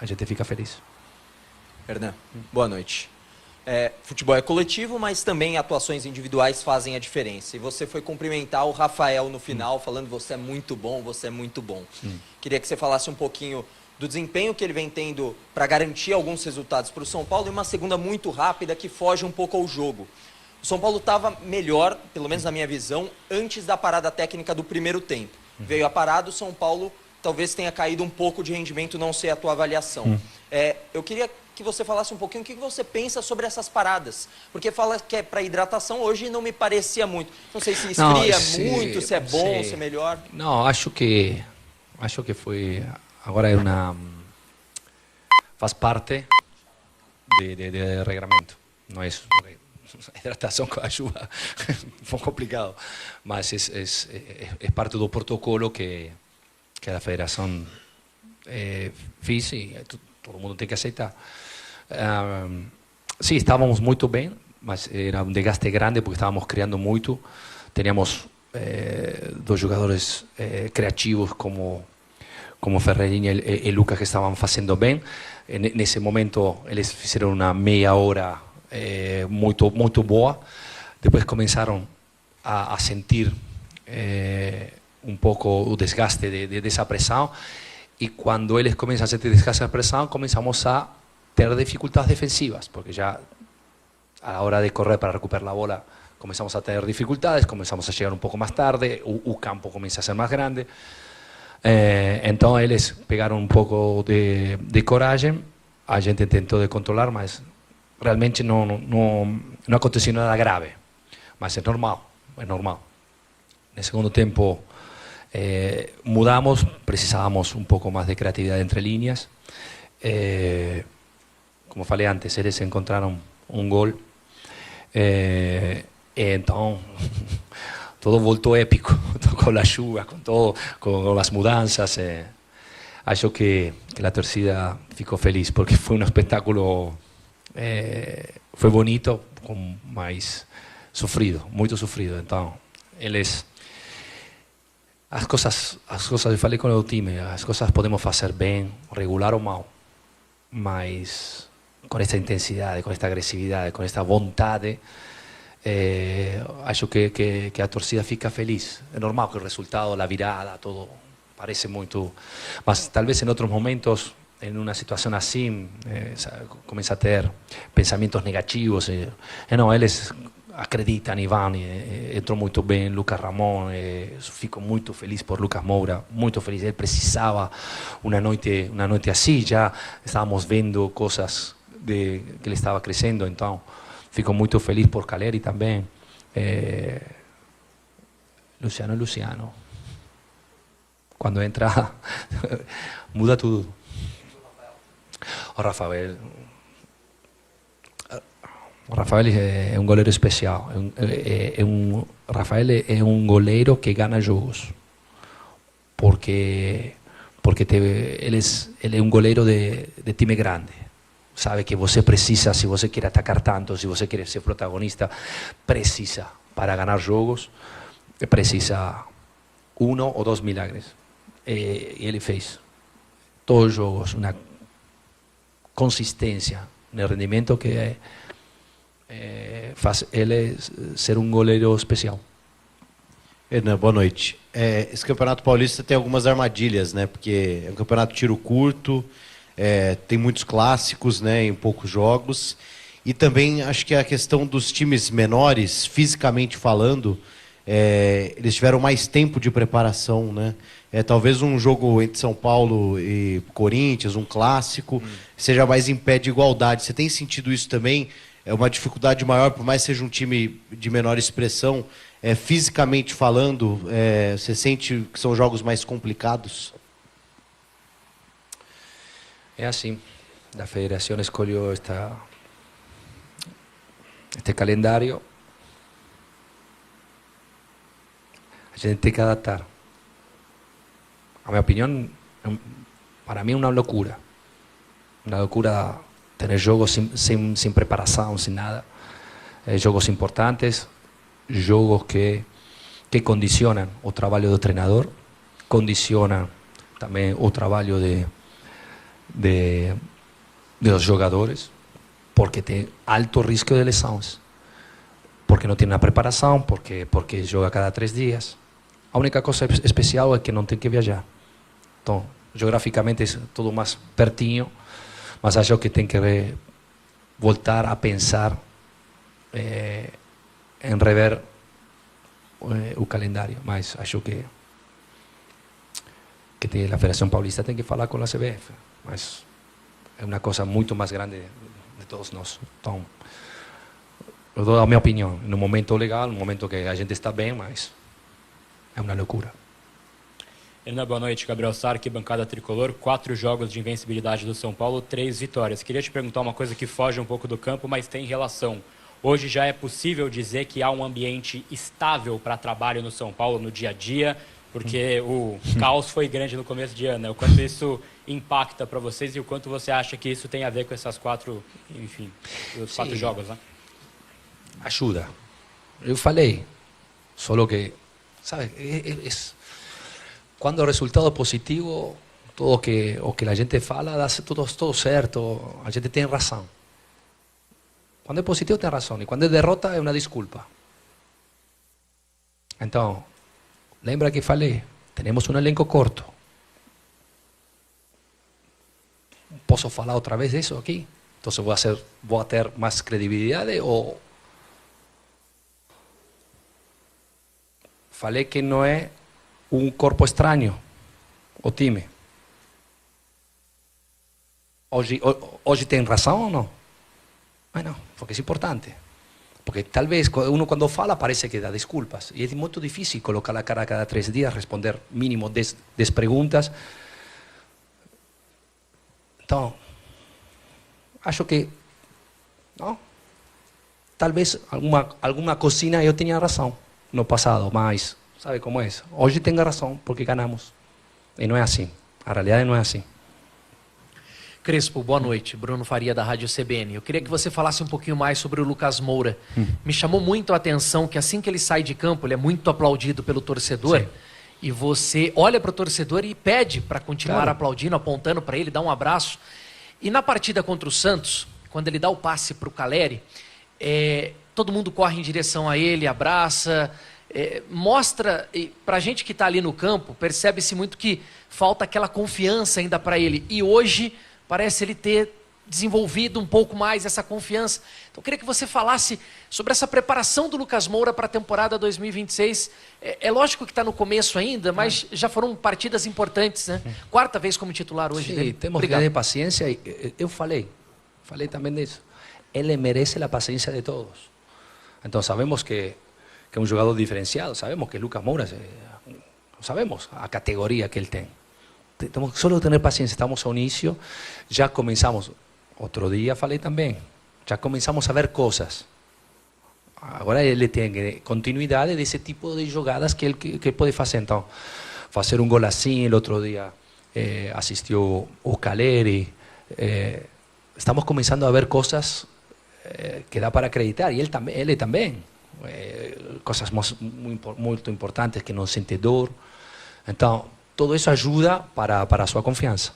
a gente fica feliz. Hernan, boa noite. Futebol é coletivo, mas também atuações individuais fazem a diferença. E você foi cumprimentar o Rafael no final, falando você é muito bom, você é muito bom. Queria que você falasse um pouquinho do desempenho que ele vem tendo para garantir alguns resultados para o São Paulo e uma segunda muito rápida que foge um pouco ao jogo. O São Paulo estava melhor, pelo menos na minha visão, antes da parada técnica do primeiro tempo. Veio a parada, o São Paulo talvez tenha caído um pouco de rendimento, não sei a tua avaliação. Eu queria que você falasse um pouquinho o que você pensa sobre essas paradas. Porque fala que é para hidratação, hoje não me parecia muito. Não sei se esfria muito, se é bom, se é melhor. Não, acho que foi... Agora é uma... Faz parte de regramento. Não é isso. A hidratação com a chuva é um pouco complicado. Mas é parte do protocolo que a federação fez e todo mundo tem que aceitar. Sim, estávamos muito bem, mas era um desgaste grande porque estávamos criando muito. Teníamos dois jogadores criativos como Ferreirinha e Lucas que estavam fazendo bem. Nesse momento eles fizeram uma meia hora muito boa. Depois começaram a sentir um pouco o desgaste dessa pressão. E quando eles começam a sentir desgaste da pressão, começamos a ter dificuldades defensivas, porque já a hora de correr para recuperar a bola começamos a ter dificuldades, começamos a chegar um pouco mais tarde, o campo começa a ser mais grande. Então eles pegaram um pouco de coragem, a gente tentou de controlar, mas realmente não aconteceu nada grave. Mas é normal. No segundo tempo mudamos, precisávamos um pouco mais de criatividade entre linhas. Como falei antes, eles encontraram um gol. Então, todo voltou épico, com a chuva, com as mudanças. Acho que a torcida ficou feliz, porque foi um espetáculo, foi bonito, mas sofrido, muito sofrido. Então, eles... As coisas, eu falei com o time, as coisas podemos fazer bem, regular ou mal, mas com esta intensidade, com esta agressividade, com esta vontade, acho que a torcida fica feliz. É normal que o resultado, a virada, todo parece muito... Mas talvez em outros momentos, em uma situação assim, começa a ter pensamentos negativos. Não, eles acreditam e vão. Entrou muito bem Lucas Ramon. Fico muito feliz por Lucas Moura, muito feliz. Ele precisava uma noite assim. Já estávamos vendo coisas que ele estava crescendo, então fico muito feliz por Caleri também. Luciano. Quando entra, muda tudo. O Rafael é um goleiro especial. Rafael é um goleiro que ganha jogos. Porque ele é um goleiro de time grande. Sabe que você precisa, se você quer atacar tanto, se você quer ser protagonista, precisa, para ganhar jogos, precisa 1 ou 2 milagres. E ele fez todos os jogos, uma consistência no rendimento que faz ele ser um goleiro especial. Hernan, boa noite. Esse Campeonato Paulista tem algumas armadilhas, né? Porque é um campeonato tiro curto, tem muitos clássicos, né, em poucos jogos. E também acho que a questão dos times menores, fisicamente falando, eles tiveram mais tempo de preparação, né? Talvez um jogo entre São Paulo e Corinthians, um clássico, seja mais em pé de igualdade. Você tem sentido isso também? É uma dificuldade maior, por mais que seja um time de menor expressão, fisicamente falando, você sente que são jogos mais complicados? É assim, a federação escolheu este calendário. A gente tem que adaptar. A minha opinião, para mim é uma loucura. Uma loucura ter jogos sem preparação, sem nada. Jogos importantes, jogos que condicionam o trabalho do treinador, condicionam também o trabalho dos jogadores, porque tem alto risco de lesões, porque não tem uma preparação, porque joga cada 3 dias. A única coisa especial é que não tem que viajar. Então, geograficamente é tudo mais pertinho, mas acho que tem que voltar a pensar em rever o calendário. Mas acho que que a Federação Paulista tem que falar com a CBF, mas é uma coisa muito mais grande de todos nós. Então, eu dou a minha opinião, no momento legal, no momento que a gente está bem, mas é uma loucura. Hernan, boa noite. Gabriel Sarque, bancada tricolor. 4 jogos de invencibilidade do São Paulo, 3 vitórias. Queria te perguntar uma coisa que foge um pouco do campo, mas tem relação. Hoje já é possível dizer que há um ambiente estável para trabalho no São Paulo no dia a dia, porque o caos foi grande no começo de ano, né? O quanto isso impacta para vocês e o quanto você acha que isso tem a ver com essas 4, enfim, os 4 jogos, né? Ajuda. Eu falei, só que, sabe, quando o resultado é positivo, o que a gente fala dá tudo certo, a gente tem razão. Quando é positivo tem razão, e quando é derrota é uma desculpa. Então, lembra que falei, temos um elenco curto. Posso falar outra vez disso aqui? Então vou ter mais credibilidade ou... Falei que não é um corpo estranho, o time. Hoje tem razão ou não? Mas não, porque é importante. Porque talvez uno quando fala parece que dá desculpas. E é muito difícil colocar a cara a cada 3 dias, responder mínimo 10 perguntas. Então, acho que, não, talvez alguma coisinha eu tenha razão no passado, mas sabe como é? Hoje tenho razão porque ganhamos. E não é assim. A realidade não é assim. Crespo, boa noite. Bruno Faria, da Rádio CBN. Eu queria que você falasse um pouquinho mais sobre o Lucas Moura. Me chamou muito a atenção que assim que ele sai de campo, ele é muito aplaudido pelo torcedor. Sim. E você olha para o torcedor e pede para continuar aplaudindo, apontando para ele, dá um abraço. E na partida contra o Santos, quando ele dá o passe para o Caleri, todo mundo corre em direção a ele, abraça, mostra, para a gente que está ali no campo, percebe-se muito que falta aquela confiança ainda para ele. E hoje parece ele ter desenvolvido um pouco mais essa confiança. Então eu queria que você falasse sobre essa preparação do Lucas Moura para a temporada 2026. É lógico que está no começo ainda, mas já foram partidas importantes, né? 4ª vez como titular hoje. Sim, temos que ter paciência. Eu falei também disso. Ele merece a paciência de todos. Então sabemos que é um jogador diferenciado, sabemos que Lucas Moura, sabemos a categoria que ele tem. Temos que só ter paciência, estamos ao início, já começamos, outro dia falei também, já começamos a ver coisas. Agora ele tem continuidade desse tipo de jogadas que ele pode fazer. Então, fazer um gol assim, o outro dia assistiu o Caleri. Estamos começando a ver coisas que dá para acreditar, e ele também. Coisas muito importantes, que não sente dor. Então, tudo isso ajuda para a sua confiança.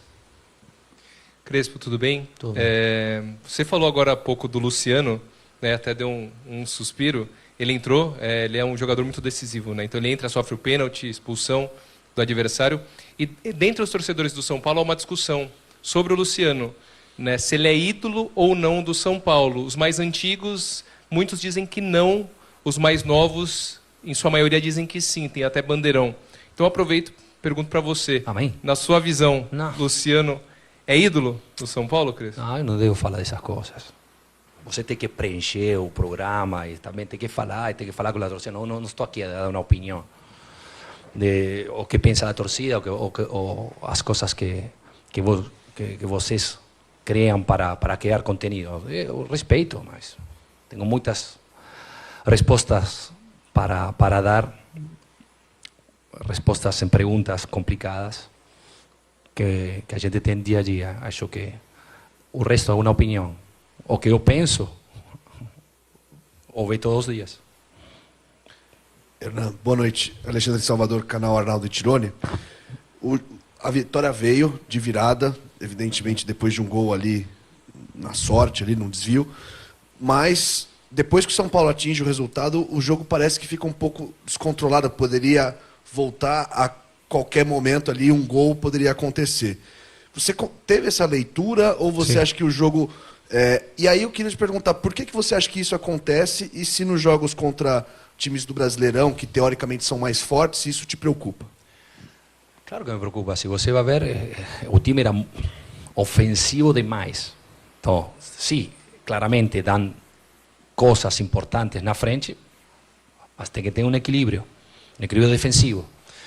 Crespo, tudo bem? Tudo bem. Você falou agora há pouco do Luciano, né, até deu um suspiro. Ele entrou, ele é um jogador muito decisivo, né? Então ele entra, sofre o pênalti, expulsão do adversário. E dentre os torcedores do São Paulo há uma discussão sobre o Luciano, né, se ele é ídolo ou não do São Paulo. Os mais antigos, muitos dizem que não. Os mais novos, em sua maioria, dizem que sim, tem até bandeirão. Então aproveito, pergunto para você. Amém. Na sua visão, Luciano é ídolo do São Paulo, Cris? Não, eu não devo falar dessas coisas. Você tem que preencher o programa e também tem que falar com a torcida. Não estou aqui a dar uma opinião de o que pensa a torcida ou as coisas que vocês criam para criar conteúdo. Eu respeito, mas tenho muitas respostas para dar, respostas em perguntas complicadas que a gente tem dia a dia. Acho que o resto é uma opinião. O que eu penso, ouvi todos os dias. Hernan, boa noite. Alexandre Salvador, canal Arnaldo Tironi. A vitória veio de virada, evidentemente depois de um gol ali na sorte, ali num desvio, mas depois que o São Paulo atinge o resultado, o jogo parece que fica um pouco descontrolado, poderia voltar a qualquer momento ali, um gol poderia acontecer. Você teve essa leitura ou você acha que o jogo... E aí eu queria te perguntar, por que você acha que isso acontece e se nos jogos contra times do Brasileirão, que teoricamente são mais fortes, isso te preocupa? Claro que me preocupa. Se você vai ver, o time era ofensivo demais. Então, sim, claramente dão coisas importantes na frente, mas tem que ter um equilíbrio defensivo.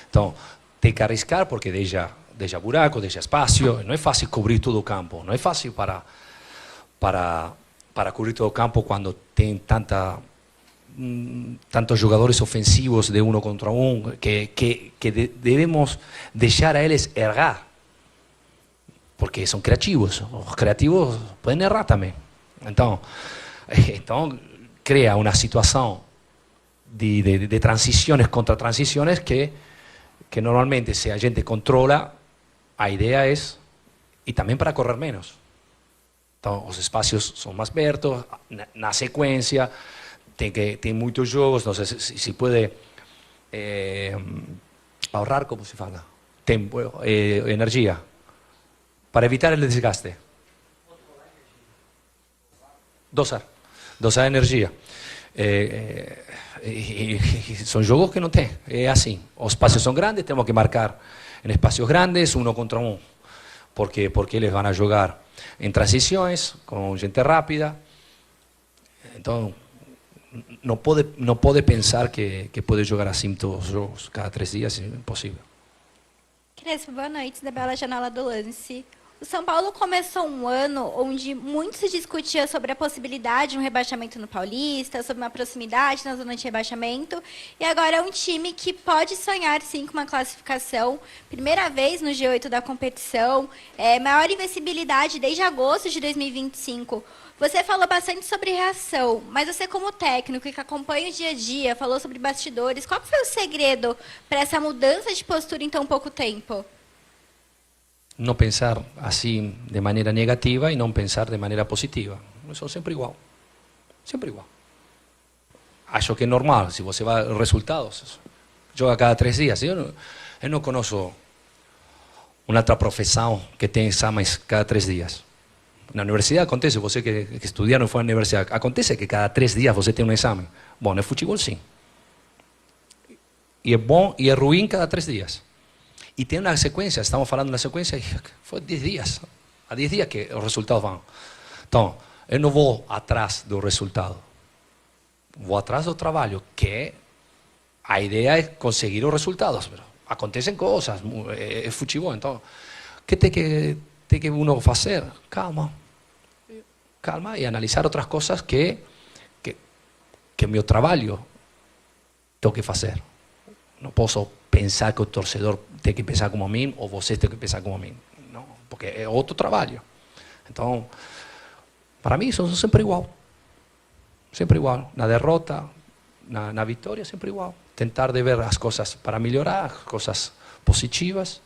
Então, tem que arriscar porque deixa buraco, deixa espaço. Não é fácil cobrir todo o campo. Não é fácil para cobrir todo o campo quando tem tantos jogadores ofensivos de uno contra um que devemos deixar a eles errar. Porque são criativos. Os criativos podem errar também. Então cria uma situação de transições contra transições que normalmente, se a gente controla, a ideia é, e também para correr menos. Então, os espaços são mais abertos, na sequência, tem muitos jogos, não sei se pode ahorrar, como se fala, tempo, energia, para evitar o desgaste. Dosar energia. E são jogos que não tem, é assim. Os espaços são grandes, temos que marcar em espaços grandes, uno contra um, porque eles vão jogar em transições, com gente rápida. Então, não pode pensar que pode jogar assim todos os jogos, cada 3 dias, é impossível. Crespo, boa noite, Isabela Janela do Lance. O São Paulo começou um ano onde muito se discutia sobre a possibilidade de um rebaixamento no Paulista, sobre uma proximidade na zona de rebaixamento, e agora é um time que pode sonhar, sim, com uma classificação, primeira vez no G8 da competição, maior invencibilidade desde agosto de 2025. Você falou bastante sobre reação, mas você como técnico que acompanha o dia a dia, falou sobre bastidores, qual foi o segredo para essa mudança de postura em tão pouco tempo? Não pensar assim de maneira negativa e não pensar de maneira positiva. Eu sou sempre igual. Sempre igual. Acho que é normal, se você vai resultados, joga cada 3 dias. Eu não conheço uma outra profissão que tem exames cada 3 dias. Na universidade acontece, você que estudia não foi na universidade, acontece que cada 3 dias você tem um exame. Bom, no futebol sim. E é bom e é ruim cada 3 dias. E tem uma sequência, estamos falando de uma sequência, foi 10 dias. Há 10 dias que os resultados vão. Então, eu não vou atrás do resultado. Vou atrás do trabalho, que a ideia é conseguir os resultados. Mas acontecem coisas, é futebol. Então, o que tem que uno fazer? Calma e analisar outras coisas que meu trabalho tenho que fazer. Não posso pensar que o torcedor tem que pensar como a mim ou você tem que pensar como a mim. Não, porque é outro trabalho. Então, para mim, são sempre igual. Sempre igual. Na derrota, na vitória, sempre igual. Tentar de ver as coisas para melhorar, as coisas positivas,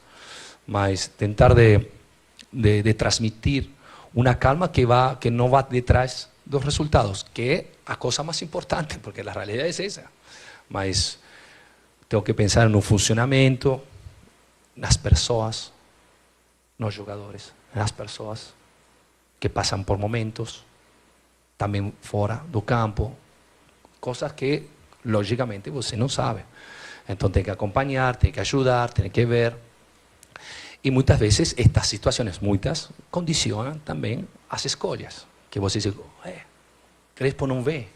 mas tentar de transmitir uma calma que não vá detrás dos resultados, que é a coisa mais importante, porque a realidade é essa. Mas tenho que pensar no funcionamento, nas pessoas, nos jogadores, nas pessoas que passam por momentos, também fora do campo, coisas que, logicamente, você não sabe. Então tem que acompanhar, tem que ajudar, tem que ver. E muitas vezes estas situações, muitas, condicionam também as escolhas. Que você diz, Crespo não vê,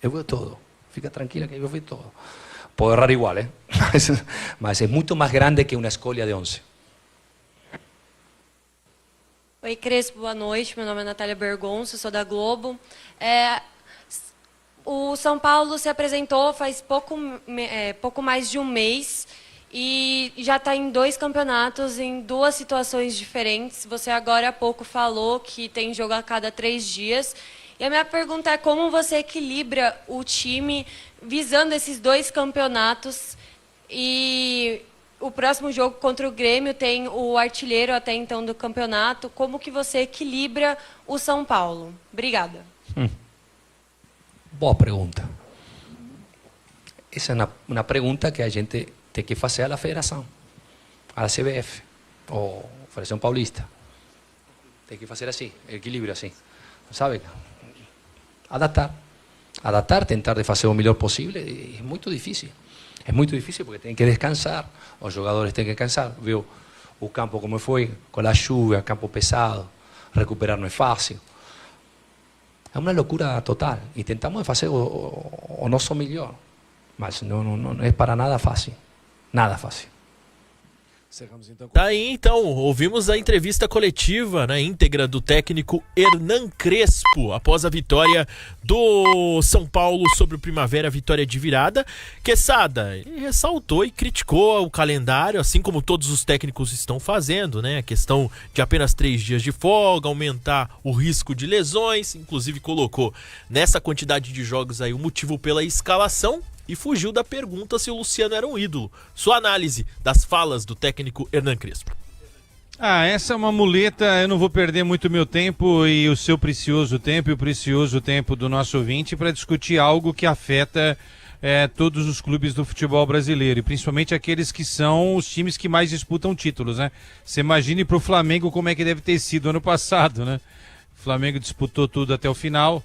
eu vejo todo. Fica tranquila que eu vejo todo. Pode errar igual, mas é muito mais grande que uma escolha de 11. Oi, Crespo, boa noite. Meu nome é Natália Bergonço, sou da Globo. O São Paulo se apresentou faz pouco mais de um mês e já está em 2 campeonatos, em 2 situações diferentes. Você agora há pouco falou que tem jogo a cada 3 dias. E a minha pergunta é como você equilibra o time visando esses 2 campeonatos, e o próximo jogo contra o Grêmio tem o artilheiro até então do campeonato. Como que você equilibra o São Paulo? Obrigada. Boa pergunta. Essa é uma pergunta que a gente tem que fazer à federação, à CBF, ou à Federação Paulista. Tem que fazer assim, equilíbrio assim, sabe? Adaptar, tentar de fazer o melhor possível, é muito difícil. É muito difícil porque tem que descansar, os jogadores têm que descansar, viu o campo como foi, com a chuva, campo pesado, recuperar não é fácil. É uma loucura total e tentamos fazer o nosso melhor, mas não é para nada fácil, nada fácil. Tá aí, então, ouvimos a entrevista coletiva na íntegra do técnico Hernan Crespo após a vitória do São Paulo sobre o Primavera, vitória de virada. Quesada, ele ressaltou e criticou o calendário, assim como todos os técnicos estão fazendo, né? A questão de apenas 3 dias de folga, aumentar o risco de lesões, inclusive colocou nessa quantidade de jogos aí o motivo pela escalação. E fugiu da pergunta se o Luciano era um ídolo. Sua análise das falas do técnico Hernan Crespo. Essa é uma muleta, eu não vou perder muito meu tempo e o seu precioso tempo e o precioso tempo do nosso ouvinte para discutir algo que afeta todos os clubes do futebol brasileiro, e principalmente aqueles que são os times que mais disputam títulos, né? Você imagine para o Flamengo como é que deve ter sido ano passado, né? O Flamengo disputou tudo até o final.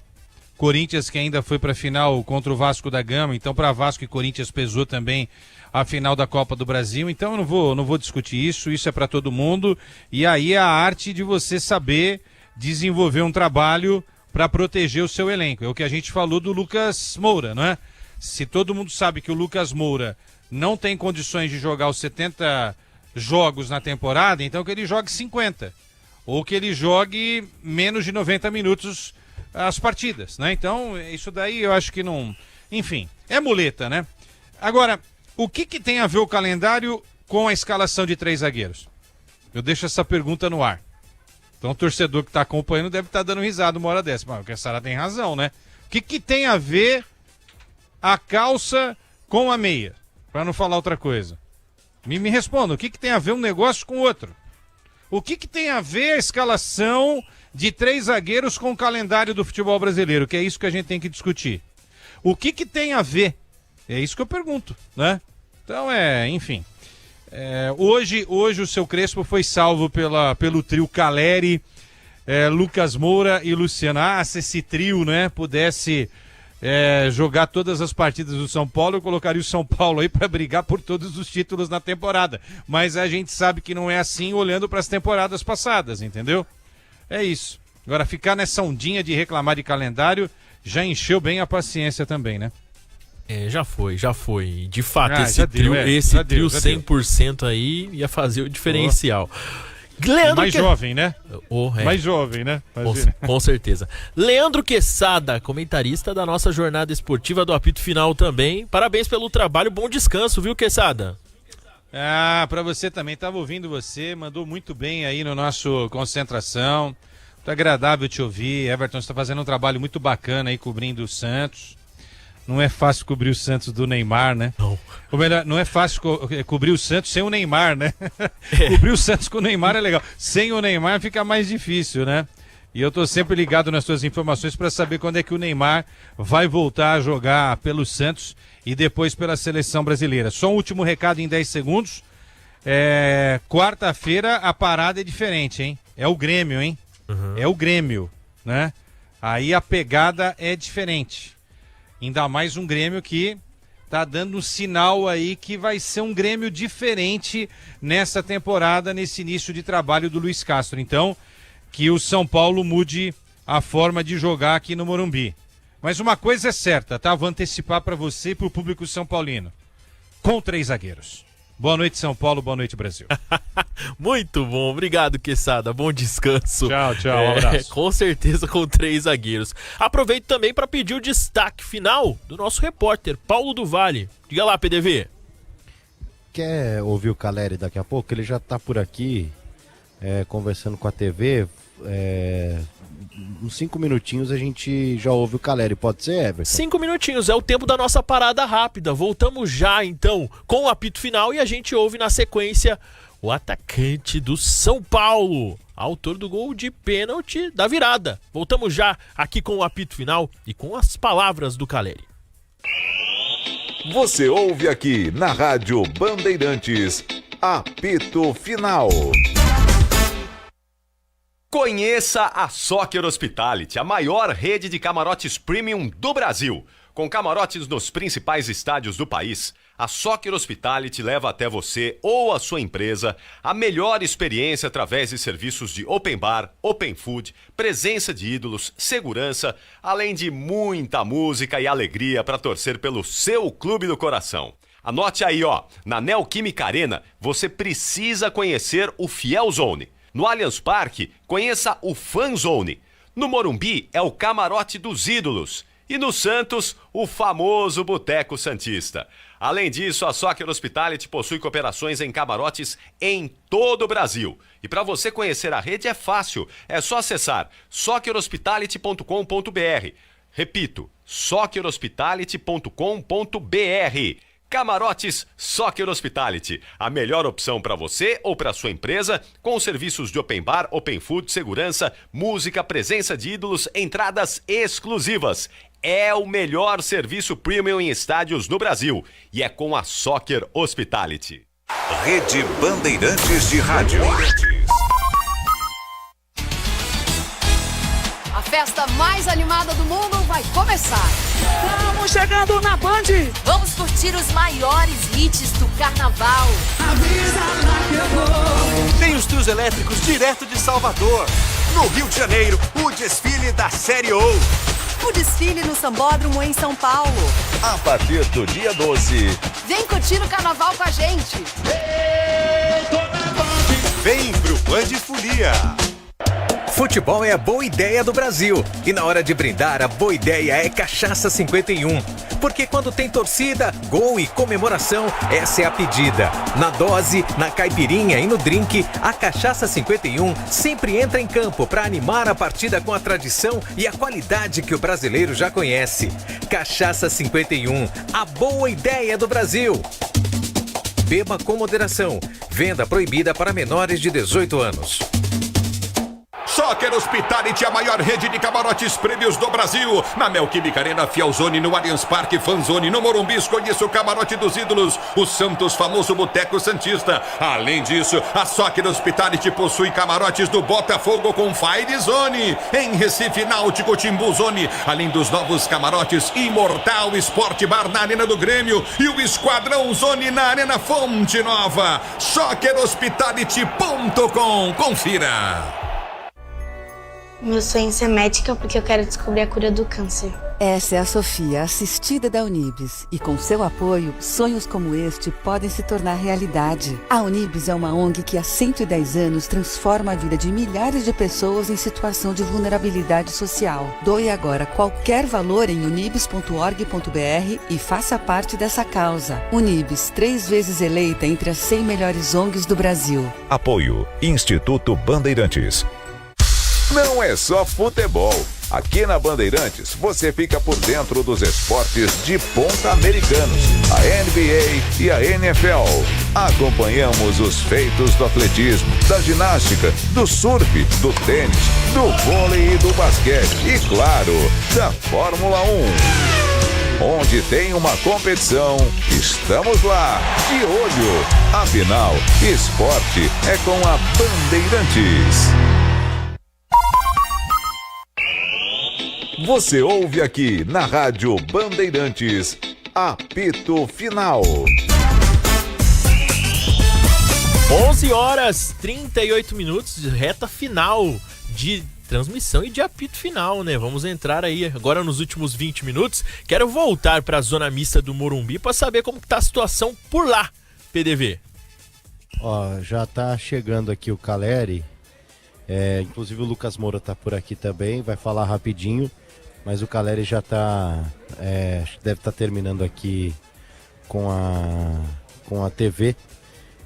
Corinthians, que ainda foi para a final contra o Vasco da Gama, então para Vasco e Corinthians pesou também a final da Copa do Brasil, então eu não vou discutir isso é para todo mundo, e aí é a arte de você saber desenvolver um trabalho para proteger o seu elenco, é o que a gente falou do Lucas Moura, não é? Se todo mundo sabe que o Lucas Moura não tem condições de jogar os 70 jogos na temporada, então que ele jogue 50, ou que ele jogue menos de 90 minutos as partidas, né? Então, isso daí eu acho que não... Enfim, é muleta, né? Agora, o que tem a ver o calendário com a escalação de 3 zagueiros? Eu deixo essa pergunta no ar. Então, o torcedor que está acompanhando deve estar dando risada uma hora dessa. Mas o Quesada tem razão, né? O que tem a ver a calça com a meia? Para não falar outra coisa. Me responda, o que tem a ver um negócio com o outro? O que tem a ver a escalação de 3 zagueiros com o calendário do futebol brasileiro? Que é isso que a gente tem que discutir. O que tem a ver? É isso que eu pergunto, né? Então, enfim. Hoje o seu Crespo foi salvo pelo trio Caleri, Lucas Moura e Luciano. Se esse trio, né, pudesse jogar todas as partidas do São Paulo, eu colocaria o São Paulo aí para brigar por todos os títulos na temporada. Mas a gente sabe que não é assim olhando para as temporadas passadas, entendeu? É isso. Agora, ficar nessa ondinha de reclamar de calendário já encheu bem a paciência também, né? Já foi. De fato, esse trio 100% aí ia fazer o diferencial. Jovem, né? Mais jovem, né? Com certeza. Leandro Quesada, comentarista da nossa jornada esportiva do Apito Final também. Parabéns pelo trabalho, bom descanso, viu, Quesada? Pra você também, tava ouvindo você, mandou muito bem aí no nosso Concentração. Muito agradável te ouvir. Everton, você tá fazendo um trabalho muito bacana aí cobrindo o Santos. Não é fácil cobrir o Santos do Neymar, né? Não. Ou melhor, não é fácil cobrir o Santos sem o Neymar, né? Cobrir o Santos com o Neymar é legal. Sem o Neymar fica mais difícil, né? E eu tô sempre ligado nas suas informações para saber quando é que o Neymar vai voltar a jogar pelo Santos e depois pela seleção brasileira. Só um último recado em 10 segundos. Quarta-feira a parada é diferente, hein? É o Grêmio, hein? É o Grêmio, né? Aí a pegada é diferente. Ainda mais um Grêmio que tá dando um sinal aí que vai ser um Grêmio diferente nessa temporada, nesse início de trabalho do Luiz Castro. Então, que o São Paulo mude a forma de jogar aqui no Morumbi. Mas uma coisa é certa, tá? Vou antecipar para você e para o público são paulino. Com 3 zagueiros. Boa noite, São Paulo. Boa noite, Brasil. Muito bom. Obrigado, Quesada. Bom descanso. Tchau. Um abraço. Com certeza com 3 zagueiros. Aproveito também para pedir o destaque final do nosso repórter, Paulo do Vale. Diga lá, PDV. Quer ouvir o Caleri daqui a pouco? Ele já tá por aqui conversando com a TV. Uns 5 minutinhos a gente já ouve o Caleri, pode ser, Everton? 5 minutinhos, é o tempo da nossa parada rápida. Voltamos já, então, com o apito final e a gente ouve na sequência o atacante do São Paulo, autor do gol de pênalti da virada. Voltamos já aqui com o apito final e com as palavras do Caleri. Você ouve aqui na Rádio Bandeirantes, apito final. Conheça a Soccer Hospitality, a maior rede de camarotes premium do Brasil. Com camarotes nos principais estádios do país, a Soccer Hospitality leva até você ou a sua empresa a melhor experiência através de serviços de open bar, open food, presença de ídolos, segurança, além de muita música e alegria para torcer pelo seu clube do coração. Anote aí, na Neoquímica Arena você precisa conhecer o Fiel Zone. No Allianz Parque, conheça o Fan Zone. No Morumbi é o Camarote dos Ídolos. E no Santos, o famoso Boteco Santista. Além disso, a Soccer Hospitality possui cooperações em camarotes em todo o Brasil. E para você conhecer a rede é fácil, é só acessar soccerhospitality.com.br. Repito, soccerhospitality.com.br. Camarotes Soccer Hospitality, a melhor opção para você ou para sua empresa, com serviços de open bar, open food, segurança, música, presença de ídolos, entradas exclusivas. É o melhor serviço premium em estádios no Brasil e é com a Soccer Hospitality. Rede Bandeirantes de Rádio. A festa mais animada do mundo vai começar. Estamos chegando na Band. Vamos curtir os maiores hits do carnaval. Avisa lá que eu vou. Tem os trios elétricos direto de Salvador. No Rio de Janeiro, o desfile da Série O. O desfile no Sambódromo em São Paulo. A partir do dia 12. Vem curtir o carnaval com a gente. Vem pro Band Folia. Futebol é a boa ideia do Brasil. E na hora de brindar, a boa ideia é Cachaça 51. Porque quando tem torcida, gol e comemoração, essa é a pedida. Na dose, na caipirinha e no drink, a Cachaça 51 sempre entra em campo para animar a partida com a tradição e a qualidade que o brasileiro já conhece. Cachaça 51, a boa ideia do Brasil. Beba com moderação. Venda proibida para menores de 18 anos. Soccer Hospitality, a maior rede de camarotes prêmios do Brasil. Na Neoquímica Arena, Fiel Zone, no Allianz Parque, Fan Zone, no Morumbi, conheça o Camarote dos Ídolos, o Santos famoso Boteco Santista. Além disso, a Soccer Hospitality possui camarotes do Botafogo com Fire Zone. Em Recife, Náutico, Timbu Zone, além dos novos camarotes Imortal Sport Bar na Arena do Grêmio e o Esquadrão Zone na Arena Fonte Nova. SoccerHospitality.com. Confira. Meu sonho é ser médica porque eu quero descobrir a cura do câncer. Essa é a Sofia, assistida da Unibis. E com seu apoio, sonhos como este podem se tornar realidade. A Unibis é uma ONG que há 110 anos transforma a vida de milhares de pessoas em situação de vulnerabilidade social. Doe agora qualquer valor em unibis.org.br e faça parte dessa causa. Unibis, 3 vezes eleita entre as 100 melhores ONGs do Brasil. Apoio Instituto Bandeirantes. Não é só futebol. Aqui na Bandeirantes você fica por dentro dos esportes de ponta americanos, a NBA e a NFL. Acompanhamos os feitos do atletismo, da ginástica, do surf, do tênis, do vôlei e do basquete e, claro, da Fórmula 1. Onde tem uma competição, estamos lá, de olho. Afinal, esporte é com a Bandeirantes. Você ouve aqui na Rádio Bandeirantes, apito final. 11h38, reta final de transmissão e de apito final, né? Vamos entrar aí agora nos últimos 20 minutos. Quero voltar para a zona mista do Morumbi para saber como que tá a situação por lá, PDV. Ó, já tá chegando aqui o Caleri, inclusive o Lucas Moura tá por aqui também, vai falar rapidinho. Mas o Caleri já tá, deve estar terminando aqui com a TV,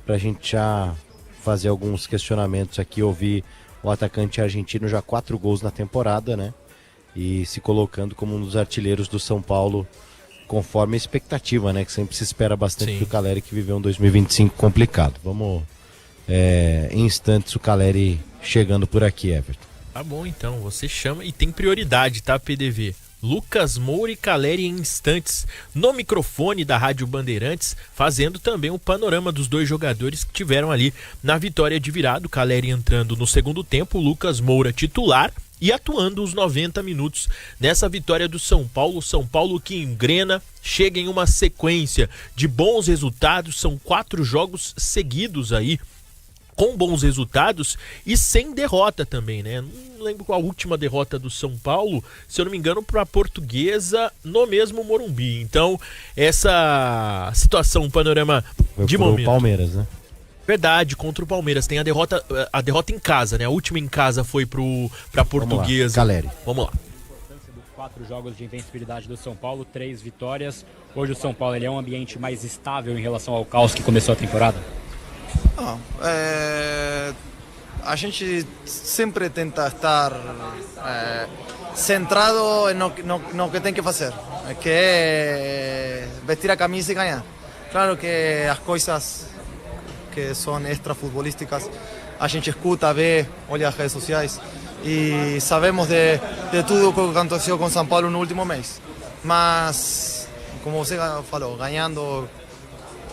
pra gente já fazer alguns questionamentos aqui, ouvir o atacante argentino, já 4 gols na temporada, né? E se colocando como um dos artilheiros do São Paulo, conforme a expectativa, né? Que sempre se espera bastante do Caleri, que viveu um 2025 complicado. Vamos, em instantes, o Caleri chegando por aqui, Everton. Tá bom, então, você chama e tem prioridade, tá, PDV? Lucas Moura e Caleri em instantes no microfone da Rádio Bandeirantes, fazendo também um panorama dos dois jogadores que tiveram ali na vitória de virada. O Caleri entrando no segundo tempo, o Lucas Moura titular e atuando os 90 minutos nessa vitória do São Paulo. São Paulo que engrena, chega em uma sequência de bons resultados, são 4 jogos seguidos aí com bons resultados e sem derrota também, né? Não lembro qual a última derrota do São Paulo, se eu não me engano, para a Portuguesa no mesmo Morumbi. Então, essa situação, um panorama de momento. Palmeiras, né? Verdade, contra o Palmeiras. Tem a derrota em casa, né? A última em casa foi para a Portuguesa. Caleri. Vamos lá. 4 jogos de invencibilidade do São Paulo, 3 vitórias. Hoje o São Paulo ele é um ambiente mais estável em relação ao caos que começou a temporada? A gente sempre tenta estar centrado no que tem que fazer, que é vestir a camisa e ganhar. Claro que as coisas que são extrafutebolísticas a gente escuta, vê, olha as redes sociais e sabemos de tudo o que aconteceu com São Paulo no último mês. Mas, como você falou, ganhando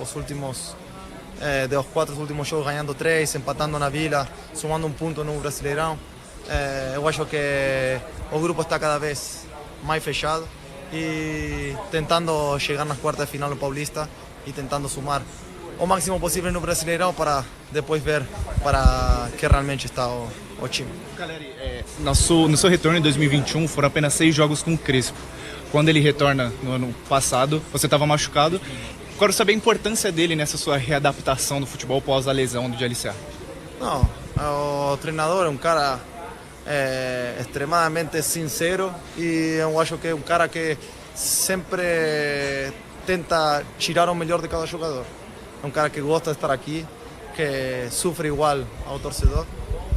os últimos de os 4 últimos jogos, ganhando 3, empatando na Vila, somando um ponto no Brasileirão. Eu acho que o grupo está cada vez mais fechado e tentando chegar nas quartas de final no Paulista e tentando somar o máximo possível no Brasileirão para depois ver para que realmente está o time. Caleri, no seu retorno em 2021 foram apenas 6 jogos com o Crespo. Quando ele retorna no ano passado, você estava machucado. Quero saber a importância dele nessa sua readaptação do futebol pós a lesão do LCA. Não, o treinador é um cara extremadamente sincero e eu acho que é um cara que sempre tenta tirar o melhor de cada jogador. É um cara que gosta de estar aqui, que sofre igual ao torcedor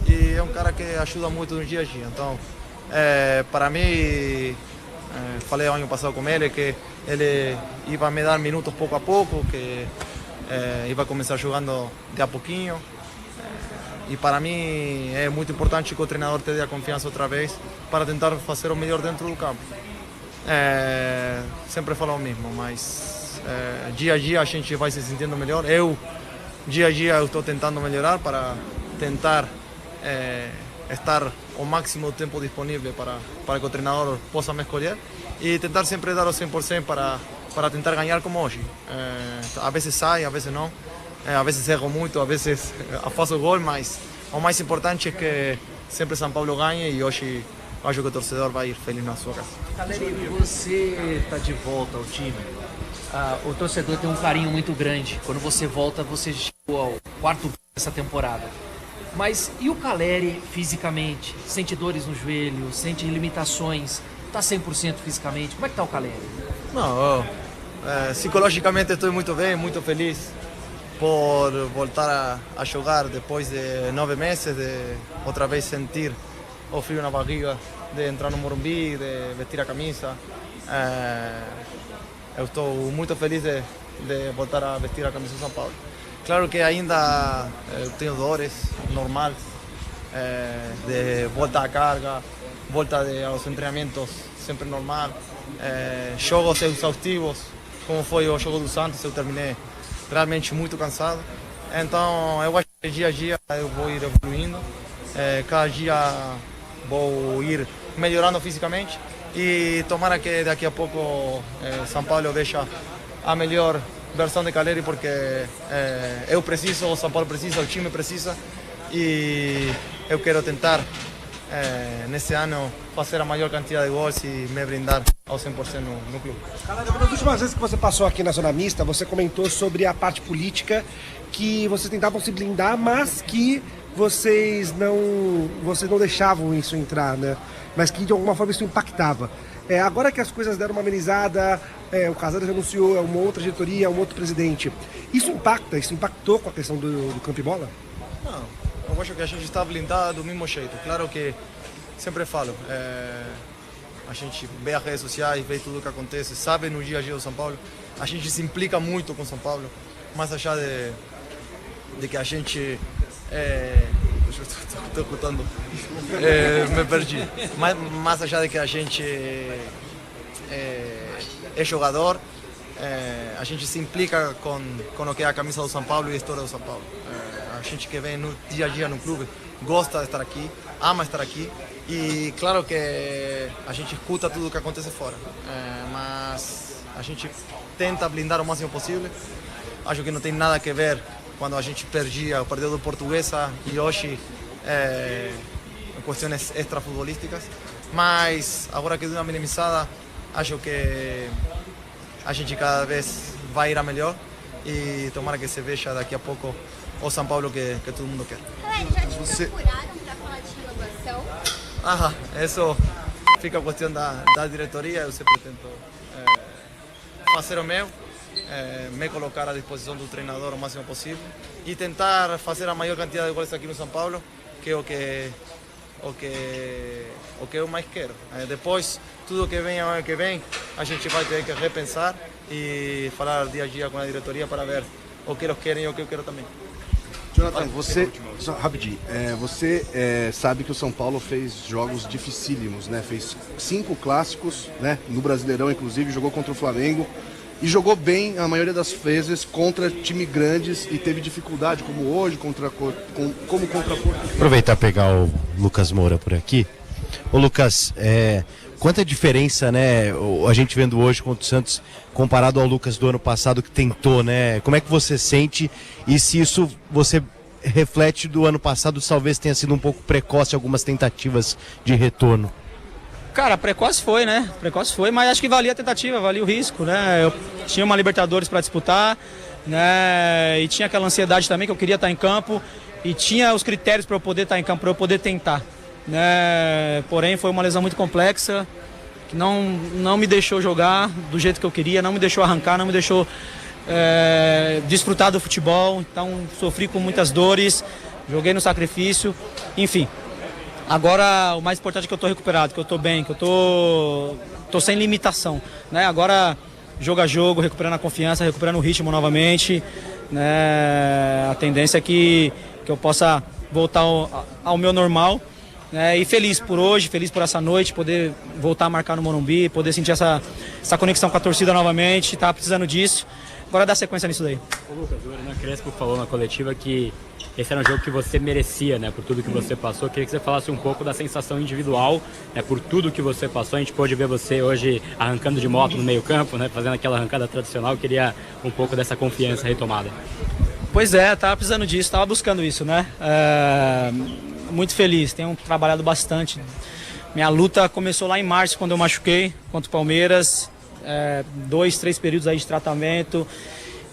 e é um cara que ajuda muito no dia a dia. Então, para mim, falei o ano passado com ele que ele ia me dar minutos pouco a pouco, que ia começar jogando de a pouquinho. E para mim é muito importante que o treinador te dê a confiança outra vez para tentar fazer o melhor dentro do campo. Sempre falo o mesmo, mas dia a dia a gente vai se sentindo melhor. Dia a dia eu estou tentando melhorar para tentar estar o máximo tempo disponível para que o treinador possa me escolher e tentar sempre dar o 100% para tentar ganhar como hoje. A vezes sai, a vezes não, a vezes erro muito, a vezes faço gol, mas o mais importante é que sempre São Paulo ganhe e hoje acho que o torcedor vai ir feliz na sua casa. Caleri, você está de volta ao time. O torcedor tem um carinho muito grande. Quando você volta, você chegou ao 4º dessa temporada. Mas e o Caleri fisicamente? Sente dores no joelho, sente limitações, está 100% fisicamente? Como é que está o Caleri? Não, psicologicamente estou muito bem, muito feliz por voltar a jogar depois de 9 meses, de outra vez sentir o frio na barriga, de entrar no Morumbi, de vestir a camisa. Eu estou muito feliz de voltar a vestir a camisa do São Paulo. Claro que ainda tenho dores normais, de volta à carga, volta aos treinamentos sempre normal, jogos exaustivos, como foi o jogo do Santos, eu terminei realmente muito cansado. Então eu acho que dia a dia eu vou ir evoluindo, cada dia vou ir melhorando fisicamente e tomara que daqui a pouco São Paulo veja a melhor versão de Caleri, porque eu preciso, o São Paulo precisa, o time precisa e eu quero tentar nesse ano fazer a maior quantidade de gols e me brindar ao 100% no clube. Caleri, uma das últimas vezes que você passou aqui na Zona Mista, você comentou sobre a parte política, que vocês tentavam se blindar, mas que vocês não deixavam isso entrar, né? Mas que de alguma forma isso impactava. Agora que as coisas deram uma amenizada, o Casares já anunciou, é uma outra diretoria, é um outro presidente. Isso impactou com a questão do campo e bola? Não, eu acho que a gente está blindado do mesmo jeito. Claro que sempre falo, a gente vê as redes sociais, vê tudo o que acontece, sabe no dia a dia do São Paulo. A gente se implica muito com São Paulo, mais allá de que a gente... Estou escutando, me perdi. Mais allá de que a gente é jogador, a gente se implica com o que é a camisa do São Paulo e a história do São Paulo. A gente que vem no dia a dia no clube gosta de estar aqui, ama estar aqui E claro que a gente escuta tudo o que acontece fora, mas a gente tenta blindar o máximo possível. Acho que não tem nada a ver quando a gente perdeu do Portuguesa e hoje questões extrafutebolísticas. Mas agora que deu uma minimizada, acho que a gente cada vez vai ir a melhor e tomara que se veja daqui a pouco o São Paulo que todo mundo quer. Já te procuraram para falar de renovação? Isso fica a questão da diretoria. Eu sempre tento fazer o meu, me colocar à disposição do treinador o máximo possível e tentar fazer a maior quantidade de gols aqui no São Paulo, que é o que eu mais quero. Depois, tudo que vem ano que vem, a gente vai ter que repensar e falar dia a dia com a diretoria para ver o que eles querem e o que eu quero também. Jonathan, você, só rapidinho, você sabe que o São Paulo fez jogos dificílimos, né? Fez 5 clássicos, né? No Brasileirão, inclusive, jogou contra o Flamengo e jogou bem a maioria das vezes contra time grandes e teve dificuldade, como hoje, como contra Porto. Aproveitar e pegar o Lucas Moura por aqui. Ô Lucas, quanta diferença, né, a gente vendo hoje contra o Santos comparado ao Lucas do ano passado que tentou, né? Como é que você sente e se isso você reflete do ano passado, talvez tenha sido um pouco precoce algumas tentativas de retorno? Cara, precoce foi, né? Precoce foi, mas acho que valia a tentativa, valia o risco, né? Eu tinha uma Libertadores para disputar, né? E tinha aquela ansiedade também que eu queria estar em campo e tinha os critérios para eu poder estar em campo, para eu poder tentar, né? Porém, foi uma lesão muito complexa que não me deixou jogar do jeito que eu queria, não me deixou arrancar, não me deixou desfrutar do futebol. Então, sofri com muitas dores, joguei no sacrifício, enfim. Agora, o mais importante é que eu estou recuperado, que eu estou bem, que eu tô sem limitação, né? Agora, jogo a jogo, recuperando a confiança, recuperando o ritmo novamente, né? A tendência é que eu possa voltar ao meu normal, né? E feliz por hoje, feliz por essa noite, poder voltar a marcar no Morumbi, poder sentir essa conexão com a torcida novamente, tá precisando disso. Agora dá sequência nisso daí. O Lucas, o Hernan Crespo falou na coletiva que esse era um jogo que você merecia, né, por tudo que você passou. Queria que você falasse um pouco da sensação individual, né, por tudo que você passou. A gente pôde ver você hoje arrancando de moto no meio campo, né, fazendo aquela arrancada tradicional. Queria um pouco dessa confiança retomada. Pois é, tava precisando disso, tava buscando isso, né. Muito feliz, tenho trabalhado bastante. Minha luta começou lá em março, quando eu machuquei contra o Palmeiras. 2, 3 períodos aí de tratamento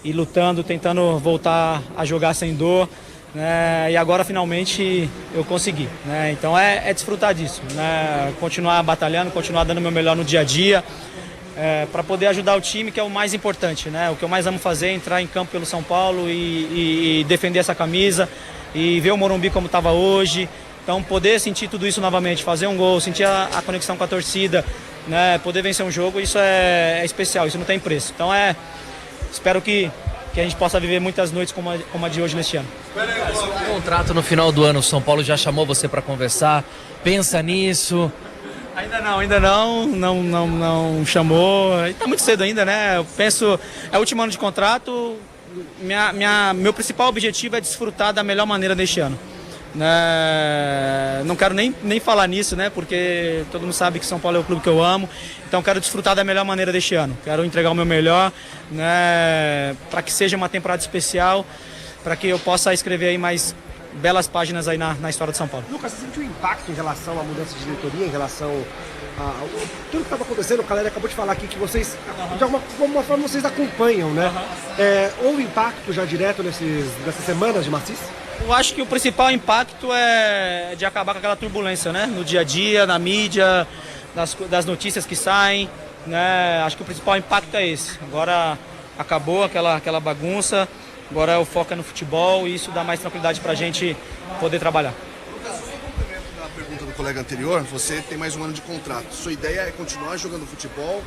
e lutando, tentando voltar a jogar sem dor, né? E agora finalmente eu consegui, né? Então é desfrutar disso, né? Continuar batalhando, continuar dando o meu melhor no dia a dia, para poder ajudar o time, que é o mais importante, né? O que eu mais amo fazer é entrar em campo pelo São Paulo e defender essa camisa e ver o Morumbi como estava hoje. Então poder sentir tudo isso novamente, fazer um gol, sentir a conexão com a torcida, né, poder vencer um jogo, isso é especial, isso não tem preço. Então espero que a gente possa viver muitas noites como a de hoje neste ano. O contrato no final do ano, o São Paulo já chamou você para conversar, pensa nisso? Ainda não chamou, está muito cedo ainda, né? Eu penso, é o último ano de contrato, meu principal objetivo é desfrutar da melhor maneira deste ano. Não quero nem falar nisso, né? Porque todo mundo sabe que São Paulo é o clube que eu amo. Então quero desfrutar da melhor maneira deste ano. Quero entregar o meu melhor, né? Para que seja uma temporada especial, para que eu possa escrever aí mais belas páginas aí na história de São Paulo. Lucas, você sentiu impacto em relação à mudança de diretoria, em relação a tudo que estava acontecendo? O Caleri acabou de falar aqui que vocês, de alguma forma, vocês acompanham, né? Houve impacto já direto nessas semanas de Maciço? Eu acho que o principal impacto é de acabar com aquela turbulência, né? No dia a dia, na mídia, das notícias que saem, né? Acho que o principal impacto é esse. Agora acabou aquela bagunça, agora o foco é no futebol e isso dá mais tranquilidade pra gente poder trabalhar. Lucas, só um complemento da pergunta do colega anterior, você tem mais um ano de contrato. Sua ideia é continuar jogando futebol?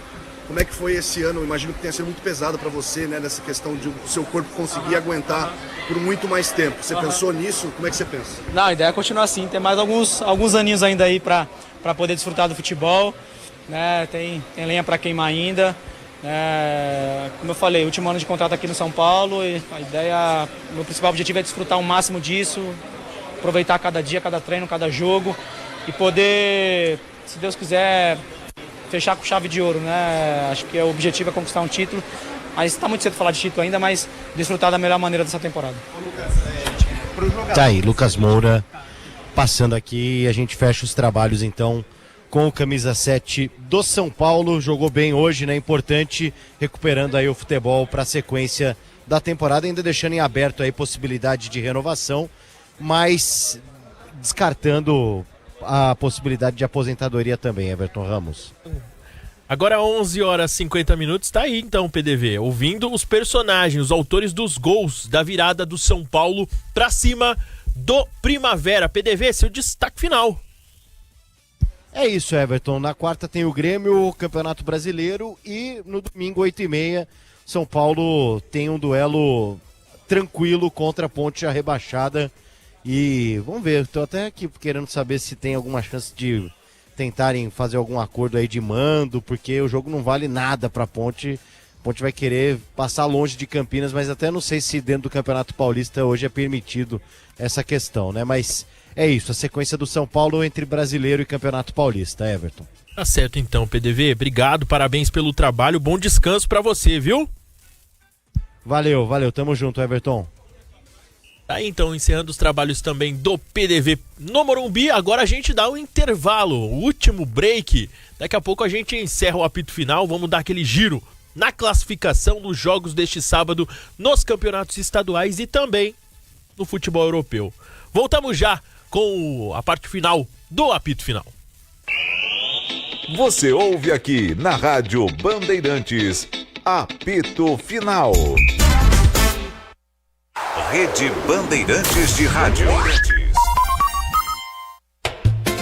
Como é que foi esse ano? Eu imagino que tenha sido muito pesado para você, né? Nessa questão de o seu corpo conseguir aguentar por muito mais tempo. Você pensou nisso? Como é que você pensa? Não, a ideia é continuar assim. Tem mais alguns aninhos ainda aí para poder desfrutar do futebol, né? Tem lenha para queimar ainda. Como eu falei, último ano de contrato aqui no São Paulo e a ideia, meu principal objetivo é desfrutar o máximo disso, aproveitar cada dia, cada treino, cada jogo e poder, se Deus quiser, fechar com chave de ouro, né? Acho que o objetivo é conquistar um título, mas está muito cedo falar de título ainda, mas desfrutar da melhor maneira dessa temporada. Tá aí, Lucas Moura passando aqui e a gente fecha os trabalhos então com o camisa 7 do São Paulo. Jogou bem hoje, né? Importante, recuperando aí o futebol para a sequência da temporada, ainda deixando em aberto aí possibilidade de renovação, mas descartando a possibilidade de aposentadoria também, Everton Ramos. Agora 11 horas e 50 minutos, tá aí então, PDV, ouvindo os personagens, os autores dos gols da virada do São Paulo pra cima do Primavera. PDV, seu destaque final. É isso, Everton. Na quarta tem o Grêmio, o Campeonato Brasileiro, e no domingo, 8h30, São Paulo tem um duelo tranquilo contra a Ponte já rebaixada. E vamos ver, estou até aqui querendo saber se tem alguma chance de tentarem fazer algum acordo aí de mando, porque o jogo não vale nada para a Ponte. A Ponte vai querer passar longe de Campinas, mas até não sei se dentro do Campeonato Paulista hoje é permitido essa questão, né? Mas é isso, a sequência do São Paulo entre Brasileiro e Campeonato Paulista, Everton. Tá certo então, PDV, obrigado, parabéns pelo trabalho, bom descanso pra você, viu? Valeu, tamo junto, Everton. Tá aí então, encerrando os trabalhos também do PDV no Morumbi, agora a gente dá um intervalo, o último break, daqui a pouco a gente encerra o apito final, vamos dar aquele giro na classificação dos jogos deste sábado nos campeonatos estaduais e também no futebol europeu. Voltamos já com a parte final do apito final. Você ouve aqui na Rádio Bandeirantes, apito final. Rede Bandeirantes de Rádio.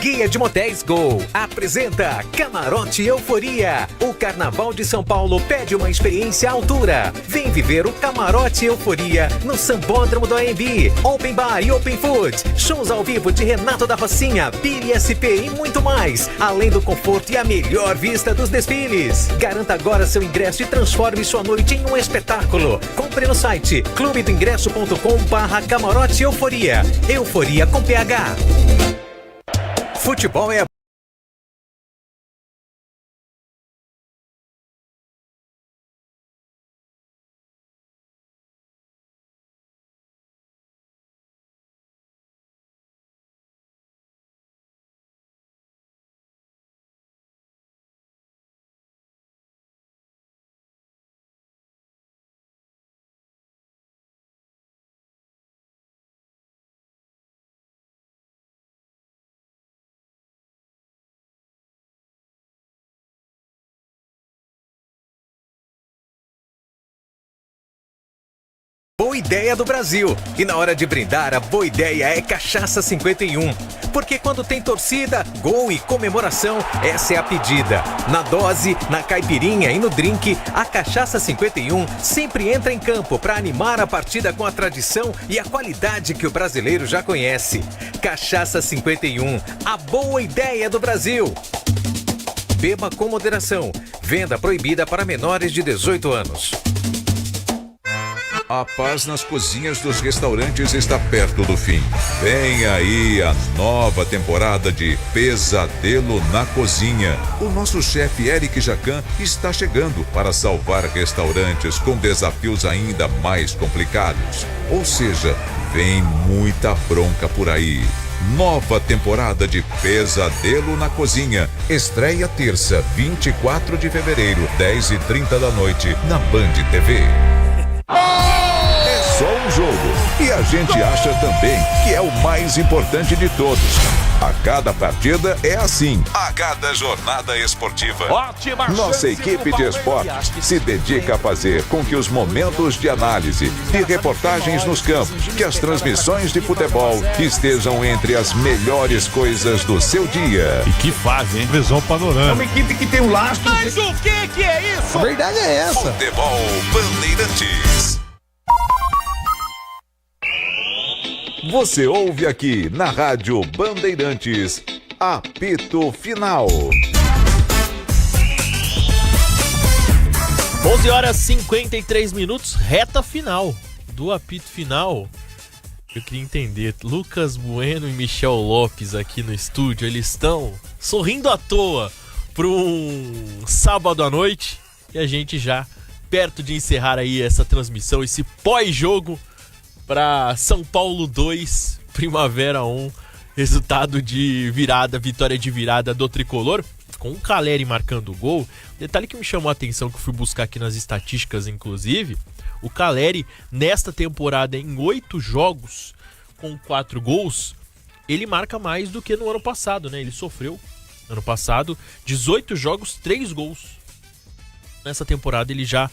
Guia de Motéis Gol apresenta Camarote Euforia. O Carnaval de São Paulo pede uma experiência à altura. Vem viver o Camarote Euforia no Sambódromo do AMB. Open Bar e Open Food. Shows ao vivo de Renato da Rocinha, Billy SP e muito mais. Além do conforto e a melhor vista dos desfiles. Garanta agora seu ingresso e transforme sua noite em um espetáculo. Compre no site clubedoingresso.com/Camarote Euforia. Euforia com PH. Futebol é Boa Ideia do Brasil. E na hora de brindar, a boa ideia é Cachaça 51. Porque quando tem torcida, gol e comemoração, essa é a pedida. Na dose, na caipirinha e no drink, a Cachaça 51 sempre entra em campo para animar a partida com a tradição e a qualidade que o brasileiro já conhece. Cachaça 51, a boa ideia do Brasil. Beba com moderação. Venda proibida para menores de 18 anos. A paz nas cozinhas dos restaurantes está perto do fim. Vem aí a nova temporada de Pesadelo na Cozinha. O nosso chefe Eric Jacan está chegando para salvar restaurantes com desafios ainda mais complicados. Ou seja, vem muita bronca por aí. Nova temporada de Pesadelo na Cozinha. Estreia terça, 24 de fevereiro, 10h30 da noite, na Band TV. É só um jogo e a gente acha também que é o mais importante de todos. A cada partida é assim. A cada jornada esportiva. Nossa equipe de esportes se dedica a fazer com que os momentos de análise, de reportagens nos campos, que as transmissões de futebol estejam entre as melhores coisas do seu dia. E que fase, hein? Visão panorâmica. É uma equipe que tem um lastro. Mas o que é isso? A verdade é essa. Futebol Bandeirantes. Você ouve aqui na Rádio Bandeirantes, apito final. 11 horas e 53 minutos, reta final do apito final. Eu queria entender, Lucas Bueno e Michel Lopes aqui no estúdio, eles estão sorrindo à toa para um sábado à noite e a gente já perto de encerrar aí essa transmissão, esse pós-jogo para São Paulo 2, Primavera 1, resultado de virada, vitória de virada do Tricolor, com o Caleri marcando o gol. Detalhe que me chamou a atenção, que eu fui buscar aqui nas estatísticas, inclusive, o Caleri, nesta temporada, em 8 jogos, com 4 gols, ele marca mais do que no ano passado, né? Ele sofreu, ano passado, 18 jogos, 3 gols. Nessa temporada ele já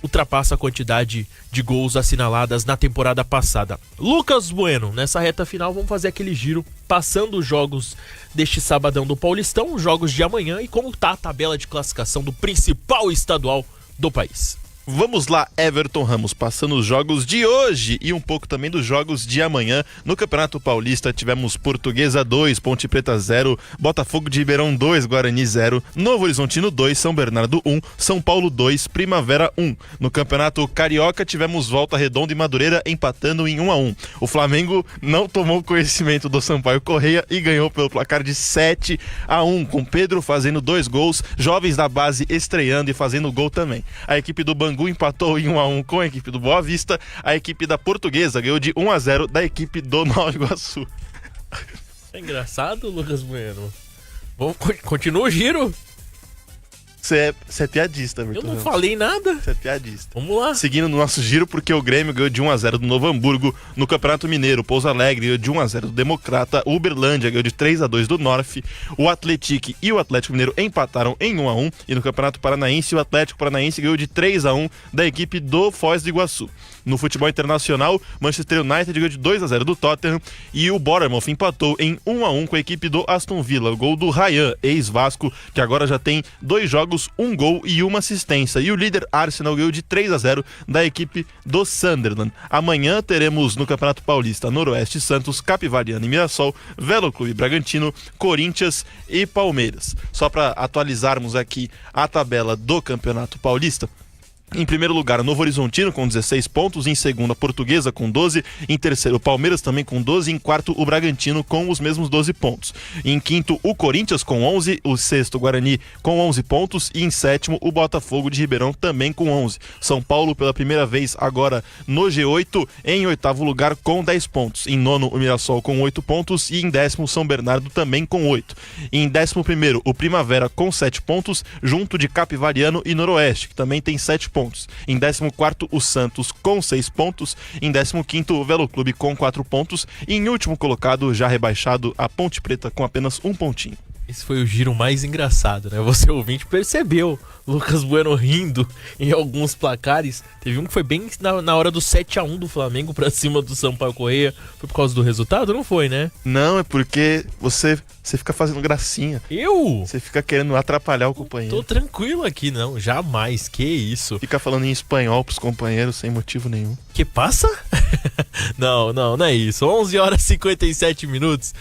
ultrapassa a quantidade de gols assinaladas na temporada passada. Lucas Bueno, nessa reta final, vamos fazer aquele giro, passando os jogos deste sabadão do Paulistão, os jogos de amanhã e como tá a tabela de classificação do principal estadual do país. Vamos lá, Everton Ramos, passando os jogos de hoje e um pouco também dos jogos de amanhã. No Campeonato Paulista tivemos Portuguesa 2, Ponte Preta 0, Botafogo de Ribeirão 2, Guarani 0, Novo Horizontino 2, São Bernardo 1, São Paulo 2, Primavera 1. No Campeonato Carioca tivemos Volta Redonda e Madureira empatando em 1-1. O Flamengo não tomou conhecimento do Sampaio Correia e ganhou pelo placar de 7-1, com Pedro fazendo 2 gols, jovens da base estreando e fazendo gol também. A equipe do Bangu empatou em 1-1 com a equipe do Boa Vista. A equipe da Portuguesa ganhou de 1-0 da equipe do Nova Iguaçu. É engraçado, Lucas Bueno. Vamos, continua o giro. Você é piadista, Everton. Eu não falei nada. Você é piadista. Vamos lá. Seguindo no nosso giro, porque o Grêmio ganhou de 1-0 do Novo Hamburgo. No Campeonato Mineiro, Pouso Alegre ganhou de 1-0 do Democrata. O Uberlândia ganhou de 3-2 do Norte. O Atlético e o Atlético Mineiro empataram em 1-1. E no Campeonato Paranaense, o Atlético Paranaense ganhou de 3-1 da equipe do Foz do Iguaçu. No futebol internacional, Manchester United ganhou de 2-0 do Tottenham. E o Bournemouth empatou em 1-1 com a equipe do Aston Villa. O gol do Ryan, ex-Vasco, que agora já tem 2 jogos, 1 gol e 1 assistência. E o líder Arsenal ganhou de 3-0 da equipe do Sunderland. Amanhã teremos no Campeonato Paulista Noroeste Santos, Capivariano e Mirassol, Velo Clube Bragantino, Corinthians e Palmeiras. Só para atualizarmos aqui a tabela do Campeonato Paulista. Em primeiro lugar, Novo Horizontino com 16 pontos, em segundo a Portuguesa com 12, em terceiro o Palmeiras também com 12, em quarto o Bragantino com os mesmos 12 pontos. Em quinto o Corinthians com 11, o sexto o Guarani com 11 pontos e em sétimo o Botafogo de Ribeirão também com 11. São Paulo pela primeira vez agora no G8, em oitavo lugar com 10 pontos. Em nono o Mirassol com 8 pontos e em décimo São Bernardo também com 8. Em décimo primeiro o Primavera com 7 pontos, junto de Capivariano e Noroeste, que também tem 7 pontos. Em 14º, o Santos com 6 pontos. Em 15º, o Velo Clube com 4 pontos. E em último colocado, já rebaixado, a Ponte Preta com apenas 1 pontinho. Esse foi o giro mais engraçado, né? Você ouvinte percebeu Lucas Bueno rindo em alguns placares. Teve um que foi bem na hora do 7-1 do Flamengo pra cima do Sampaio Correia. Foi por causa do resultado? Não foi, né? Não, é porque você fica fazendo gracinha. Eu? Você fica querendo atrapalhar o companheiro. Tô tranquilo aqui, não. Jamais. Que isso? Fica falando em espanhol pros companheiros sem motivo nenhum. Que passa? Não é isso. 11 horas e 57 minutos.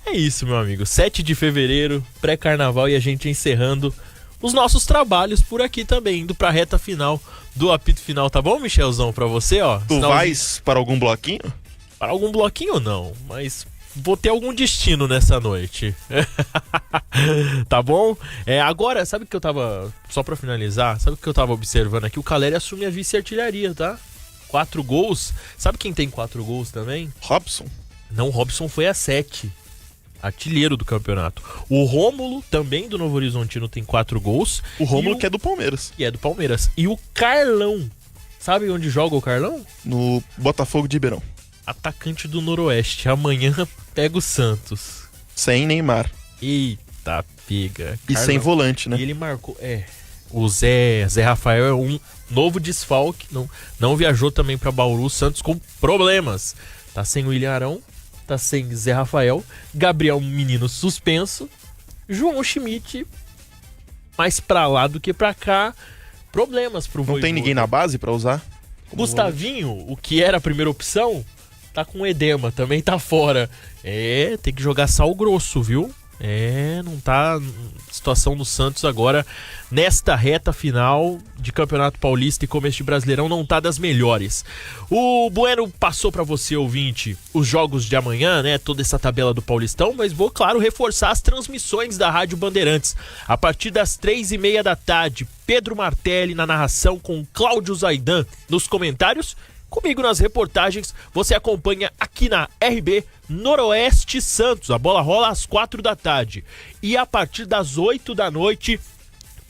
É isso, meu amigo. 7 de fevereiro, pré-carnaval, e a gente encerrando os nossos trabalhos por aqui também, indo pra reta final do apito final, tá bom, Michelzão? Pra você, ó. Tu vais para algum bloquinho? Para algum bloquinho não, mas vou ter algum destino nessa noite. Tá bom? Agora, sabe o que eu tava, só pra finalizar, sabe o que eu tava observando aqui? O Caleri assume a vice-artilharia, tá? 4 gols. Sabe quem tem 4 gols também? Robson. Não, Robson foi a 7. Artilheiro do campeonato. O Rômulo, também do Novo Horizontino, tem 4 gols. O Rômulo que é do Palmeiras. E é do Palmeiras. E o Carlão, sabe onde joga o Carlão? No Botafogo de Ribeirão. Atacante do Noroeste. Amanhã pega o Santos. Sem Neymar. Eita, pega. E sem volante, né? E ele marcou. O Zé Rafael é um novo desfalque. Não viajou também pra Bauru. Santos com problemas. Tá sem o William Arão. Tá sem Zé Rafael, Gabriel Menino suspenso, João Schmidt mais pra lá do que pra cá, problemas pro Voivoda. Não tem ninguém na base pra usar? Gustavinho, o que era a primeira opção, tá com edema, também tá fora. Tem que jogar sal grosso, viu? Não tá... Situação do Santos agora, nesta reta final de Campeonato Paulista e começo de Brasileirão, não tá das melhores. O Bueno passou para você, ouvinte, os jogos de amanhã, né? Toda essa tabela do Paulistão, mas vou, claro, reforçar as transmissões da Rádio Bandeirantes. A partir das 3h30 da tarde, Pedro Martelli na narração com Cláudio Zaidan nos comentários. Comigo nas reportagens, você acompanha aqui na RB Noroeste Santos. A bola rola às 4 da tarde. E a partir das 8 da noite,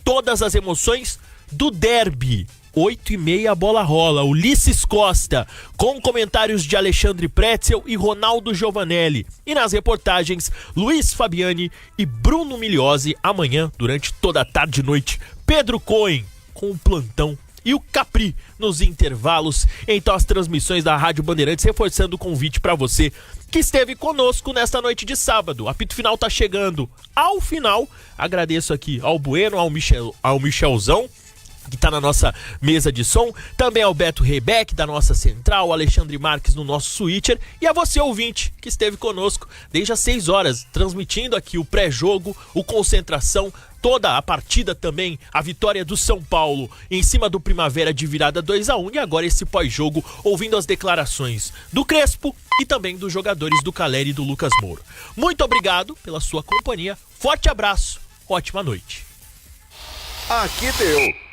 todas as emoções do derby. 8h30 a bola rola. Ulisses Costa, com comentários de Alexandre Pretzel e Ronaldo Giovanelli. E nas reportagens, Luiz Fabiani e Bruno Migliozzi. Amanhã, durante toda a tarde e noite, Pedro Cohen com o plantão e o Capri nos intervalos. Então as transmissões da Rádio Bandeirantes, reforçando o convite para você que esteve conosco nesta noite de sábado. O apito final tá chegando ao final. Agradeço aqui ao Bueno, ao Michelzão, que tá na nossa mesa de som, também ao Beto Rebeck da nossa central, Alexandre Marques no nosso switcher, e a você, ouvinte, que esteve conosco desde as 6 horas, transmitindo aqui o pré-jogo, o Concentração, toda a partida também, a vitória do São Paulo em cima do Primavera de virada 2-1, e agora esse pós-jogo, ouvindo as declarações do Crespo e também dos jogadores do Caleri e do Lucas Moura. Muito obrigado pela sua companhia, forte abraço, ótima noite. Aqui deu.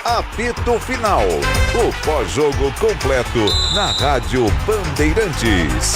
Apito Final. O pós-jogo completo na Rádio Bandeirantes.